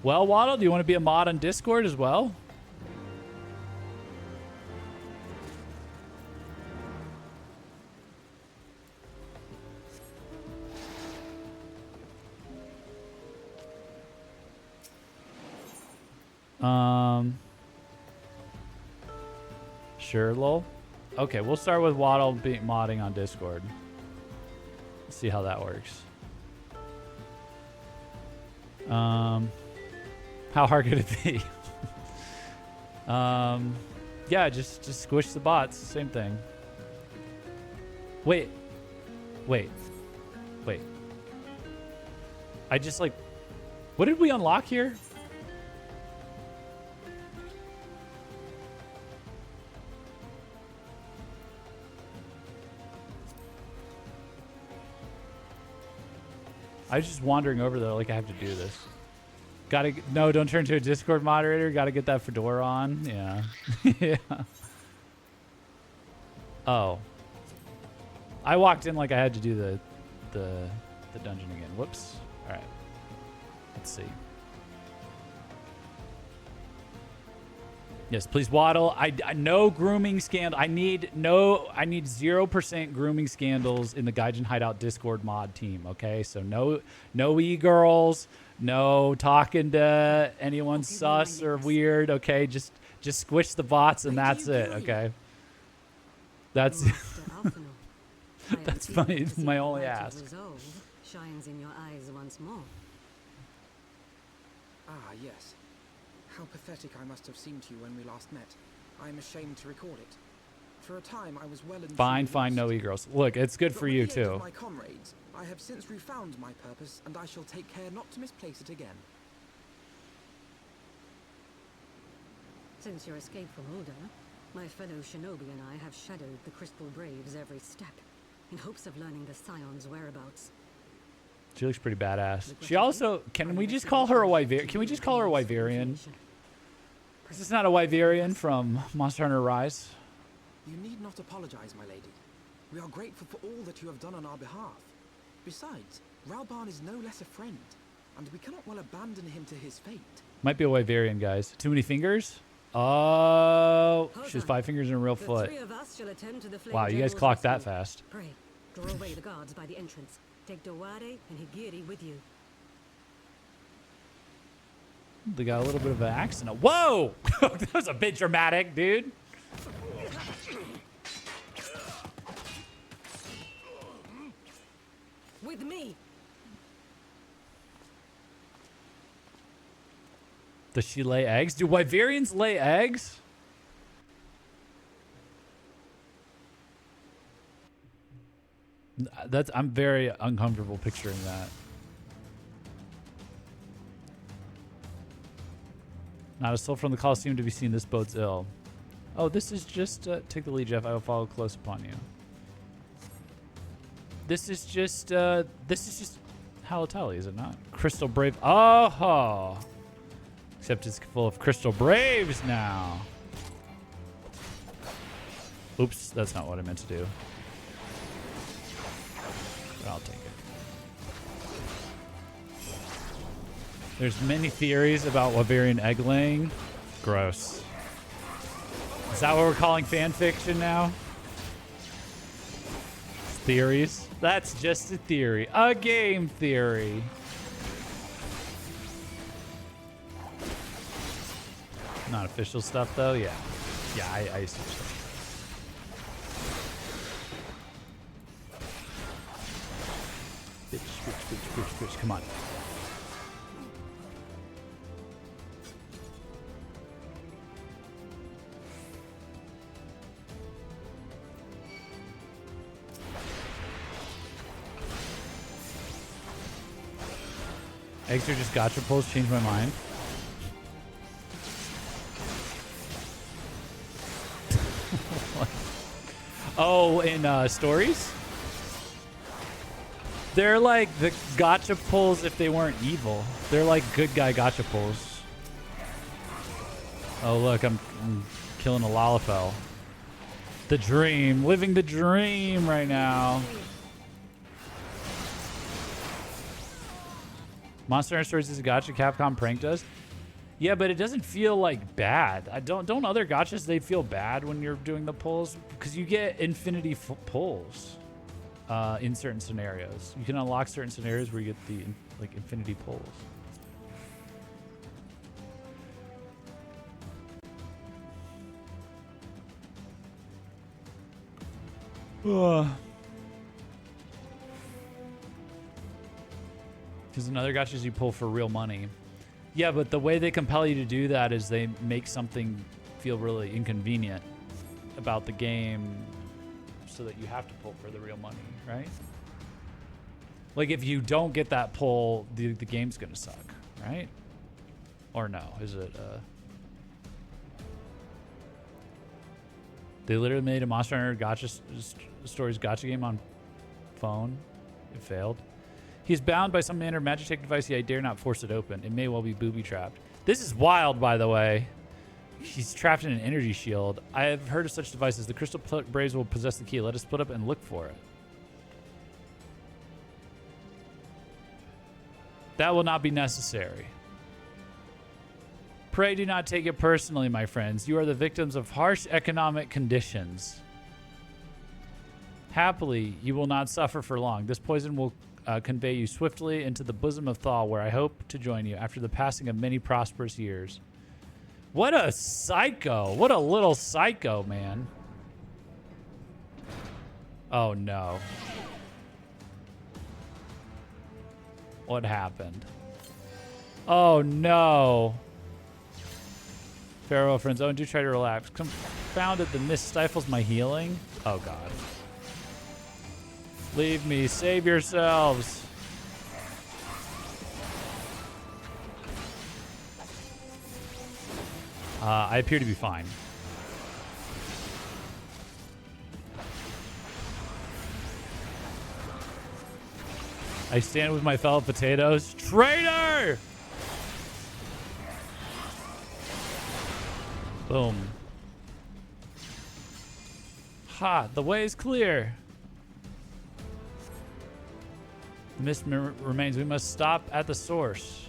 Well, Waddle, do you want to be a mod on Discord as well? Sure, lol. Okay, we'll start with Waddle modding on Discord. Let's see how that works. How hard could it be? Yeah, just squish the bots. Same thing. Wait. I just like... What did we unlock here? I was just wandering over there like I have to do this. No, don't turn to a Discord moderator. Gotta get that fedora on. Yeah. Yeah. Oh. I walked in like I had to do the dungeon again. Whoops. All right. Let's see. Yes, please, Waddle. I no grooming scandal. I need 0% grooming scandals in the Gaijin Hideout Discord mod team. Okay, so no e-girls, no talking to anyone sus or weird. Okay, just squish the bots and that's it. Okay, that's that's my only ask. Shines in your eyes once more. Ah, yes. How pathetic I must have seemed to you when we last met. I am ashamed to record it. For a time, I was well and Fine, no e-girls. Look, it's good for you too. My comrades, I have since refound my purpose, and I shall take care not to misplace it again. Since your escape from Ulda, my fellow shinobi and I have shadowed the Crystal Braves every step, in hopes of learning the Scion's whereabouts. She looks pretty badass. She also... Can we just call her a Wyverian? Can we just call her a Wyverian? Is this not a Wyverian from Monster Hunter Rise? You need not apologize, my lady. We are grateful for all that you have done on our behalf. Besides, Raoban is no less a friend, and we cannot well abandon him to his fate. Might be a Wyverian, guys. Too many fingers? Oh, she has 5 fingers and a real foot. Wow, you guys clocked that fast. Pray, draw away the guards by the entrance. Take Dowade and Higiri with you. They got a little bit of an accident. Whoa! That was a bit dramatic, dude. with me. Does she lay eggs? Do Wyverians lay eggs? I'm very uncomfortable picturing that. Not a soul from the Colosseum to be seen. This bodes ill. Oh, this is just take the lead, Jeff. I will follow close upon you. This is just Halatali, is it not? Crystal Brave. Oh, except it's full of Crystal Braves now. Oops, that's not what I meant to do. But I'll take it. There's many theories about Wyverian egg laying. Gross. Is that what we're calling fan fiction now? Theories? That's just a theory. A game theory. Not official stuff, though? Yeah. Yeah, I see what you're saying. Bitch. Come on. Eggs are just gotcha pulls. Changed my mind. Oh, in stories? They're like the gotcha pulls if they weren't evil. They're like good guy gotcha pulls. Oh, look, I'm killing a Lalafell. The dream. Living the dream right now. Monster Hunter Stories is a gotcha. Capcom pranked us. Yeah, but it doesn't feel like bad. Don't other gotchas, they feel bad when you're doing the pulls? Because you get infinity pulls in certain scenarios. You can unlock certain scenarios where you get the like infinity pulls. Because in other gotchas you pull for real money. Yeah, but the way they compel you to do that is they make something feel really inconvenient about the game so that you have to pull for the real money, right? Like if you don't get that pull, the game's gonna suck, right? Or no, is it they literally made a Monster Hunter Gotcha Stories gotcha game on phone. It failed. He's bound by some manner of Magitech device, yet I dare not force it open. It may well be booby-trapped. This is wild, by the way. He's trapped in an energy shield. I have heard of such devices. The Crystal Braves will possess the key. Let us split up and look for it. That will not be necessary. Pray do not take it personally, my friends. You are the victims of harsh economic conditions. Happily, you will not suffer for long. This poison will convey you swiftly into the bosom of Thaw, where I hope to join you after the passing of many prosperous years. What a psycho. What a little psycho, man. Oh, no. What happened? Oh, no. Farewell, friends. Oh, and do try to relax. Confounded, the mist stifles my healing. Oh, God. Leave me. Save yourselves. I appear to be fine. I stand with my fellow potatoes. Traitor! Boom. Ha! The way is clear. The mist remains. We must stop at the source.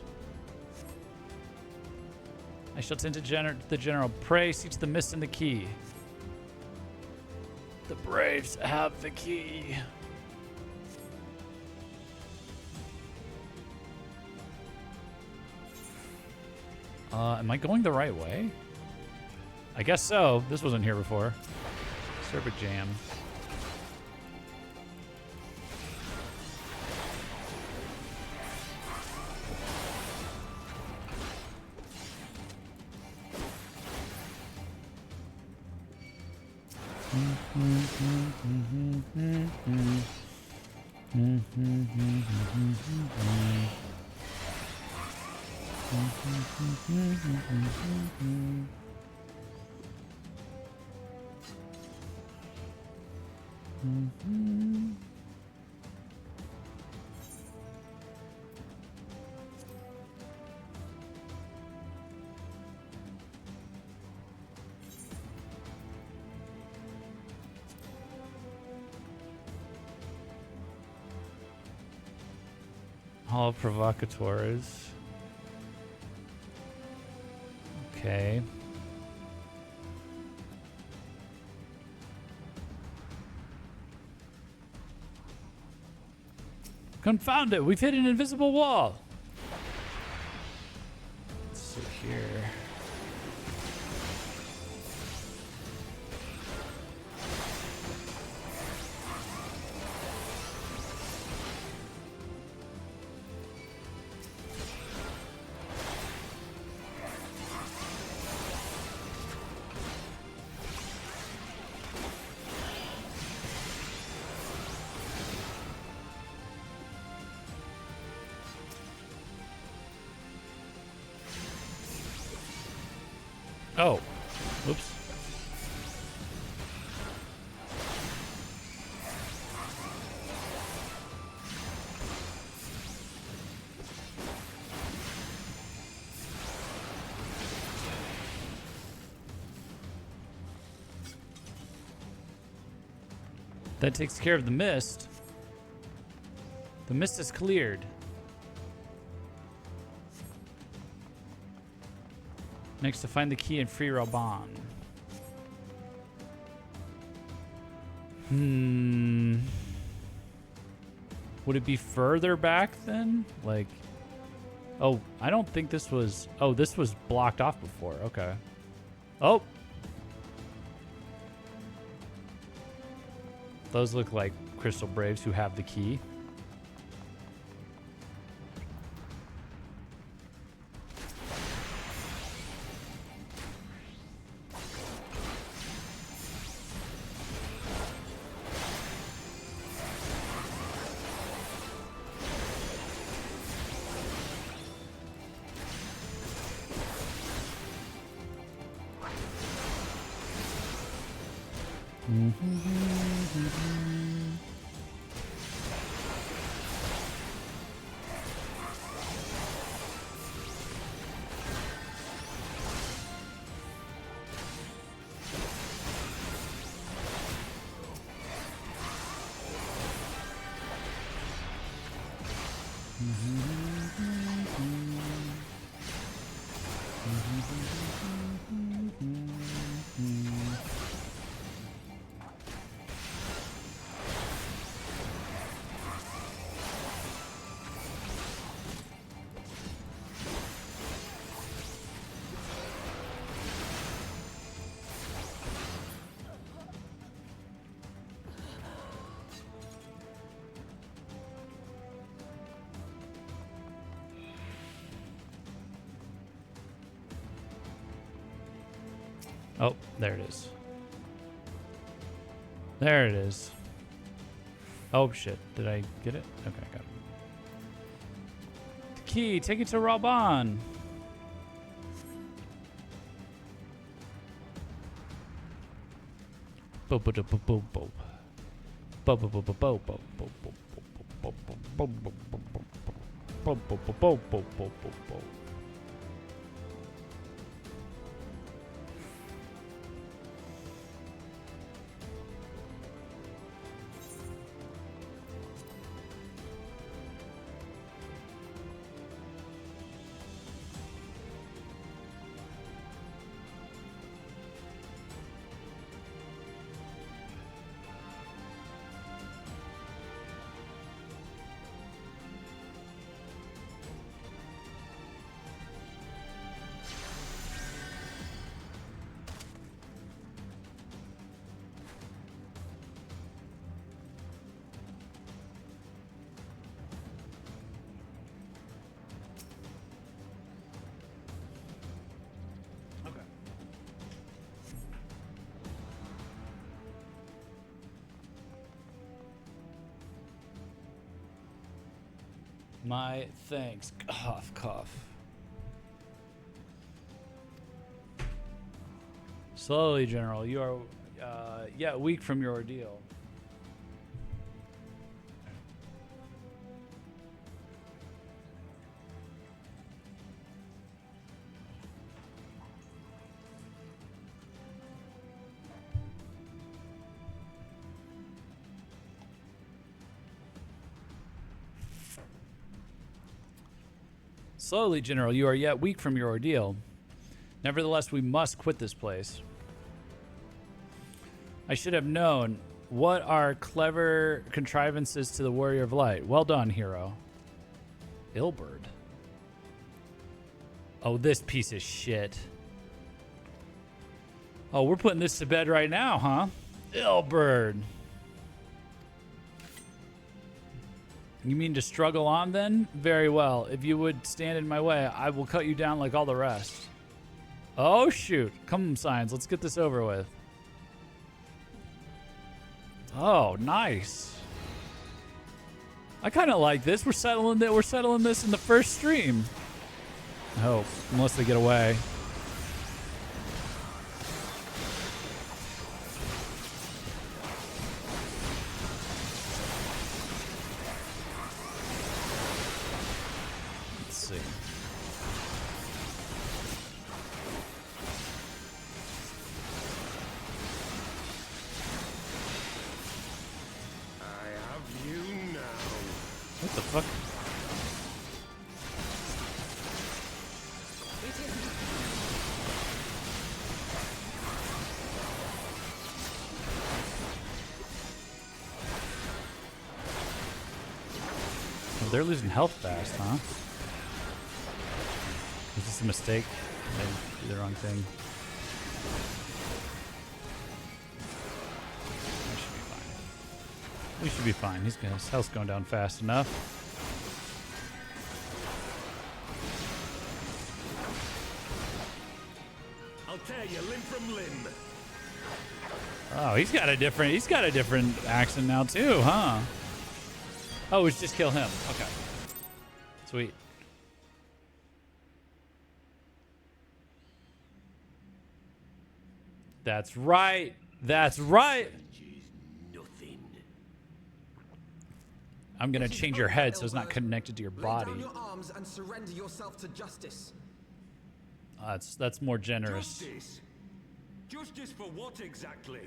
I shall tend to the general. Pray, seeks the mist and the key. The Braves have the key. Am I going the right way? I guess so. This wasn't here before. Serpent Jam. Hall of Provocateurs. Okay. Confound it! We've hit an invisible wall! Let's see here. Oh, whoops. That takes care of the mist. The mist is cleared. Next, to find the key and free Raban. Would it be further back then? Like, oh, I don't think this was, oh, this was blocked off before. Okay. Oh. Those look like Crystal Braves who have the key. Oh, there it is. There it is. Oh, shit. Did I get it? Okay, I got it. The key. Take it to Raban. My thanks. Cough, cough. Slowly, General. You are, yeah, weak from your ordeal. Slowly, General, you are yet weak from your ordeal. Nevertheless, we must quit this place. I should have known. What are clever contrivances to the Warrior of Light? Well done, hero. Ilberd. Oh, this piece of shit. Oh, we're putting this to bed right now, huh? Ilberd. You mean to struggle on then? Very well. If you would stand in my way, I will cut you down like all the rest. Oh, shoot. Come, Signs. Let's get this over with. Oh, nice. I kind of like this. We're settling this in the first stream. I hope, unless they get away. What the fuck? Oh, they're losing health fast, huh? Is this a mistake? Did I do the wrong thing? We should be fine. His health's going down fast enough. I'll tear you limb from limb. Oh, he's got a different accent now too, huh? Oh, we should just kill him. Okay. Sweet. That's right. That's right. I'm gonna change your head so it's not connected to your body. Lay down your arms and surrender yourself to justice. That's more generous. Justice? Justice for what exactly?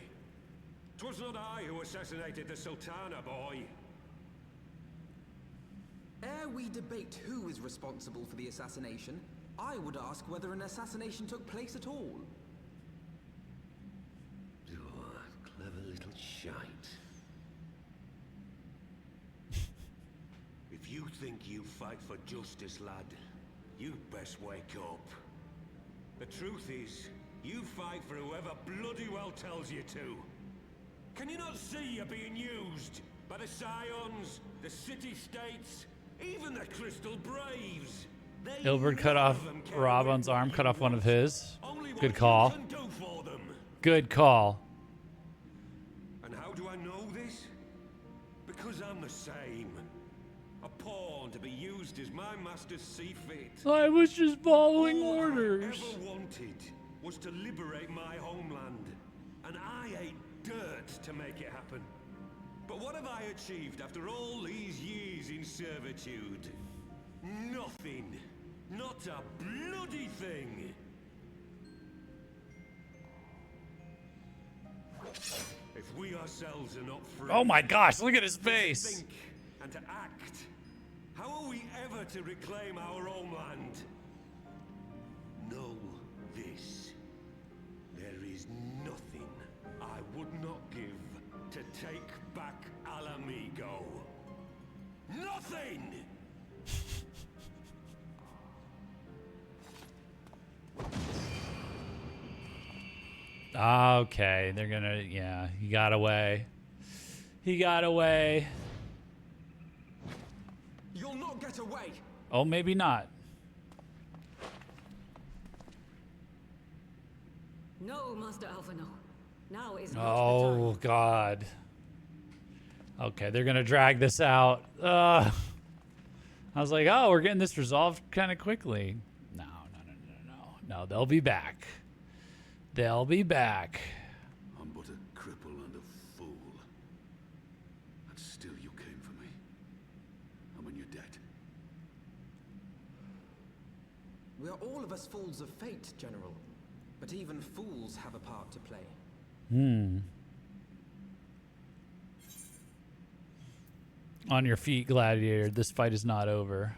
'Twas not I who assassinated the Sultana, boy. Ere we debate who is responsible for the assassination, I would ask whether an assassination took place at all. Oh, clever little shite. If you think you fight for justice, lad, you'd best wake up. The truth is, you fight for whoever bloody well tells you to. Can you not see you're being used by the Scions, the city-states, even the Crystal Braves? Ilberd cut off Rabon's arm, cut off one of his. Good call. Good call. And how do I know this? Because I'm the same. A pawn to be used as my masters see fit. I was just following All orders. I ever wanted was to liberate my homeland, and I ate dirt to make it happen. But what have I achieved after all these years in servitude? Nothing. Not a bloody thing. If we ourselves are not free, Oh my gosh, look at his to face. think and to act, how are we ever to reclaim our homeland? Know this. There is nothing I would not give to take back Alamigo. Nothing! Okay, they're gonna, yeah, he got away. He got away. You'll not get away. Oh, maybe not. No, Master Alphino. Now is not the Oh, time. God. Okay, they're gonna drag this out. I was like, oh, we're getting this resolved kind of quickly. No. No, they'll be back. They'll be back. I'm but a cripple and a fool. And still you came for me. And when you're dead. We are all of us fools of fate, General. But even fools have a part to play. On your feet, Gladiator. This fight is not over.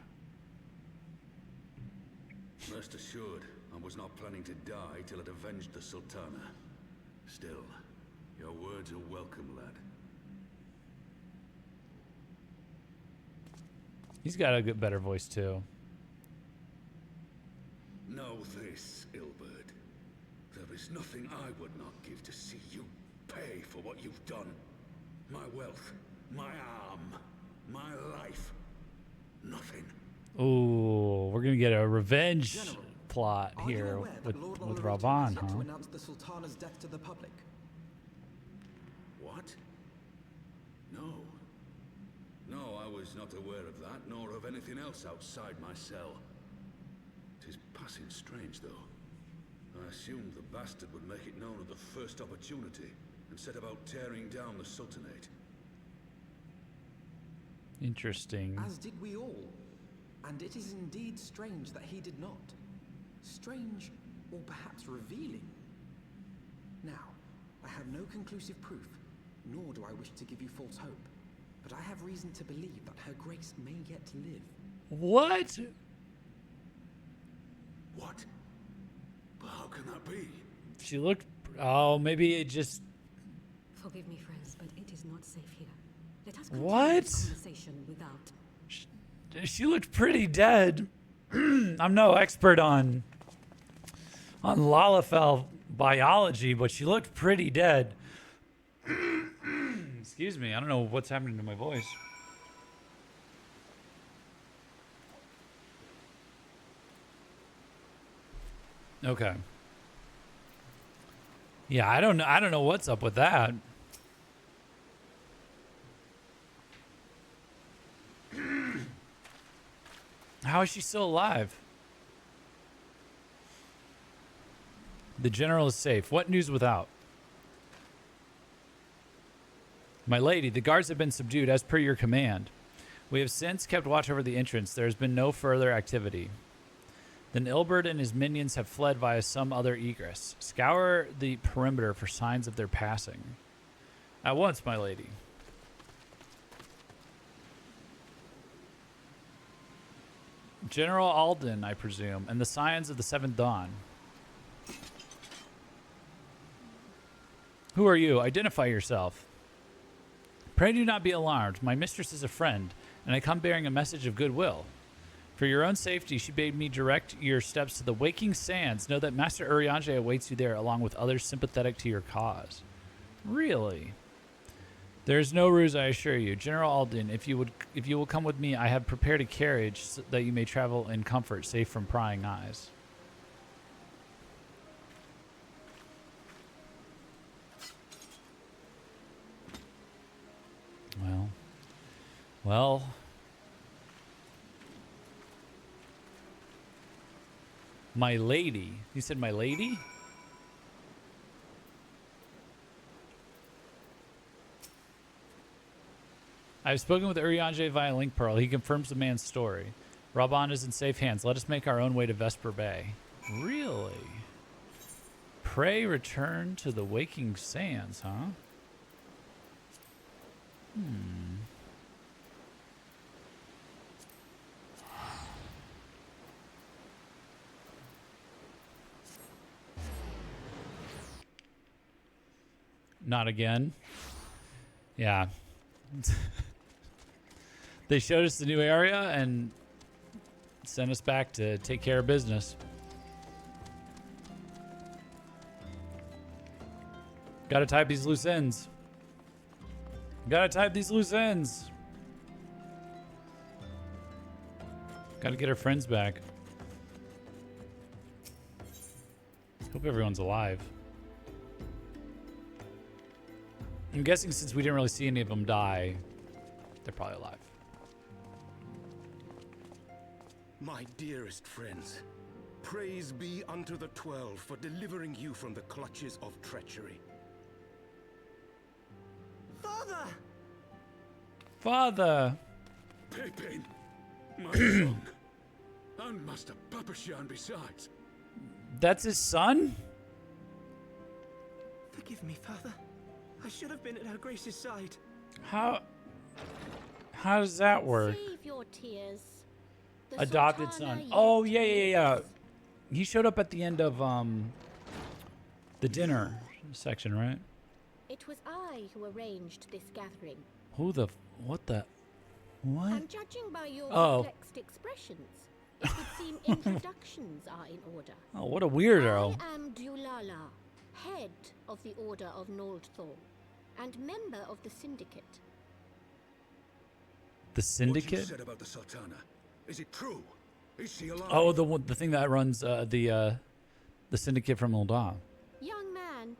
Rest assured, I was not planning to die till I'd avenged the Sultana. Still, your words are welcome, lad. He's got a good, better voice, too. Know this, Ilberd. There is nothing I would not give to see you pay for what you've done. My wealth, my arm, my life. Nothing. Ooh, we're gonna get a revenge General, plot are you here aware with that Lord with Oloroti Raban, has yet huh? to announce the Sultana's death to the public? What? No. No, I was not aware of that, nor of anything else outside my cell. 'Tis passing strange, though. I assumed the bastard would make it known at the first opportunity, and set about tearing down the Sultanate. Interesting. As did we all. And it is indeed strange that he did not. Strange, or perhaps revealing. Now, I have no conclusive proof, nor do I wish to give you false hope. But I have reason to believe that Her Grace may yet live. What? What? But how can that be? She looked. Oh, maybe it just. Forgive me, friends, but it is not safe here. Let us continue What? this conversation without. She looked pretty dead. I'm no expert on Lalafell biology, but she looked pretty dead. Excuse me. I don't know what's happening to my voice. Okay. Yeah, I don't know what's up with that. How is she still alive? The general is safe. What news without? My lady, the guards have been subdued as per your command. We have since kept watch over the entrance. There has been no further activity. Then Ilberd and his minions have fled via some other egress. Scour the perimeter for signs of their passing. At once, my lady. General Alden, I presume, and the signs of the Seventh Dawn. Who are you? Identify yourself. Pray do not be alarmed. My mistress is a friend, and I come bearing a message of goodwill. For your own safety, she bade me direct your steps to the Waking Sands. Know that Master Urianger awaits you there, along with others sympathetic to your cause. Really? There is no ruse, I assure you. General Alden, if you will come with me, I have prepared a carriage so that you may travel in comfort, safe from prying eyes. Well. My lady. You said my lady? I've spoken with Urianger via Link Pearl. He confirms the man's story. Raban is in safe hands. Let us make our own way to Vesper Bay. Really? Pray return to the Waking Sands, huh? Not again. Yeah. They showed us the new area and sent us back to take care of business. Gotta type these loose ends. Gotta type these loose ends. Gotta get our friends back. Hope everyone's alive. I'm guessing since we didn't really see any of them die, they're probably alive. My dearest friends, praise be unto the 12 for delivering you from the clutches of treachery. Father! Father! Pippin, my son, and Master Papashan besides. That's his son? Forgive me, Father. I should have been at Her Grace's side. How does that work? Save your tears. The Adopted Sultana son. yet Oh, yeah. lives. He showed up at the end of the dinner section, right? It was I who arranged this gathering. What? And judging by your Oh. perplexed expressions, it would seem introductions are in order. Oh, what a weirdo. I am Dulala, head of the Order of Noldthor, and member of the Syndicate. The What Syndicate? you said about the Sultana, is it true? Is she alive? Oh, the thing that runs the Syndicate from Ul'dah. Young man,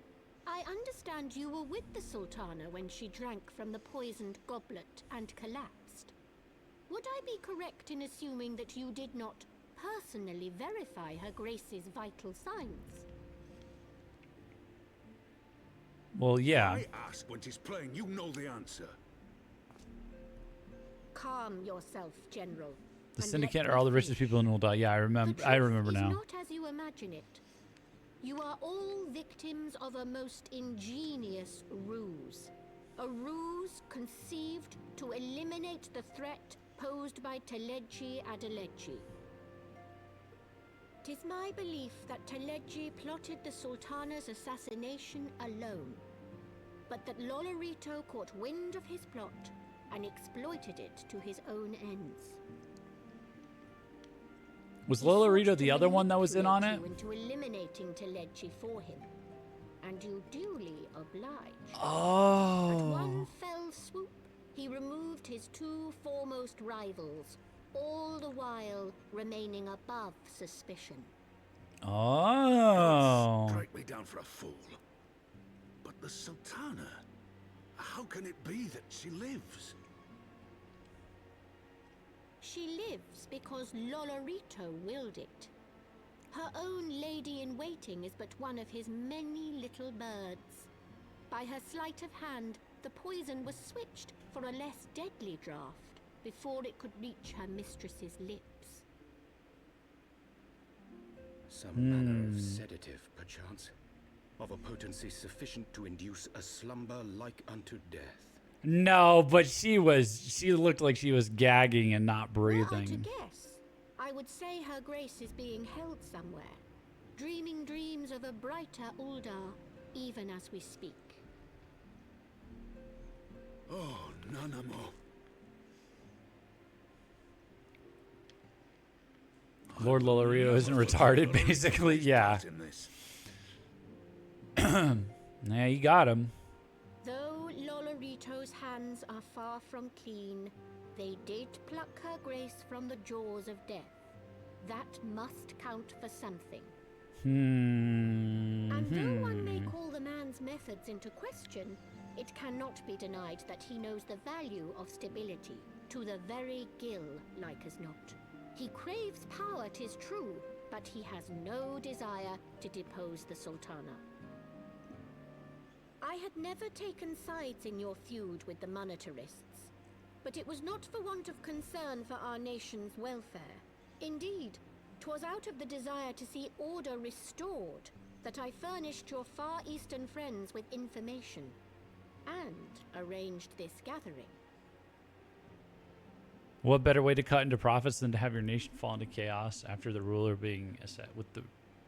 I understand you were with the Sultana when she drank from the poisoned goblet and collapsed. Would I be correct in assuming that you did not personally verify Her Grace's vital signs? Well, yeah. I ask when she's playing, you know the answer. Calm yourself, General. The and Syndicate let are all me the richest finish. people in Ul'dah. Yeah, I remember Is now. not as you imagine it. You are all victims of a most ingenious ruse. A ruse conceived to eliminate the threat posed by Teleji Adeleji. 'Tis my belief that Teleji plotted the Sultana's assassination alone, but that Lolorito caught wind of his plot and exploited it to his own ends. Was He Lolorito sought the to other one that was in on it? manipulate you into eliminating Teleji for him, and you duly obliged. At Oh. one fell swoop, he removed his two foremost rivals, all the while remaining above suspicion. Oh. Strike me down for a fool. But the Sultana, how can it be that she lives? She lives because Lolorito willed it. Her own lady-in-waiting is but one of his many little birds. By her sleight of hand, the poison was switched for a less deadly draught before it could reach her mistress's lips. Some manner of sedative, perchance, of a potency sufficient to induce a slumber like unto death. No, but she looked like she was gagging and not Were I to breathing. guess, I would say Her Grace is being held somewhere, dreaming dreams of a brighter Ul'dah, even as we speak. Oh, Nanamo. Lord Lolorito isn't retarded, basically. Yeah. In this. Yeah, you got him. Though Lolorito's hands are far from clean, they did pluck Her Grace from the jaws of death. That must count for something. And though one may call the man's methods into question, it cannot be denied that he knows the value of stability, to the very gill, like as not. He craves power, 'tis true, but he has no desire to depose the Sultana. I had never taken sides in your feud with the monetarists, but it was not for want of concern for our nation's welfare. Indeed, 'twas out of the desire to see order restored that I furnished your Far Eastern friends with information and arranged this gathering. What better way to cut into profits than to have your nation fall into chaos after the ruler being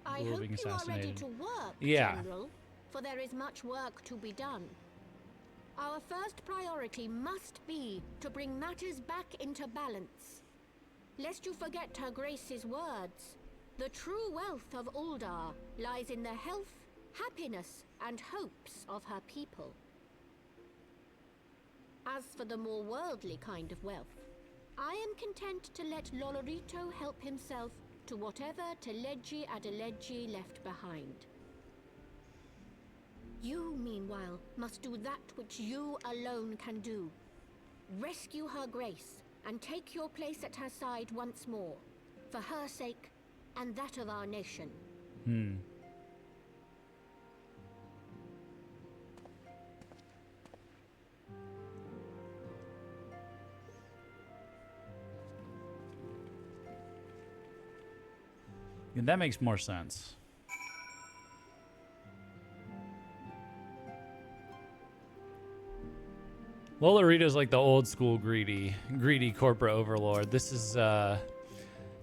I ruler hope being you are ready assassinated? to work, Yeah. General, for there is much work to be done. Our first priority must be to bring matters back into balance. Lest you forget Her Grace's words, the true wealth of Ul'dah lies in the health, happiness, and hopes of her people. As for the more worldly kind of wealth, I am content to let Lolorito help himself to whatever Teleji Adeleji left behind. You, meanwhile, must do that which you alone can do. Rescue Her Grace and take your place at her side once more. For her sake, and that of our nation. Yeah, that makes more sense. Lola Rita's like the old school greedy corporate overlord. This is Tedeleji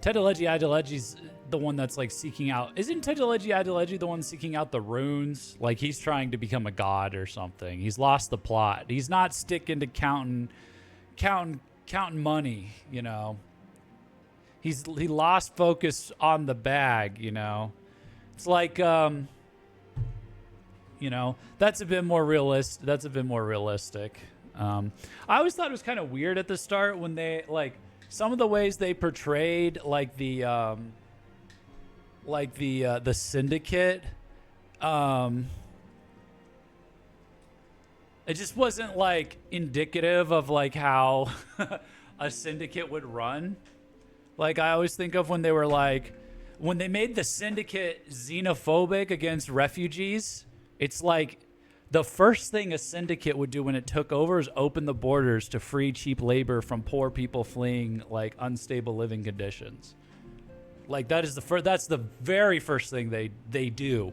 Ideleji's the one that's like seeking out. Isn't Tedeleji Ideleji the one seeking out the runes? Like he's trying to become a god or something. He's lost the plot. He's not sticking to counting money, you know. He lost focus on the bag, you know. It's like you know, that's a bit more realistic. I always thought it was kind of weird at the start when they like some of the ways they portrayed like the syndicate. It just wasn't like indicative of like how a syndicate would run. Like I always think of when they were like when they made the syndicate xenophobic against refugees. It's like the first thing a syndicate would do when it took over is open the borders to free cheap labor from poor people fleeing like unstable living conditions. Like that is that's the very first thing they do.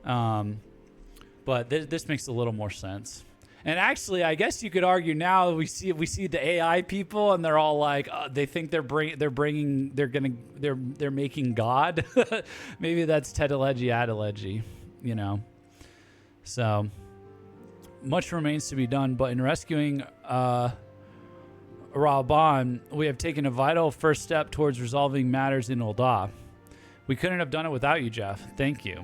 But this makes a little more sense. And actually, I guess you could argue now we see the AI people and they're all like they think they're making God. Maybe that's Tedeleji Adeleji, you know. So much remains to be done, but in rescuing Raban, we have taken a vital first step towards resolving matters in Ul'dah. We couldn't have done it without you, Jeff. Thank you.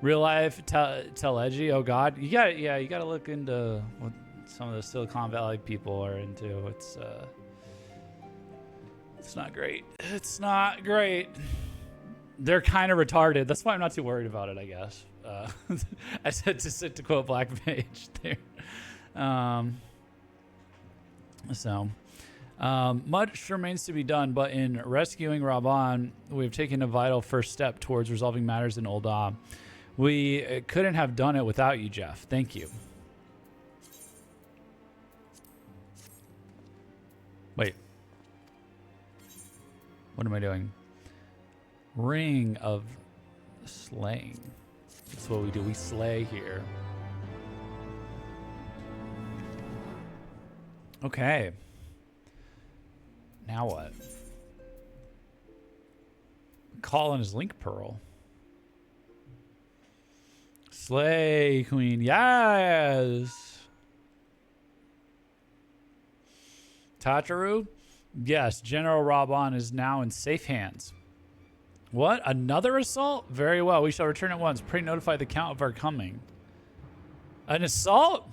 Real life Teleji, oh god. You gotta look into what some of the Silicon Valley people are into. It's not great. It's not great. They're kind of retarded. That's why I'm not too worried about it, I guess. I said to quote Black Mage there. Much remains to be done, but in rescuing Raban, we have taken a vital first step towards resolving matters in Ul'dah. We couldn't have done it without you, Jeff. Thank you. Wait. What am I doing? Ring of Slaying. That's what we do. We slay here. Okay. Now what? Call in his link pearl. Slay Queen. Yes. Tataru? Yes. General Raban is now in safe hands. What? Another assault? Very well. We shall return at once. Pray notify the Count of our coming. An assault?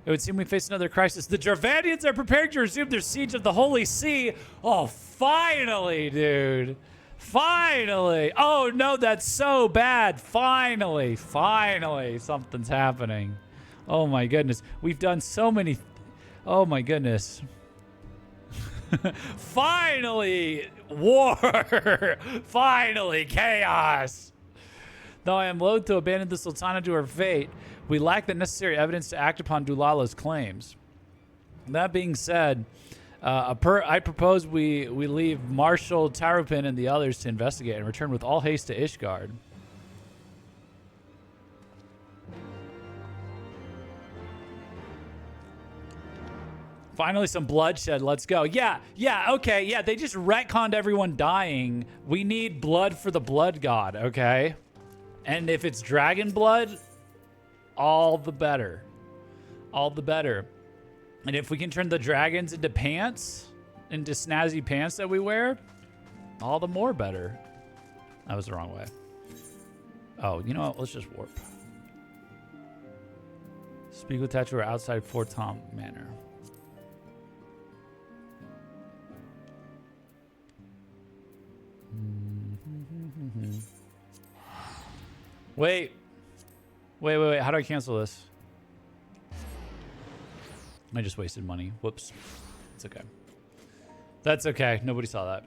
It would seem we face another crisis. The Jarvanians are preparing to resume their siege of the Holy See. Oh, finally, dude. Finally. Oh, no, that's so bad. Finally. Finally, something's happening. Oh, my goodness. We've done so many. Oh, my goodness. Finally, war. Finally, chaos. Though I am loath to abandon the Sultana to her fate, we lack the necessary evidence to act upon Dulala's claims. That being said, I propose we leave Marshal Tarupin and the others to investigate and return with all haste to Ishgard. Finally, some bloodshed. Let's go. Yeah, okay. Yeah, they just retconned everyone dying. We need blood for the blood god, okay? And if it's dragon blood, all the better. All the better. And if we can turn the dragons into pants, into snazzy pants that we wear, all the more better. That was the wrong way. Oh, you know what? Let's just warp. Speak with Tetra outside Fort Tom Manor. Wait. How do I cancel this? I just wasted money. Whoops. It's okay. That's okay. Nobody saw that.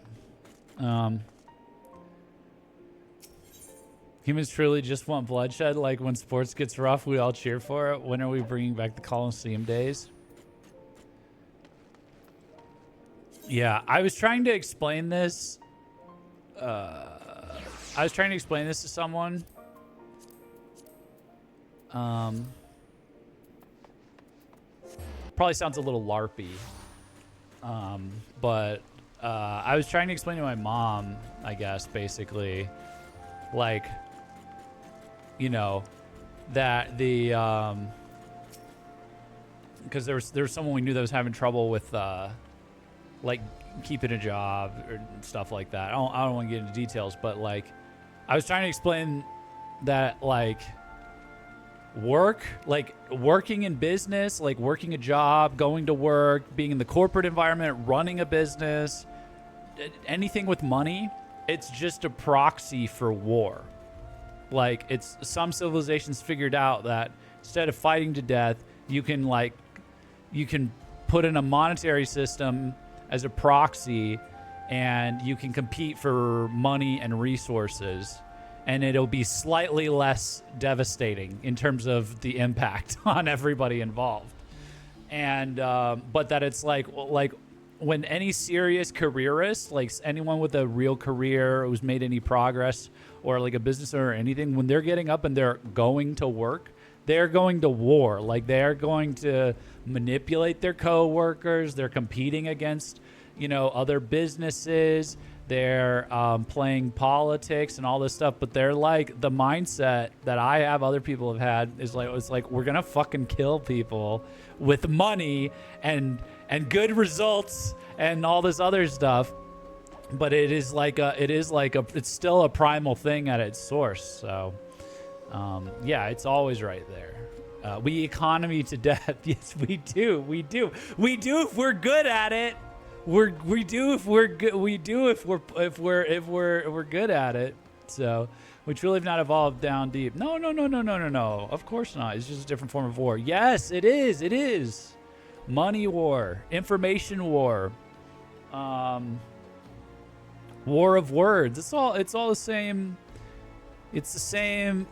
Humans truly just want bloodshed. Like when sports gets rough, we all cheer for it. When are we bringing back the Coliseum days? Yeah, I was trying to explain this. To someone. Probably sounds a little LARPy. But I was trying to explain to my mom, I guess, basically, like, you know, that the because there was someone we knew that was having trouble with like keeping a job or stuff like that. I don't want to get into details, but like I was trying to explain that like working in business, like working a job, going to work, being in the corporate environment, running a business, anything with money, it's just a proxy for war. Like it's some civilizations figured out that instead of fighting to death, you can put in a monetary system as a proxy and you can compete for money and resources, and it'll be slightly less devastating in terms of the impact on everybody involved. And but that it's like when any serious careerist, like anyone with a real career who's made any progress, or like a business owner or anything, when they're getting up and they're going to work, they're going to war. Like they're going to manipulate their coworkers. They're competing against, you know, other businesses. They're playing politics and all this stuff. But they're like, the mindset that I have, other people have had, is like, it's like, we're gonna fucking kill people with money and good results and all this other stuff. But it's still a primal thing at its source. So yeah, it's always right there. We economy to death. Yes, we do if we're good at it. We do if we're good at it. So we truly have not evolved down deep. No. Of course not. It's just a different form of war. Yes, it is. Money war, information war, war of words. It's all the same. It's the same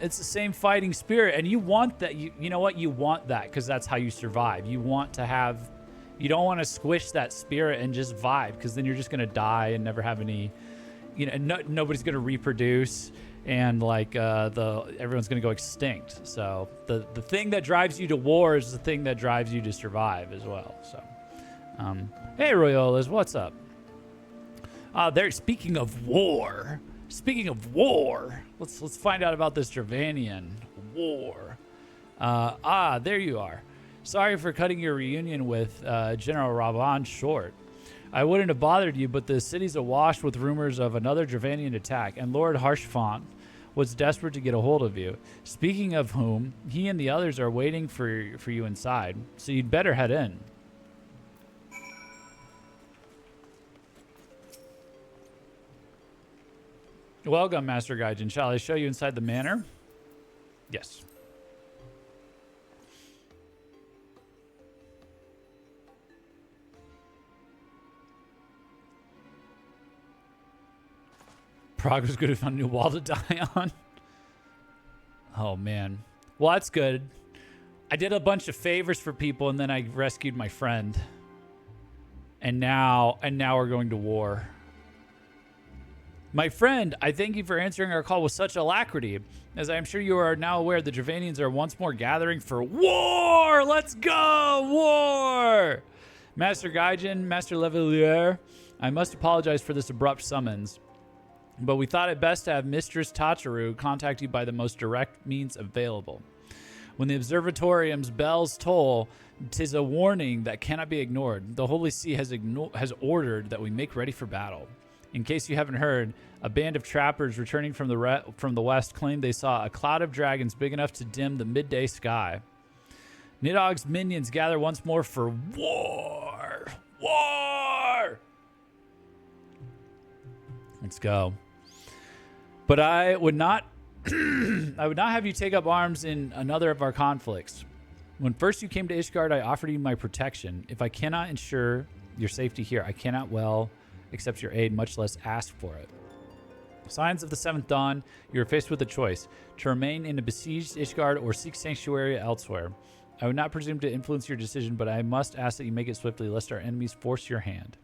fighting spirit, and you want that. You know what? You want that because that's how you survive. You want to have. You don't want to squish that spirit and just vibe, because then you're just gonna die and never have any. You know, nobody's gonna reproduce, and like everyone's gonna go extinct. So the thing that drives you to war is the thing that drives you to survive as well. So, hey Royolas, what's up? They're speaking of war. Let's find out about this Dravanian war. There you are. Sorry for cutting your reunion with General Raban short. I wouldn't have bothered you, but the city's awash with rumors of another Dravanian attack, and Lord Harshfont was desperate to get a hold of you. Speaking of whom, he and the others are waiting for you inside, so you'd better head in. Welcome, Master Gaijin. Shall I show you inside the manor? Yes. Prague was good if found a new wall to die on. Oh, man. Well, that's good. I did a bunch of favors for people, and then I rescued my friend. And now we're going to war. My friend, I thank you for answering our call with such alacrity. As I am sure you are now aware, the Dravanians are once more gathering for war! Let's go! War! Master Gaijin, Master Levelier, I must apologize for this abrupt summons, but we thought it best to have Mistress Tacharu contact you by the most direct means available. When the observatorium's bells toll, 'tis a warning that cannot be ignored. The Holy See has ordered that we make ready for battle. In case you haven't heard, a band of trappers returning from the west claimed they saw a cloud of dragons big enough to dim the midday sky. Nidog's minions gather once more for war. War! Let's go. But I would not have you take up arms in another of our conflicts. When first you came to Ishgard, I offered you my protection. If I cannot ensure your safety here, I cannot well accept your aid, much less ask for it. Signs of the Seventh Dawn, you are faced with a choice: to remain in a besieged Ishgard or seek sanctuary elsewhere. I would not presume to influence your decision, but I must ask that you make it swiftly, lest our enemies force your hand.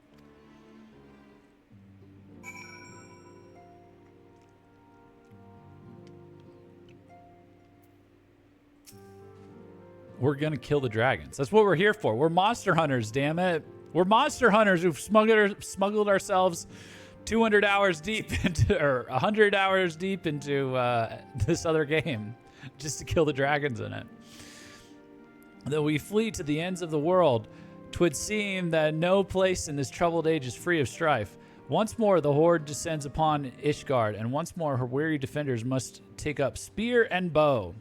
We're gonna kill the dragons. That's what we're here for. We're monster hunters, damn it. We're monster hunters who've smuggled ourselves 200 hours deep into, or 100 hours deep into this other game just to kill the dragons in it. Though we flee to the ends of the world, 'twould seem that no place in this troubled age is free of strife. Once more the horde descends upon Ishgard, and once more her weary defenders must take up spear and bow.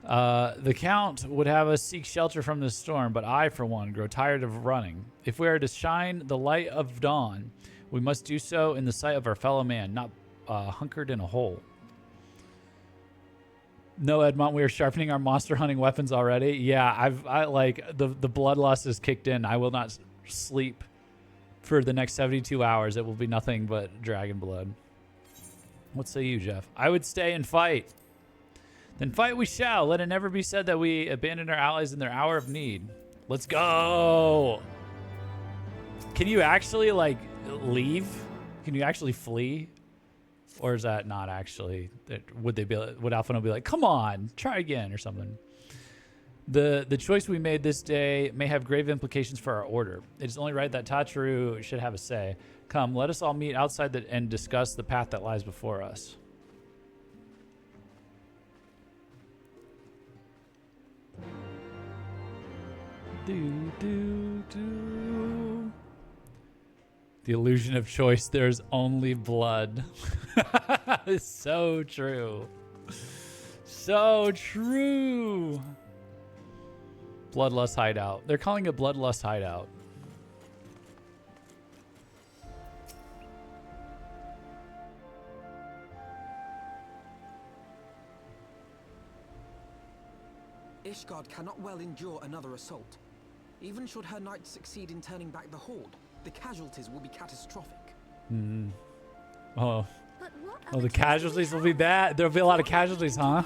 The Count would have us seek shelter from the storm, but I, for one, grow tired of running. If we are to shine the light of dawn, we must do so in the sight of our fellow man, not hunkered in a hole. No, Edmont, we are sharpening our monster hunting weapons already. Yeah, I like the bloodlust has kicked in. I will not sleep for the next 72 hours. It will be nothing but dragon blood. What say you, Jeff? I would stay and fight. Then fight we shall. Let it never be said that we abandoned our allies in their hour of need. Let's go. Can you actually like leave? Can you actually flee? Or is that not actually? Would Alphino be like, come on, try again or something? The choice we made this day may have grave implications for our order. It is only right that Tataru should have a say. Come, let us all meet outside and discuss the path that lies before us. The illusion of choice, there's only blood. It's so true. So true. Bloodlust Hideout. They're calling it Bloodlust Hideout. Ishgard cannot well endure another assault. Even should her knights succeed in turning back the horde, the casualties will be catastrophic. Oh, the casualties will be bad. There'll be a lot of casualties, huh?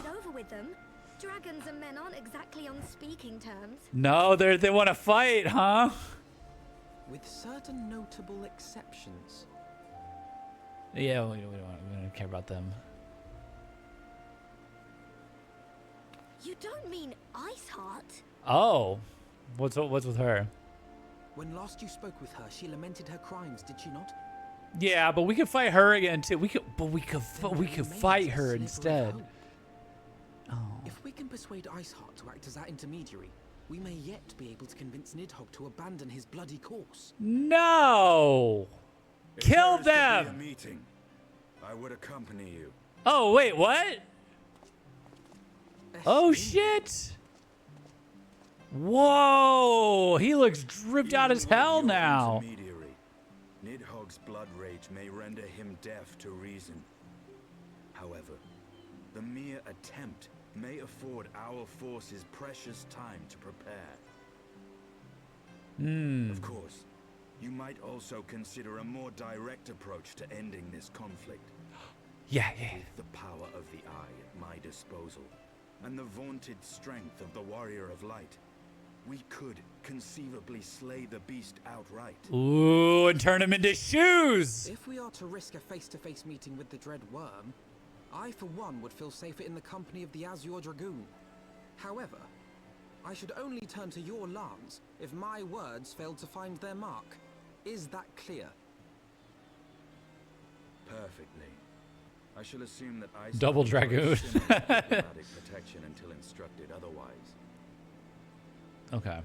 Dragons and men aren't exactly on speaking terms. No, they want to fight, huh? With certain notable exceptions. Yeah, we don't care about them. You don't mean Iceheart? Oh, what's with her? When last you spoke with her, she lamented her crimes, did she not? Yeah, but we could fight her again too. We could fight her instead. Oh. If we can persuade Iceheart to act as our intermediary, we may yet be able to convince Nidhogg to abandon his bloody course. No! Kill them! A meeting, I would accompany you. Oh wait, what? Oh shit! Whoa! He looks dripped out as hell now. Nidhogg's blood rage may render him deaf to reason. However, the mere attempt may afford our forces precious time to prepare. Of course, you might also consider a more direct approach to ending this conflict. Yeah. With the power of the Eye at my disposal, and the vaunted strength of the Warrior of Light, we could conceivably slay the beast outright. Ooh, and turn him into shoes! If we are to risk a face-to-face meeting with the Dread Worm, I for one would feel safer in the company of the Azure Dragoon. However, I should only turn to your lance if my words failed to find their mark. Is that clear? Perfectly. I shall assume that I Double Dragoon. protection until instructed otherwise. Okay.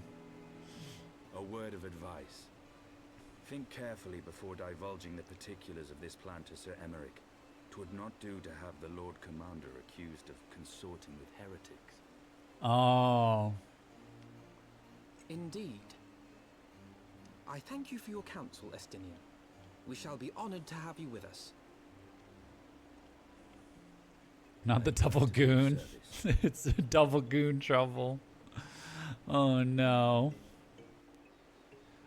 A word of advice. Think carefully before divulging the particulars of this plan to Sir Emmerich. 'Twould not do to have the Lord Commander accused of consorting with heretics. Oh. Indeed. I thank you for your counsel, Estinian. We shall be honored to have you with us. Not the double goon. It's a double goon trouble. Oh no.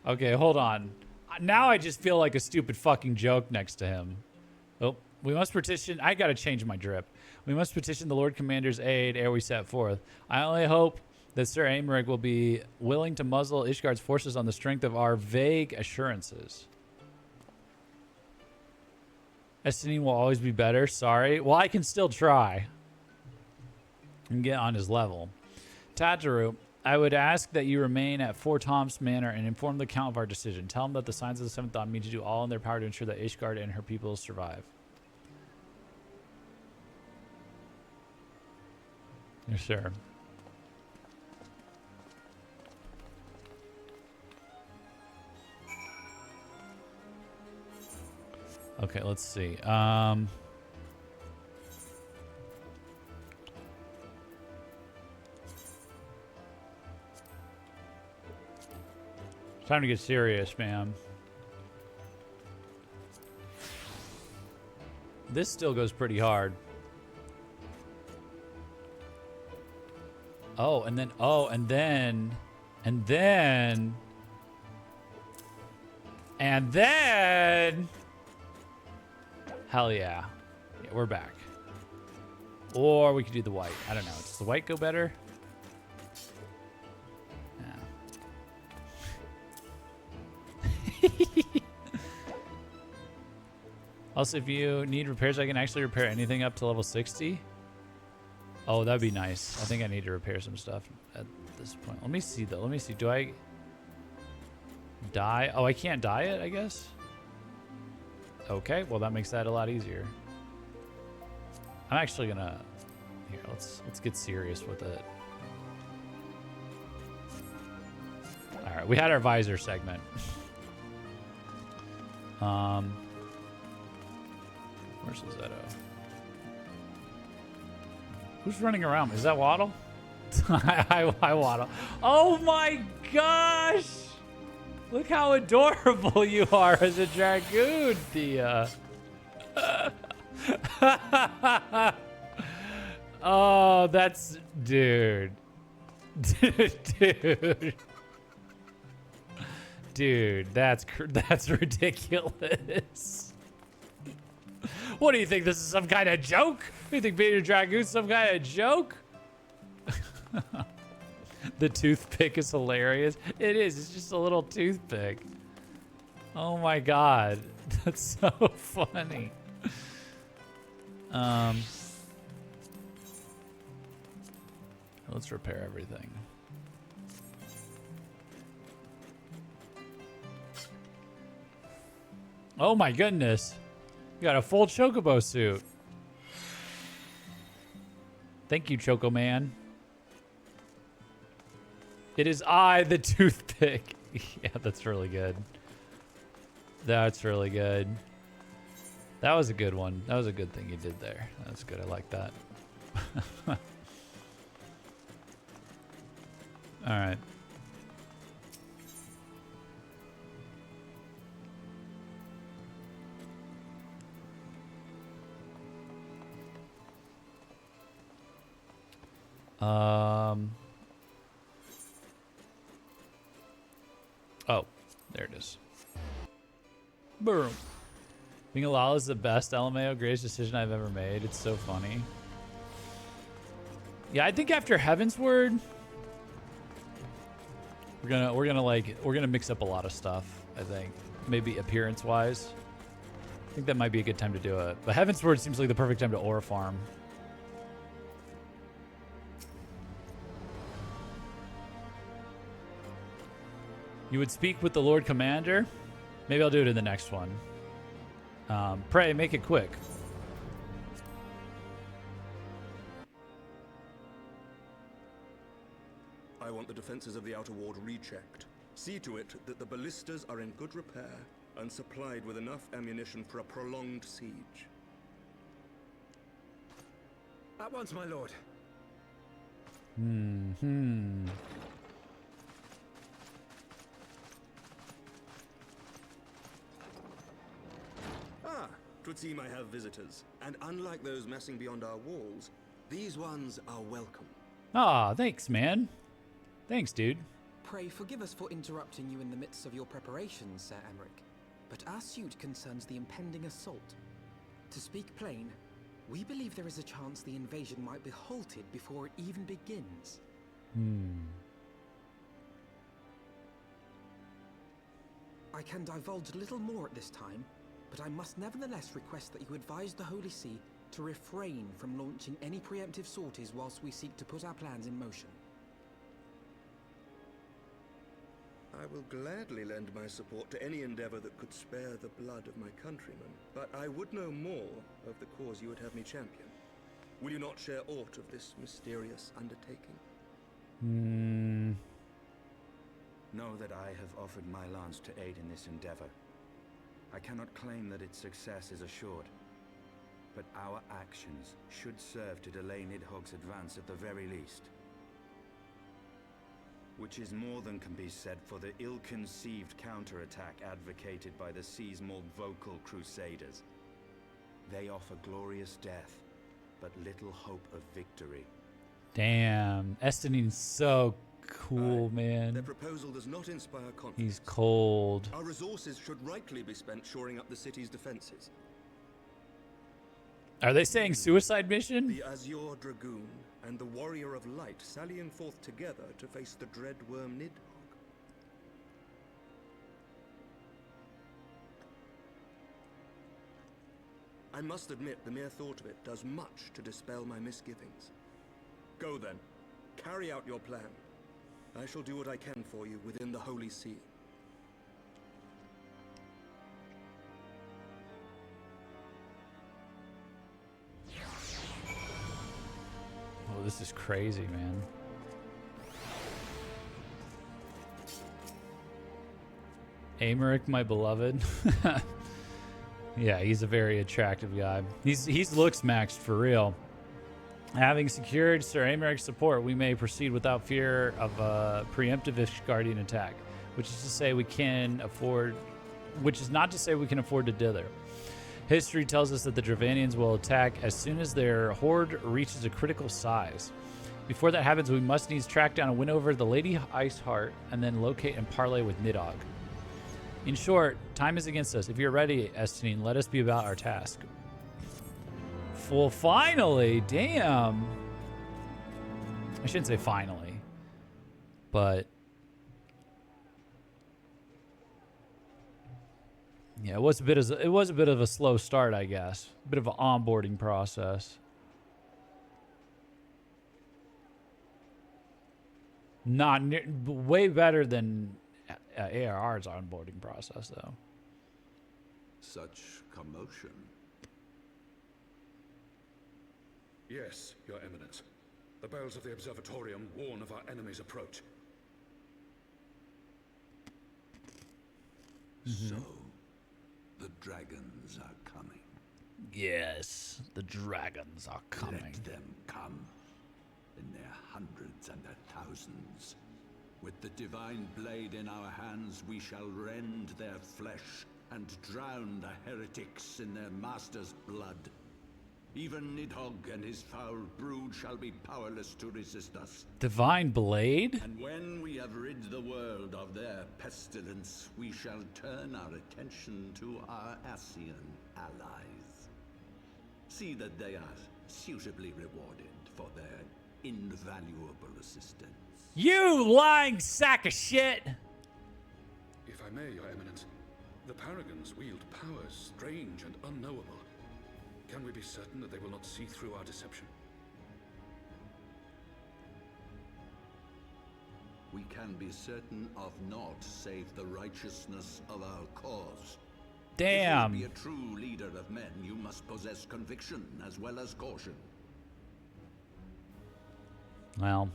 Okay, hold on. now I just feel like a stupid fucking joke next to him. Oh, we must petition. I gotta change my drip. We must petition the Lord Commander's aid ere we set forth. I only hope that Sir Aymeric will be willing to muzzle Ishgard's forces on the strength of our vague assurances. Estinine will always be better. Sorry. Well, I can still try and get on his level. Tataru, I would ask that you remain at Fort Tom's Manor and inform the Count of our decision. Tell him that the Signs of the Seventh Dawn mean to do all in their power to ensure that Ishgard and her people survive. Yes, sir. Okay, let's see. Time to get serious, man. This still goes pretty hard. Oh, and then, and then, hell yeah. Yeah, we're back. Or we could do the white. I don't know. Does the white go better? Yeah. Also, if you need repairs, I can actually repair anything up to level 60. Oh, that'd be nice. I think I need to repair some stuff at this point. Let me see, though. Let me see. Do I dye? Oh, I can't dye it, I guess? Okay, well, that makes that a lot easier. I'm actually gonna... Here, let's get serious with it. Alright, we had our visor segment. Where's Lizetto? Who's running around? Is that Waddle? I Waddle. Oh my gosh! Look how adorable you are as a dragoon, Thea. Oh, that's... Dude. Dude, that's ridiculous. What do you think? This is some kind of joke? Do you think being a dragoon is some kind of joke? The toothpick is hilarious. It is. It's just a little toothpick. Oh my god. That's so funny. Let's repair everything. Oh my goodness. You got a full Chocobo suit. Thank you, Choco Man. It is I, the toothpick. Yeah, that's really good. That's really good. That was a good one. That was a good thing you did there. That's good. I like that. All right. Oh, there it is. Boom. Being a Lala is the best LMAO, greatest decision I've ever made. It's so funny. Yeah, I think after Heavensward, we're gonna mix up a lot of stuff. I think maybe appearance wise. I think that might be a good time to do it. But Heavensward seems like the perfect time to aura farm. You would speak with the Lord Commander? Maybe I'll do it in the next one. Pray, make it quick. I want the defenses of the outer ward rechecked. See to it that the ballistas are in good repair and supplied with enough ammunition for a prolonged siege. At once, my lord. Ah, 'twould seem I have visitors. And unlike those messing beyond our walls, these ones are welcome. Aw, thanks, man. Thanks, dude. Pray forgive us for interrupting you in the midst of your preparations, Sir Aymeric. but our suit concerns the impending assault. To speak plain, we believe there is a chance the invasion might be halted before it even begins. I can divulge little more at this time, but I must nevertheless request that you advise the Holy See to refrain from launching any preemptive sorties whilst we seek to put our plans in motion. I will gladly lend my support to any endeavor that could spare the blood of my countrymen, but I would know more of the cause you would have me champion. Will you not share aught of this mysterious undertaking? Know that I have offered my lance to aid in this endeavor. I cannot claim that its success is assured, but our actions should serve to delay Nidhogg's advance at the very least. Which is more than can be said for the ill-conceived counterattack advocated by the sea's more vocal crusaders. They offer glorious death, but little hope of victory. Damn, Estini's so cool, man. Their proposal does not inspire confidence. He's cold. Our resources should rightly be spent shoring up the city's defenses. Are they saying suicide mission? The Azure Dragoon and the Warrior of Light sallying forth together to face the dread worm Nidhogg. I must admit, the mere thought of it does much to dispel my misgivings. Go then, carry out your plan. I shall do what I can for you within the Holy See. Oh, this is crazy, man. Amaric, my beloved. Yeah, he's a very attractive guy. He's looks maxed for real. Having secured Sir Amaric's support, we may proceed without fear of a preemptive Ishgardian attack, which is not to say we can afford to dither. History tells us that the Dravanians will attack as soon as their horde reaches a critical size. Before that happens, we must needs track down and win over the Lady Iceheart, and then locate and parley with Nidhogg. In short, time is against us. If you're ready, Estinine, let us be about our task. Well, finally, damn. I shouldn't say finally, but yeah, it was a bit of a slow start, I guess. A bit of an onboarding process. Not way better than ARR's onboarding process, though. Such commotion. Yes, Your Eminence. The bells of the Observatorium warn of our enemy's approach. So, the dragons are coming. Yes, the dragons are coming. Let them come, in their hundreds and their thousands. With the divine blade in our hands, we shall rend their flesh and drown the heretics in their master's blood. Even Nidhogg and his foul brood shall be powerless to resist us. Divine blade? And when we have rid the world of their pestilence, we shall turn our attention to our Ascian allies. See that they are suitably rewarded for their invaluable assistance. You lying sack of shit! If I may, Your Eminence, the Paragons wield powers strange and unknowable. Can we be certain that they will not see through our deception? We can be certain of naught save the righteousness of our cause. Damn. If you be a true leader of men, you must possess conviction as well as caution. Well,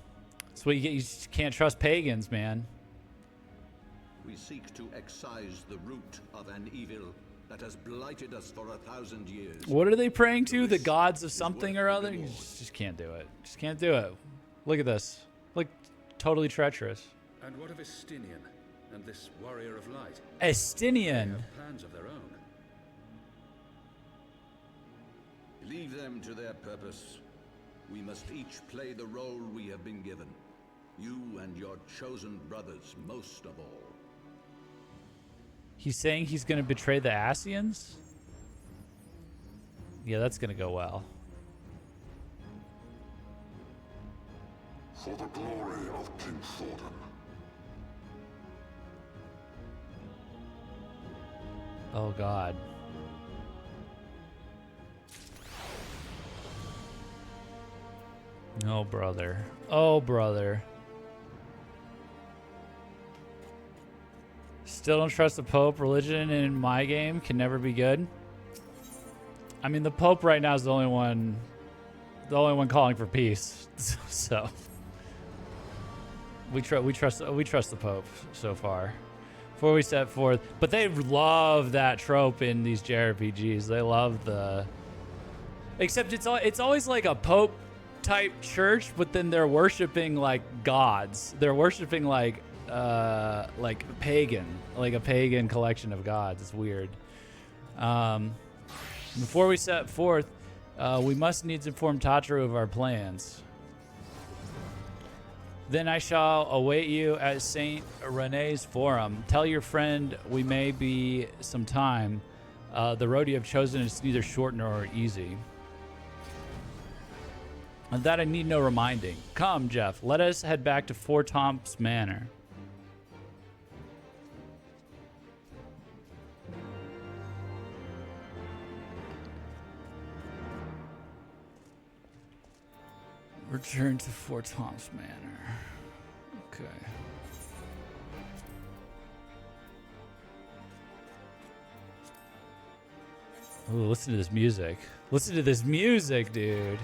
that's what you get. You just can't trust pagans, man. We seek to excise the root of an evil that has blighted us for 1,000 years. What are they praying to? The gods of something or other? You just can't do it. Just can't do it. Look at this. Look, totally treacherous. And what of Estinian and this warrior of light? Estinian. They have plans of their own. Leave them to their purpose. We must each play the role we have been given. You and your chosen brothers most of all. He's saying he's going to betray the Asians? Yeah, that's going to go well. For the glory of King Thordan. Oh, God. Oh, brother. Oh, brother. Still don't trust the Pope. Religion in my game can never be good. I mean, the Pope right now is the only one calling for peace. So we trust the Pope so far. Before we step forth, but they love that trope in these JRPGs. They love the, except it's always like a Pope type church, but then they're worshiping like gods. They're worshiping like pagan, like a pagan collection of gods. It's weird. Before we set forth, we must needs inform Tataru of our plans. Then I shall await you at Saint Rene's Forum. Tell your friend we may be some time. The road you have chosen is neither short nor easy. And that I need no reminding. Come, Jeff, let us head back to Fort Tom's Manor. Return to Fort Tom's Manor. Okay. Ooh, listen to this music. Listen to this music, dude.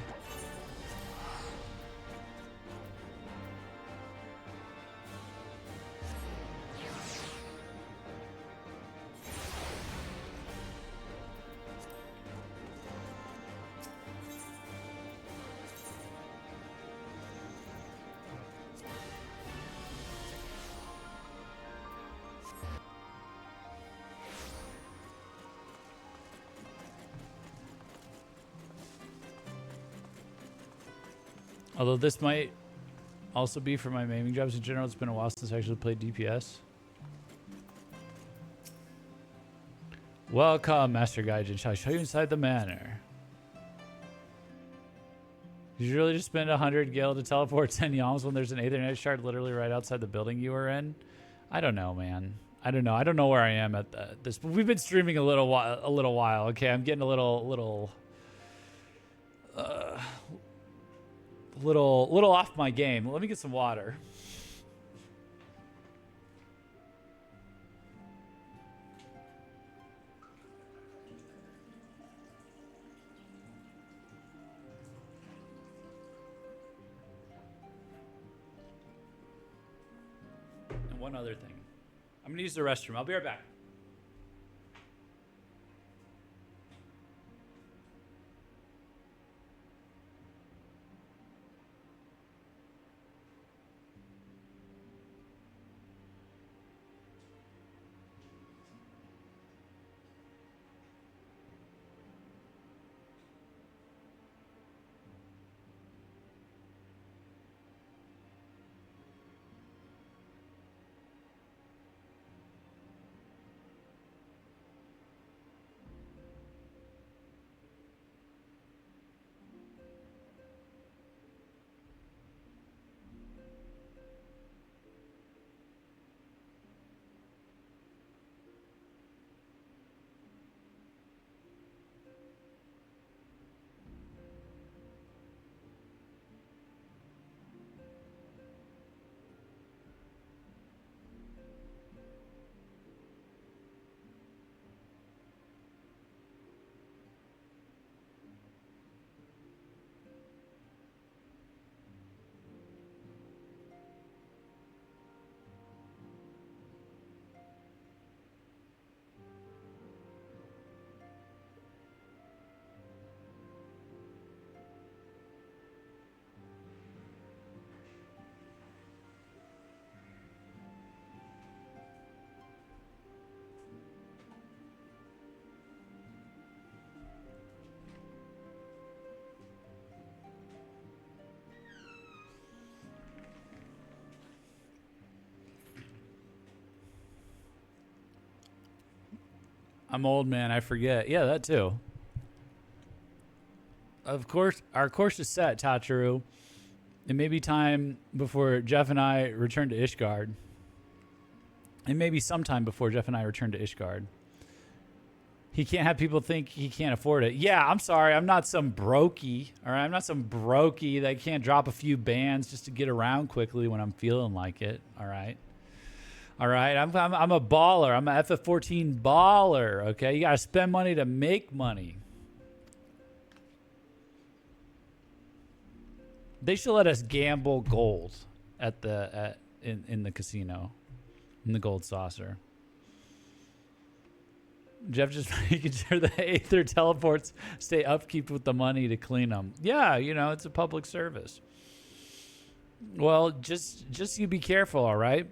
Although this might also be for my maiming jobs in general. It's been a while since I actually played DPS. Welcome, Master Gaijin. Shall I show you inside the manor? Did you really just spend 100 gil to teleport 10 yalms when there's an Aethernet shard literally right outside the building you were in? I don't know, man. I don't know. I don't know where I am at this. But we've been streaming a little while. Okay, I'm getting a little off my game. Let me get some water. And one other thing. I'm gonna use the restroom. I'll be right back. I'm old, man. I forget. Yeah, that too. Of course, our course is set, Tachiru. It may be time before Jeff and I return to Ishgard. It may be sometime before Jeff and I return to Ishgard. He can't have people think he can't afford it. Yeah, I'm sorry. I'm not some brokey. All right, I'm not some brokey that can't drop a few bands just to get around quickly when I'm feeling like it. All right. All right. I'm a baller. I'm a FF14 baller. Okay, you gotta spend money to make money. They should let us gamble gold at the in the casino, in the gold saucer. Jeff just making sure the Aether teleports stay upkeep with the money to clean them. Yeah, you know, it's a public service. Well, just you be careful, all right?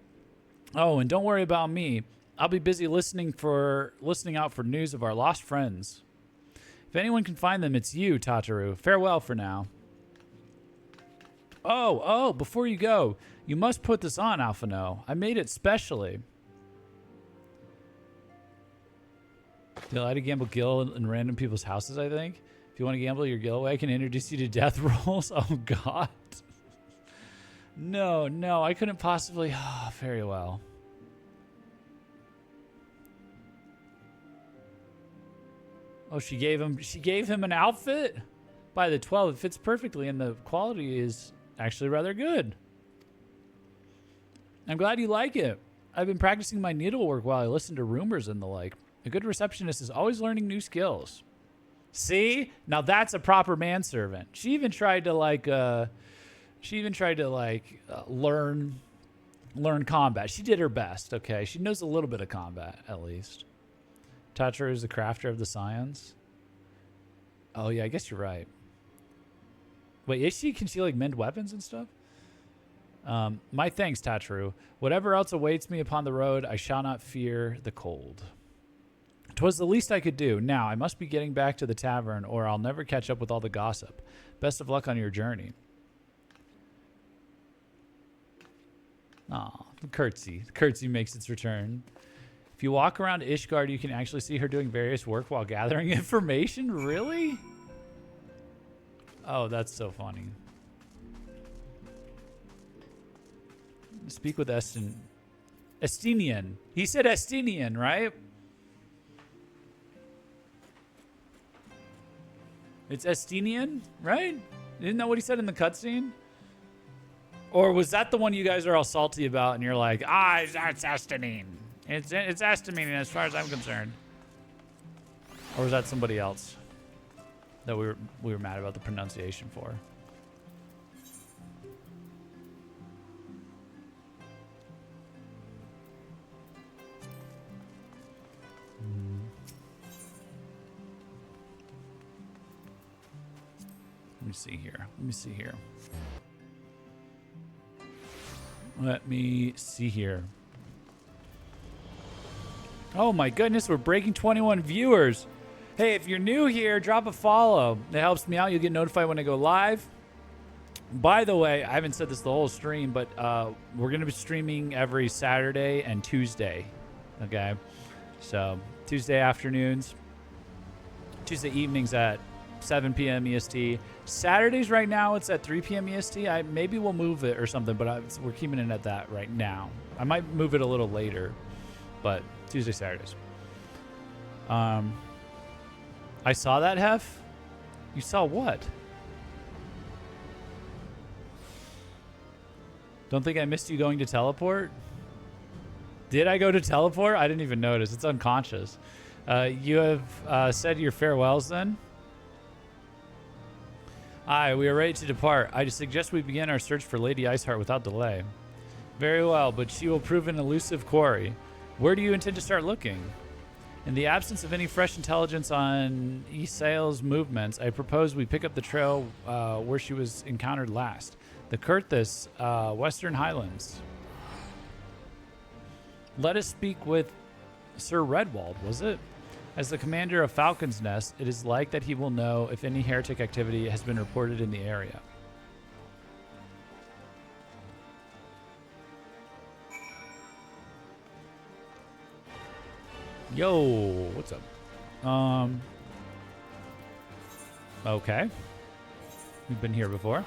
Oh, and don't worry about me. I'll be busy listening out for news of our lost friends. If anyone can find them, it's you, Tataru. Farewell for now. Oh, before you go, you must put this on, Alphino. I made it specially. You'll allowed to gamble gil in random people's houses, I think. If you want to gamble your gil away, I can introduce you to death rolls. Oh, God. No, I couldn't possibly. Oh, very well. Oh, she gave him an outfit? By the 12, it fits perfectly, and the quality is actually rather good. I'm glad you like it. I've been practicing my needlework while I listen to rumors and the like. A good receptionist is always learning new skills. See? Now that's a proper manservant. She even tried to learn combat. She did her best, okay? She knows a little bit of combat, at least. Tatra is the crafter of the scions. Oh, yeah, I guess you're right. Wait, is she? Can she, like, mend weapons and stuff? My thanks, Tatru. Whatever else awaits me upon the road, I shall not fear the cold. 'Twas the least I could do. Now, I must be getting back to the tavern, or I'll never catch up with all the gossip. Best of luck on your journey. Aw, curtsy. Curtsy makes its return. If you walk around Ishgard, you can actually see her doing various work while gathering information? Really? Oh, that's so funny. Speak with Estinian. He said Estinian, right? It's Estinian, right? Isn't that what he said in the cutscene? Or was that the one you guys are all salty about and you're like, it's Estinian. It's Estinian as far as I'm concerned. Or was that somebody else that we were mad about the pronunciation for? Let me see here. Let me see here. Oh my goodness, we're breaking 21 viewers. Hey, if you're new here, drop a follow. It helps me out. You'll get notified when I go live. By the way, I haven't said this the whole stream, but we're going to be streaming every Saturday and Tuesday. Okay? So, Tuesday afternoons, Tuesday evenings at 7 p.m. EST. Saturdays right now, it's at 3 p.m. EST. Maybe we'll move it or something, but we're keeping it at that right now. I might move it a little later, but Tuesday, Saturdays. I saw that, Hef. You saw what? Don't think I missed you going to teleport? Did I go to teleport? I didn't even notice. It's unconscious. You have said your farewells then? Aye, we are ready to depart. I suggest we begin our search for Lady Iceheart without delay. Very well, but she will prove an elusive quarry. Where do you intend to start looking? In the absence of any fresh intelligence on Isael's movements, I propose we pick up the trail where she was encountered last. The Kurthus, Western Highlands. Let us speak with Sir Redwald, was it? As the commander of Falcon's Nest, it is like that he will know if any heretic activity has been reported in the area. Yo, what's up? Okay. We've been here before.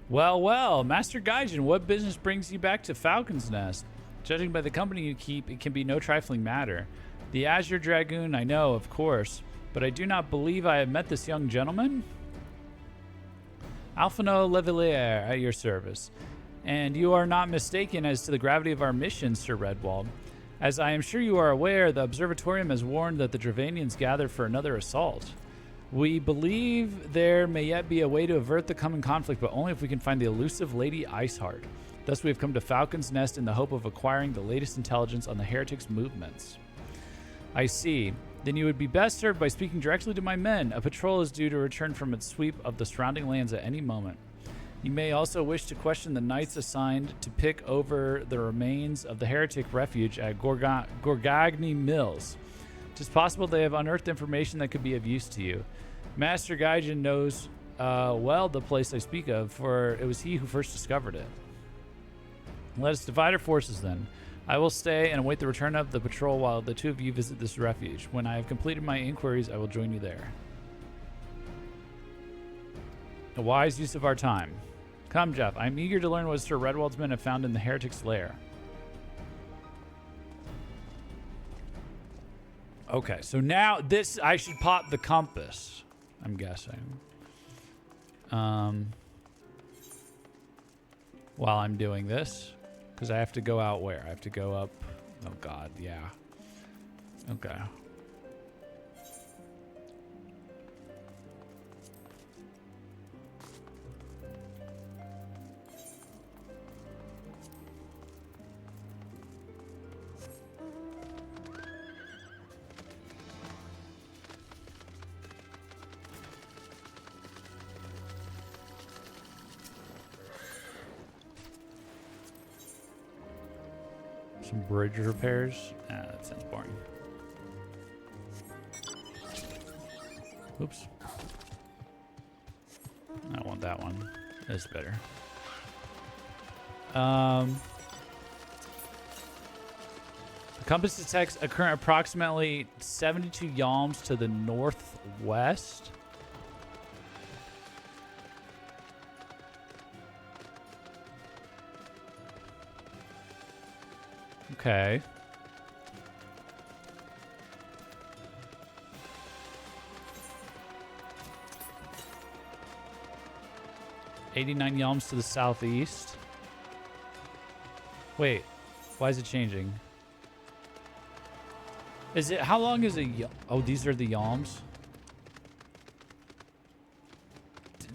Well, well, Master Gaijin, what business brings you back to Falcon's Nest? Judging by the company you keep, it can be no trifling matter. The Azure Dragoon, I know, of course, but I do not believe I have met this young gentleman. Alphino Levelier at your service. And you are not mistaken as to the gravity of our mission, Sir Redwald. As I am sure you are aware, the Observatorium has warned that the Dravanians gather for another assault. We believe there may yet be a way to avert the coming conflict, but only if we can find the elusive Lady Iceheart. Thus we have come to Falcon's Nest in the hope of acquiring the latest intelligence on the heretics' movements. I see. Then you would be best served by speaking directly to my men. A patrol is due to return from its sweep of the surrounding lands at any moment. You may also wish to question the knights assigned to pick over the remains of the heretic refuge at Gorgagni Mills. It is possible they have unearthed information that could be of use to you. Master Gaijin knows well the place I speak of, for it was he who first discovered it. Let us divide our forces then. I will stay and await the return of the patrol while the two of you visit this refuge. When I have completed my inquiries, I will join you there. A wise use of our time. Come, Jeff. I am eager to learn what Sir Redwald's men have found in the heretic's lair. Okay, so now this, I should pop the compass, I'm guessing. While I'm doing this, because I have to go out where? I have to go up, oh God, yeah. Okay. Some bridge repairs. That sounds boring. Oops. I don't want that one. That's better. The compass detects a current approximately 72 yalms to the northwest. Okay. $89 yalms to the southeast. Wait, why is it changing? Is it, how long is it? Oh, these are the yalms.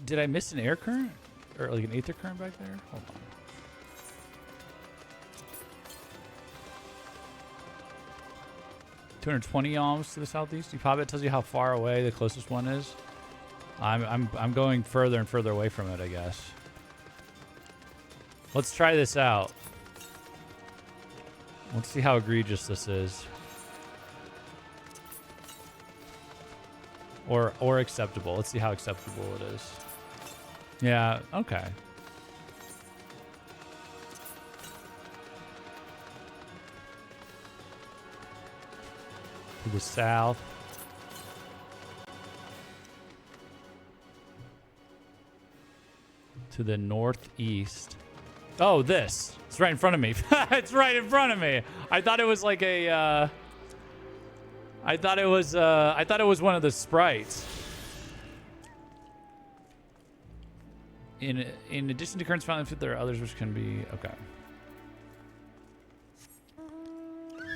Did I miss an air current? Or like an aether current back there? Hold on. $220 yalms to the southeast. You pop it, tells you how far away the closest one is. I'm going further and further away from it, I guess. Let's try this out. Let's see how egregious this is. Or acceptable. Let's see how acceptable it is. Yeah, okay. To the south. To the northeast. Oh, this. It's right in front of me. It's right in front of me. I thought it was like a I thought it was one of the sprites. In addition to currents found, there are others which can be okay.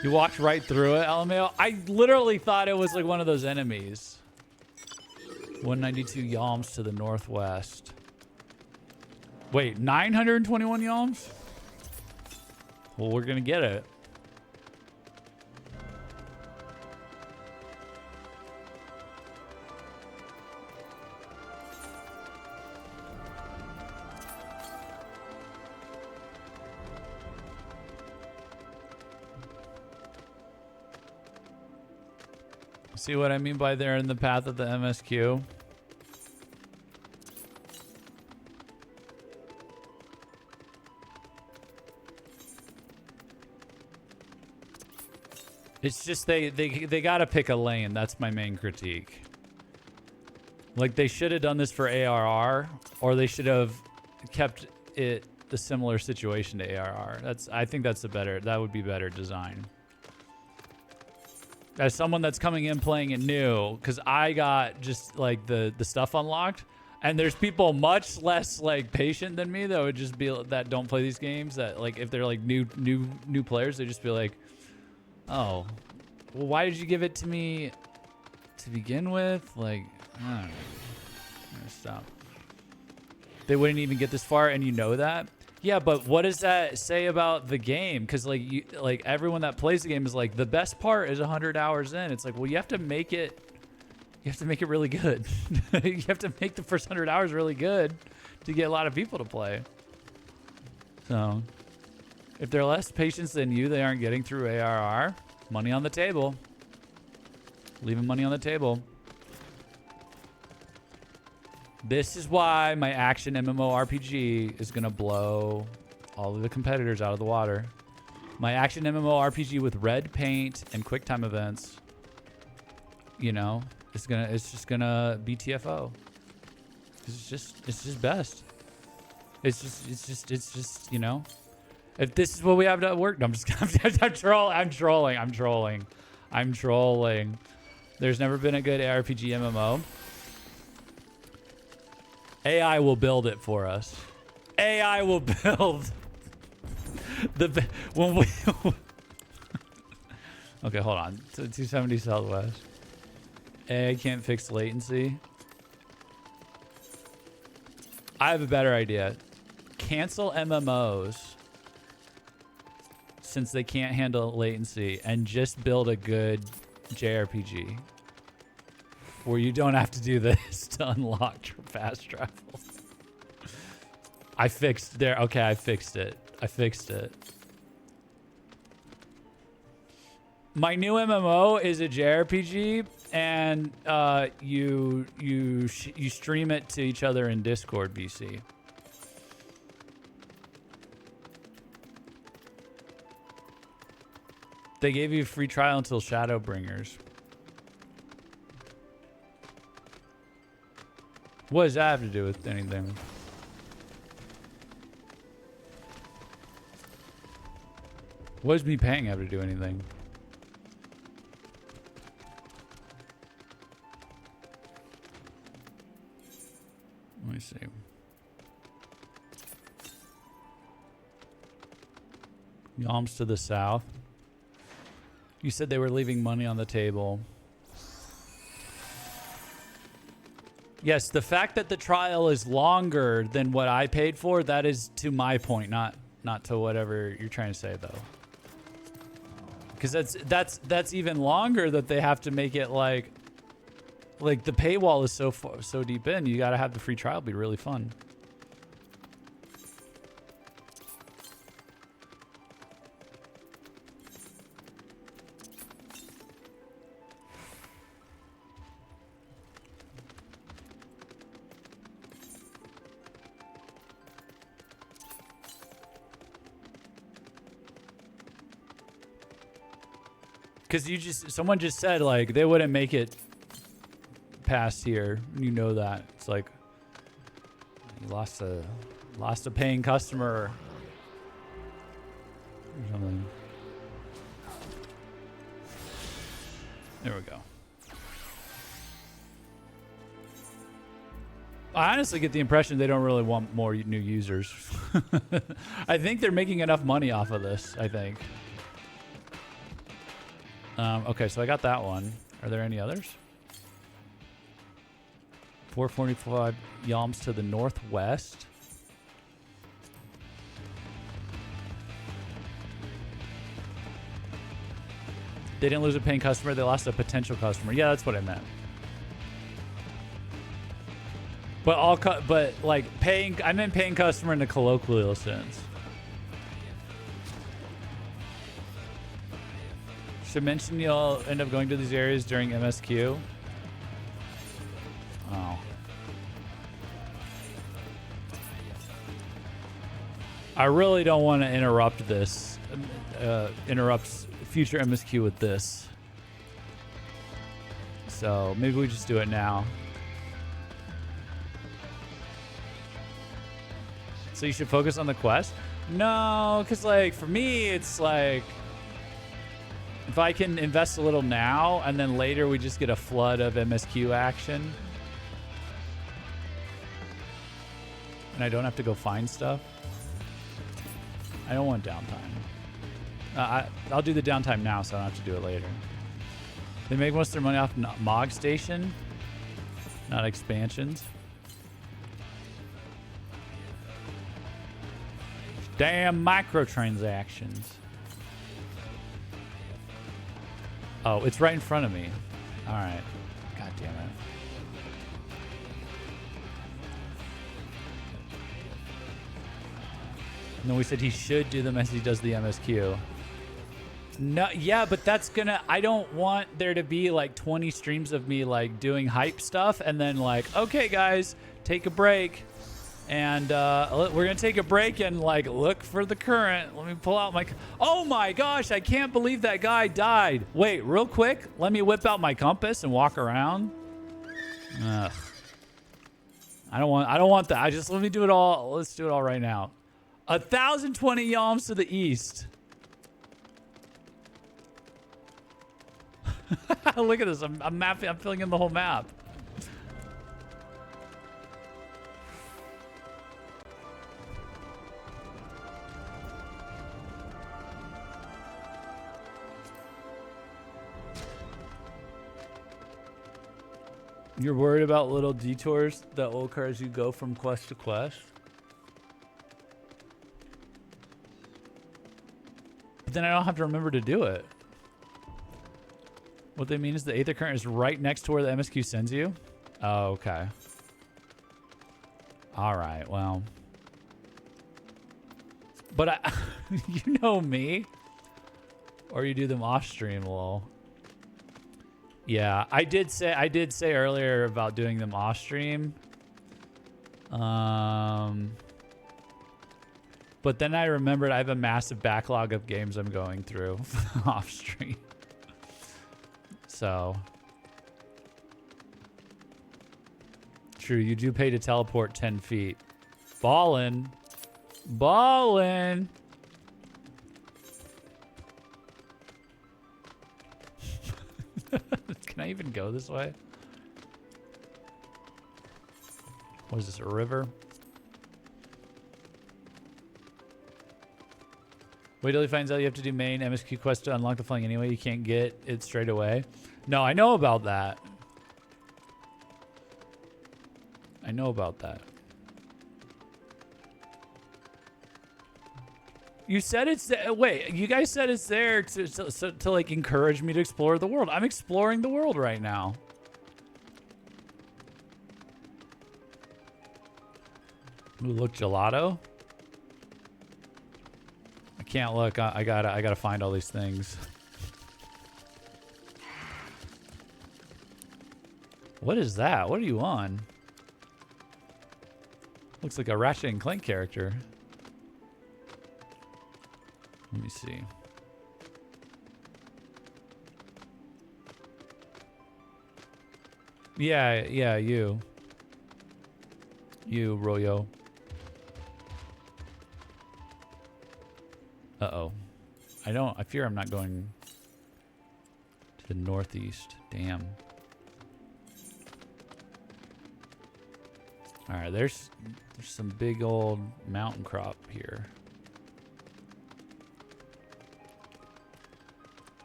You walked right through it, LMAO. I literally thought it was like one of those enemies. 192 yalms to the northwest. Wait, 921 yalms? Well, we're gonna get it. See what I mean by they're in the path of the MSQ? It's just they gotta pick a lane. That's my main critique. Like, they should have done this for ARR, or they should have kept it the similar situation to ARR. I think that would be better design. As someone that's coming in playing it new, because I got just like the stuff unlocked, and there's people much less like patient than me that would just be that don't play these games, that like if they're like new players, they just be like, oh, well, why did you give it to me to begin with? Like, I don't know. I'm gonna stop. They wouldn't even get this far, and you know that. Yeah, but what does that say about the game? Because like everyone that plays the game is like, the best part is 100 hours in. It's like, well, you have to make it really good. You have to make the first 100 hours really good to get a lot of people to play. So if they're less patient than you, they aren't getting through ARR. Money on the table. Leaving money on the table. This is why my action MMORPG is going to blow all of the competitors out of the water. My action MMORPG with red paint and quick time events, you know, it's just going to be TFO. It's just best. It's just, you know, if this is what we have to work. No, I'm trolling. There's never been a good RPG MMO. AI will build it for us. AI will build when we. Okay, hold on. 270 Southwest. AI can't fix latency. I have a better idea. Cancel MMOs since they can't handle latency, and just build a good JRPG. Where you don't have to do this to unlock your fast travel. I fixed it. My new MMO is a JRPG, and you stream it to each other in Discord VC. They gave you a free trial until Shadowbringers. What does that have to do with anything? What does me paying have to do anything? Let me see. Yalms to the south. You said they were leaving money on the table. Yes, the fact that the trial is longer than what I paid for, that is to my point, not to whatever you're trying to say, though. Because that's even longer, that they have to make it like the paywall is so deep in. You got to have the free trial be really fun. Because someone just said like they wouldn't make it past here. You know that. It's like you lost a paying customer or something. There we go. I honestly get the impression they don't really want more new users. I think they're making enough money off of this, I think. Okay, so I got that one. Are there any others? 445 Yalms to the northwest. They didn't lose a paying customer. They lost a potential customer. Yeah, that's what I meant. But but like paying, I meant paying customer in the colloquial sense. Should mention you'll end up going to these areas during MSQ. Oh. I really don't want to interrupt this. Interrupt future MSQ with this. So maybe we just do it now. So you should focus on the quest? No, because like for me, it's like if I can invest a little now and then later we just get a flood of MSQ action. And I don't have to go find stuff. I don't want downtime. I'll do the downtime now so I don't have to do it later. They make most of their money off MOG Station, not expansions. Damn microtransactions. Oh, it's right in front of me. All right. God damn it. No, we said he should do them as he does the MSQ. No, yeah, but that's gonna, I don't want there to be like 20 streams of me like doing hype stuff and then like, okay guys, take a break. And we're gonna take a break and like look for the current. Let me pull out my, oh my gosh, I can't believe that guy died. Wait, real quick, let me whip out my compass and walk around. Ugh. I don't want that. Let me do it all. Let's do it all right now. 1,020 yalms to the east. Look at this. I'm mapping. I'm filling in the whole map. You're worried about little detours that will occur as you go from quest to quest? But then I don't have to remember to do it. What they mean is the Aether Current is right next to where the MSQ sends you? Oh, okay. All right, well. But you know me. Or you do them off stream, lol. Yeah, I did say earlier about doing them off stream. But then I remembered I have a massive backlog of games I'm going through off stream. So true, you do pay to teleport 10 feet. Ballin'. Ballin'. Can I even go this way? What is this, a river? Wait till he finds out you have to do main MSQ quest to unlock the flying anyway. You can't get it straight away. No, I know about that. I know about that. You said it's there. Wait, you guys said it's there to like encourage me to explore the world. I'm exploring the world right now. Ooh, look, gelato. I can't look. I gotta find all these things. What is that? What are you on? Looks like a Ratchet and Clank character. Let me see. Yeah, you. You, Royo. Uh-oh. I fear I'm not going to the northeast. Damn. Alright, there's some big old mountain crop here.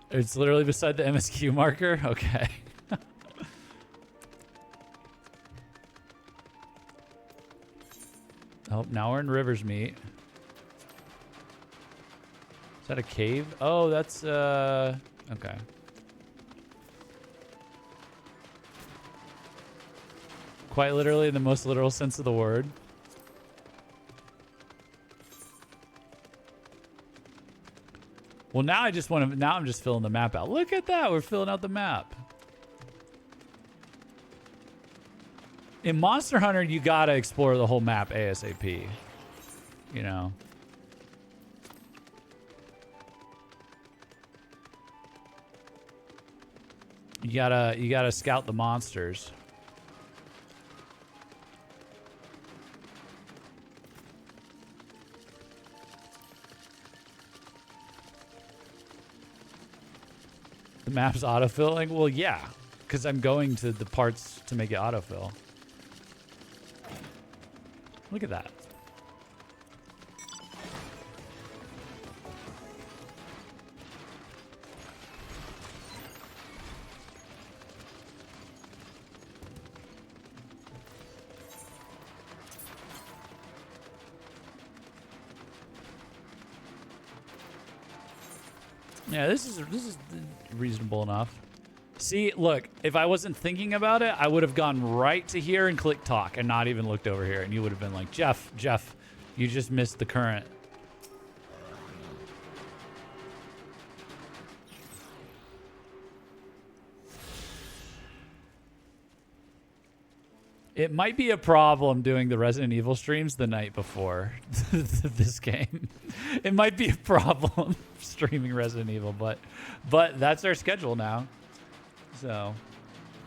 It's literally beside the MSQ marker? Okay. Oh, now we're in River's Meet. Is that a cave? Oh, that's, okay. Quite literally in the most literal sense of the word. Well, now I just want to. Now I'm just filling the map out. Look at that. We're filling out the map. In Monster Hunter, you gotta explore the whole map ASAP. You know. You gotta scout the monsters. The map's autofilling? Well, yeah, because I'm going to the parts to make it autofill. Look at that. Yeah, this is reasonable enough. See, look, if I wasn't thinking about it, I would have gone right to here and clicked talk and not even looked over here. And you would have been like, Jeff, you just missed the current. It might be a problem doing the Resident Evil streams the night before this game. It might be a problem streaming Resident Evil, but that's our schedule now. So,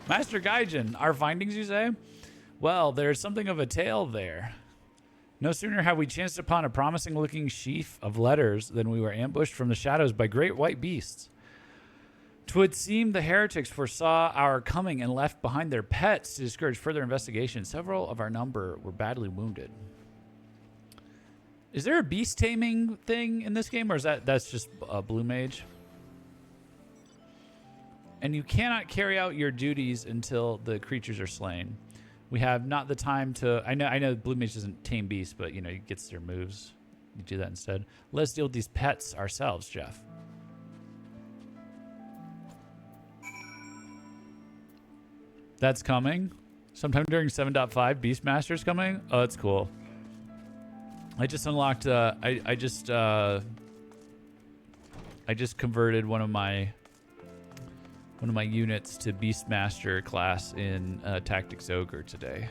Master Gaijin, our findings, you say? Well, there's something of a tale there. No sooner had we chanced upon a promising-looking sheaf of letters than we were ambushed from the shadows by great white beasts. 'Twould seem the heretics foresaw our coming and left behind their pets to discourage further investigation. Several of our number were badly wounded. Is there a beast taming thing in this game, or is that's just a blue mage? And you cannot carry out your duties until the creatures are slain. We have not the time to. I know blue mage doesn't tame beasts, but you know, he gets their moves. You do that instead. Let's deal with these pets ourselves, Jeff. That's coming. Sometime during 7.5, Beastmaster's coming. Oh, that's cool. I just unlocked. I just converted one of my units to Beastmaster class in Tactics Ogre today.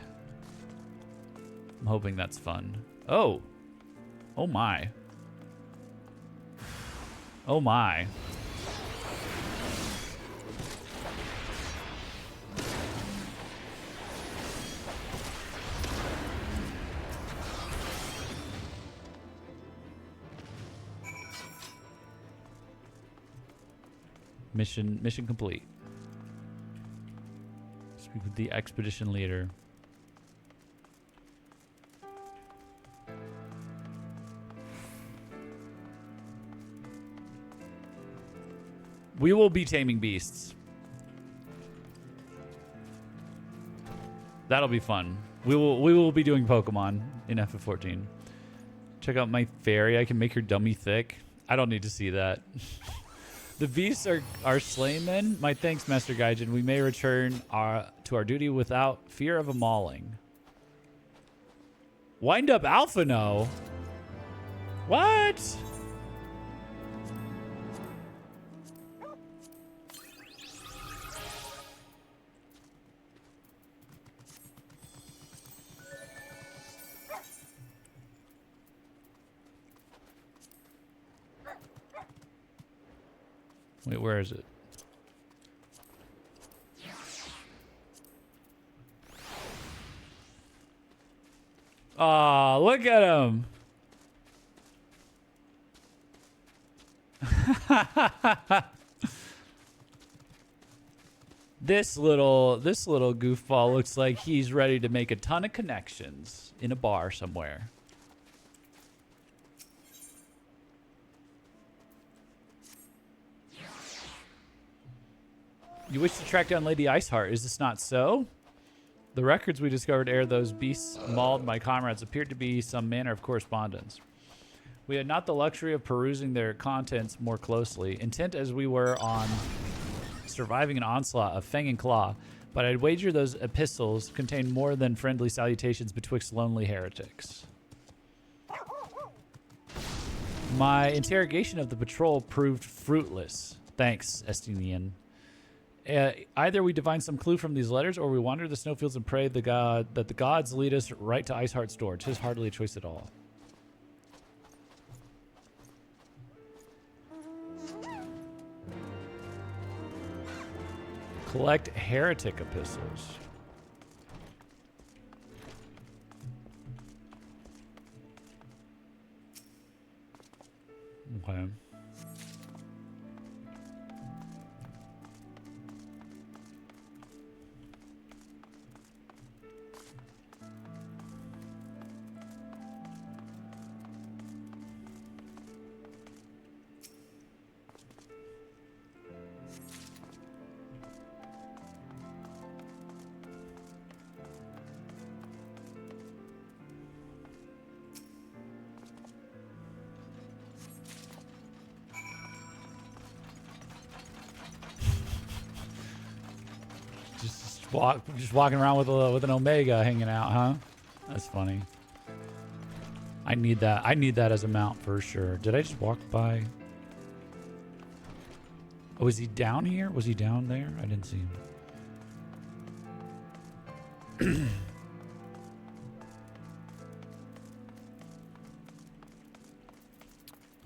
I'm hoping that's fun. Oh my. Oh my. Mission complete. Speak with the expedition leader. We will be taming beasts. That'll be fun. We will be doing Pokemon in FF14. Check out my fairy. I can make her dummy thick. I don't need to see that. The beasts are slain then? My thanks, Master Gaijin. We may return to our duty without fear of a mauling. Wind up Alphino? What? Wait, where is it? Aw, look at him. This little goofball looks like he's ready to make a ton of connections in a bar somewhere. You wish to track down Lady Iceheart. Is this not so? The records we discovered ere those beasts mauled my comrades appeared to be some manner of correspondence. We had not the luxury of perusing their contents more closely. Intent as we were on surviving an onslaught of fang and claw, but I'd wager those epistles contain more than friendly salutations betwixt lonely heretics. My interrogation of the patrol proved fruitless. Thanks, Estinian. Either we divine some clue from these letters, or we wander the snowfields and pray that the gods lead us right to Iceheart's door. 'Tis hardly a choice at all. Collect heretic epistles. Okay. Just walking around with an Omega hanging out, huh? That's funny. I need that. I need that as a mount for sure. Did I just walk by? Oh, was he down here? Was he down there? I didn't see him.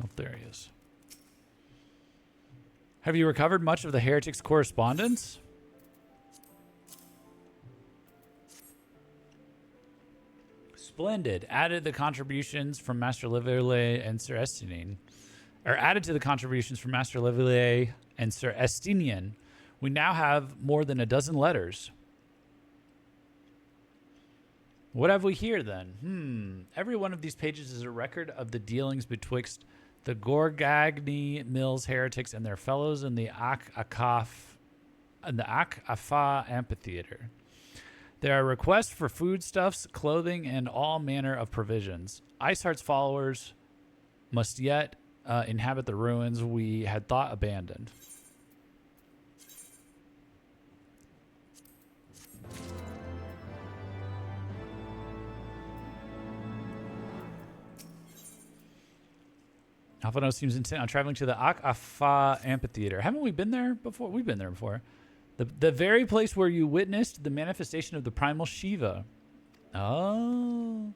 Oh, there he is. Have you recovered much of the heretics' correspondence? Splendid. Added the contributions from Master Leville and Sir Estinian. Or added to the contributions from Master Leville and Sir Estinian. We now have more than a dozen letters. What have we here then? Every one of these pages is a record of the dealings betwixt the Gorgagni Mills heretics and their fellows in the Ak-Afa amphitheater. There are requests for foodstuffs, clothing, and all manner of provisions. Iceheart's followers must yet inhabit the ruins we had thought abandoned. Alphano seems intent on traveling to the Ak-Afa amphitheater. Haven't we been there before? We've been there before. The very place where you witnessed the manifestation of the primal Shiva. Oh,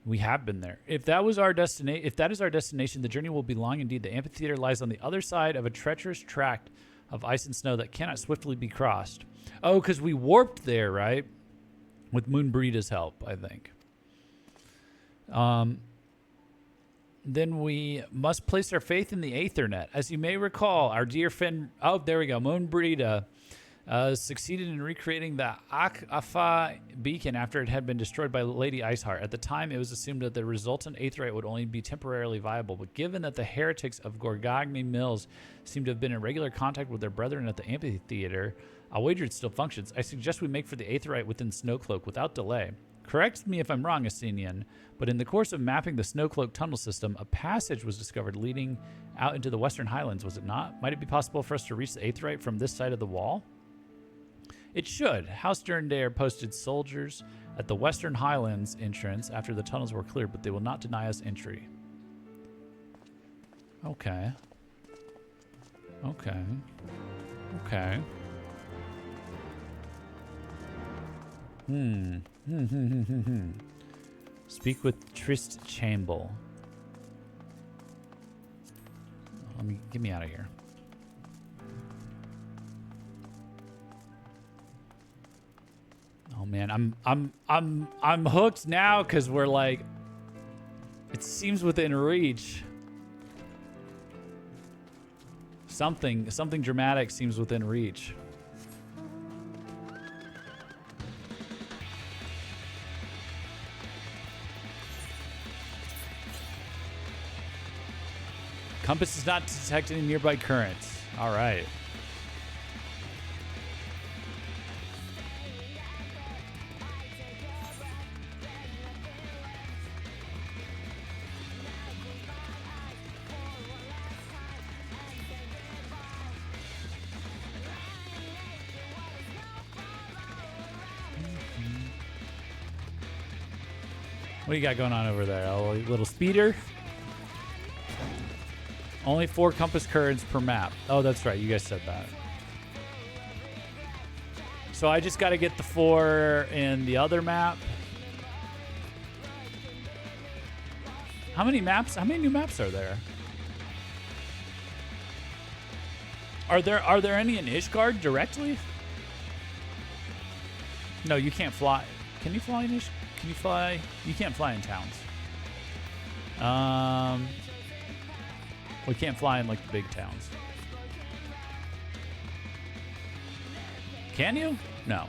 we have been there. If that is our destination, the journey will be long indeed. The amphitheater lies on the other side of a treacherous tract of ice and snow that cannot swiftly be crossed. Oh, because we warped there, right? With Moonbreeda's help, I think. Then we must place our faith in the Aethernet. As you may recall, our dear friend... Oh, there we go. Moonbreeda succeeded in recreating the Ak-Afa beacon after it had been destroyed by Lady Iceheart. At the time, it was assumed that the resultant Aetherite would only be temporarily viable, but given that the heretics of Gorgagni Mills seem to have been in regular contact with their brethren at the amphitheater, I'll wager it still functions. I suggest we make for the Aetherite within Snowcloak without delay. Correct me if I'm wrong, Estinian, but in the course of mapping the Snowcloak tunnel system, a passage was discovered leading out into the Western Highlands, was it not? Might it be possible for us to reach the Aetherite from this side of the wall? It should. House Durndare posted soldiers at the Western Highlands entrance after the tunnels were cleared, but they will not deny us entry. Okay. Okay. Okay. Speak with Trist Chamble. Get me out of here. Oh man, I'm hooked now because we're like, it seems within reach. Something dramatic seems within reach. Compass is not detecting nearby currents. All right. What do you got going on over there? A little speeder? Only 4 compass currents per map. Oh, that's right. You guys said that. So I just got to get the 4 in the other map. How many maps? How many new maps are there? Are there any in Ishgard directly? No, you can't fly. Can you fly in Ishgard? Can you fly? You can't fly in towns. We can't fly in like the big towns. Can you? No.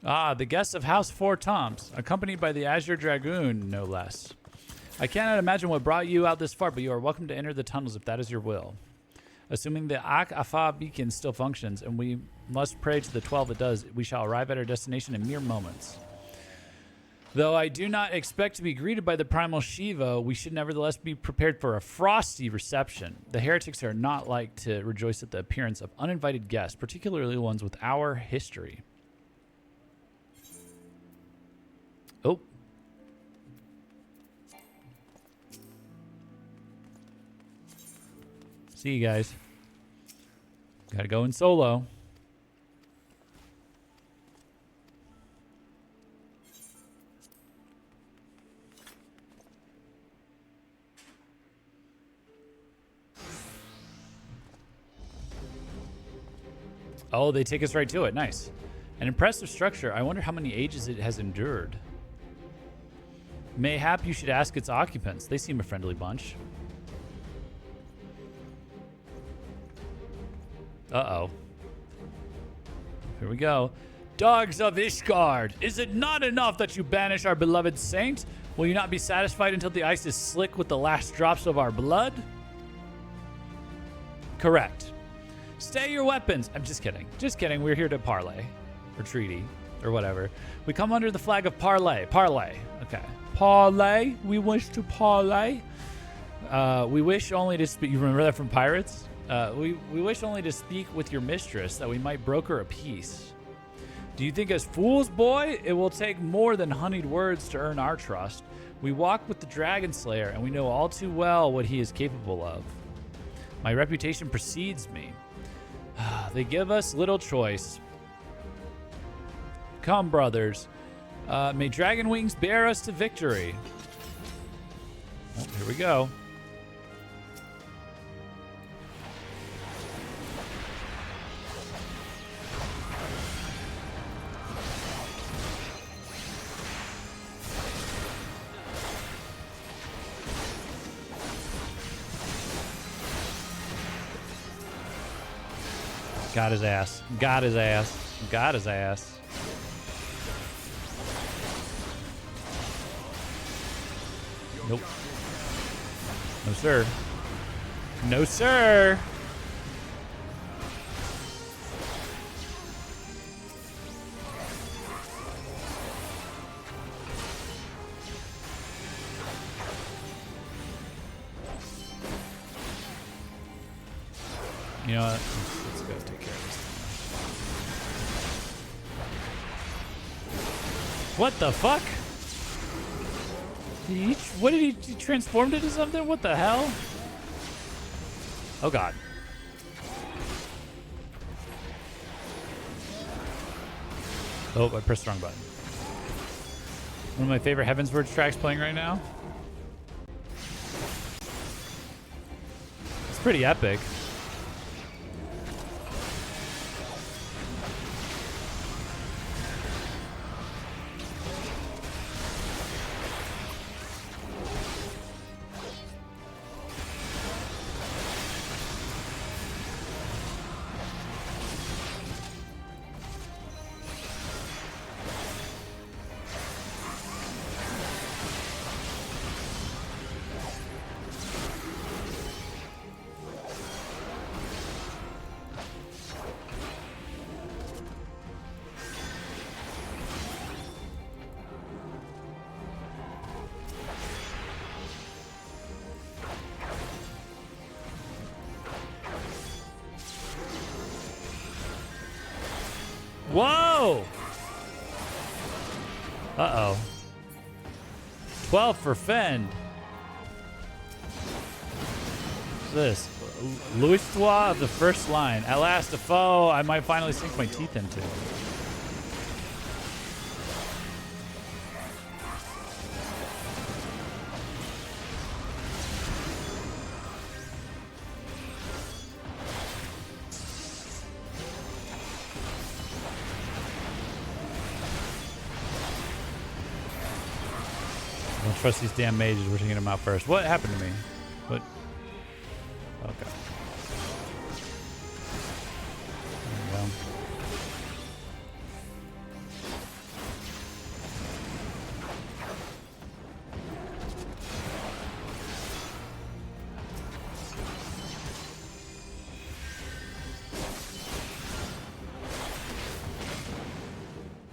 Ah, the guests of House Four Toms, accompanied by the Azure Dragoon, no less. I cannot imagine what brought you out this far, but you are welcome to enter the tunnels if that is your will. Assuming the Ak-Afa beacon still functions, and we must pray to the 12 it does, we shall arrive at our destination in mere moments. Though I do not expect to be greeted by the primal Shiva, we should nevertheless be prepared for a frosty reception. The heretics are not like to rejoice at the appearance of uninvited guests, particularly ones with our history. Oh. See you guys. Gotta go in solo. Oh, they take us right to it. Nice. An impressive structure. I wonder how many ages it has endured. Mayhap you should ask its occupants. They seem a friendly bunch. Uh-oh. Here we go. Dogs of Ishgard, is it not enough that you banish our beloved saint? Will you not be satisfied until the ice is slick with the last drops of our blood? Correct. Stay your weapons. I'm just kidding. Just kidding. We're here to parley. Or treaty. Or whatever. We come under the flag of parley. Parley. Okay. Parley. We wish to parley. We wish only to speak. You remember that from Pirates? We wish only to speak with your mistress that we might broker a peace. Do you think as fools, boy, it will take more than honeyed words to earn our trust? We walk with the Dragon Slayer, and we know all too well what he is capable of. My reputation precedes me. They give us little choice. Come, brothers. May dragon wings bear us to victory. Oh, here we go. Got his ass. Got his ass. Got his ass. Nope. No, sir. No, sir. You know what? Let's go take care of this thing. What the fuck? What did he transformed into something? What the hell? Oh god. Oh, I pressed the wrong button. One of my favorite Heavensward tracks playing right now. It's pretty epic. Whoa! Uh-oh. 12 for Fend. What's this? Louis-toi of the first line. At last, a foe I might finally sink my teeth into. Don't trust these damn mages. We're taking them out first. What happened to me? What? Okay. There we go.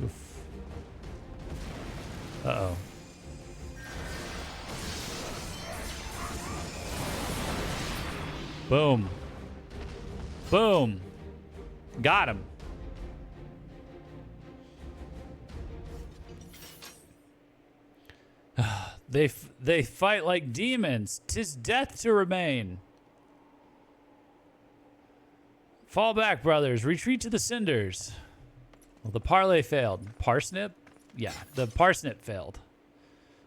Oof. Uh-oh. Boom. Boom. Got him. They fight like demons. 'Tis death to remain. Fall back, brothers. Retreat to the cinders. Well, the parley failed. Parsnip? Yeah, the parsnip failed.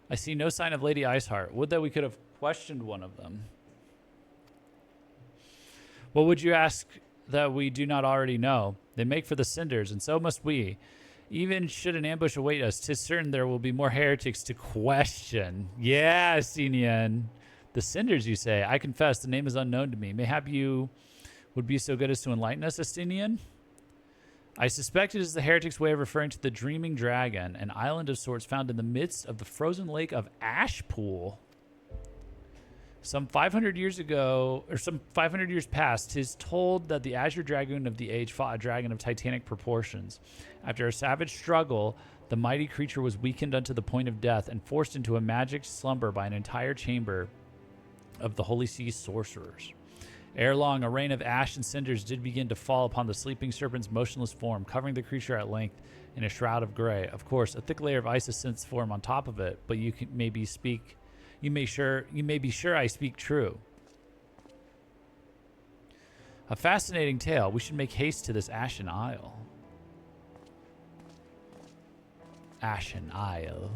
I see no sign of Lady Iceheart. Would that we could have questioned one of them. What would you ask that we do not already know? They make for the cinders, and so must we. Even should an ambush await us, 'tis certain there will be more heretics to question. Yeah, Sinian. The cinders, you say? I confess, the name is unknown to me. Mayhap you would be so good as to enlighten us, Estinian? I suspect it is the heretics' way of referring to the Dreaming Dragon, an island of sorts found in the midst of the frozen lake of Ashpool. Some 500 years ago, or some 500 years past, 'tis told that the Azure Dragoon of the age fought a dragon of titanic proportions. After a savage struggle, the mighty creature was weakened unto the point of death and forced into a magic slumber by an entire chamber of the Holy Sea sorcerers. Ere long, a rain of ash and cinders did begin to fall upon the sleeping serpent's motionless form, covering the creature at length in a shroud of gray. Of course, a thick layer of ice has since formed on top of it, but you may be sure I speak true. A fascinating tale. We should make haste to this Ashen Isle. Ashen Isle.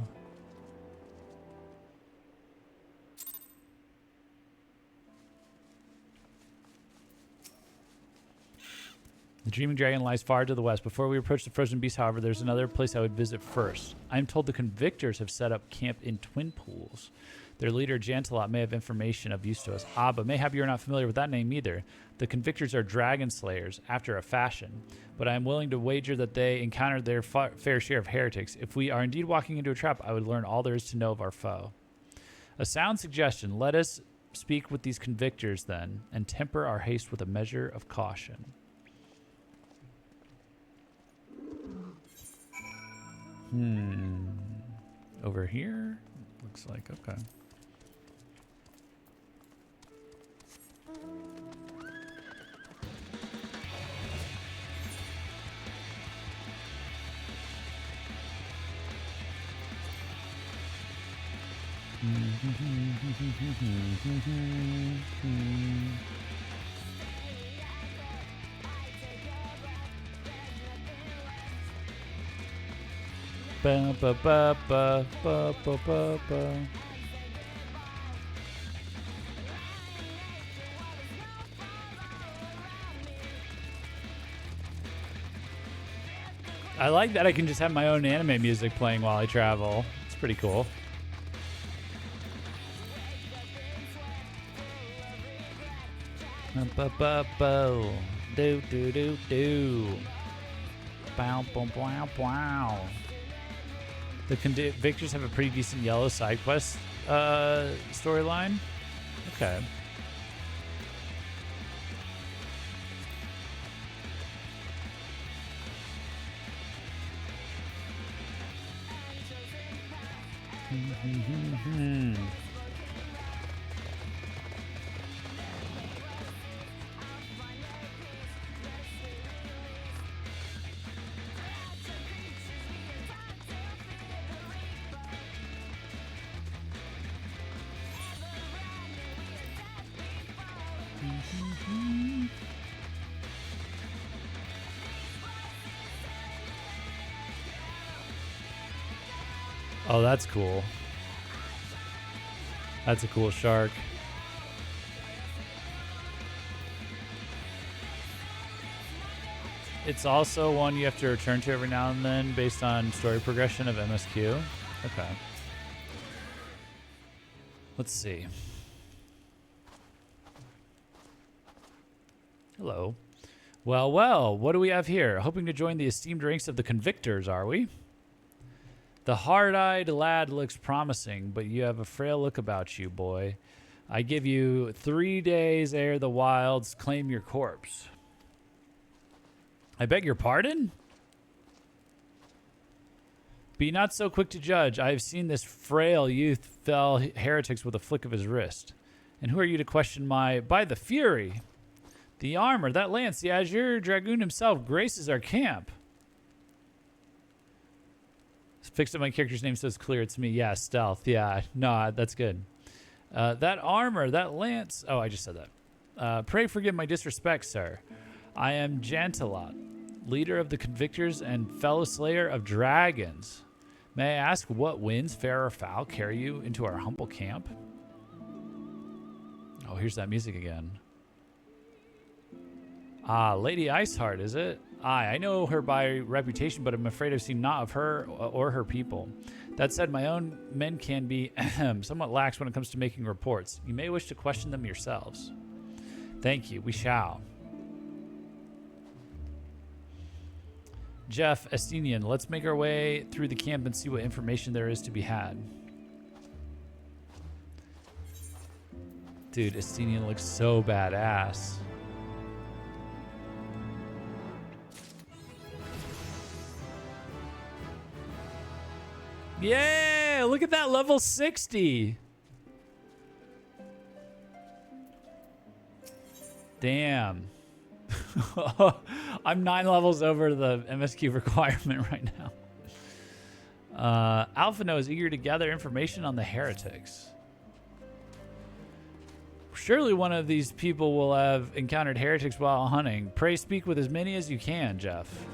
The Dreaming Dragon lies far to the west. Before we approach the Frozen Beast, however, there's another place I would visit first. I'm told the Convictors have set up camp in Twin Pools. Their leader, Jantalot, may have information of use to us. Ah, but mayhap you're not familiar with that name either. The Convictors are dragon slayers, after a fashion. But I am willing to wager that they encountered their fair share of heretics. If we are indeed walking into a trap, I would learn all there is to know of our foe. A sound suggestion. Let us speak with these Convictors, then, and temper our haste with a measure of caution. Over here? Looks like, okay. Ba, ba, ba, ba, ba, ba, ba, ba. I like that I can just have my own anime music playing while I travel. It's pretty cool. Ba, ba, ba. Do, do, do, do. Bow, bow, bow, bow. The Convictors have a pretty decent yellow side quest storyline. Okay. Oh, that's cool. That's a cool shark. It's also one you have to return to every now and then based on story progression of MSQ. Okay. Let's see. Hello. Well, well, what do we have here? Hoping to join the esteemed ranks of the convictors, are we? The hard-eyed lad looks promising, but you have a frail look about you, boy. I give you 3 days ere the wilds claim your corpse. I beg your pardon? Be not so quick to judge. I have seen this frail youth fell heretics with a flick of his wrist. And who are you to question my... By the Fury! The armor, that lance, the Azure Dragoon himself graces our camp. Fixed up my character's name so it's clear it's me. Yeah, stealth. Yeah, no, that's good. That armor, that lance... Oh, I just said that. Pray forgive my disrespect, sir. I am Jantalot, leader of the Convictors and fellow slayer of dragons. May I ask what winds, fair or foul, carry you into our humble camp? Oh, here's that music again. Ah, Lady Iceheart, is it? Aye, I know her by reputation, but I'm afraid I've seen naught of her or her people. That said, my own men can be somewhat lax when it comes to making reports. You may wish to question them yourselves. Thank you, we shall. Jeff, Estinian, let's make our way through the camp and see what information there is to be had. Dude, Estinian looks so badass. Yeah, look at that, level 60. Damn. I'm 9 levels over the MSQ requirement right now. Alphino is eager to gather information on the heretics. Surely one of these people will have encountered heretics while hunting. Pray speak with as many as you can, Jeff.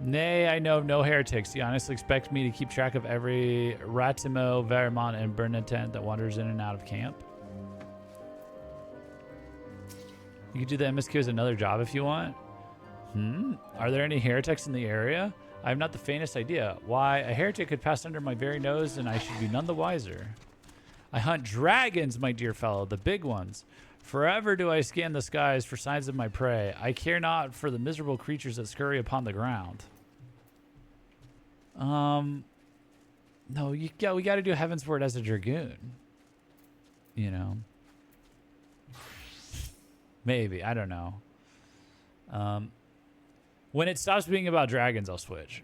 Nay, I know of no heretics. You honestly expect me to keep track of every Ratimo, Vermont, and Bernatent that wanders in and out of camp? You could do the MSQ as another job if you want. Are there any heretics in the area? I have not the faintest idea. Why, a heretic could pass under my very nose and I should be none the wiser. I hunt dragons, my dear fellow, the big ones. Forever do I scan the skies for signs of my prey. I care not for the miserable creatures that scurry upon the ground. No, we got to do Heavensward as a dragoon. You know. Maybe, I don't know. When it stops being about dragons, I'll switch.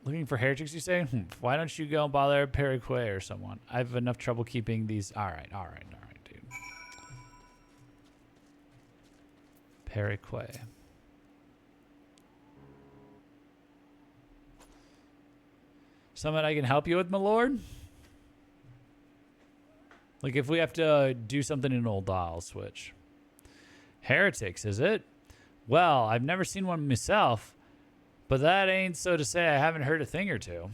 Looking for heretics, you say? Why don't you go and bother Perique or someone? I have enough trouble keeping these. All right, dude. Perique. Something I can help you with, my lord? Like if we have to do something in Old I'll switch. Heretics, is it? Well, I've never seen one myself, but that ain't so to say I haven't heard a thing or two.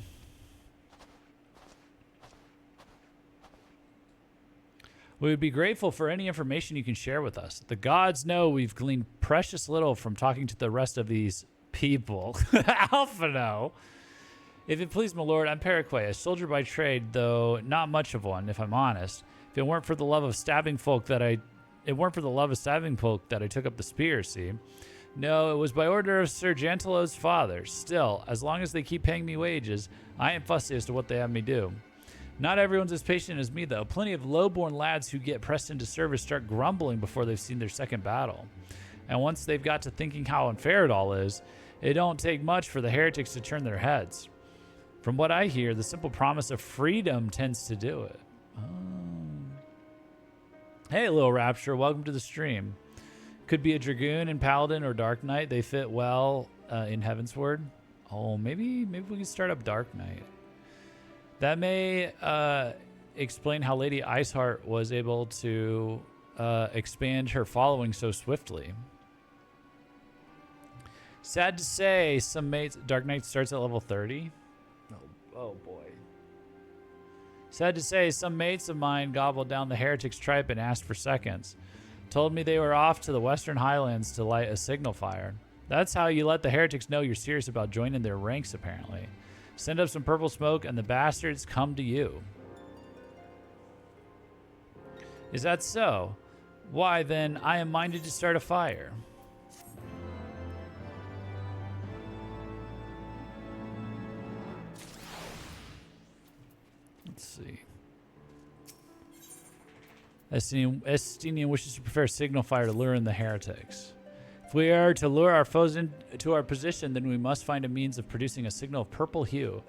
We would be grateful for any information you can share with us. The gods know we've gleaned precious little from talking to the rest of these people. Alphino. If it please, my lord, I'm Perique, a soldier by trade, though not much of one, if I'm honest. If it weren't for the love of stabbing folk that I took up the spear, see? No, it was by order of Sir Jantelo's father. Still, as long as they keep paying me wages, I ain't fussy as to what they have me do. Not everyone's as patient as me, though. Plenty of low-born lads who get pressed into service start grumbling before they've seen their second battle. And once they've got to thinking how unfair it all is, it don't take much for the heretics to turn their heads. From what I hear, the simple promise of freedom tends to do it. Oh. Hey, Little Rapture, welcome to the stream. Could be a Dragoon and Paladin or Dark Knight. They fit well in Heavensward. Oh, maybe we can start up Dark Knight. That may explain how Lady Iceheart was able to expand her following so swiftly. Sad to say, some mates... Dark Knight starts at level 30. Oh boy. Sad to say, some mates of mine gobbled down the Heretics tripe and asked for seconds. Told me they were off to the Western Highlands to light a signal fire. That's how you let the Heretics know you're serious about joining their ranks, apparently. Send up some purple smoke and the bastards come to you. Is that so? Why, then, I am minded to start a fire. Let's see. Estinian wishes to prepare a signal fire to lure in the heretics. If we are to lure our foes into our position, then we must find a means of producing a signal of purple hue.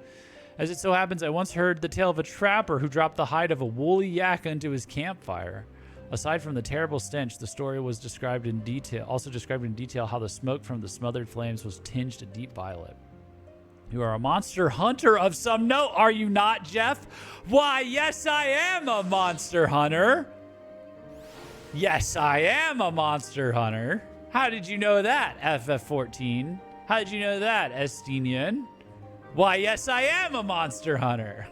As it so happens, I once heard the tale of a trapper who dropped the hide of a woolly yak into his campfire. Aside from the terrible stench, the story was described in detail, how the smoke from the smothered flames was tinged a deep violet. You are a monster hunter of some note, are you not, Jeff? Why, yes, I am a monster hunter. Yes, I am a monster hunter. How did you know that, FF14? How did you know that, Estinian? Why, yes, I am a monster hunter.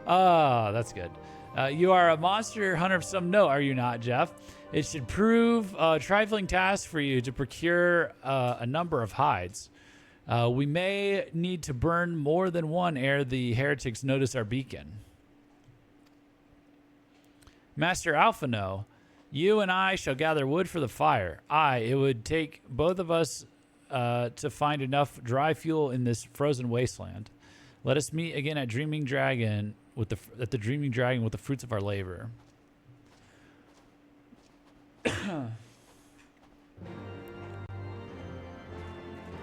Oh, that's good. You are a monster hunter of some note, are you not, Jeff? It should prove a trifling task for you to procure a number of hides. We may need to burn more than one ere the heretics notice our beacon. Master Alphino, you and I shall gather wood for the fire. It would take both of us to find enough dry fuel in this frozen wasteland. Let us meet again at Dreaming Dragon with the Dreaming Dragon with the fruits of our labor.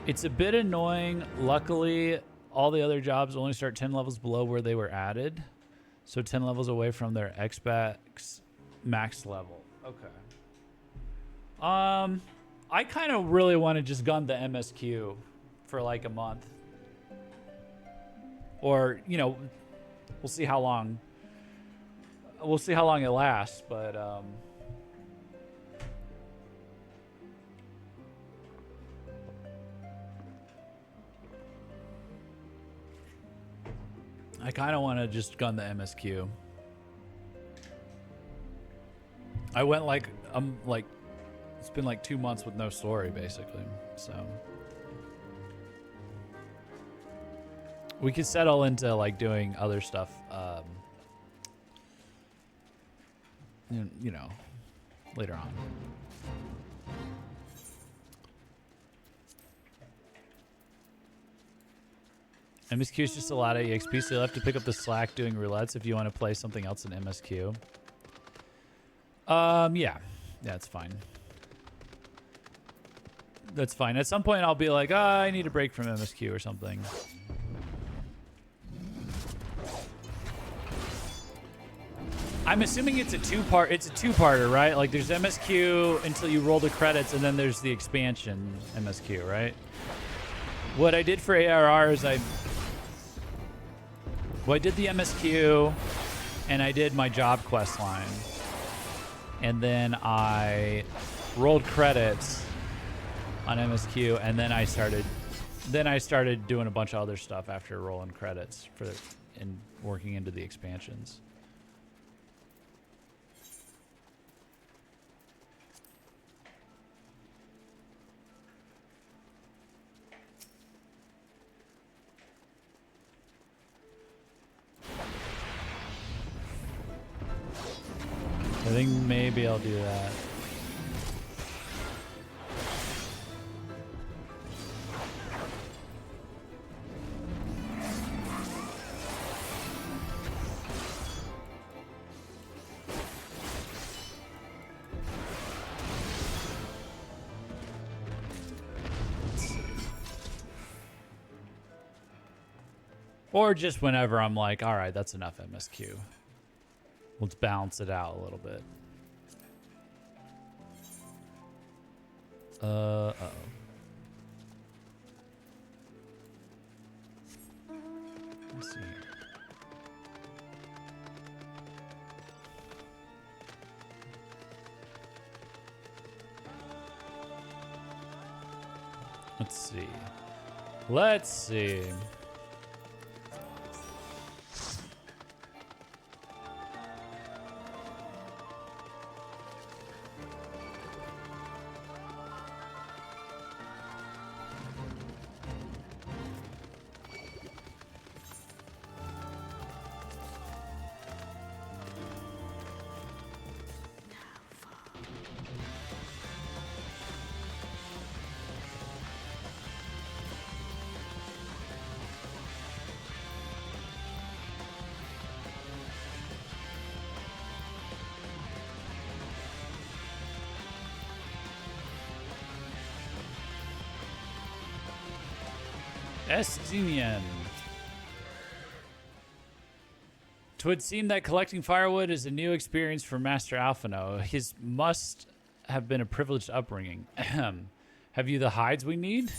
It's a bit annoying. Luckily, all the other jobs only start 10 levels below where they were added. So 10 levels away from their Xbox max level. Okay. I kind of really want to just gun the MSQ for like a month. Or, you know, we'll see how long. We'll see how long it lasts, but I kind of want to just gun the MSQ. I went like it's been like 2 months with no story basically, so we could settle into like doing other stuff, you know, later on. MSQ is just a lot of EXP, so you'll have to pick up the slack doing roulettes if you want to play something else in MSQ. Yeah, it's fine. That's fine. At some point, I'll be like, I need a break from MSQ or something. I'm assuming it's a two-parter, right? Like there's MSQ until you roll the credits, and then there's the expansion MSQ, right? What I did for ARR is I did the MSQ, and I did my job quest line, and then I rolled credits on MSQ, and then I started doing a bunch of other stuff after rolling credits and working into the expansions. I think maybe I'll do that. Or just whenever I'm like, all right, that's enough MSQ. Let's balance it out a little bit. Uh-oh. Let's see here. Let's see. Let's see. Estinian. Twould seem that collecting firewood is a new experience for Master Alphino. His must have been a privileged upbringing. Ahem. Have you the hides we need?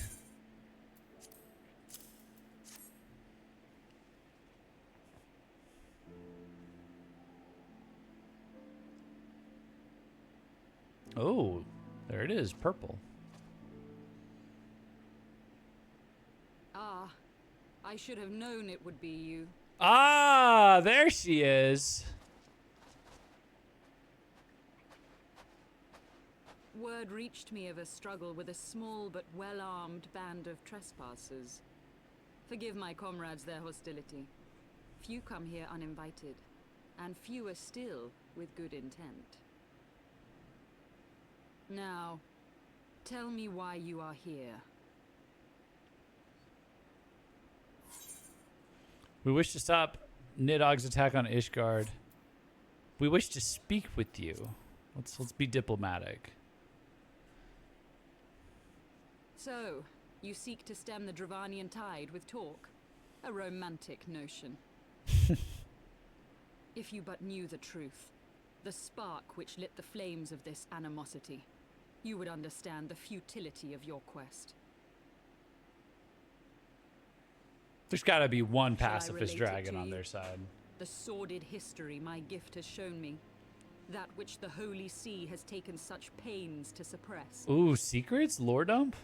Oh, there it is, purple. Ah, I should have known it would be you. Ah, there she is. Word reached me of a struggle with a small but well-armed band of trespassers. Forgive my comrades their hostility. Few come here uninvited, and fewer still with good intent. Now, tell me why you are here. We wish to stop Nidog's attack on Ishgard. We wish to speak with you. Let's be diplomatic. So, you seek to stem the Dravanian tide with talk? A romantic notion. If you but knew the truth, the spark which lit the flames of this animosity, you would understand the futility of your quest. There's got to be one Shall I pacifist relate it dragon to on you? their side. The sordid history my gift has shown me. That which the Holy See has taken such pains to suppress. Ooh, secrets? Lore dump?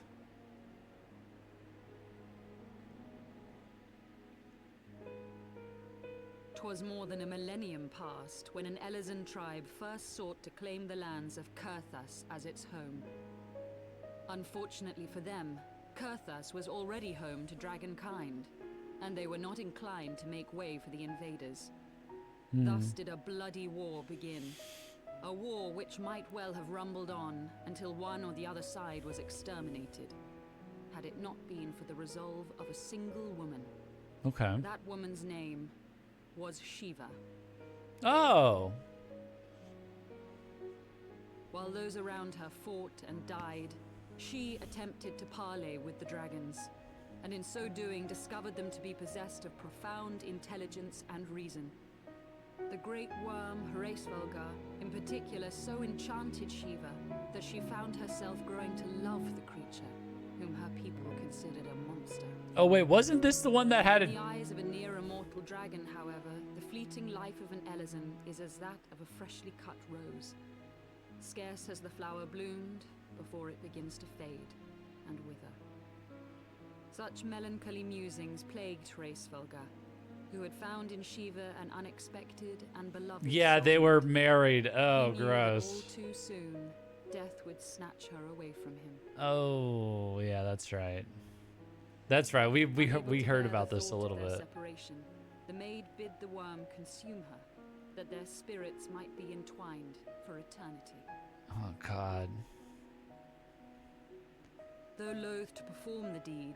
'Twas more than a millennium past when an Elezen tribe first sought to claim the lands of Kurthas as its home. Unfortunately for them, Kurthas was already home to dragonkind, and they were not inclined to make way for the invaders. Thus did a bloody war begin. A war which might well have rumbled on until one or the other side was exterminated, had it not been for the resolve of a single woman. Okay. That woman's name was Shiva. Oh. While those around her fought and died, she attempted to parley with the dragons, and in so doing discovered them to be possessed of profound intelligence and reason. The great worm Heavensward in particular so enchanted Shiva that she found herself growing to love the creature, whom her people considered a monster. Oh wait, wasn't this the one that had In the a... eyes of a near-immortal dragon, however, the fleeting life of an Elezen is as that of a freshly cut rose. Scarce has the flower bloomed before it begins to fade and wither. Such melancholy musings plagued Heavensward, who had found in Shiva an unexpected and beloved Yeah, they soulmate. were married. Oh, He knew that gross. all too soon, death would snatch her away from him. Oh, yeah, that's right. That's right. We Unable to heard bear about the this a thought little of their bit. Separation, the maid bid the worm consume her, that their spirits might be entwined for eternity. Oh God. Though loath to perform the deed,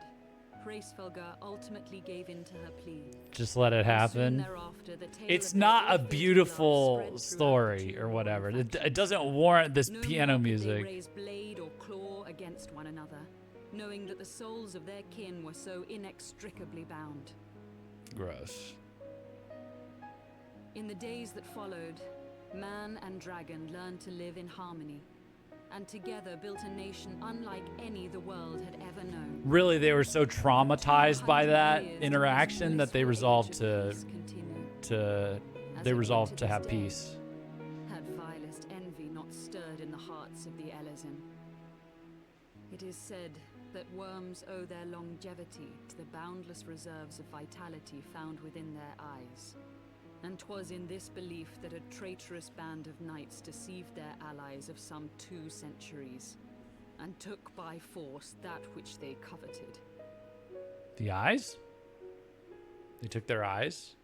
Heavensward ultimately gave in to her plea. Just let it And soon happen. thereafter, the tale It's of their not a ill-fated love beautiful spread throughout the story two or warring whatever. It factions. doesn't warrant this No piano more could they music. raise blade or claw against one another, knowing that the souls of their kin were so inextricably bound. Gross. In the days that followed, man and dragon learned to live in harmony, and together built a nation unlike any the world had ever known. Really, they were so traumatized by 200 that years interaction that they blissful resolved age to of peace continued. As they it resolved went to to have this day. peace. Had vilest envy not stirred in the hearts of the Elezen. It is said that worms owe their longevity to the boundless reserves of vitality found within their eyes. And 'twas in this belief that a traitorous band of knights deceived their allies of some 2 centuries, and took by force that which they coveted. The eyes? They took their eyes?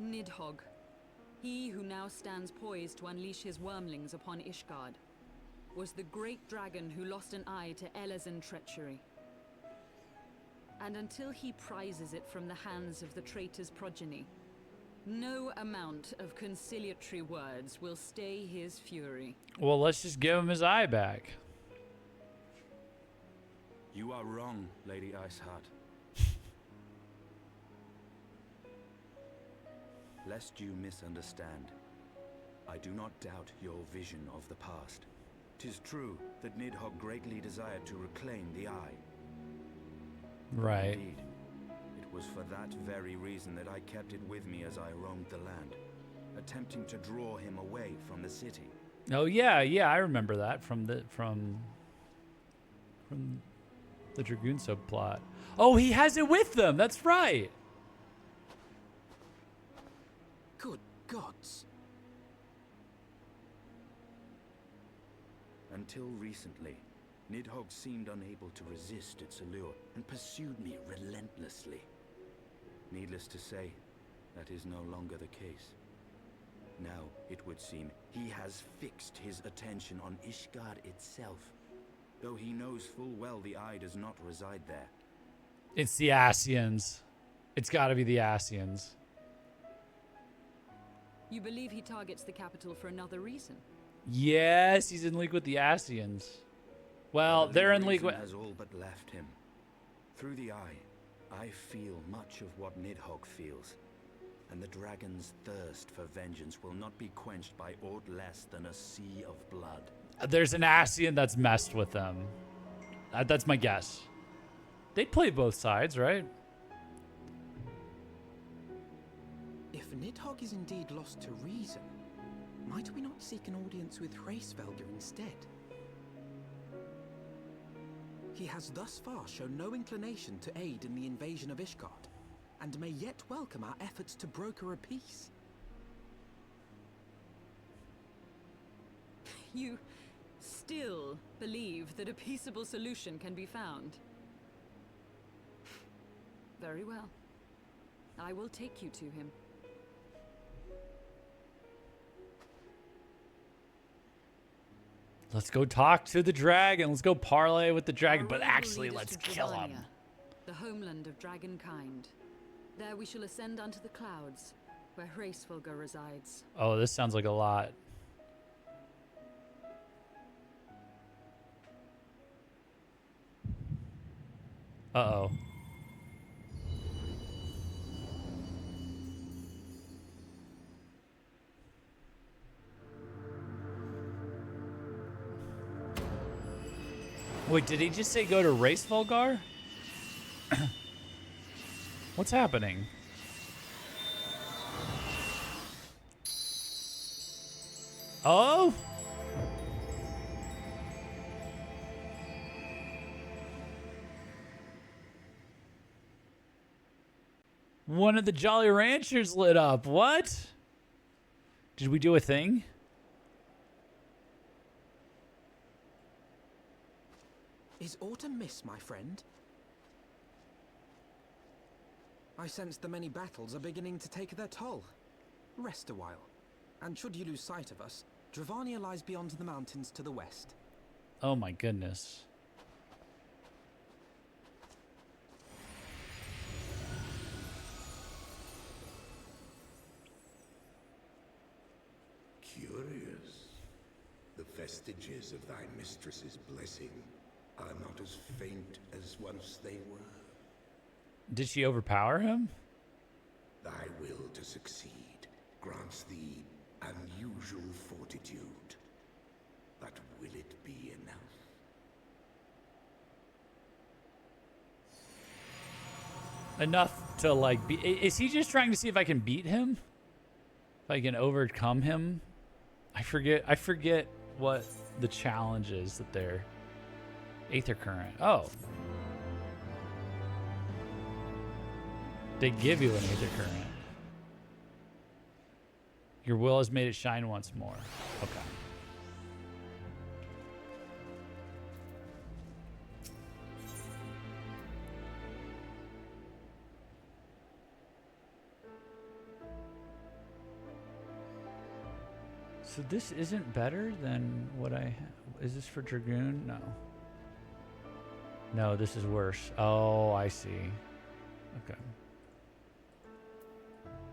Nidhogg, he who now stands poised to unleash his wormlings upon Ishgard, was the great dragon who lost an eye to Elezen treachery. And until he prizes it from the hands of the traitor's progeny, no amount of conciliatory words will stay his fury. Well, let's just give him his eye back. You are wrong, Lady Iceheart. Lest you misunderstand, I do not doubt your vision of the past. 'Tis true that Nidhogg greatly desired to reclaim the eye. Right. Indeed, it was for that very reason that I kept it with me as I roamed the land, attempting to draw him away from the city. Oh yeah, I remember that from the Dragoon subplot. Oh, he has it with them. That's right. Good gods. Until recently, Nidhogg seemed unable to resist its allure and pursued me relentlessly. Needless to say, that is no longer the case. Now, it would seem, he has fixed his attention on Ishgard itself, though he knows full well the eye does not reside there. It's the Ascians. It's got to be the Ascians. You believe he targets the capital for another reason? Yes, he's in league with the Ascians. Well, they're in league with... has all but left him. Through the eye, I feel much of what Nidhogg feels, and the dragon's thirst for vengeance will not be quenched by aught less than a sea of blood. There's an Ascian that's messed with them. That's my guess. They play both sides, right? If Nidhogg is indeed lost to reason, might we not seek an audience with Hraesvelgr instead? He has thus far shown no inclination to aid in the invasion of Ishgard, and may yet welcome our efforts to broker a peace. You still believe that a peaceable solution can be found? Very well. I will take you to him. Let's go talk to the dragon. Let's go parlay with the dragon. But actually, let's kill him. The homeland of dragonkind. There we shall ascend unto the clouds, where Hraesvelgr resides. Oh, this sounds like a lot. Uh-oh. Wait, did he just say go to Hraesvelgr? What's happening? Oh? One of the Jolly Ranchers lit up. What? Did we do a thing? Is autumn mist, my friend? I sense the many battles are beginning to take their toll. Rest a while. And should you lose sight of us, Dravania lies beyond the mountains to the west. Oh my goodness. Curious. The vestiges of thy mistress's blessing are not as faint as once they were. Did she overpower him? Thy will to succeed grants thee unusual fortitude. But will it be enough? Enough to like be... Is he just trying to see if I can beat him? If I can overcome him? I forget what the challenge is that they're... Aether Current. Oh. They give you an Aether Current. Your will has made it shine once more. Okay. So this isn't better than what I... Is this for Dragoon? No. No, this is worse. Oh, I see. Okay.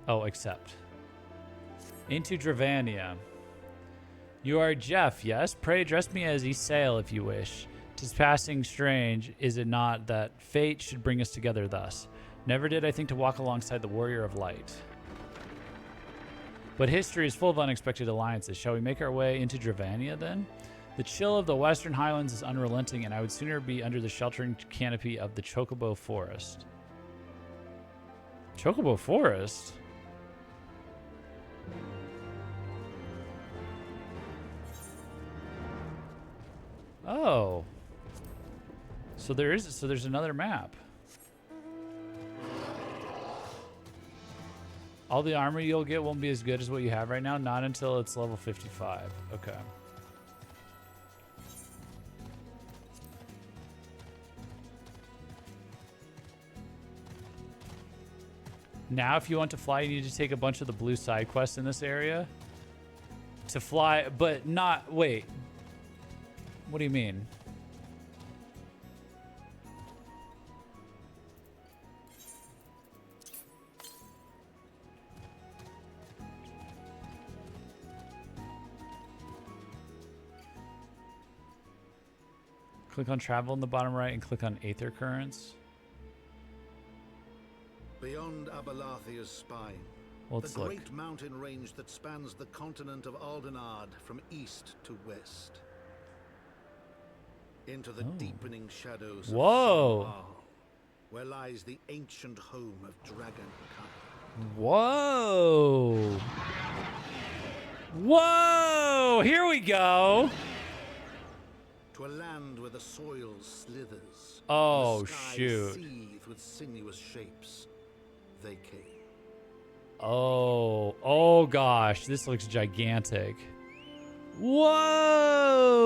Oh, accept. Into Dravania. You are Jeff, yes? Pray address me as Isael if you wish. 'Tis passing strange, is it not, that fate should bring us together thus? Never did I think to walk alongside the warrior of light. But history is full of unexpected alliances. Shall we make our way into Dravania then? The chill of the Western Highlands is unrelenting, and I would sooner be under the sheltering canopy of the Chocobo Forest. Chocobo Forest? Oh. So there's another map. All the armor you'll get won't be as good as what you have right now, not until it's level 55. Okay. Now, if you want to fly, you need to take a bunch of the blue side quests in this area to fly, but not... Wait. What do you mean? Click on travel in the bottom right and click on Aether Currents. Beyond Abalathia's spine, Let's the look. great mountain range that spans the continent of Aldenard from east to west. Into the deepening shadows Whoa. of Samar, where lies the ancient home of Dragonkind. Whoa. Whoa! Here we go. To a land where the soil slithers. Oh, and the skies shoot. seethe with sinuous shapes. They came. Oh gosh, this looks gigantic. Whoa!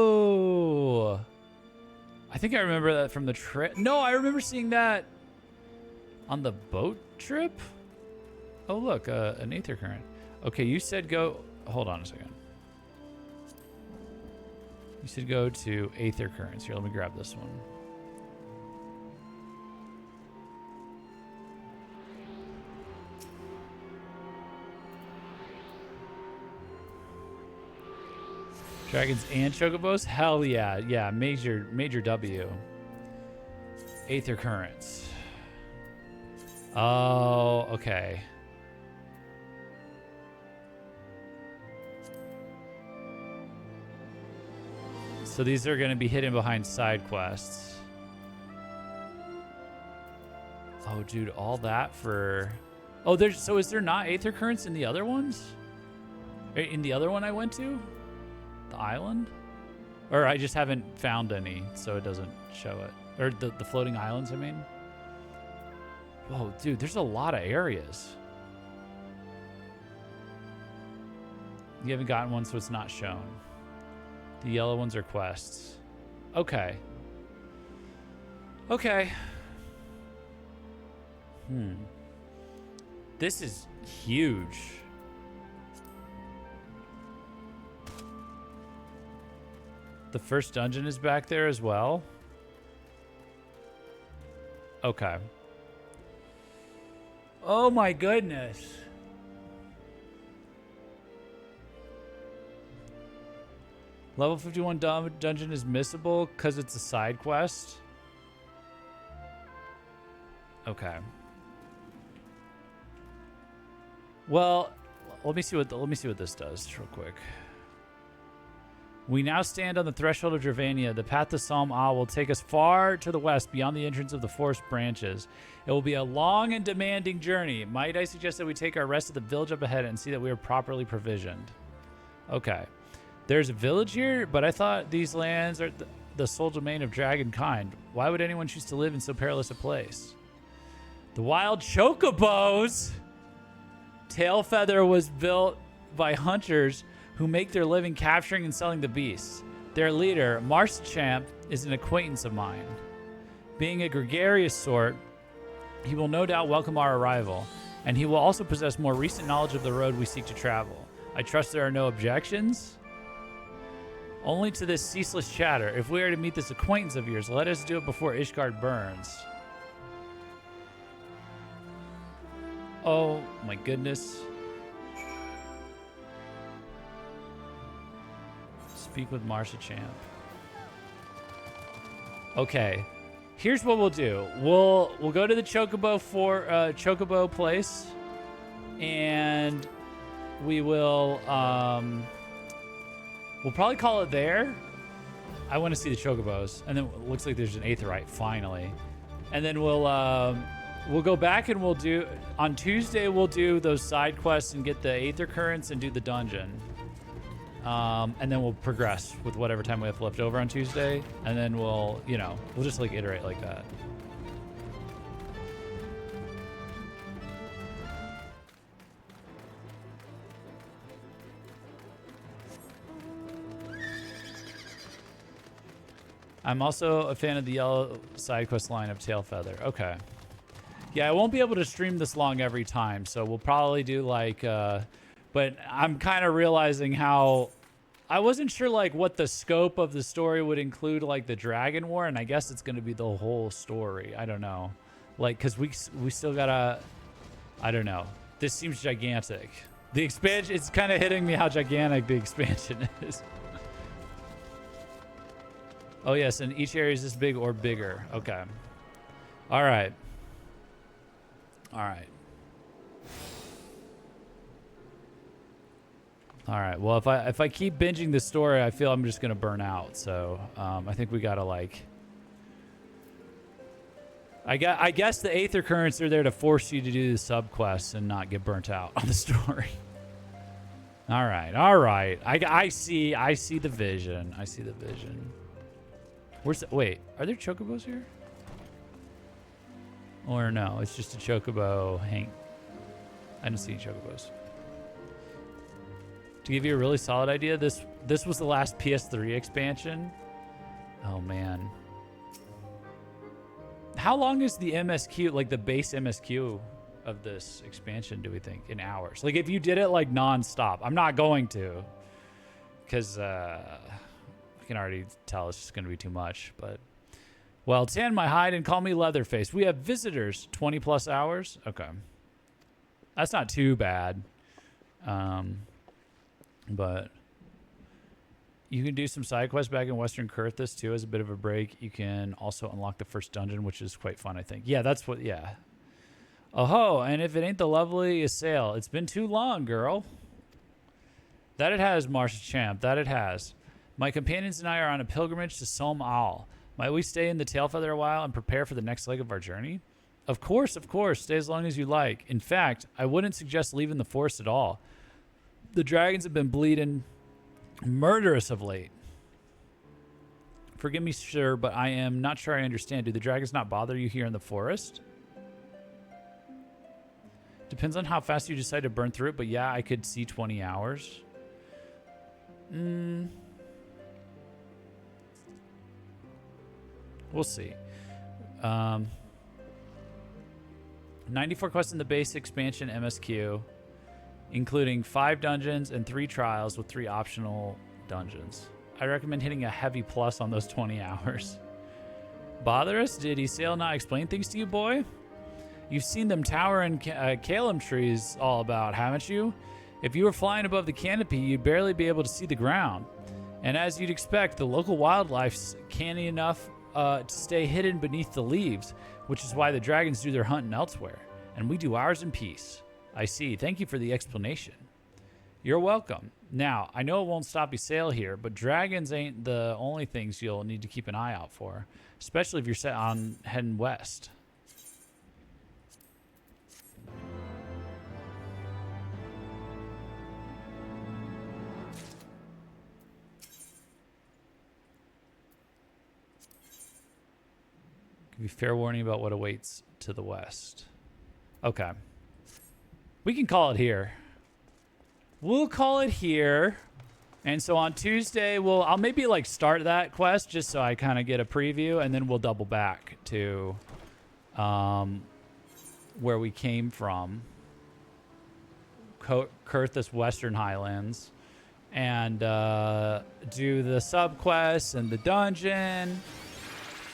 I think I remember that from the trip. No, I remember seeing that on the boat trip. Oh look, an Aether Current. Okay, you said go. Hold on a second. You said go to Aether Currents. Here, let me grab this one. Dragons and Chocobos? Hell yeah. Yeah, major W. Aether Currents. Oh, okay. So these are going to be hidden behind side quests. Oh, dude, all that for... Oh, so is there not Aether Currents in the other ones? In the other one I went to? The island? Or I just haven't found any, so it doesn't show it. Or the floating islands, I mean. Whoa, dude, there's a lot of areas. You haven't gotten one, so it's not shown. The yellow ones are quests. Okay. Okay. This is huge. The first dungeon is back there as well. Okay. Oh my goodness. Level 51 dungeon is missable because it's a side quest. Okay. Well, let me see what this does real quick. We now stand on the threshold of Dravania. The path to Psalm Ah will take us far to the west, beyond the entrance of the forest branches. It will be a long and demanding journey. Might I suggest that we take our rest at the village up ahead and see that we are properly provisioned? Okay. There's a village here, but I thought these lands are the sole domain of dragonkind. Why would anyone choose to live in so perilous a place? The wild chocobos! Tailfeather was built by hunters who make their living capturing and selling the beasts. Their leader, Marshchamp, is an acquaintance of mine. Being a gregarious sort, he will no doubt welcome our arrival, and he will also possess more recent knowledge of the road we seek to travel. I trust there are no objections? Only to this ceaseless chatter. If we are to meet this acquaintance of yours, let us do it before Ishgard burns. Oh my goodness. Speak with Marshchamp. Okay. Here's what we'll do. We'll go to the Chocobo place, and we will we'll probably call it there. I want to see the Chocobos, and then it looks like there's an Aetheryte finally, and then we'll go back and we'll do on Tuesday. We'll do those side quests and get the Aether Currents and do the dungeon. And then we'll progress with whatever time we have left over on Tuesday. And then we'll just like iterate like that. I'm also a fan of the yellow side quest line of Tailfeather. Okay. Yeah, I won't be able to stream this long every time. So we'll probably do like, but I'm kind of realizing how I wasn't sure like what the scope of the story would include, like the Dragon War, and I guess it's going to be the whole story. I don't know, like because we still gotta. I don't know. This seems gigantic. The expansion. It's kind of hitting me how gigantic the expansion is. Oh yes, and each area is this big or bigger. Okay. All right. All right. All right. Well, if I keep binging this story, I feel I'm just gonna burn out. So I think we gotta like. I guess the Aether Currents are there to force you to do the subquests and not get burnt out on the story. All right. All right. I see the vision. I see the vision. Wait, are there chocobos here? Or no, it's just a chocobo hang. I didn't see any chocobos. To give you a really solid idea, this was the last PS3 expansion. Oh man. How long is the MSQ, like the base MSQ of this expansion, do we think, in hours? Like if you did it like non-stop. I'm not going to, because I can already tell it's just going to be too much. But well, tan my hide and call me Leatherface. We have visitors, 20 plus hours. Okay, that's not too bad. But you can do some side quests back in Western Kurthus too as a bit of a break. You can also unlock the first dungeon, which is quite fun, I think. Yeah, that's what. Yeah. Oh, and if it ain't the loveliest sail, it's been too long, girl. That it has, Marshchamp. That it has. My companions and I are on a pilgrimage to Som Al. Might we stay in the Tailfeather a while and prepare for the next leg of our journey? Of course, of course. Stay as long as you like. In fact, I wouldn't suggest leaving the forest at all. The dragons have been bleeding murderous of late. Forgive me, sir, but I am not sure I understand. Do the dragons not bother you here in the forest? Depends on how fast you decide to burn through it, but yeah, I could see 20 hours. We'll see. 94 quests in the base expansion MSQ, including 5 dungeons and 3 trials with 3 optional dungeons. I recommend hitting a heavy plus on those 20 hours. Bother us? Did Isael not explain things to you, boy? You've seen them towering Calum trees all about, haven't you? If you were flying above the canopy, you'd barely be able to see the ground. And as you'd expect, the local wildlife's canny enough to stay hidden beneath the leaves, which is why the dragons do their hunting elsewhere, and we do ours in peace. I see. Thank you for the explanation. You're welcome. Now, I know it won't stop Isael here, but dragons ain't the only things you'll need to keep an eye out for, especially if you're set on heading west. Give you fair warning about what awaits to the west. Okay. We can call it here. We'll call it here. And so on Tuesday, I'll maybe like start that quest just so I kind of get a preview, and then we'll double back to where we came from. Kurthus Western Highlands. And do the subquests and the dungeon.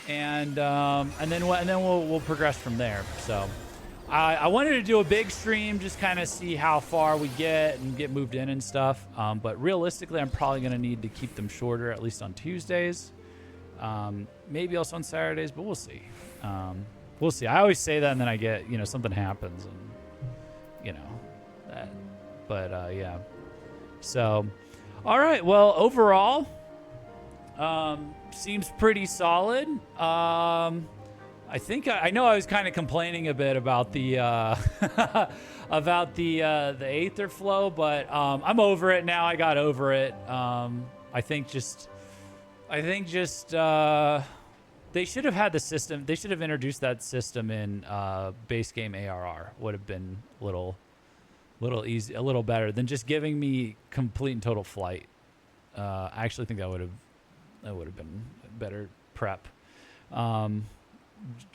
And then we'll progress from there. So I wanted to do a big stream, just kind of see how far we get and get moved in and stuff. But realistically, I'm probably going to need to keep them shorter, at least on Tuesdays. Maybe also on Saturdays, but we'll see. We'll see. I always say that, and then I get, something happens, and that. But yeah. So, all right. Well, overall, seems pretty solid. I think I know I was kind of complaining a bit about the about the Aether flow, but I'm over it now. I got over it. I think just they should have had the system. They should have introduced that system in base game ARR. Would have been a little easy, a little better than just giving me complete and total flight. I actually think that would have been better prep.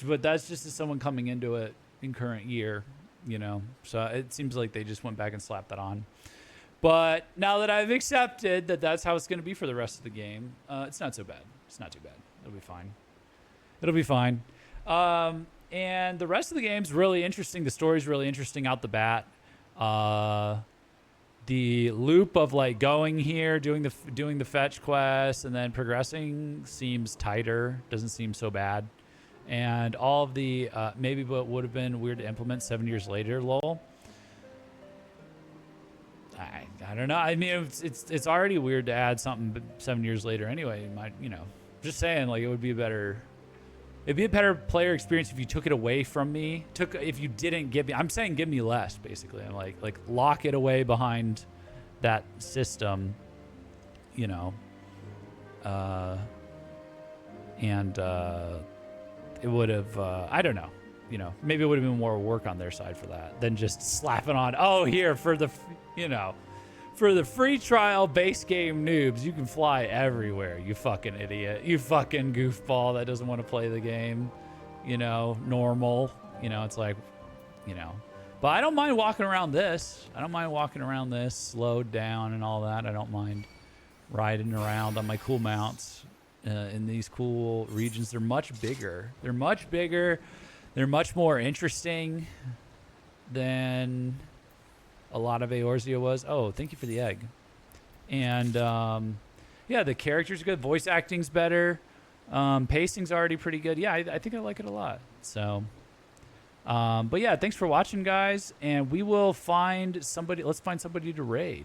But that's just as someone coming into it in current year, So it seems like they just went back and slapped that on. But now that I've accepted that that's how it's going to be for the rest of the game, it's not so bad. It's not too bad. It'll be fine. It'll be fine. And the rest of the game's really interesting. The story's really interesting out the bat. The loop of like going here, doing the fetch quest, and then progressing seems tighter. Doesn't seem so bad. And all of the maybe what would have been weird to implement 7 years later, lol. I don't know. I mean, it's already weird to add something 7 years later anyway. Just saying, like, it would be a better player experience if you took it away from me. If you didn't give me, I'm saying give me less, basically. I'm like lock it away behind that system, and it would have, I don't know, maybe it would have been more work on their side for that than just slapping on, here for the, for the free trial base game noobs, you can fly everywhere, you fucking idiot, you fucking goofball that doesn't want to play the game, normal, it's like, but I don't mind walking around this. I don't mind walking around this, slowed down and all that. I don't mind riding around on my cool mounts. In these cool regions. They're much bigger. They're much more interesting than a lot of Eorzea was. Oh, thank you for the egg. And yeah, the characters are good. Voice acting's better. Pacing's already pretty good. Yeah, I think I like it a lot. So, but yeah, thanks for watching, guys. And we will find somebody. Let's find somebody to raid.